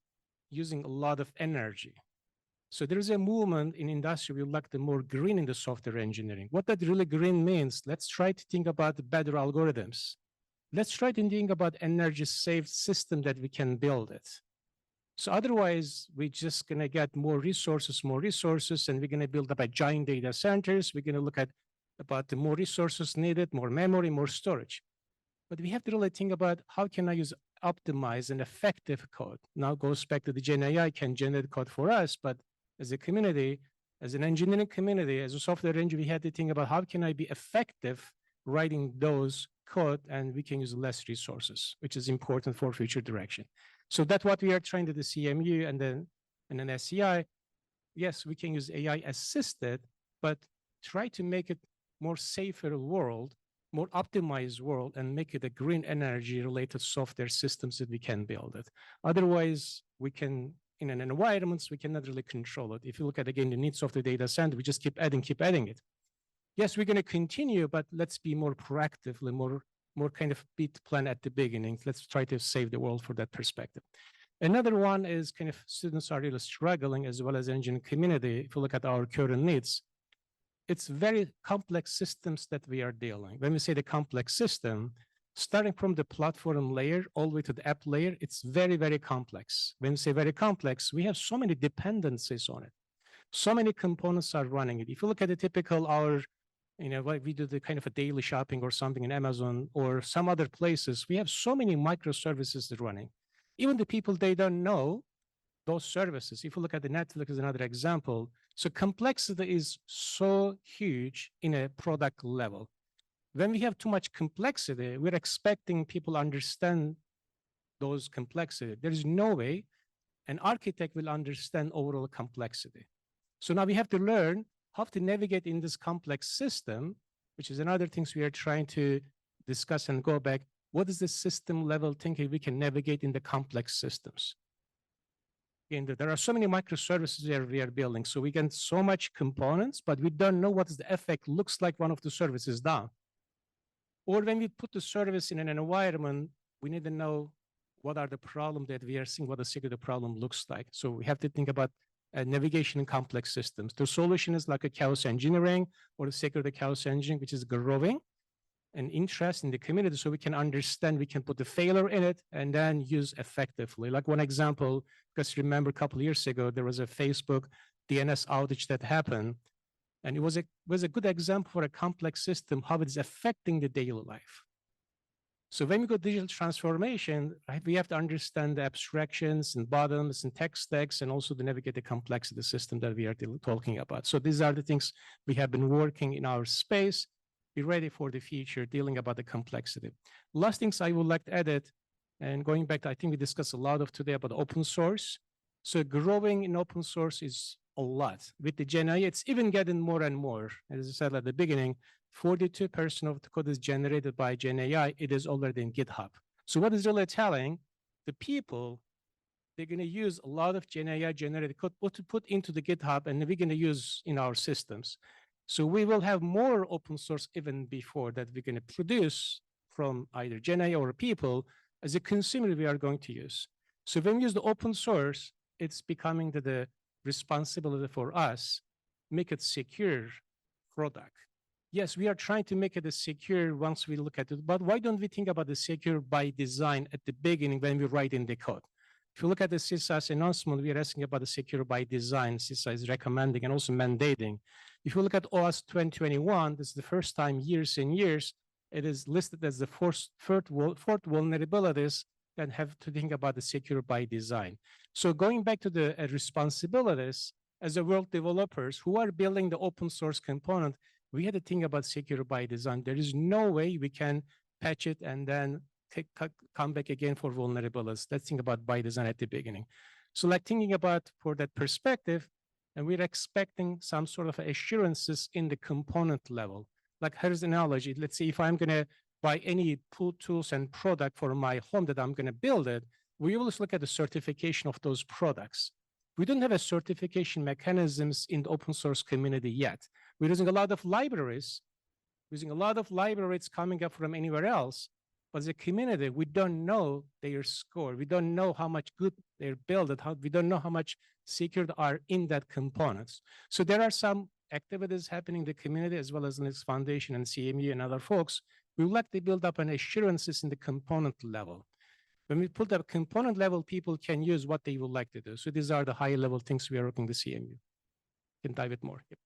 using a lot of energy. So there is a movement in industry. We like the more green in the software engineering. What that really green means, let's try to think about better algorithms. Let's try to think about energy saved system that we can build it. So otherwise, we're just going to get more resources, and we're going to build up a giant data centers. We're going to look at about the more resources needed, more memory, more storage. But we have to really think about how can I use optimize and effective code. Now it goes back to the Gen AI can generate code for us, but as a community, as an engineering community, as a software engineer, we had to think about how can I be effective writing those code and we can use less resources, which is important for future direction. So that's what we are trying to do, CMU and then SCI. Yes, we can use AI assisted, but try to make it more safer world, more optimized world, and make it a green energy related software systems that we can build it. Otherwise, we can, in an environments, we cannot really control it. If you look at, again, the needs of the data center, we just keep adding it. Yes, we're going to continue, but let's be more proactively, more kind of beat plan at the beginning. Let's try to save the world for that perspective. Another one is kind of students are really struggling as well as engineering community. If you look at our current needs, it's very complex systems that we are dealing. When we say the complex system, starting from the platform layer all the way to the app layer, it's very, very complex. When we say very complex, we have so many dependencies on it. So many components are running it. If you look at the typical like we do the kind of a daily shopping or something in Amazon or some other places, we have so many microservices that are running. Even the people, they don't know those services. If you look at the Netflix as another example, so complexity is so huge in a product level. When we have too much complexity, we're expecting people understand those complexity. There is no way an architect will understand overall complexity. So now we have to learn how to navigate in this complex system, which is another things we are trying to discuss and go back. What is the system level thinking we can navigate in the complex systems? And there are so many microservices that we are building. So we get so much components, but we don't know what the effect looks like one of the services down. Or when we put the service in an environment, we need to know what are the problems that we are seeing, what the security problem looks like. So we have to think about navigation in complex systems. The solution is like a chaos engineering or a security chaos engineering, which is growing an interest in the community so we can understand, we can put the failure in it and then use effectively. Like one example, because remember a couple of years ago, there was a Facebook DNS outage that happened. And it was a good example for a complex system, how it is affecting the daily life. So when we go digital transformation, right, we have to understand the abstractions and bottoms and tech stacks and also to navigate the complexity system that we are talking about. So these are the things we have been working in our space. Be ready for the future, dealing about the complexity. Last things I would like to add it, and going back to, I think we discussed a lot of today about open source. So growing in open source is a lot. With the Gen AI, it's even getting more and more. As I said at the beginning, 42% of the code is generated by Gen AI. It is already in GitHub. So what is really telling the people, they're going to use a lot of Gen AI generated code to put into the GitHub, and we're going to use in our systems. So we will have more open source even before that we're going to produce from either Gen AI or people as a consumer we are going to use. So when we use the open source, it's becoming the responsibility for us, make it secure product. Yes, we are trying to make it a secure once we look at it, but why don't we think about the secure by design at the beginning when we write in the code? If you look at the CISA's announcement, we are asking about the secure by design. CISA is recommending and also mandating. If you look at OS 2021, this is the first time years and years, it is listed as the fourth vulnerabilities that have to think about the secure by design. So going back to the responsibilities as a world developers who are building the open source component, we had to think about secure by design. There is no way we can patch it and then come back again for vulnerabilities. Let's think about by design at the beginning. So like thinking about for that perspective, and we're expecting some sort of assurances in the component level. Like here's an analogy. Let's say if I'm going to buy any tools and product for my home that I'm going to build it, we always look at the certification of those products. We don't have a certification mechanisms in the open source community yet. We're using a lot of libraries, coming up from anywhere else. But as a community, we don't know their score. We don't know how much good they're built, we don't know how much secure are in that components. So there are some activities happening in the community as well as in this foundation and CMU and other folks. We would like to build up an assurances in the component level. When we put up component level, people can use what they would like to do. So these are the high level things we are working the CMU. Can dive it more. Yep.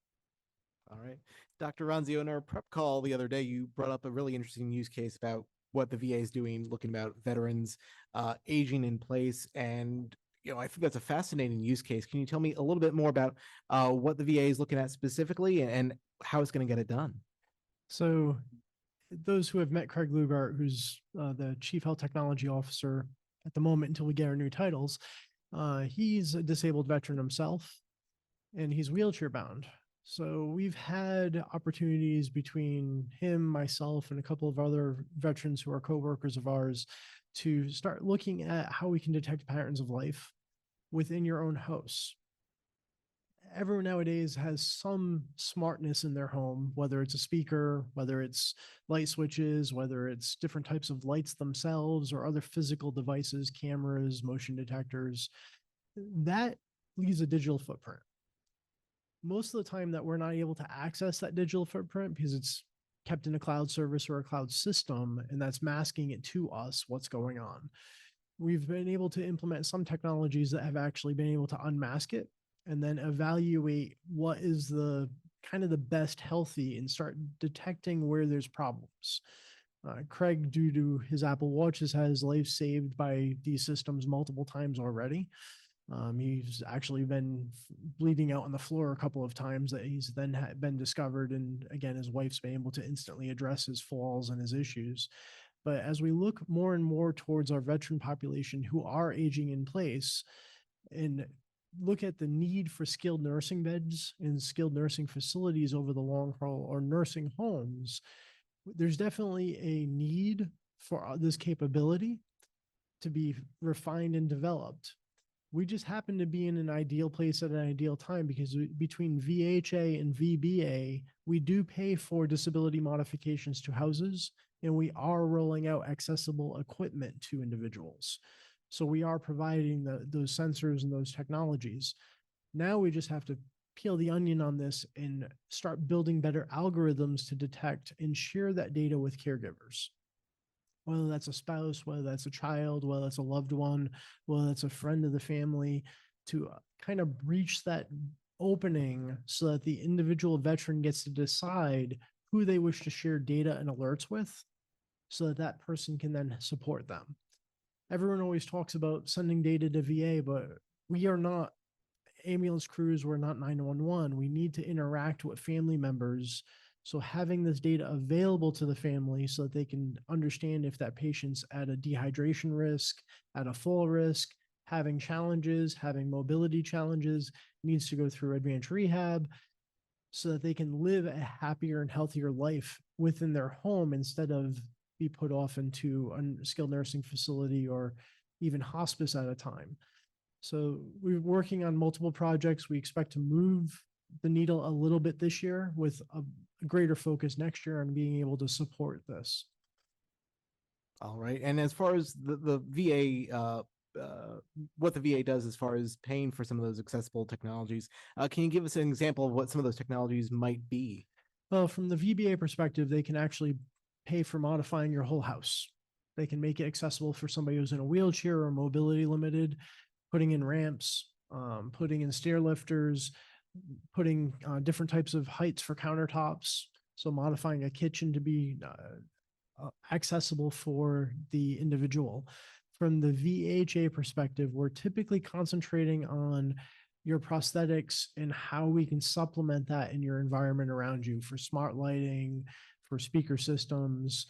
All right. Dr. Ranzio, in our prep call the other day, you brought up a really interesting use case about what the VA is doing, looking about veterans aging in place. And, I think that's a fascinating use case. Can you tell me a little bit more about what the VA is looking at specifically and how it's going to get it done? So those who have met Craig Lugart, who's the Chief Health Technology Officer at the moment until we get our new titles, he's a disabled veteran himself, and he's wheelchair bound. So we've had opportunities between him, myself, and a couple of other veterans who are coworkers of ours to start looking at how we can detect patterns of life within your own house. Everyone nowadays has some smartness in their home, whether it's a speaker, whether it's light switches, whether it's different types of lights themselves or other physical devices, cameras, motion detectors. That leaves a digital footprint. most of the time that we're not able to access that digital footprint because it's kept in a cloud service or a cloud system, and that's masking it to us what's going on. We've been able to implement some technologies that have actually been able to unmask it and then evaluate what is the kind of the best healthy and start detecting where there's problems. Craig, due to his Apple Watch, has had his life saved by these systems multiple times already. He's actually been bleeding out on the floor a couple of times that he's then been discovered. And again, his wife's been able to instantly address his falls and his issues. But as we look more and more towards our veteran population who are aging in place and look at the need for skilled nursing beds and skilled nursing facilities over the long haul or nursing homes, there's definitely a need for this capability to be refined and developed. We just happen to be in an ideal place at an ideal time because between VHA and VBA, we do pay for disability modifications to houses, and we are rolling out accessible equipment to individuals. So we are providing those sensors and those technologies. Now we just have to peel the onion on this and start building better algorithms to detect and share that data with caregivers. Whether that's a spouse, whether that's a child, whether that's a loved one, whether that's a friend of the family, to kind of breach that opening so that the individual veteran gets to decide who they wish to share data and alerts with so that that person can then support them. Everyone always talks about sending data to VA, but we are not ambulance crews, we're not 911. We need to interact with family members. So having this data available to the family so that they can understand if that patient's at a dehydration risk, at a fall risk, having challenges, having mobility challenges, needs to go through advanced rehab so that they can live a happier and healthier life within their home instead of be put off into a skilled nursing facility or even hospice at a time. So we're working on multiple projects. We expect to move the needle a little bit this year with a greater focus next year on being able to support this. All right. And as far as the VA, what the VA does as far as paying for some of those accessible technologies, can you give us an example of what some of those technologies might be? Well, from the VBA perspective, they can actually pay for modifying your whole house. They can make it accessible for somebody who's in a wheelchair or mobility limited, putting in ramps, putting in stair lifters, putting different types of heights for countertops. So modifying a kitchen to be accessible for the individual. From the VHA perspective, we're typically concentrating on your prosthetics and how we can supplement that in your environment around you for smart lighting, for speaker systems,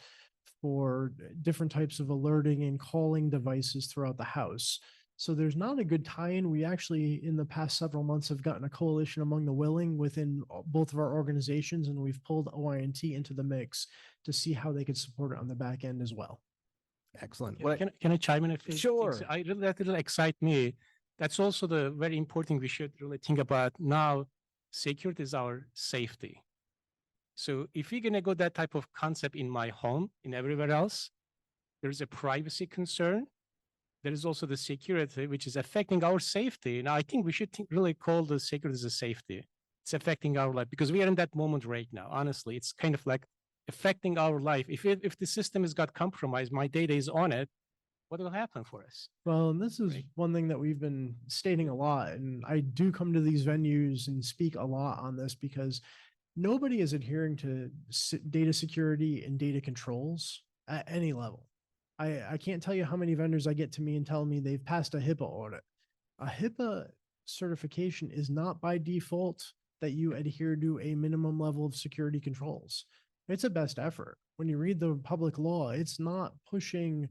for different types of alerting and calling devices throughout the house. So there's not a good tie-in. We actually, in the past several months, have gotten a coalition among the willing within both of our organizations, and we've pulled OINT into the mix to see how they could support it on the back end as well. Excellent. Can I chime in? Sure. That really excite me. That's also the very important we should really think about now. Security is our safety. So if you're going to go that type of concept in my home, in everywhere else, there's a privacy concern. There is also the security, which is affecting our safety. Now, I think we should really call the security as a safety. It's affecting our life because we are in that moment right now. Honestly, it's kind of like affecting our life. If the system has got compromised, my data is on it, what will happen for us? Well, and this is one thing that we've been stating a lot, and I do come to these venues and speak a lot on this because nobody is adhering to data security and data controls at any level. I can't tell you how many vendors I get to me and tell me they've passed a HIPAA audit. A HIPAA certification is not by default that you adhere to a minimum level of security controls. It's a best effort. When you read the public law, it's not pushing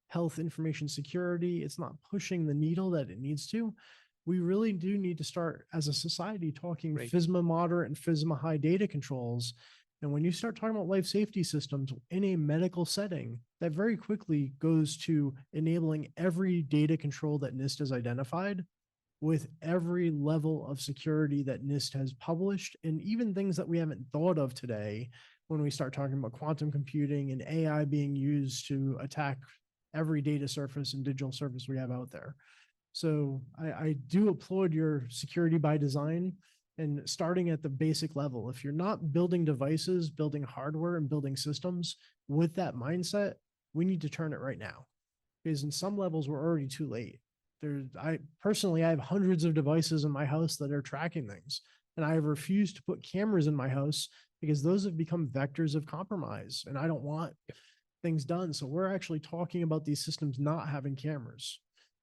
health information security. It's not pushing the needle that it needs to. We really do need to start as a society talking FISMA moderate and FISMA high data controls. And when you start talking about life safety systems in a medical setting, that very quickly goes to enabling every data control that NIST has identified with every level of security that NIST has published, and even things that we haven't thought of today when we start talking about quantum computing and AI being used to attack every data surface and digital surface we have out there. So I do applaud your security by design. And starting at the basic level, if you're not building devices, building hardware and building systems with that mindset, we need to turn it right now. Because in some levels, we're already too late. I have hundreds of devices in my house that are tracking things. And I have refused to put cameras in my house because those have become vectors of compromise. And I don't want things done. So we're actually talking about these systems not having cameras,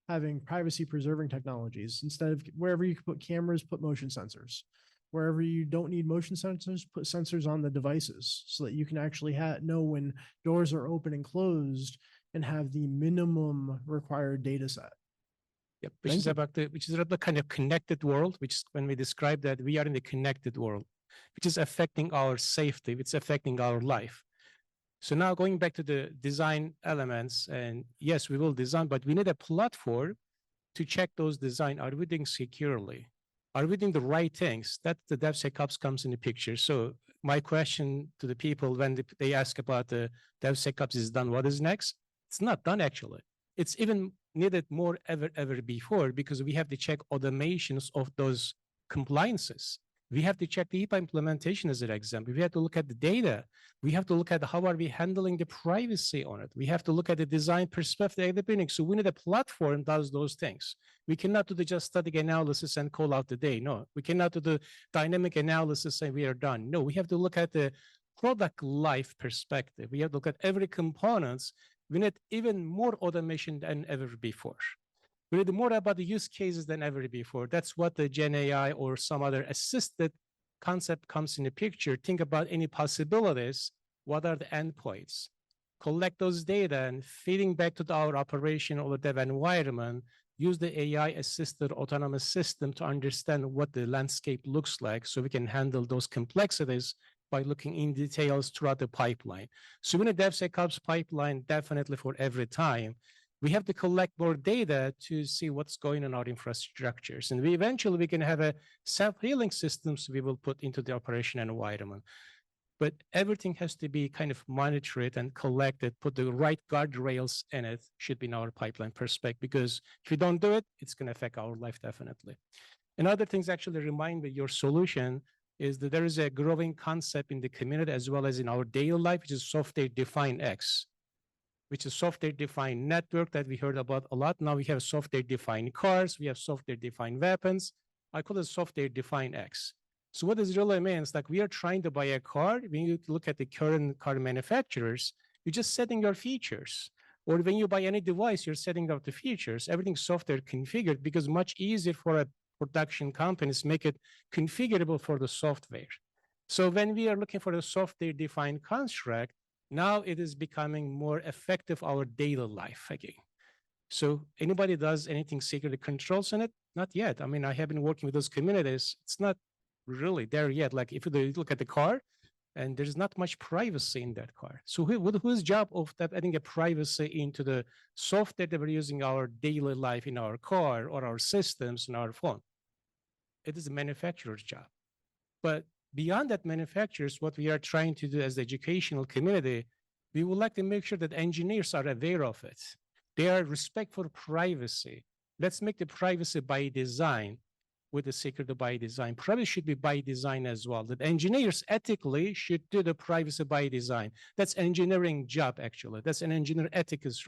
having privacy preserving technologies. Instead of wherever you can put cameras, put motion sensors. Wherever you don't need motion sensors, put sensors on the devices so that you can actually know when doors are open and closed and have the minimum required data set. Yep, which is about the kind of connected world, which is when we describe that we are in the connected world, which is affecting our safety, it's affecting our life. So now going back to the design elements, and yes, we will design, but we need a platform to check those design. Are we doing securely? Are we doing the right things? That the DevSecOps comes in the picture. So my question to the people when they ask about the DevSecOps is done, what is next? It's not done actually. It's even needed more ever before because we have to check automations of those compliances. We have to check the HIPAA implementation as an example. We have to look at the data. We have to look at how are we handling the privacy on it. We have to look at the design perspective at the beginning. So we need a platform that does those things. We cannot do the just static analysis and call out the day. No, we cannot do the dynamic analysis and we are done. No, we have to look at the product life perspective. We have to look at every components. We need even more automation than ever before. We need more about the use cases than ever before. That's what the Gen AI or some other assisted concept comes in the picture. Think about any possibilities. What are the endpoints? Collect those data and feeding back to our operation or the dev environment, use the AI assisted autonomous system to understand what the landscape looks like so we can handle those complexities by looking in details throughout the pipeline. So in a DevSecOps pipeline, definitely for every time, we have to collect more data to see what's going on in our infrastructures. And we can have a self-healing systems we will put into the operation environment. But everything has to be kind of monitored and collected, put the right guardrails in it, should be in our pipeline perspective, because if you don't do it, it's going to affect our life definitely. And other things actually remind me your solution is that there is a growing concept in the community as well as in our daily life, which is software-defined X, which is software-defined network that we heard about a lot. Now we have software-defined cars, we have software-defined weapons. I call it software-defined X. So what this really means, like we are trying to buy a car, when you look at the current car manufacturers, you're just setting your features. Or when you buy any device, you're setting up the features. Everything's software configured because much easier for a production companies make it configurable for the software. So when we are looking for a software-defined construct, now it is becoming more effective our daily life again. So anybody does anything security controls in it? Not yet. I mean, I have been working with those communities. It's not really there yet. Like if you look at the car, and there's not much privacy in that car. So whose job of that adding a privacy into the software that we're using our daily life in our car or our systems in our phone? It is the manufacturer's job. But beyond that manufacturers, what we are trying to do as the educational community, we would like to make sure that engineers are aware of it. They are respectful of privacy. Let's make the privacy by design with the security by design. Privacy should be by design as well. That engineers ethically should do the privacy by design. That's engineering job, actually. That's an engineer ethics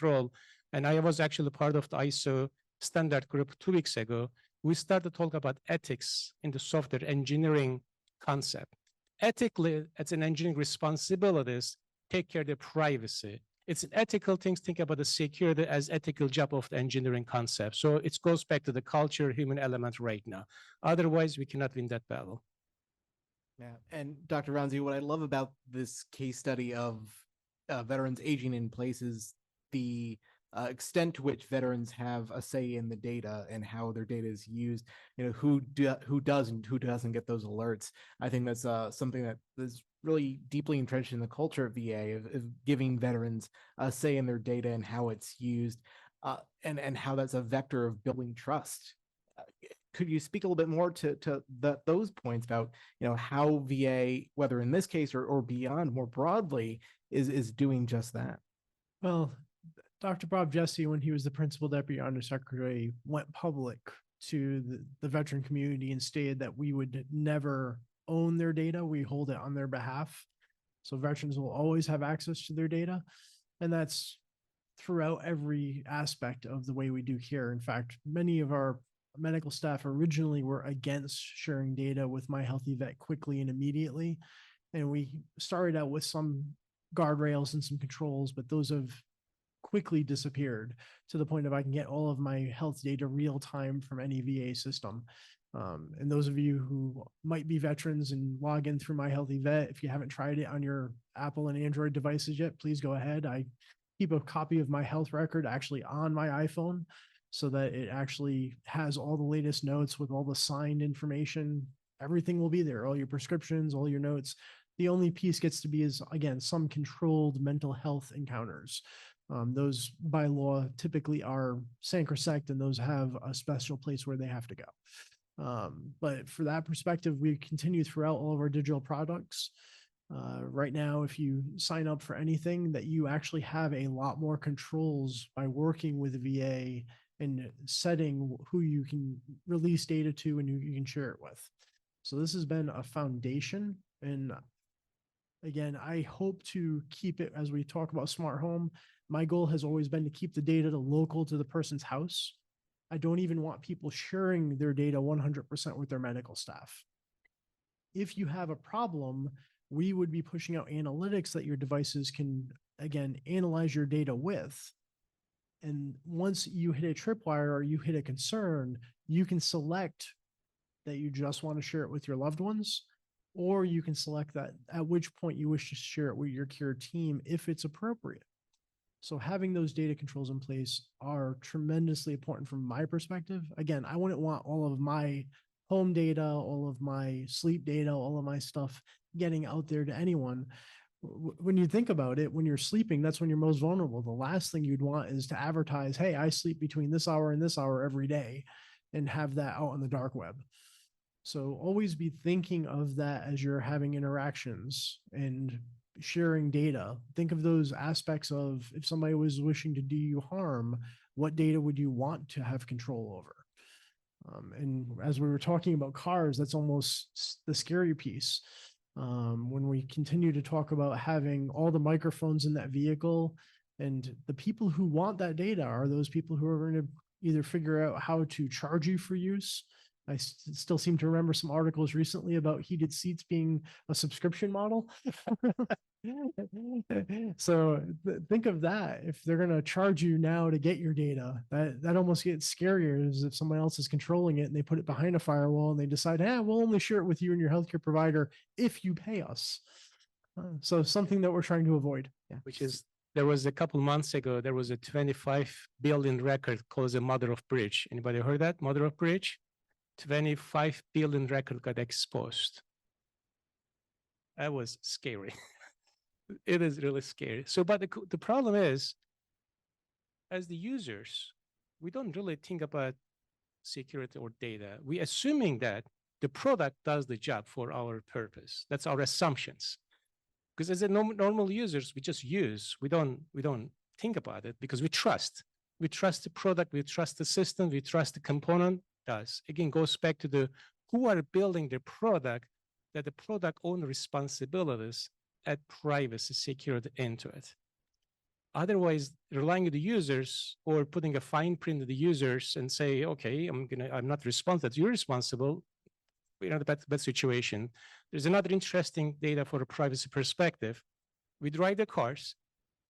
role. And I was actually part of the ISO standard group 2 weeks ago. We started talking about ethics in the software engineering concept. Ethically, it's an engineering responsibilities, take care of the privacy. It's an ethical thing, think about the security as ethical job of the engineering concept. So it goes back to the culture, human element right now. Otherwise, we cannot win that battle. Yeah, and Dr. Ranzi, what I love about this case study of veterans aging in place is the extent to which veterans have a say in the data and how their data is used. You know, who does and who doesn't get those alerts. I think that's something that is really deeply entrenched in the culture of VA of giving veterans a say in their data and how it's used, and how that's a vector of building trust. Could you speak a little bit more to those points about, you know, how VA, whether in this case or beyond more broadly, is doing just that? Well, Dr. Bob Jesse, when he was the principal deputy undersecretary, went public to the veteran community and stated that we would never own their data. We hold it on their behalf. So veterans will always have access to their data. And that's throughout every aspect of the way we do care. In fact, many of our medical staff originally were against sharing data with My Healthy Vet quickly and immediately. And we started out with some guardrails and some controls, but those have quickly disappeared to the point of I can get all of my health data real time from any VA system. And those of you who might be veterans and log in through My Healthy Vet, if you haven't tried it on your Apple and Android devices yet, please go ahead. I keep a copy of my health record actually on my iPhone so that it actually has all the latest notes with all the signed information. Everything will be there, all your prescriptions, all your notes. The only piece gets to be is, again, some controlled mental health encounters. Those by law typically are sacrosanct and those have a special place where they have to go. But for that perspective, we continue throughout all of our digital products. Right now, if you sign up for anything, that you actually have a lot more controls by working with the VA and setting who you can release data to and who you can share it with. So this has been a foundation. And again, I hope to keep it as we talk about smart home. My goal has always been to keep the data local to the person's house. I don't even want people sharing their data 100% with their medical staff. If you have a problem, we would be pushing out analytics that your devices can, again, analyze your data with. And once you hit a tripwire or you hit a concern, you can select that you just want to share it with your loved ones, or you can select that at which point you wish to share it with your care team if it's appropriate. So having those data controls in place are tremendously important from my perspective. Again, I wouldn't want all of my home data, all of my sleep data, all of my stuff getting out there to anyone. When you think about it, when you're sleeping, that's when you're most vulnerable. The last thing you'd want is to advertise, hey, I sleep between this hour and this hour every day, and have that out on the dark web. So always be thinking of that as you're having interactions and sharing data. Think of those aspects of if somebody was wishing to do you harm, what data would you want to have control over? And as we were talking about cars, that's almost the scary piece. When we continue to talk about having all the microphones in that vehicle, and the people who want that data are those people who are going to either figure out how to charge you for use. I still seem to remember some articles recently about heated seats being a subscription model. So think of that. If they're going to charge you now to get your data, that almost gets scarier as if someone else is controlling it and they put it behind a firewall and they decide, we'll only share it with you and your healthcare provider if you pay us. So something that we're trying to avoid. Yeah. Which is, there was a couple months ago, there was a 25 billion record called the Mother of Bridge. Anybody heard that? Mother of Bridge? 25 billion record got exposed. That was scary. It is really scary. So, but the problem is, as the users, we don't really think about security or data. We assuming that the product does the job for our purpose. That's our assumptions. Because as a normal users, we just use. We don't think about it because we trust. We trust the product. We trust the system. We trust the component. Does again goes back to the who are building the product, that the product own responsibilities add privacy security into it. Otherwise, relying on the users or putting a fine print on the users and say, okay, I'm not responsible, you're responsible. We're in a bad situation. There's another interesting data for a privacy perspective. We drive the cars.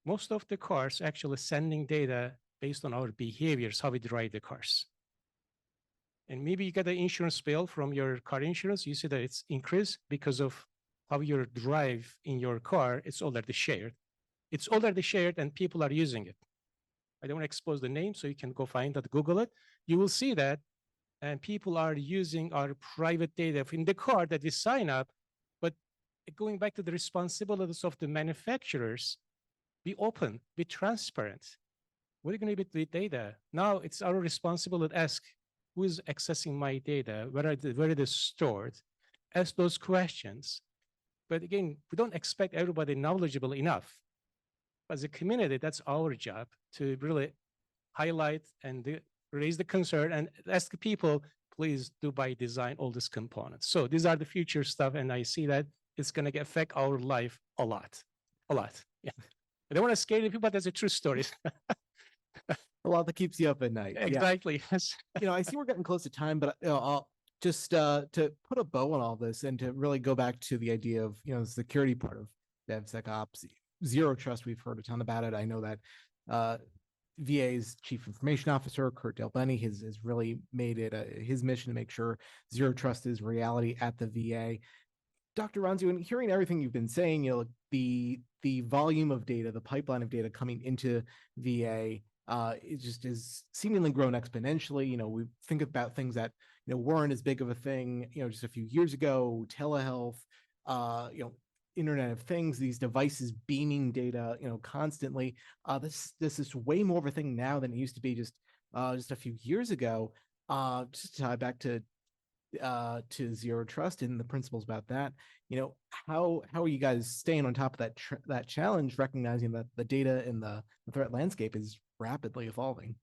Most of the cars actually sending data based on our behaviors, how we drive the cars. And maybe you get an insurance bill from your car insurance. You see that it's increased because of how you drive in your car. It's already shared. It's already shared and people are using it. I don't want to expose the name, so you can go find that, Google it. You will see that, and people are using our private data in the car that we sign up. But going back to the responsibilities of the manufacturers, be open, be transparent. What are you going to do with data? Now it's our responsibility to ask, who is accessing my data? Where it is stored? Ask those questions. But again, we don't expect everybody knowledgeable enough. As a community, that's our job to really highlight and raise the concern and ask the people, please do by design all these components. So these are the future stuff, and I see that it's going to affect our life a lot, a lot. Yeah, I don't want to scare the people, but that's a true story. A lot that keeps you up at night. Yeah. Exactly. Yes. I see we're getting close to time, but I'll just to put a bow on all this and to really go back to the idea of the security part of DevSecOps, zero trust. We've heard a ton about it. I know that VA's chief information officer, Kurt Delbenny, has really made it his mission to make sure zero trust is reality at the VA. Dr. Ranzu, and hearing everything you've been saying, the volume of data, the pipeline of data coming into VA, it just is seemingly grown exponentially. We think about things that weren't as big of a thing, just a few years ago, telehealth, Internet of Things, these devices beaming data, constantly. This is way more of a thing now than it used to be just a few years ago. Just to tie back to zero trust and the principles about that. How are you guys staying on top of that challenge, recognizing that the data and the threat landscape is rapidly evolving?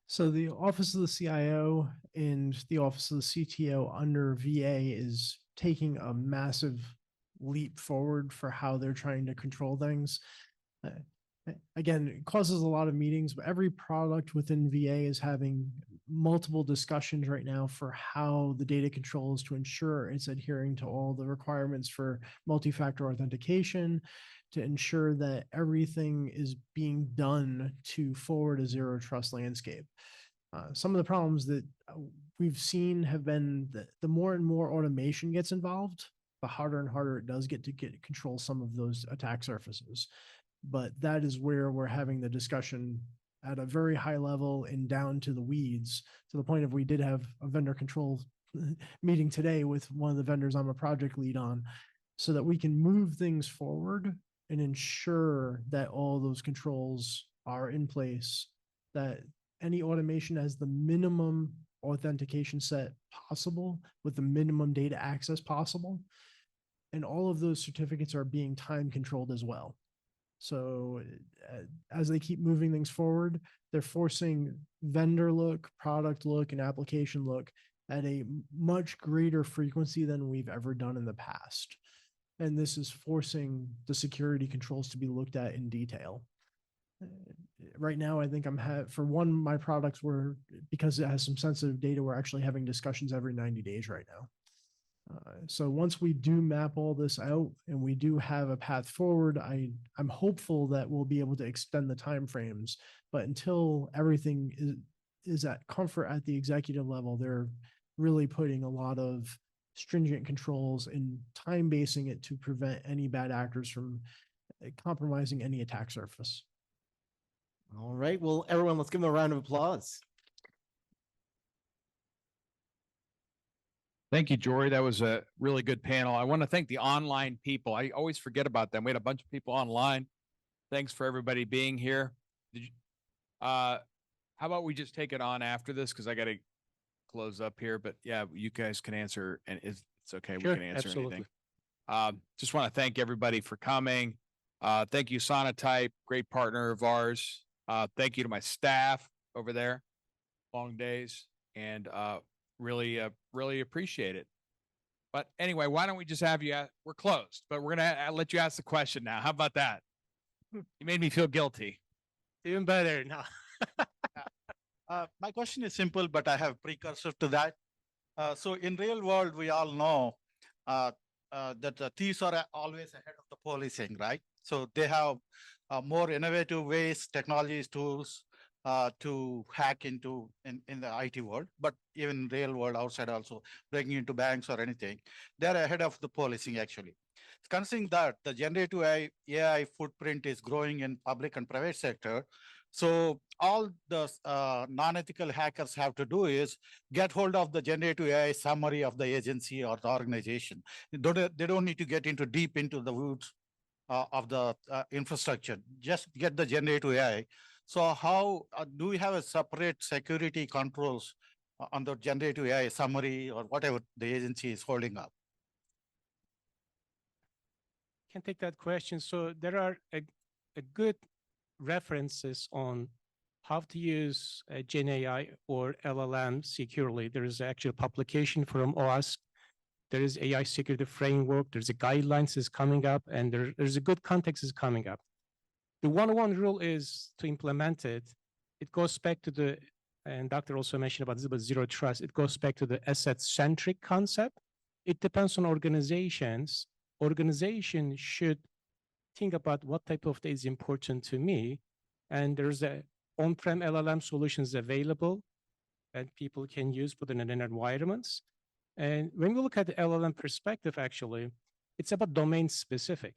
So the Office of the CIO and the Office of the CTO under VA is taking a massive leap forward for how they're trying to control things. Again, it causes a lot of meetings, but every product within VA is having multiple discussions right now for how the data controls to ensure it's adhering to all the requirements for multi-factor authentication, to ensure that everything is being done to forward a zero trust landscape. Some of the problems that we've seen have been that the more and more automation gets involved, the harder and harder it does get to control some of those attack surfaces. But that is where we're having the discussion at a very high level and down to the weeds, to the point of we did have a vendor control meeting today with one of the vendors I'm a project lead on, so that we can move things forward and ensure that all those controls are in place, that any automation has the minimum authentication set possible with the minimum data access possible. And all of those certificates are being time controlled as well. So as they keep moving things forward, they're forcing vendor look, product look, and application look at a much greater frequency than we've ever done in the past. And this is forcing the security controls to be looked at in detail. Right now, I think for my products, because it has some sensitive data, we're actually having discussions every 90 days right now. So once we do map all this out and we do have a path forward, I'm hopeful that we'll be able to extend the timeframes. But until everything is at comfort at the executive level, they're really putting a lot of stringent controls and time basing it to prevent any bad actors from compromising any attack surface. All right. Well, everyone, let's give them a round of applause. Thank you, Jory. That was a really good panel. I want to thank the online people. I always forget about them. We had a bunch of people online. Thanks for everybody being here. How about we just take it on after this? Because I got to close up here. But yeah, you guys can answer, and it's okay. Sure, We can answer absolutely. anything. Just want to thank everybody for coming. Thank you, Sonatype, great partner of ours. Thank you to my staff over there. Long days, and really appreciate it. But anyway, why don't we just have you, we're closed, but we're going to let you ask the question now. How about that? You made me feel guilty. Even better now. My question is simple, but I have precursor to that. So in real world, we all know that the thieves are always ahead of the policing, right? So they have more innovative ways, technologies, tools to hack into in the IT world, but even real world outside also, breaking into banks or anything, they're ahead of the policing actually. Considering that the generative AI footprint is growing in public and private sector, so all the non-ethical hackers have to do is get hold of the generative AI summary of the agency or the organization. They don't need to get deep into the woods of the infrastructure. Just get the generative AI. So how do we have a separate security controls on the generative AI summary or whatever the agency is holding up? Can take that question. So there are a good references on how to use Gen AI or LLM securely. There is actually a publication from OASC. There is AI security framework. There's a guidelines is coming up, and there's a good context is coming up. The 101 rule is to implement it. It goes back to the, and Dr. also mentioned about this, about zero trust. It goes back to the asset-centric concept. It depends on organizations. Organization should think about what type of data is important to me. And there's a on-prem LLM solutions available that people can use within an environments. And when we look at the LLM perspective, actually, it's about domain specific.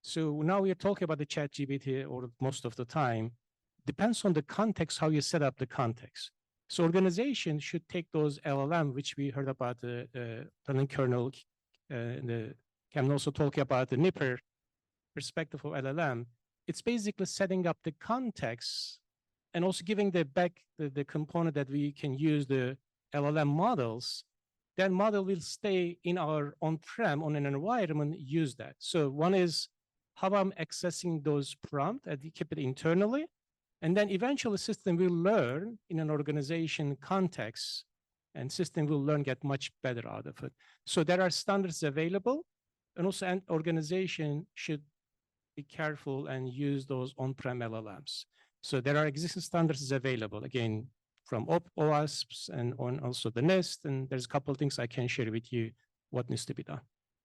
So now we are talking about the ChatGPT, or most of the time, depends on the context, how you set up the context. So organizations should take those LLM, which we heard about the learning kernel, can also talk about the Nipper perspective of LLM. It's basically setting up the context and also giving the component that we can use the LLM models. That model will stay in our on-prem on an environment, use that. So one is how I'm accessing those prompts and we keep it internally. And then eventually system will learn in an organization context, and system will learn, get much better out of it. So there are standards available, and also an organization should be careful and use those on-prem LLMs. So there are existing standards available, again, from OWASP and on also the NIST, and there's a couple of things I can share with you what needs to be done.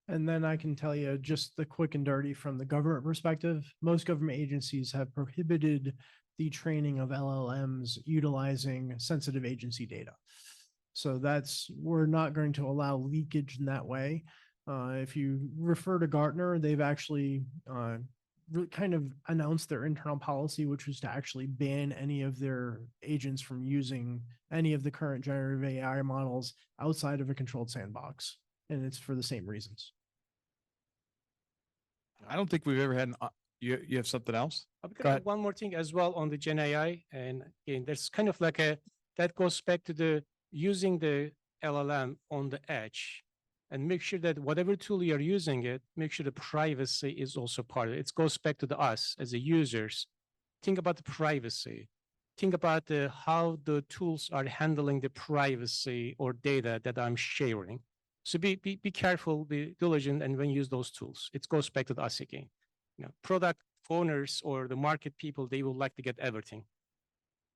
And then I can tell you just the quick and dirty from the government perspective. Most government agencies have prohibited the training of LLMs utilizing sensitive agency data. So we're not going to allow leakage in that way. If you refer to Gartner, they've actually kind of announced their internal policy, which was to actually ban any of their agents from using any of the current generative AI models outside of a controlled sandbox. And it's for the same reasons. I don't think we've ever had you have something else? Go ahead. One more thing as well on the Gen AI, and again, there's kind of like that goes back to the using the LLM on the edge, and make sure that whatever tool you're using it, make sure the privacy is also part of it. It goes back to us as the users. Think about the privacy. Think about how the tools are handling the privacy or data that I'm sharing. So be careful, be diligent, and when you use those tools, it goes back to us again. Product owners or the market people, they would like to get everything.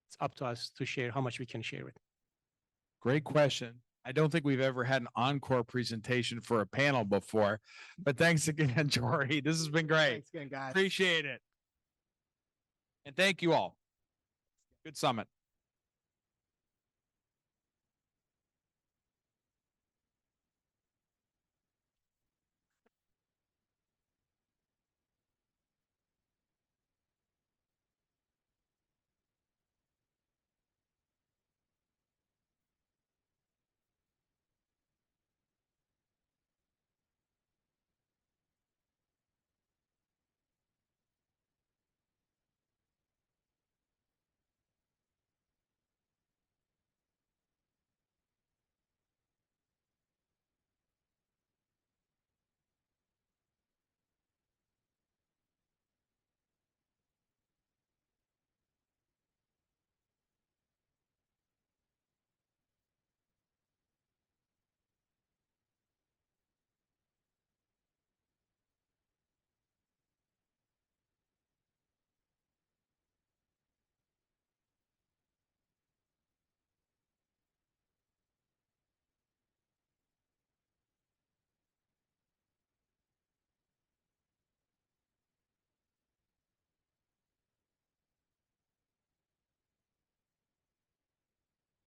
It's up to us to share how much we can share it. Great question. I don't think we've ever had an encore presentation for a panel before, but thanks again, Jory. This has been great. Thanks again, guys. Appreciate it. And thank you all. Good summit.